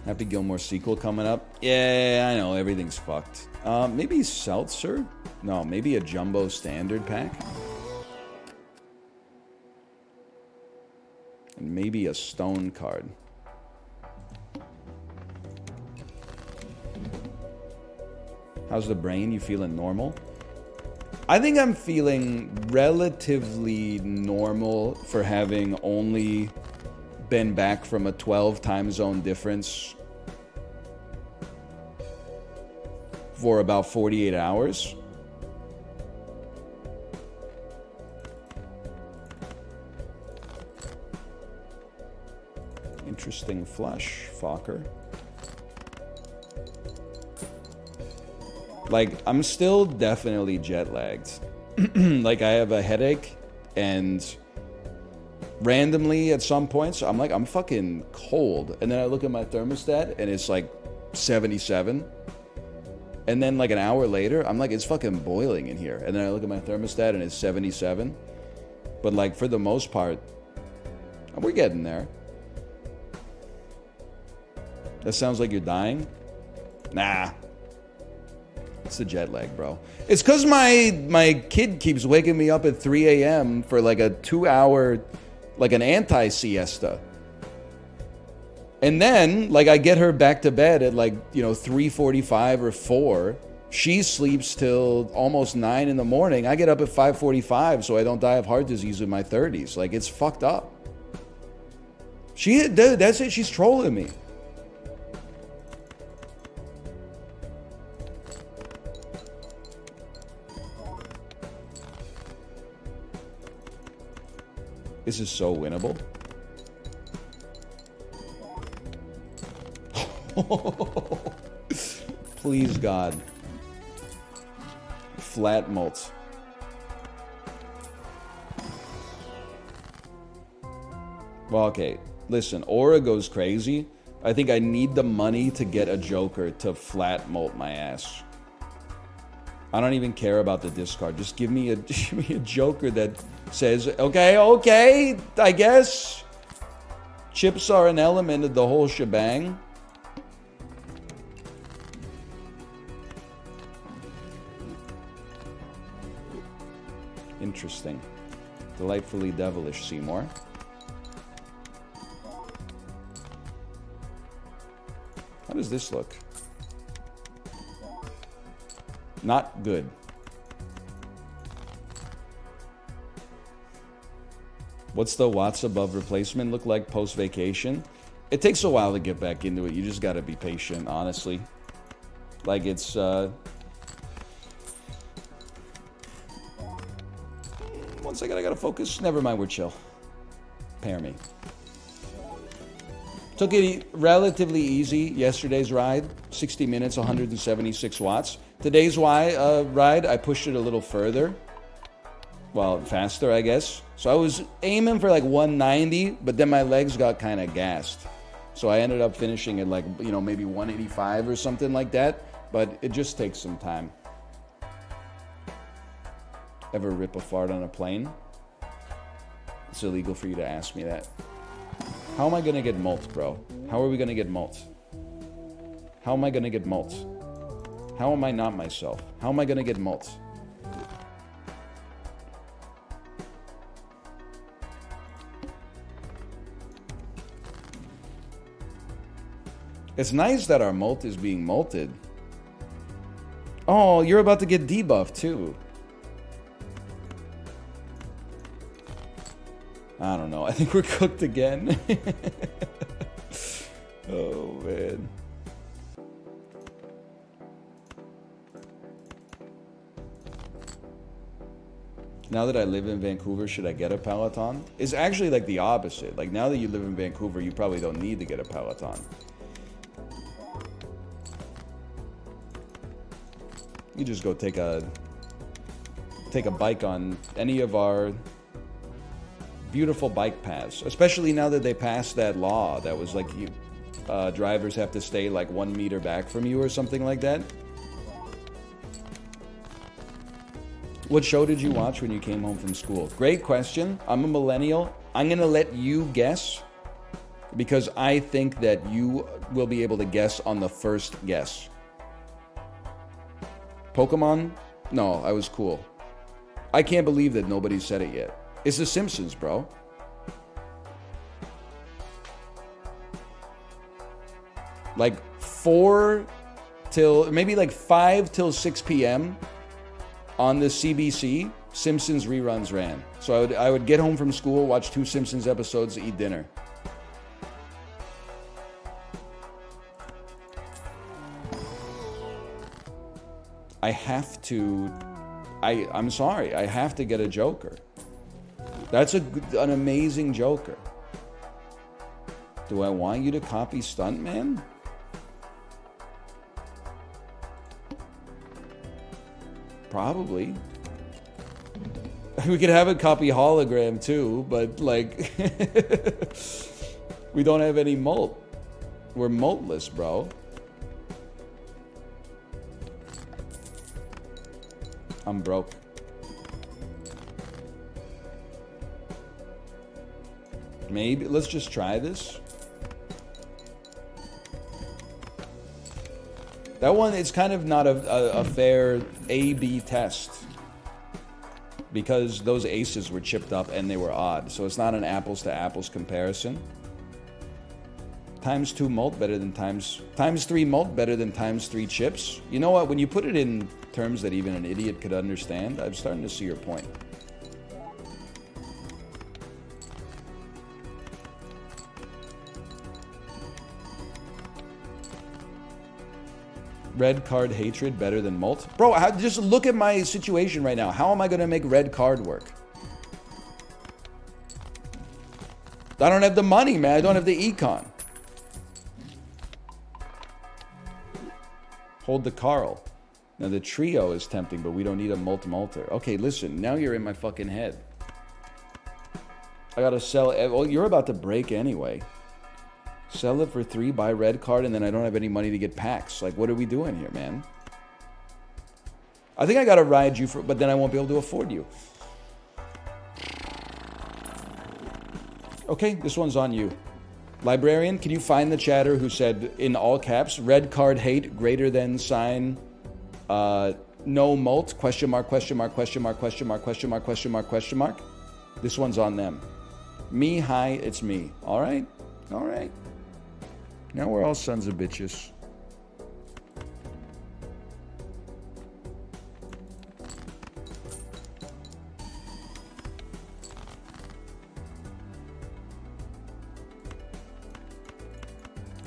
Happy Gilmore sequel coming up. Yeah, I know, everything's fucked. Maybe Seltzer? No, maybe a jumbo standard pack. And maybe a stone card. How's the brain? You feeling normal? I think I'm feeling relatively normal for having only been back from a 12 time zone difference for about 48 hours. Interesting flush, Fokker. Like, I'm still definitely jet lagged. Like, I have a headache, and randomly at some points, I'm like, I'm fucking cold. And then I look at my thermostat, and it's like 77. And then like an hour later, I'm like, it's fucking boiling in here. And then I look at my thermostat, and it's 77. But like, for the most part, we're getting there. That sounds like you're dying? Nah. It's the jet lag, bro. It's because my kid keeps waking me up at 3 a.m. for like a 2-hour, like an anti-siesta. And then, like, I get her back to bed at like, 3:45 or 4. She sleeps till almost 9 in the morning. I get up at 5:45 so I don't die of heart disease in my 30s. Like, it's fucked up. Dude, that's it. She's trolling me. This is so winnable. Please, God. Flat malts. Well, okay. Listen, Aura goes crazy. I think I need the money to get a Joker to flat malt my ass. I don't even care about the discard. Just give me a Joker that says, okay, I guess. Chips are an element of the whole shebang. Interesting. Delightfully devilish, Seymour. How does this look? Not good. What's the watts above replacement look like post-vacation? It takes a while to get back into it. You just gotta be patient, honestly. Like, it's, one second, I gotta focus. Never mind, we're chill. Pair me. Took it relatively easy yesterday's ride. 60 minutes, 176 watts. Today's ride, I pushed it a little further. Well, faster, I guess. So I was aiming for like 190, but then my legs got kind of gassed. So I ended up finishing at like, maybe 185 or something like that. But it just takes some time. Ever rip a fart on a plane? It's illegal for you to ask me that. How am I gonna get malt, bro? How are we gonna get malt? How am I gonna get malt? How am I not myself? How am I gonna get malt? It's nice that our malt is being malted. Oh, you're about to get debuffed too. I don't know. I think we're cooked again. Oh, man. Now that I live in Vancouver, should I get a Peloton? It's actually like the opposite. Like now that you live in Vancouver, you probably don't need to get a Peloton. You just go take a bike on any of our beautiful bike paths. Especially now that they passed that law that was like drivers have to stay like 1 meter back from you or something like that. What show did you watch when you came home from school? Great question. I'm a millennial. I'm going to let you guess because I think that you will be able to guess on the first guess. Pokemon? No, I was cool. I can't believe that nobody said it yet. It's The Simpsons, bro. Like 5 till 6 p.m. on the CBC, Simpsons reruns ran. So I would get home from school, watch 2 Simpsons episodes, eat dinner. I'm sorry, I have to get a Joker. That's an amazing Joker. Do I want you to copy Stuntman? Probably. We could have a copy hologram too, but like we don't have any molt. We're moltless, bro. I'm broke. Maybe let's just try this. That one is kind of not a fair A-B test because those aces were chipped up and they were odd. So it's not an apples to apples comparison. Times 2 molt better than times 3 molt better than times 3 chips. You know what? When you put it in terms that even an idiot could understand, I'm starting to see your point. Red card hatred better than molt? Bro, just look at my situation right now. How am I going to make red card work? I don't have the money, man. I don't have the econ. Hold the Carl. Now the trio is tempting, but we don't need a multi-multer. Okay, listen. Now you're in my fucking head. I got to sell... Well, you're about to break anyway. Sell it for 3, buy red card, and then I don't have any money to get packs. Like, what are we doing here, man? I think I gotta ride you for, but then I won't be able to afford you. Okay, this one's on you. Librarian, can you find the chatter who said in all caps, red card hate greater than sign, no molt, question mark, question mark, question mark, question mark, question mark, question mark, question mark? This one's on them. Me, hi, it's me. All right, all right. Now we're all sons of bitches.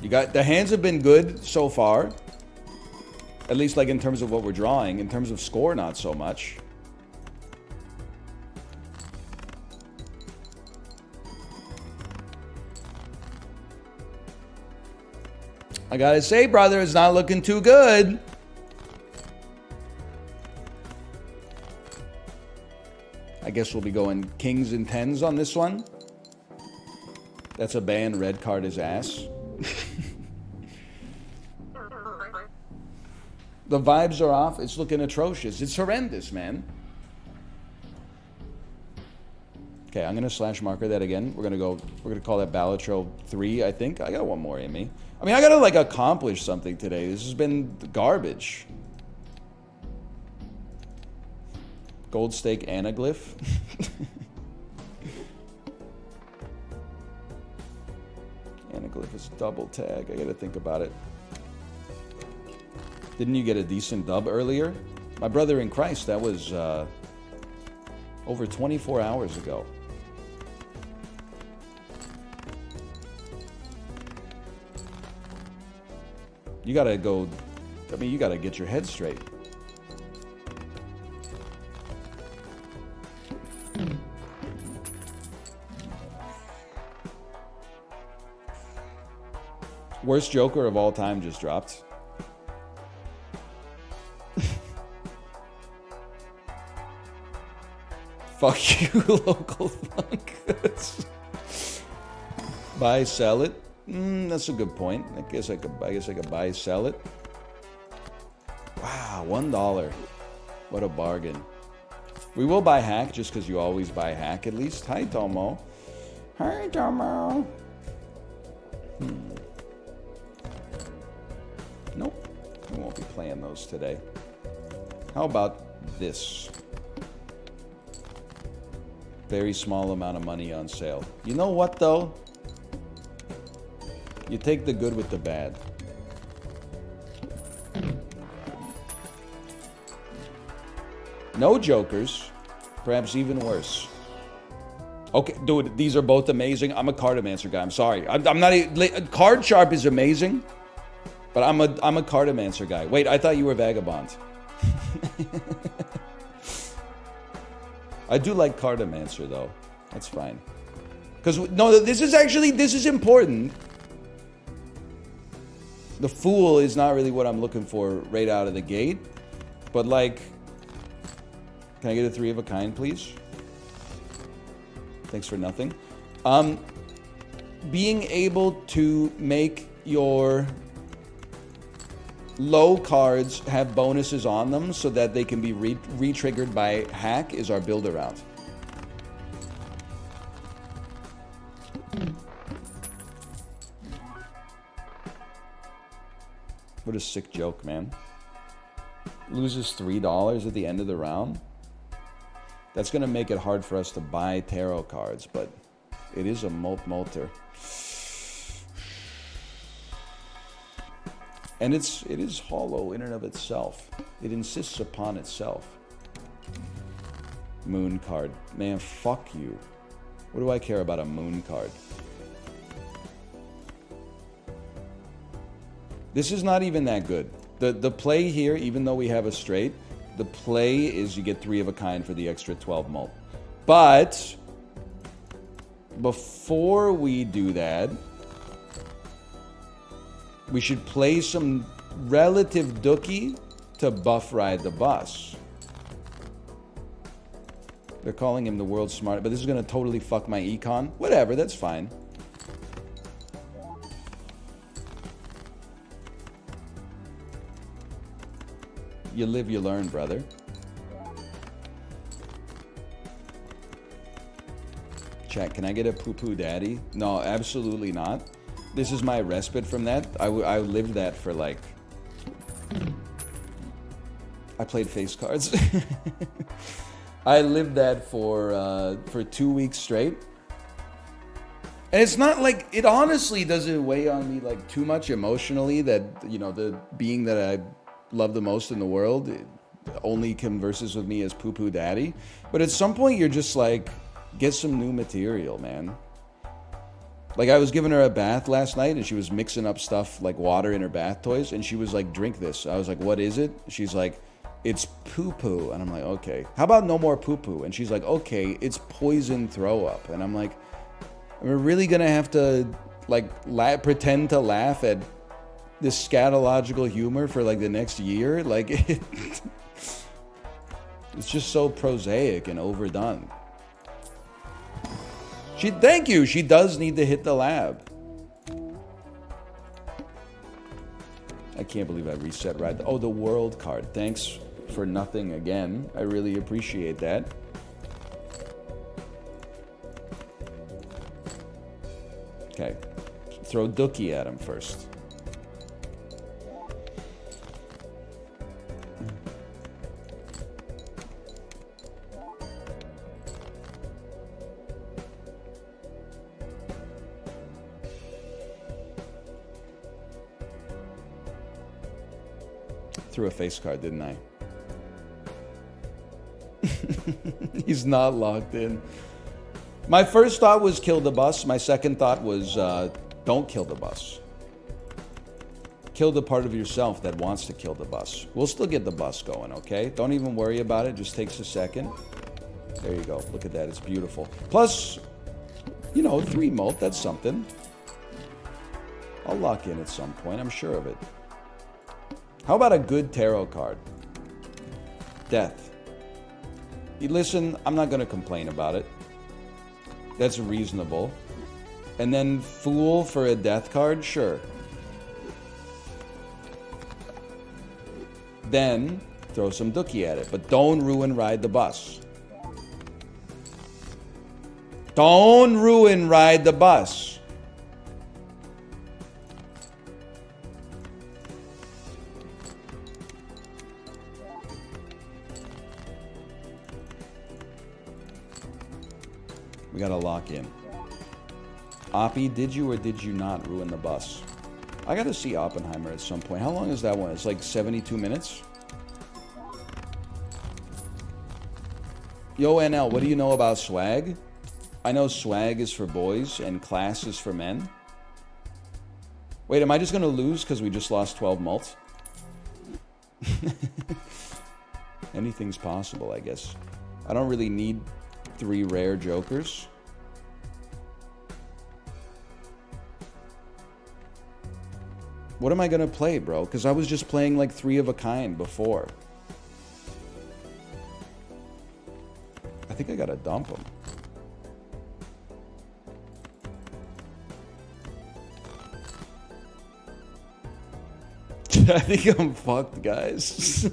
You got the hands have been good so far. At least like in terms of what we're drawing. In terms of score, not so much. I gotta say, brother, it's not looking too good. I guess we'll be going kings and tens on this one. That's a ban. Red card is ass. The vibes are off. It's looking atrocious. It's horrendous, man. Okay, I'm gonna slash marker that again. We're gonna call that Balatro 3, I think. I got one more in me. I mean, I gotta like accomplish something today. This has been garbage. Gold stake anaglyph. Anaglyph is double tag. I gotta think about it. Didn't you get a decent dub earlier? My brother in Christ, that was over 24 hours ago. You gotta go, I mean, you gotta get your head straight. Worst Joker of all time just dropped. Fuck you, local thunk. Buy, sell it. That's a good point. I guess I could buy, sell it. Wow, $1. What a bargain. We will buy hack just because you always buy hack at least. Hi, Tomo. Hi, Tomo. Nope. We won't be playing those today. How about this? Very small amount of money on sale. You know what, though? You take the good with the bad. No jokers. Perhaps even worse. Okay, dude, these are both amazing. I'm a cartomancer guy. I'm sorry. I'm not card sharp is amazing, but I'm a cartomancer guy. Wait, I thought you were vagabond. I do like cartomancer though. That's fine. Because no, this is important. The fool is not really what I'm looking for right out of the gate, but like, can I get a 3 of a kind, please? Thanks for nothing. Being able to make your low cards have bonuses on them so that they can be re-triggered by hack is our build around. What a sick joke, man. Loses $3 at the end of the round. That's going to make it hard for us to buy tarot cards, but it is a molter. And it is hollow in and of itself. It insists upon itself. Moon card. Man, fuck you. What do I care about a moon card? This is not even that good. The play here, even though we have a straight, the play is you get 3 of a kind for the extra 12 mult. But before we do that, we should play some relative dookie to buff ride the bus. They're calling him the world's smartest, but this is going to totally fuck my econ. Whatever, that's fine. You live, you learn, brother. Chat, can I get a poo-poo daddy? No, absolutely not. This is my respite from that. I lived that for like... I played face cards. I lived that for 2 weeks straight. And it's not like... It honestly doesn't weigh on me like too much emotionally that, you know, the being that I love the most in the world only converses with me as poo-poo daddy. But at some point you're just like, get some new material, man. Like I was giving her a bath last night and she was mixing up stuff like water in her bath toys and she was like, drink this. I was like, what is it? She's like, it's poo-poo. And I'm like, okay. How about no more poo-poo? And she's like, okay, it's poison throw up. And I'm like, we're really gonna have to like pretend to laugh at this scatological humor for like the next year? Like it's just so prosaic and overdone. Thank you. She does need to hit the lab. I can't believe I reset right. Oh, the world card. Thanks for nothing again. I really appreciate that. Okay. Throw Dookie at him first. Threw a face card, didn't I? He's not locked in. My first thought was kill the bus. My second thought was don't kill the bus. Kill the part of yourself that wants to kill the bus. We'll still get the bus going, okay? Don't even worry about it. Just takes a second. There you go. Look at that. It's beautiful. Plus, you know, 3 mult. That's something. I'll lock in at some point, I'm sure of it. How about a good tarot card? Death. You listen, I'm not going to complain about it. That's reasonable. And then Fool for a death card? Sure. Then throw some Dookie at it. But don't ruin Ride the Bus. Don't ruin Ride the Bus. We gotta lock in. Oppie, did you or did you not ruin the bus? I gotta see Oppenheimer at some point. How long is that one? It's like 72 minutes? Yo, NL, what do you know about swag? I know swag is for boys and class is for men. Wait, am I just gonna lose because we just lost 12 mults? Anything's possible, I guess. I don't really need 3 rare jokers. What am I gonna play, bro? Because I was just playing like 3 of a kind before. I think I gotta dump them. I think I'm fucked, guys.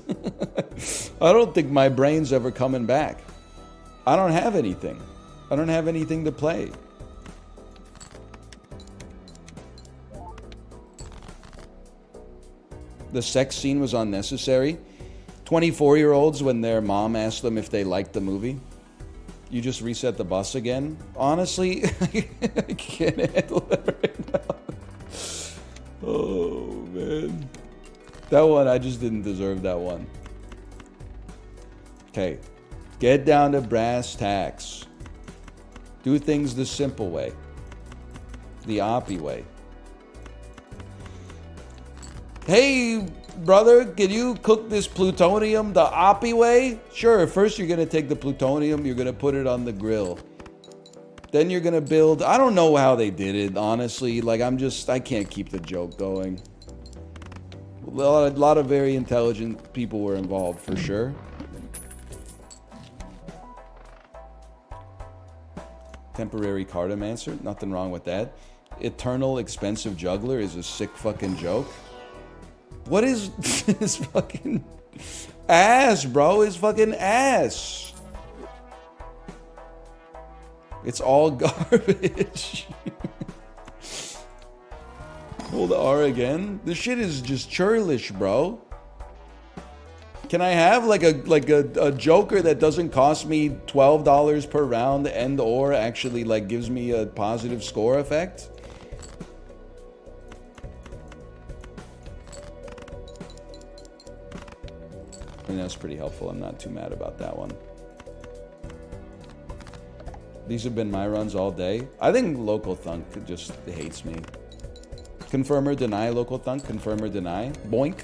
I don't think my brain's ever coming back. I don't have anything. I don't have anything to play. The sex scene was unnecessary. 24-year-olds, when their mom asked them if they liked the movie, you just reset the bus again. Honestly, I can't handle it right now. Oh, man. That one, I just didn't deserve that one. Okay. Get down to brass tacks. Do things the simple way. The Oppie way. Hey, brother, can you cook this plutonium the Oppie way? Sure, first you're going to take the plutonium, you're going to put it on the grill. Then you're going to build... I don't know how they did it, honestly. Like, I can't keep the joke going. A lot of very intelligent people were involved, for sure. Temporary cartomancer, nothing wrong with that. Eternal expensive juggler is a sick fucking joke. What is this fucking ass, bro? It's fucking ass. It's all garbage. Hold R again. This shit is just churlish, bro. Can I have like a joker that doesn't cost me $12 per round and or actually like gives me a positive score effect? I mean, that's pretty helpful. I'm not too mad about that one. These have been my runs all day. I think Local Thunk just hates me. Confirm or deny, Local Thunk. Confirm or deny. Boink.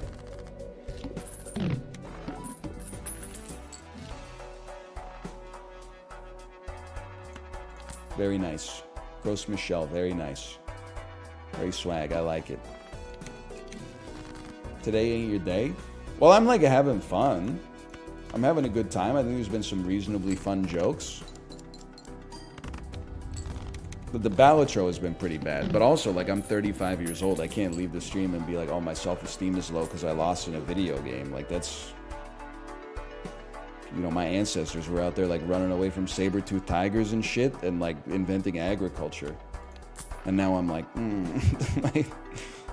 Very nice. Gross Michelle, very nice. Very swag, I like it. Today ain't your day? Well, I'm like having fun. I'm having a good time. I think there's been some reasonably fun jokes. But the Balatro has been pretty bad. But also, like, I'm 35 years old. I can't leave the stream and be like, oh, my self-esteem is low because I lost in a video game. Like, that's... You know, my ancestors were out there, like, running away from saber-toothed tigers and shit and, like, inventing agriculture. And now I'm like,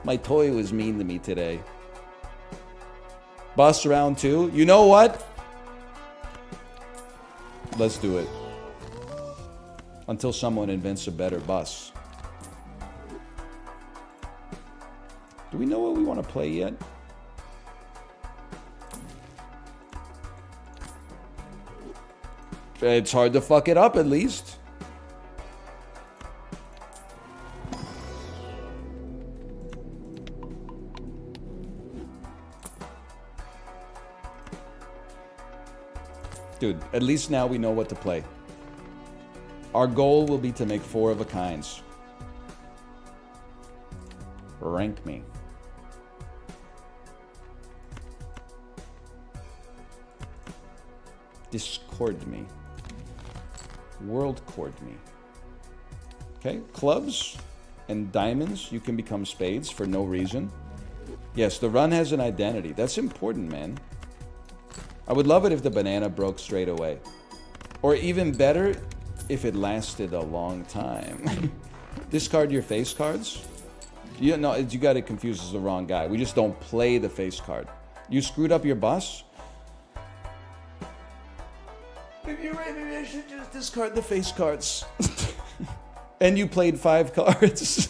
my toy was mean to me today. Bus round 2. You know what? Let's do it. Until someone invents a better bus. Do we know what we want to play yet? It's hard to fuck it up, at least. Dude, at least now we know what to play. Our goal will be to make 4 of a kinds. Rank me. Discord me. World chord me. Okay, clubs and diamonds, you can become spades for no reason. Yes, the run has an identity. That's important, man. I would love it if the banana broke straight away. Or even better, if it lasted a long time. Discard your face cards? You got it confused as the wrong guy. We just don't play the face card. You screwed up your bus? Maybe you're right. Maybe I should just discard the face cards. And you played 5 cards.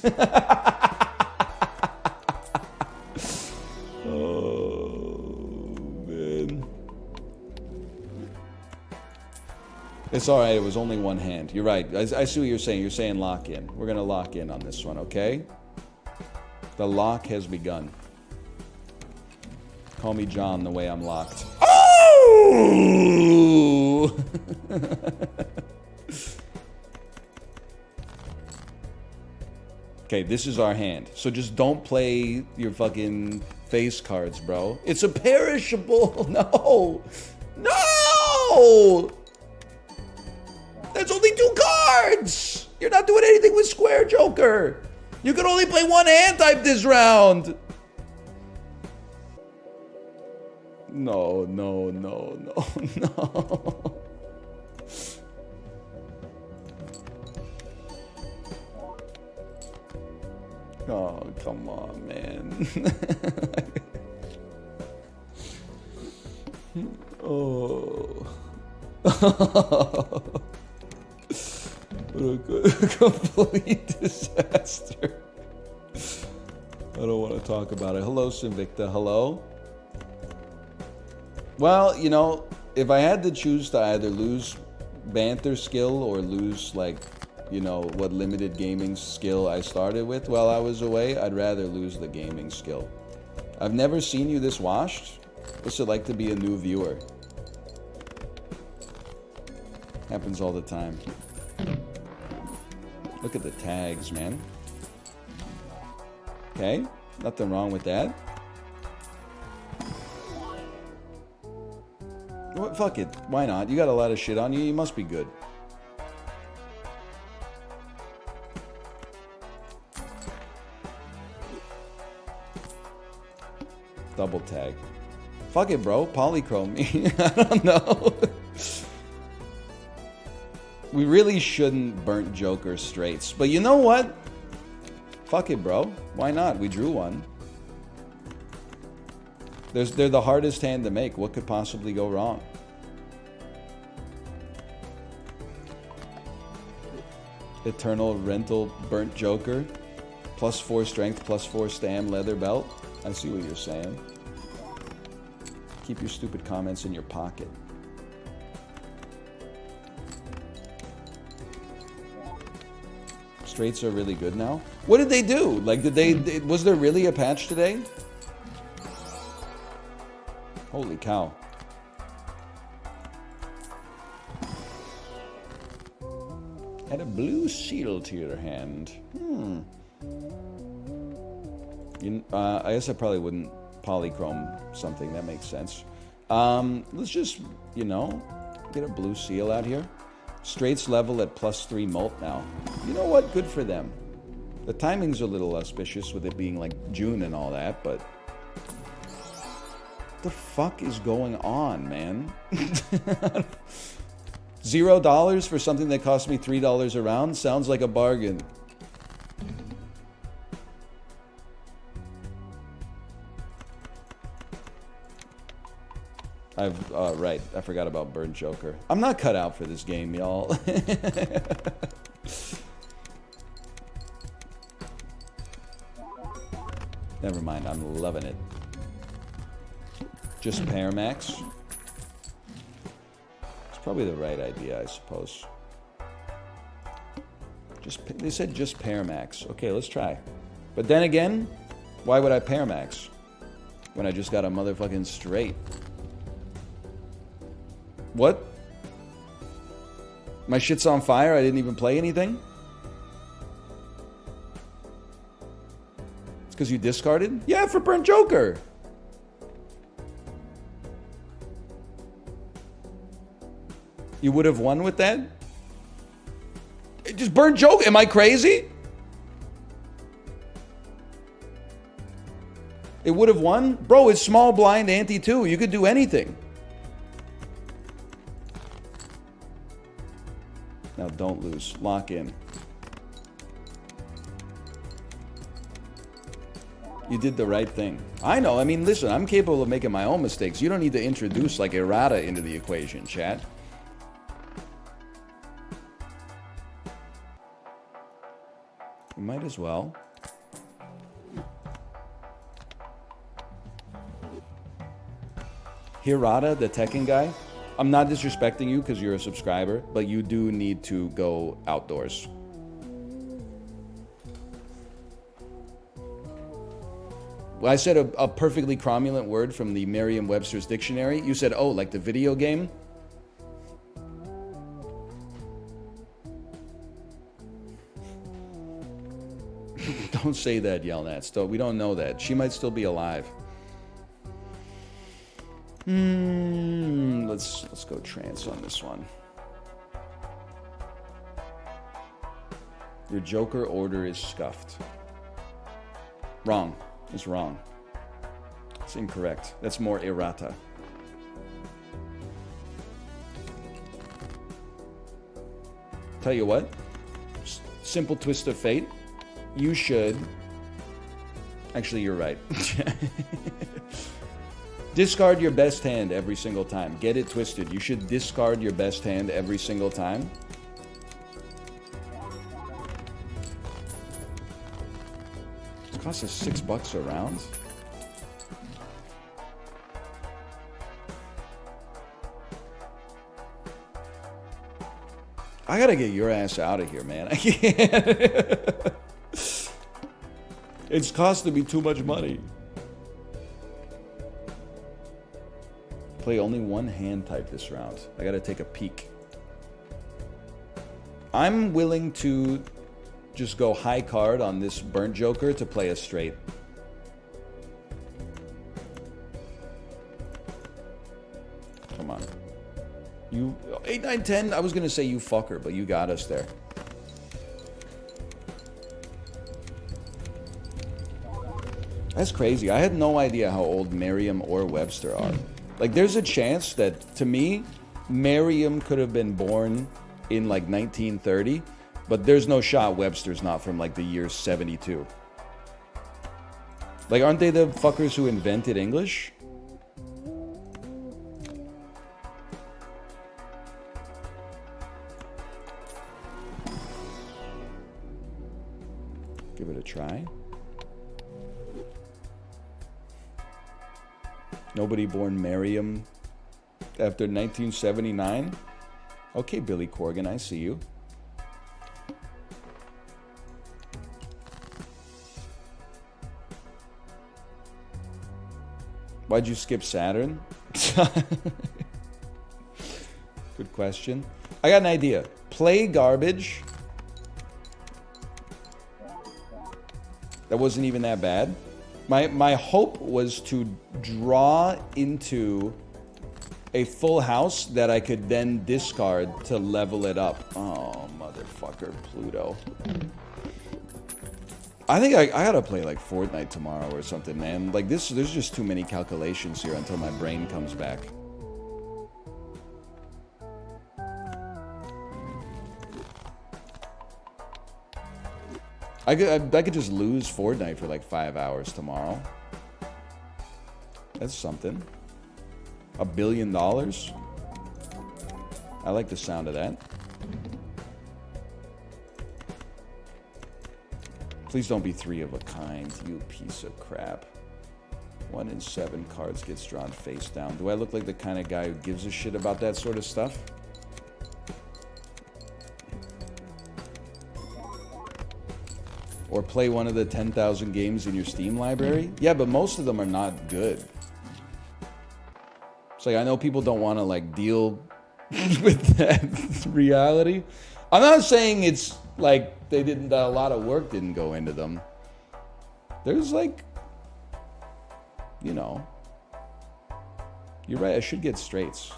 Oh, man. It's all right. It was only one hand. You're right. I see what you're saying. You're saying lock in. We're going to lock in on this one, okay? The lock has begun. Call me John the way I'm locked. Oh! Okay, this is our hand. So just don't play your fucking face cards, bro. It's a perishable. No. No! That's only 2 cards! You're not doing anything with Square Joker. You can only play 1 hand type this round. No, no, no, no, no. Oh, come on, man. Oh. What a complete disaster. I don't want to talk about it. Hello, Sinvicta. Hello? Well, you know, if I had to choose to either lose banter skill or lose, like, you know, what limited gaming skill I started with while I was away, I'd rather lose the gaming skill. I've never seen you this washed. What's it like to be a new viewer? Happens all the time. Look at the tags, man. Okay, nothing wrong with that. What? Fuck it. Why not? You got a lot of shit on you. You must be good. Double tag. Fuck it, bro. Polychrome me. I don't know. We really shouldn't burnt Joker straights. But you know what? Fuck it, bro. Why not? We drew one. They're the hardest hand to make. What could possibly go wrong? Eternal Rental Burnt Joker. +4 strength, +4 stam, leather belt. I see what you're saying. Keep your stupid comments in your pocket. Straights are really good now. What did they do? Like, was there really a patch today? Holy cow. Add a blue seal to your hand. I guess I probably wouldn't polychrome something. That makes sense. Let's just, you know, get a blue seal out here. Straights level at +3 molt now. You know what? Good for them. The timing's a little auspicious with it being like June and all that, but... What the fuck is going on, man? $0 for something that cost me $3 a round? Sounds like a bargain. Right, I forgot about Burnt Joker. I'm not cut out for this game, y'all. Never mind, I'm loving it. Just Paramax. It's probably the right idea, I suppose. They said just Paramax. Okay, let's try. But then again, why would I Paramax when I just got a motherfucking straight? What? My shit's on fire? I didn't even play anything? It's Because you discarded? Yeah, for burnt joker. You would have won with that? Just burnt joker. Am I crazy? It would have won? Bro, it's small blind ante too. You could do anything. Now don't lose. Lock in. You did the right thing. I know. I mean, listen, I'm capable of making my own mistakes. You don't need to introduce like errata into the equation, chat. You might as well. Hirata, the Tekken guy, I'm not disrespecting you because you're a subscriber, but you do need to go outdoors. Well, I said a perfectly cromulent word from the Merriam-Webster's dictionary. You said, oh, like the video game? Don't say that, Yelnats. We don't know that. She might still be alive. Let's go trance on this one. Your Joker order is scuffed. Wrong. It's wrong. It's incorrect. That's more errata. Tell you what. Simple twist of fate. You should... Actually, you're right. Discard your best hand every single time. Get it twisted. You should discard your best hand every single time. It costs us $6 a round. I gotta get your ass out of here, man. I can't. It's costing me too much money. Play only one hand type this round. I gotta take a peek. I'm willing to just go high card on this burnt joker to play a straight. Come on. You 8, 9, 10. I was gonna say you fucker, but you got us there. That's crazy. I had no idea how old Merriam or Webster are. Like, there's a chance that, to me, Merriam could have been born in, like, 1930, but there's no shot Webster's not from, like, the year 72. Like, aren't they the fuckers who invented English? Give it a try. Nobody born Merriam after 1979? Okay, Billy Corgan, I see you. Why'd you skip Saturn? Good question. I got an idea. Play garbage. That wasn't even that bad. My hope was to draw into a full house that I could then discard to level it up. Oh, motherfucker, Pluto. I think I gotta play like Fortnite tomorrow or something, man. Like this, there's just too many calculations here until my brain comes back. I could just lose Fortnite for like 5 hours tomorrow. That's something. $1 billion? I like the sound of that. Please don't be 3 of a kind, you piece of crap. 1 in 7 cards gets drawn face down. Do I look like the kind of guy who gives a shit about that sort of stuff? Or play one of the 10,000 games in your Steam library? Yeah, but most of them are not good. It's like, I know people don't want to like deal with that reality. I'm not saying it's like they didn't, a lot of work didn't go into them. There's like, you know, you're right. I should get straights.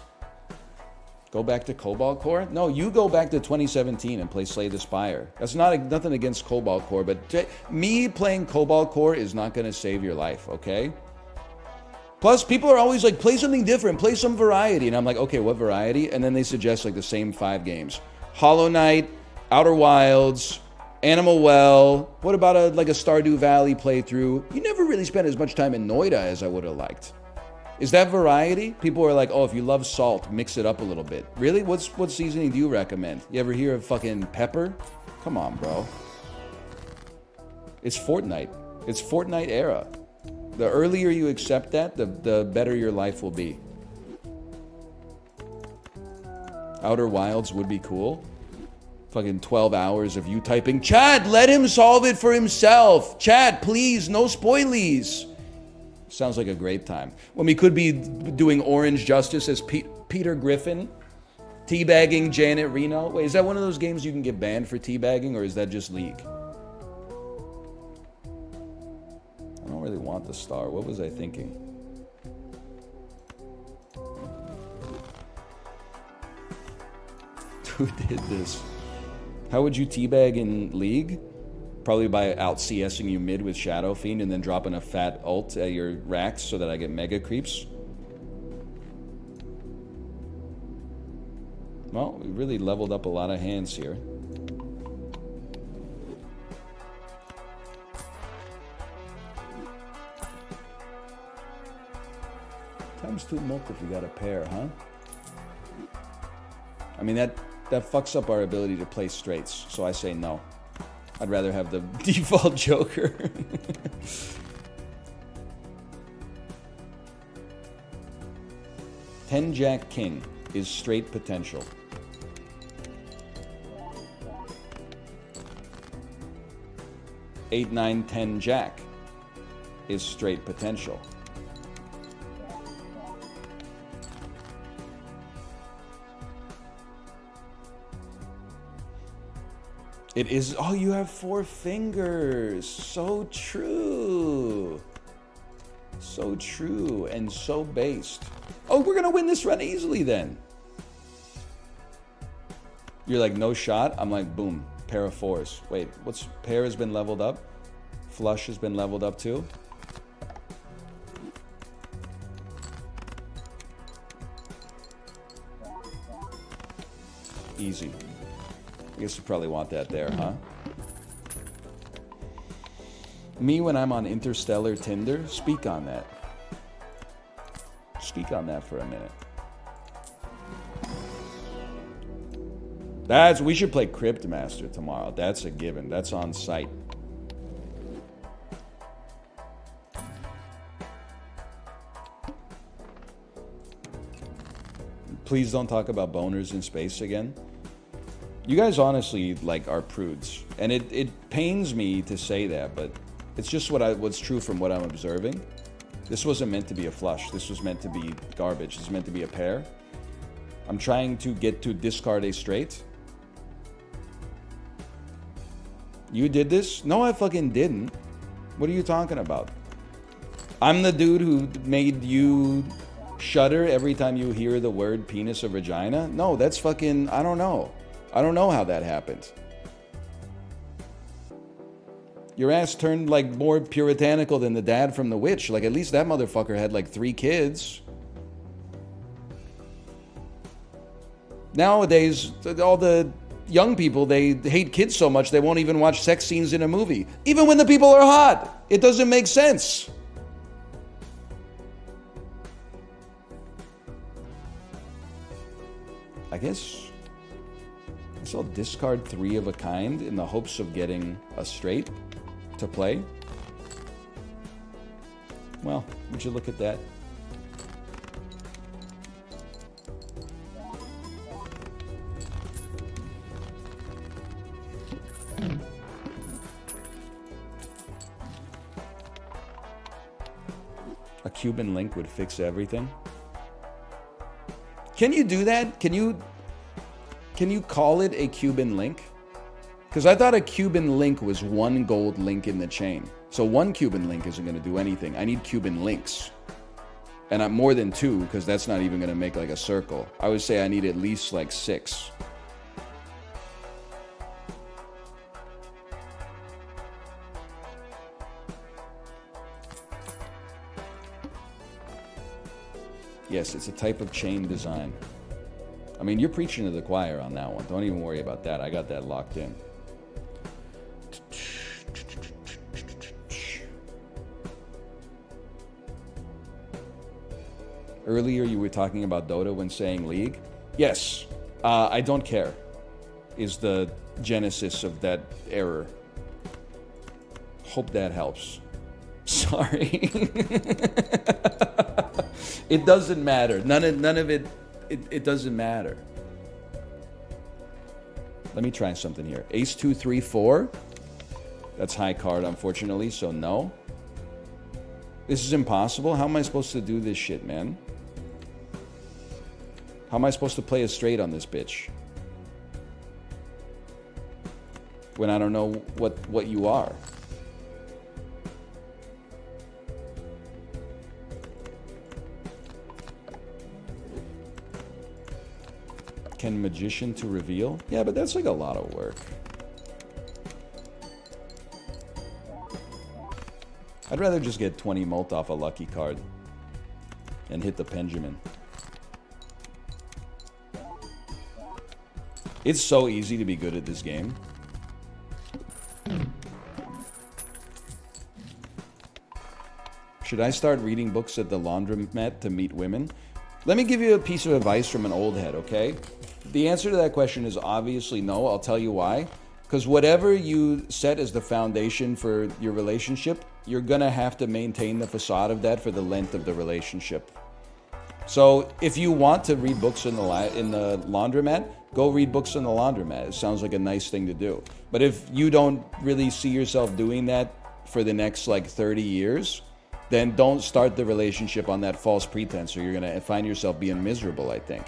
Go back to Cobalt Core? No, you go back to 2017 and play Slay the Spire. That's nothing against Cobalt Core, but me playing Cobalt Core is not going to save your life, okay? Plus, people are always like, play something different, play some variety. And I'm like, okay, what variety? And then they suggest like the same 5 games. Hollow Knight, Outer Wilds, Animal Well. What about a Stardew Valley playthrough? You never really spent as much time in Noida as I would have liked. Is that variety? People are like, oh, if you love salt, mix it up a little bit. Really? What seasoning do you recommend? You ever hear of fucking pepper? Come on, bro. It's Fortnite. It's Fortnite era. The earlier you accept that, the better your life will be. Outer Wilds would be cool. Fucking 12 hours of you typing, Chad, let him solve it for himself. Chad, please, no spoilies. Sounds like a great time. When we could be doing Orange Justice as Peter Griffin, teabagging Janet Reno. Wait, is that one of those games you can get banned for teabagging, or is that just League? I don't really want the star. What was I thinking? Who did this? How would you teabag in League? Probably by out CSing you mid with Shadow Fiend and then dropping a fat ult at your racks so that I get mega creeps. Well, we really leveled up a lot of hands here. Times 2 multi if we got a pair, huh? I mean, that fucks up our ability to play straights, so I say no. I'd rather have the default Joker. 10 Jack King is straight potential. Eight, 9, 10 Jack is straight potential. It is, oh, you have 4 fingers. So true. So true and so based. Oh, we're gonna win this run easily then. You're like, no shot? I'm like, boom, pair of 4s. Wait, what's, pair has been leveled up? Flush has been leveled up too? Easy. I guess you probably want that there, huh? Me when I'm on Interstellar Tinder? Speak on that. Speak on that for a minute. We should play Crypt Master tomorrow. That's a given. That's on site. Please don't talk about boners in space again. You guys honestly, like, are prudes. And it pains me to say that, but it's just what's true from what I'm observing. This wasn't meant to be a flush. This was meant to be garbage. This is meant to be a pair. I'm trying to get to discard a straight. You did this? No, I fucking didn't. What are you talking about? I'm the dude who made you shudder every time you hear the word penis or vagina? No, that's fucking, I don't know. I don't know how that happened. Your ass turned like more puritanical than the dad from The Witch. Like, at least that motherfucker had like 3 kids. Nowadays, all the young people, they hate kids so much they won't even watch sex scenes in a movie. Even when the people are hot. It doesn't make sense. I guess I'll discard 3 of a kind in the hopes of getting a straight to play. Well, would you look at that? A Cuban link would fix everything. Can you do that? Can you call it a Cuban link? Because I thought a Cuban link was one gold link in the chain. So one Cuban link isn't going to do anything. I need Cuban links. And I'm more than 2, because that's not even going to make like a circle. I would say I need at least like 6. Yes, it's a type of chain design. I mean, you're preaching to the choir on that one. Don't even worry about that. I got that locked in. Earlier, you were talking about Dota when saying League. Yes, I don't care, is the genesis of that error. Hope that helps. Sorry. It doesn't matter. None of it doesn't matter. Let me try something here. Ace 2, 3, 4. That's high card, unfortunately, so no. This is impossible. How am I supposed to do this shit, man? How am I supposed to play a straight on this bitch? When I don't know what you are. Can magician to reveal? Yeah, but that's like a lot of work. I'd rather just get 20 mult off a lucky card and hit the Benjamin. It's so easy to be good at this game. Should I start reading books at the laundromat to meet women? Let me give you a piece of advice from an old head, okay? The answer to that question is obviously no. I'll tell you why. Because whatever you set as the foundation for your relationship, you're gonna have to maintain the facade of that for the length of the relationship. So if you want to read books in the laundromat, go read books in the laundromat. It sounds like a nice thing to do. But if you don't really see yourself doing that for the next like 30 years, then don't start the relationship on that false pretense, or you're gonna find yourself being miserable, I think.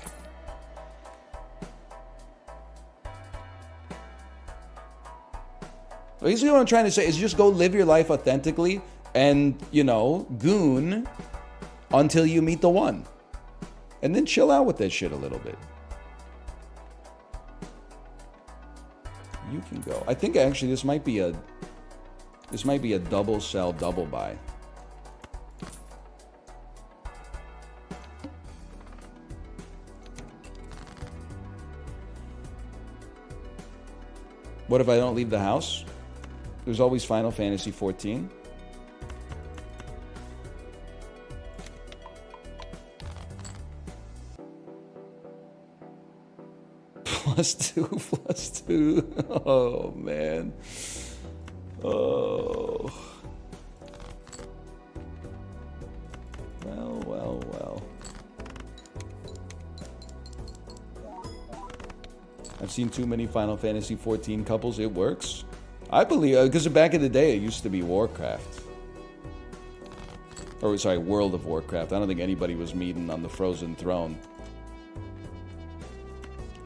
Basically what I'm trying to say is just go live your life authentically and, you know, goon until you meet the one. And then chill out with that shit a little bit. You can go. I think actually this might be a double sell, double buy. What if I don't leave the house? There's always Final Fantasy 14. +2, +2. Oh, man. Oh. Well. I've seen too many Final Fantasy 14 couples. It works. I believe, because back in the day, it used to be Warcraft. Or, sorry, World of Warcraft. I don't think anybody was meeting on the Frozen Throne.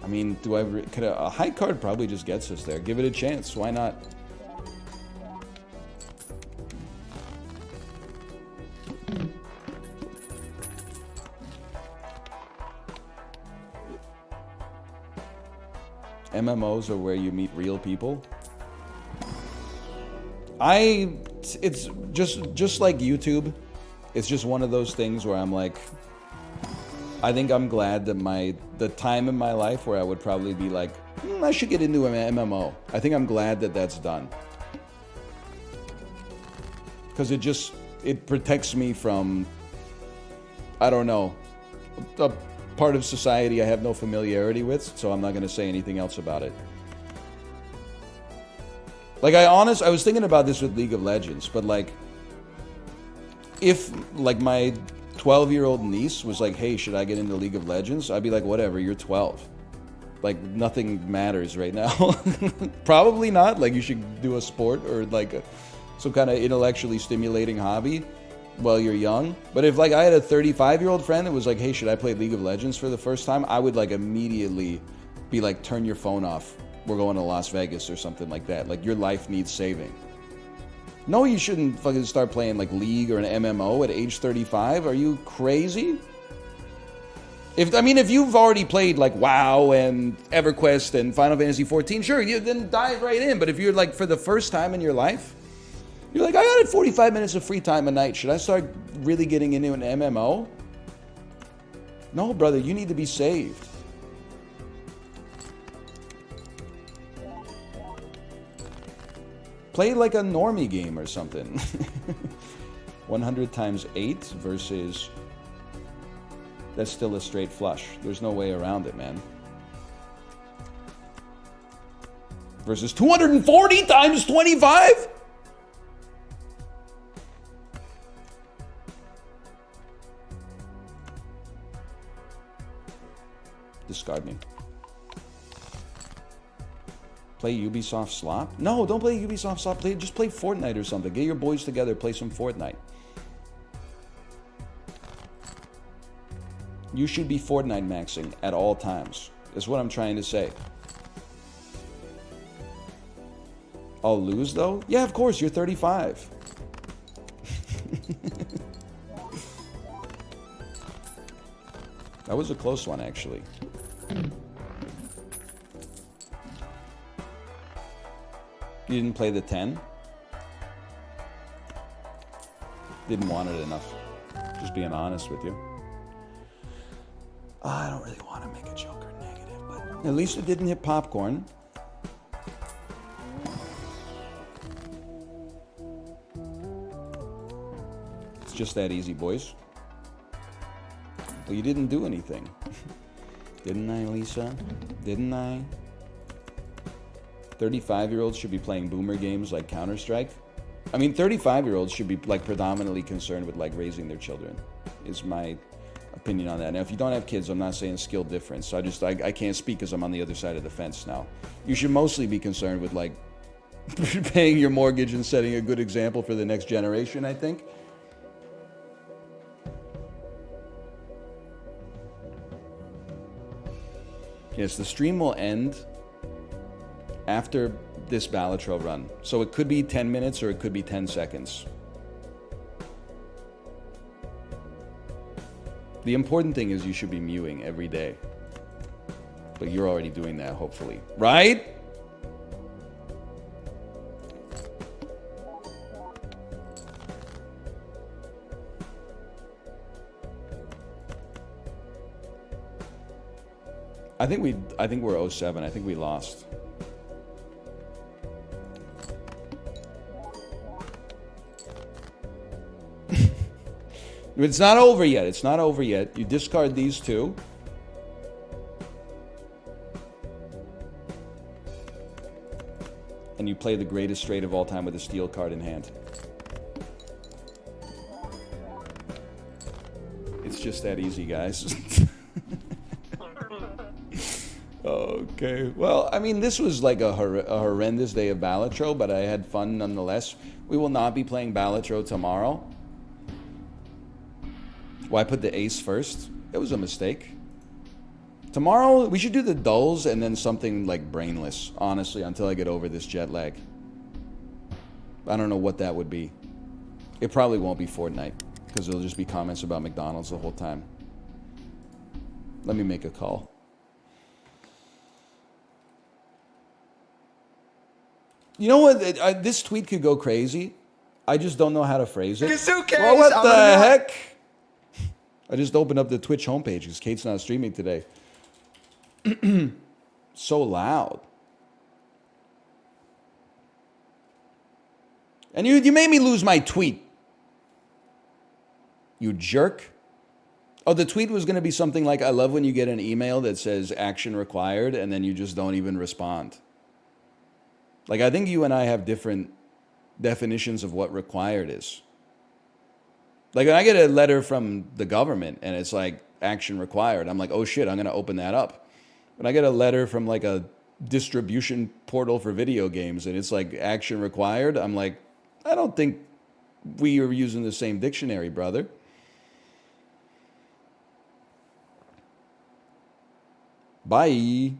I mean, could a high card probably just gets us there. Give it a chance. Why not? MMOs are where you meet real people. It's just like YouTube. It's just one of those things where I'm like, I think I'm glad that the time in my life where I would probably be like, I should get into an MMO. I think I'm glad that that's done. Because it protects me from, I don't know, a part of society I have no familiarity with, so I'm not going to say anything else about it. Like, I was thinking about this with League of Legends, but like, if like my 12-year-old niece was like, hey, should I get into League of Legends? I'd be like, whatever, you're 12. Like, nothing matters right now. Probably not. Like, you should do a sport or like some kind of intellectually stimulating hobby while you're young. But if like I had a 35-year-old friend that was like, hey, should I play League of Legends for the first time? I would like immediately be like, turn your phone off. we're going to Las Vegas or something like that. Like, your life needs saving. No, you shouldn't fucking start playing like League or an MMO at age 35. Are you crazy? If you've already played like WoW and EverQuest and Final Fantasy 14, sure, you then dive right in. But if you're like for the first time in your life, you're like, I got 45 minutes of free time a night. Should I start really getting into an MMO? No, brother, you need to be saved. Play like a normie game or something. 100 times 8 versus... That's still a straight flush. There's no way around it, man. Versus 240 times 25? Discard me. Play Ubisoft slop? No, don't play Ubisoft slop. Just play Fortnite or something. Get your boys together, play some Fortnite. You should be Fortnite maxing at all times. That's what I'm trying to say. I'll lose though? Yeah, of course, you're 35. That was a close one, actually. You didn't play the 10? Didn't want it enough. Just being honest with you. I don't really want to make a Joker negative, but at least it didn't hit popcorn. It's just that easy, boys. Well, you didn't do anything. Didn't I, Lisa? Didn't I? 35-year-olds should be playing boomer games like Counter-Strike. I mean, 35-year-olds should be like predominantly concerned with like raising their children, is my opinion on that. Now, if you don't have kids, I'm not saying skill difference. So I can't speak because I'm on the other side of the fence now. You should mostly be concerned with like paying your mortgage and setting a good example for the next generation, I think. Yes, the stream will end after this Balatro run. So it could be 10 minutes or it could be 10 seconds. The important thing is you should be mewing every day. But you're already doing that, hopefully. Right? I think we're 07. I think we lost. It's not over yet. It's not over yet. You discard these two. And you play the greatest straight of all time with a steel card in hand. It's just that easy, guys. Okay. Well, I mean, this was like a horrendous day of Balatro, but I had fun nonetheless. We will not be playing Balatro tomorrow. Well, I put the ace first. It was a mistake. Tomorrow, we should do the dulls and then something like brainless, honestly, until I get over this jet lag. I don't know what that would be. It probably won't be Fortnite, because it'll just be comments about McDonald's the whole time. Let me make a call. You know what? This tweet could go crazy. I just don't know how to phrase it. Well, what the heck? I just opened up the Twitch homepage because Kate's not streaming today. So loud. And you made me lose my tweet. You jerk. Oh, the tweet was going to be something like, I love when you get an email that says action required and then you just don't even respond. Like, I think you and I have different definitions of what required is. Like, when I get a letter from the government and it's like action required, I'm like, oh shit, I'm going to open that up. When I get a letter from like a distribution portal for video games and it's like action required, I'm like, I don't think we are using the same dictionary, brother. Bye.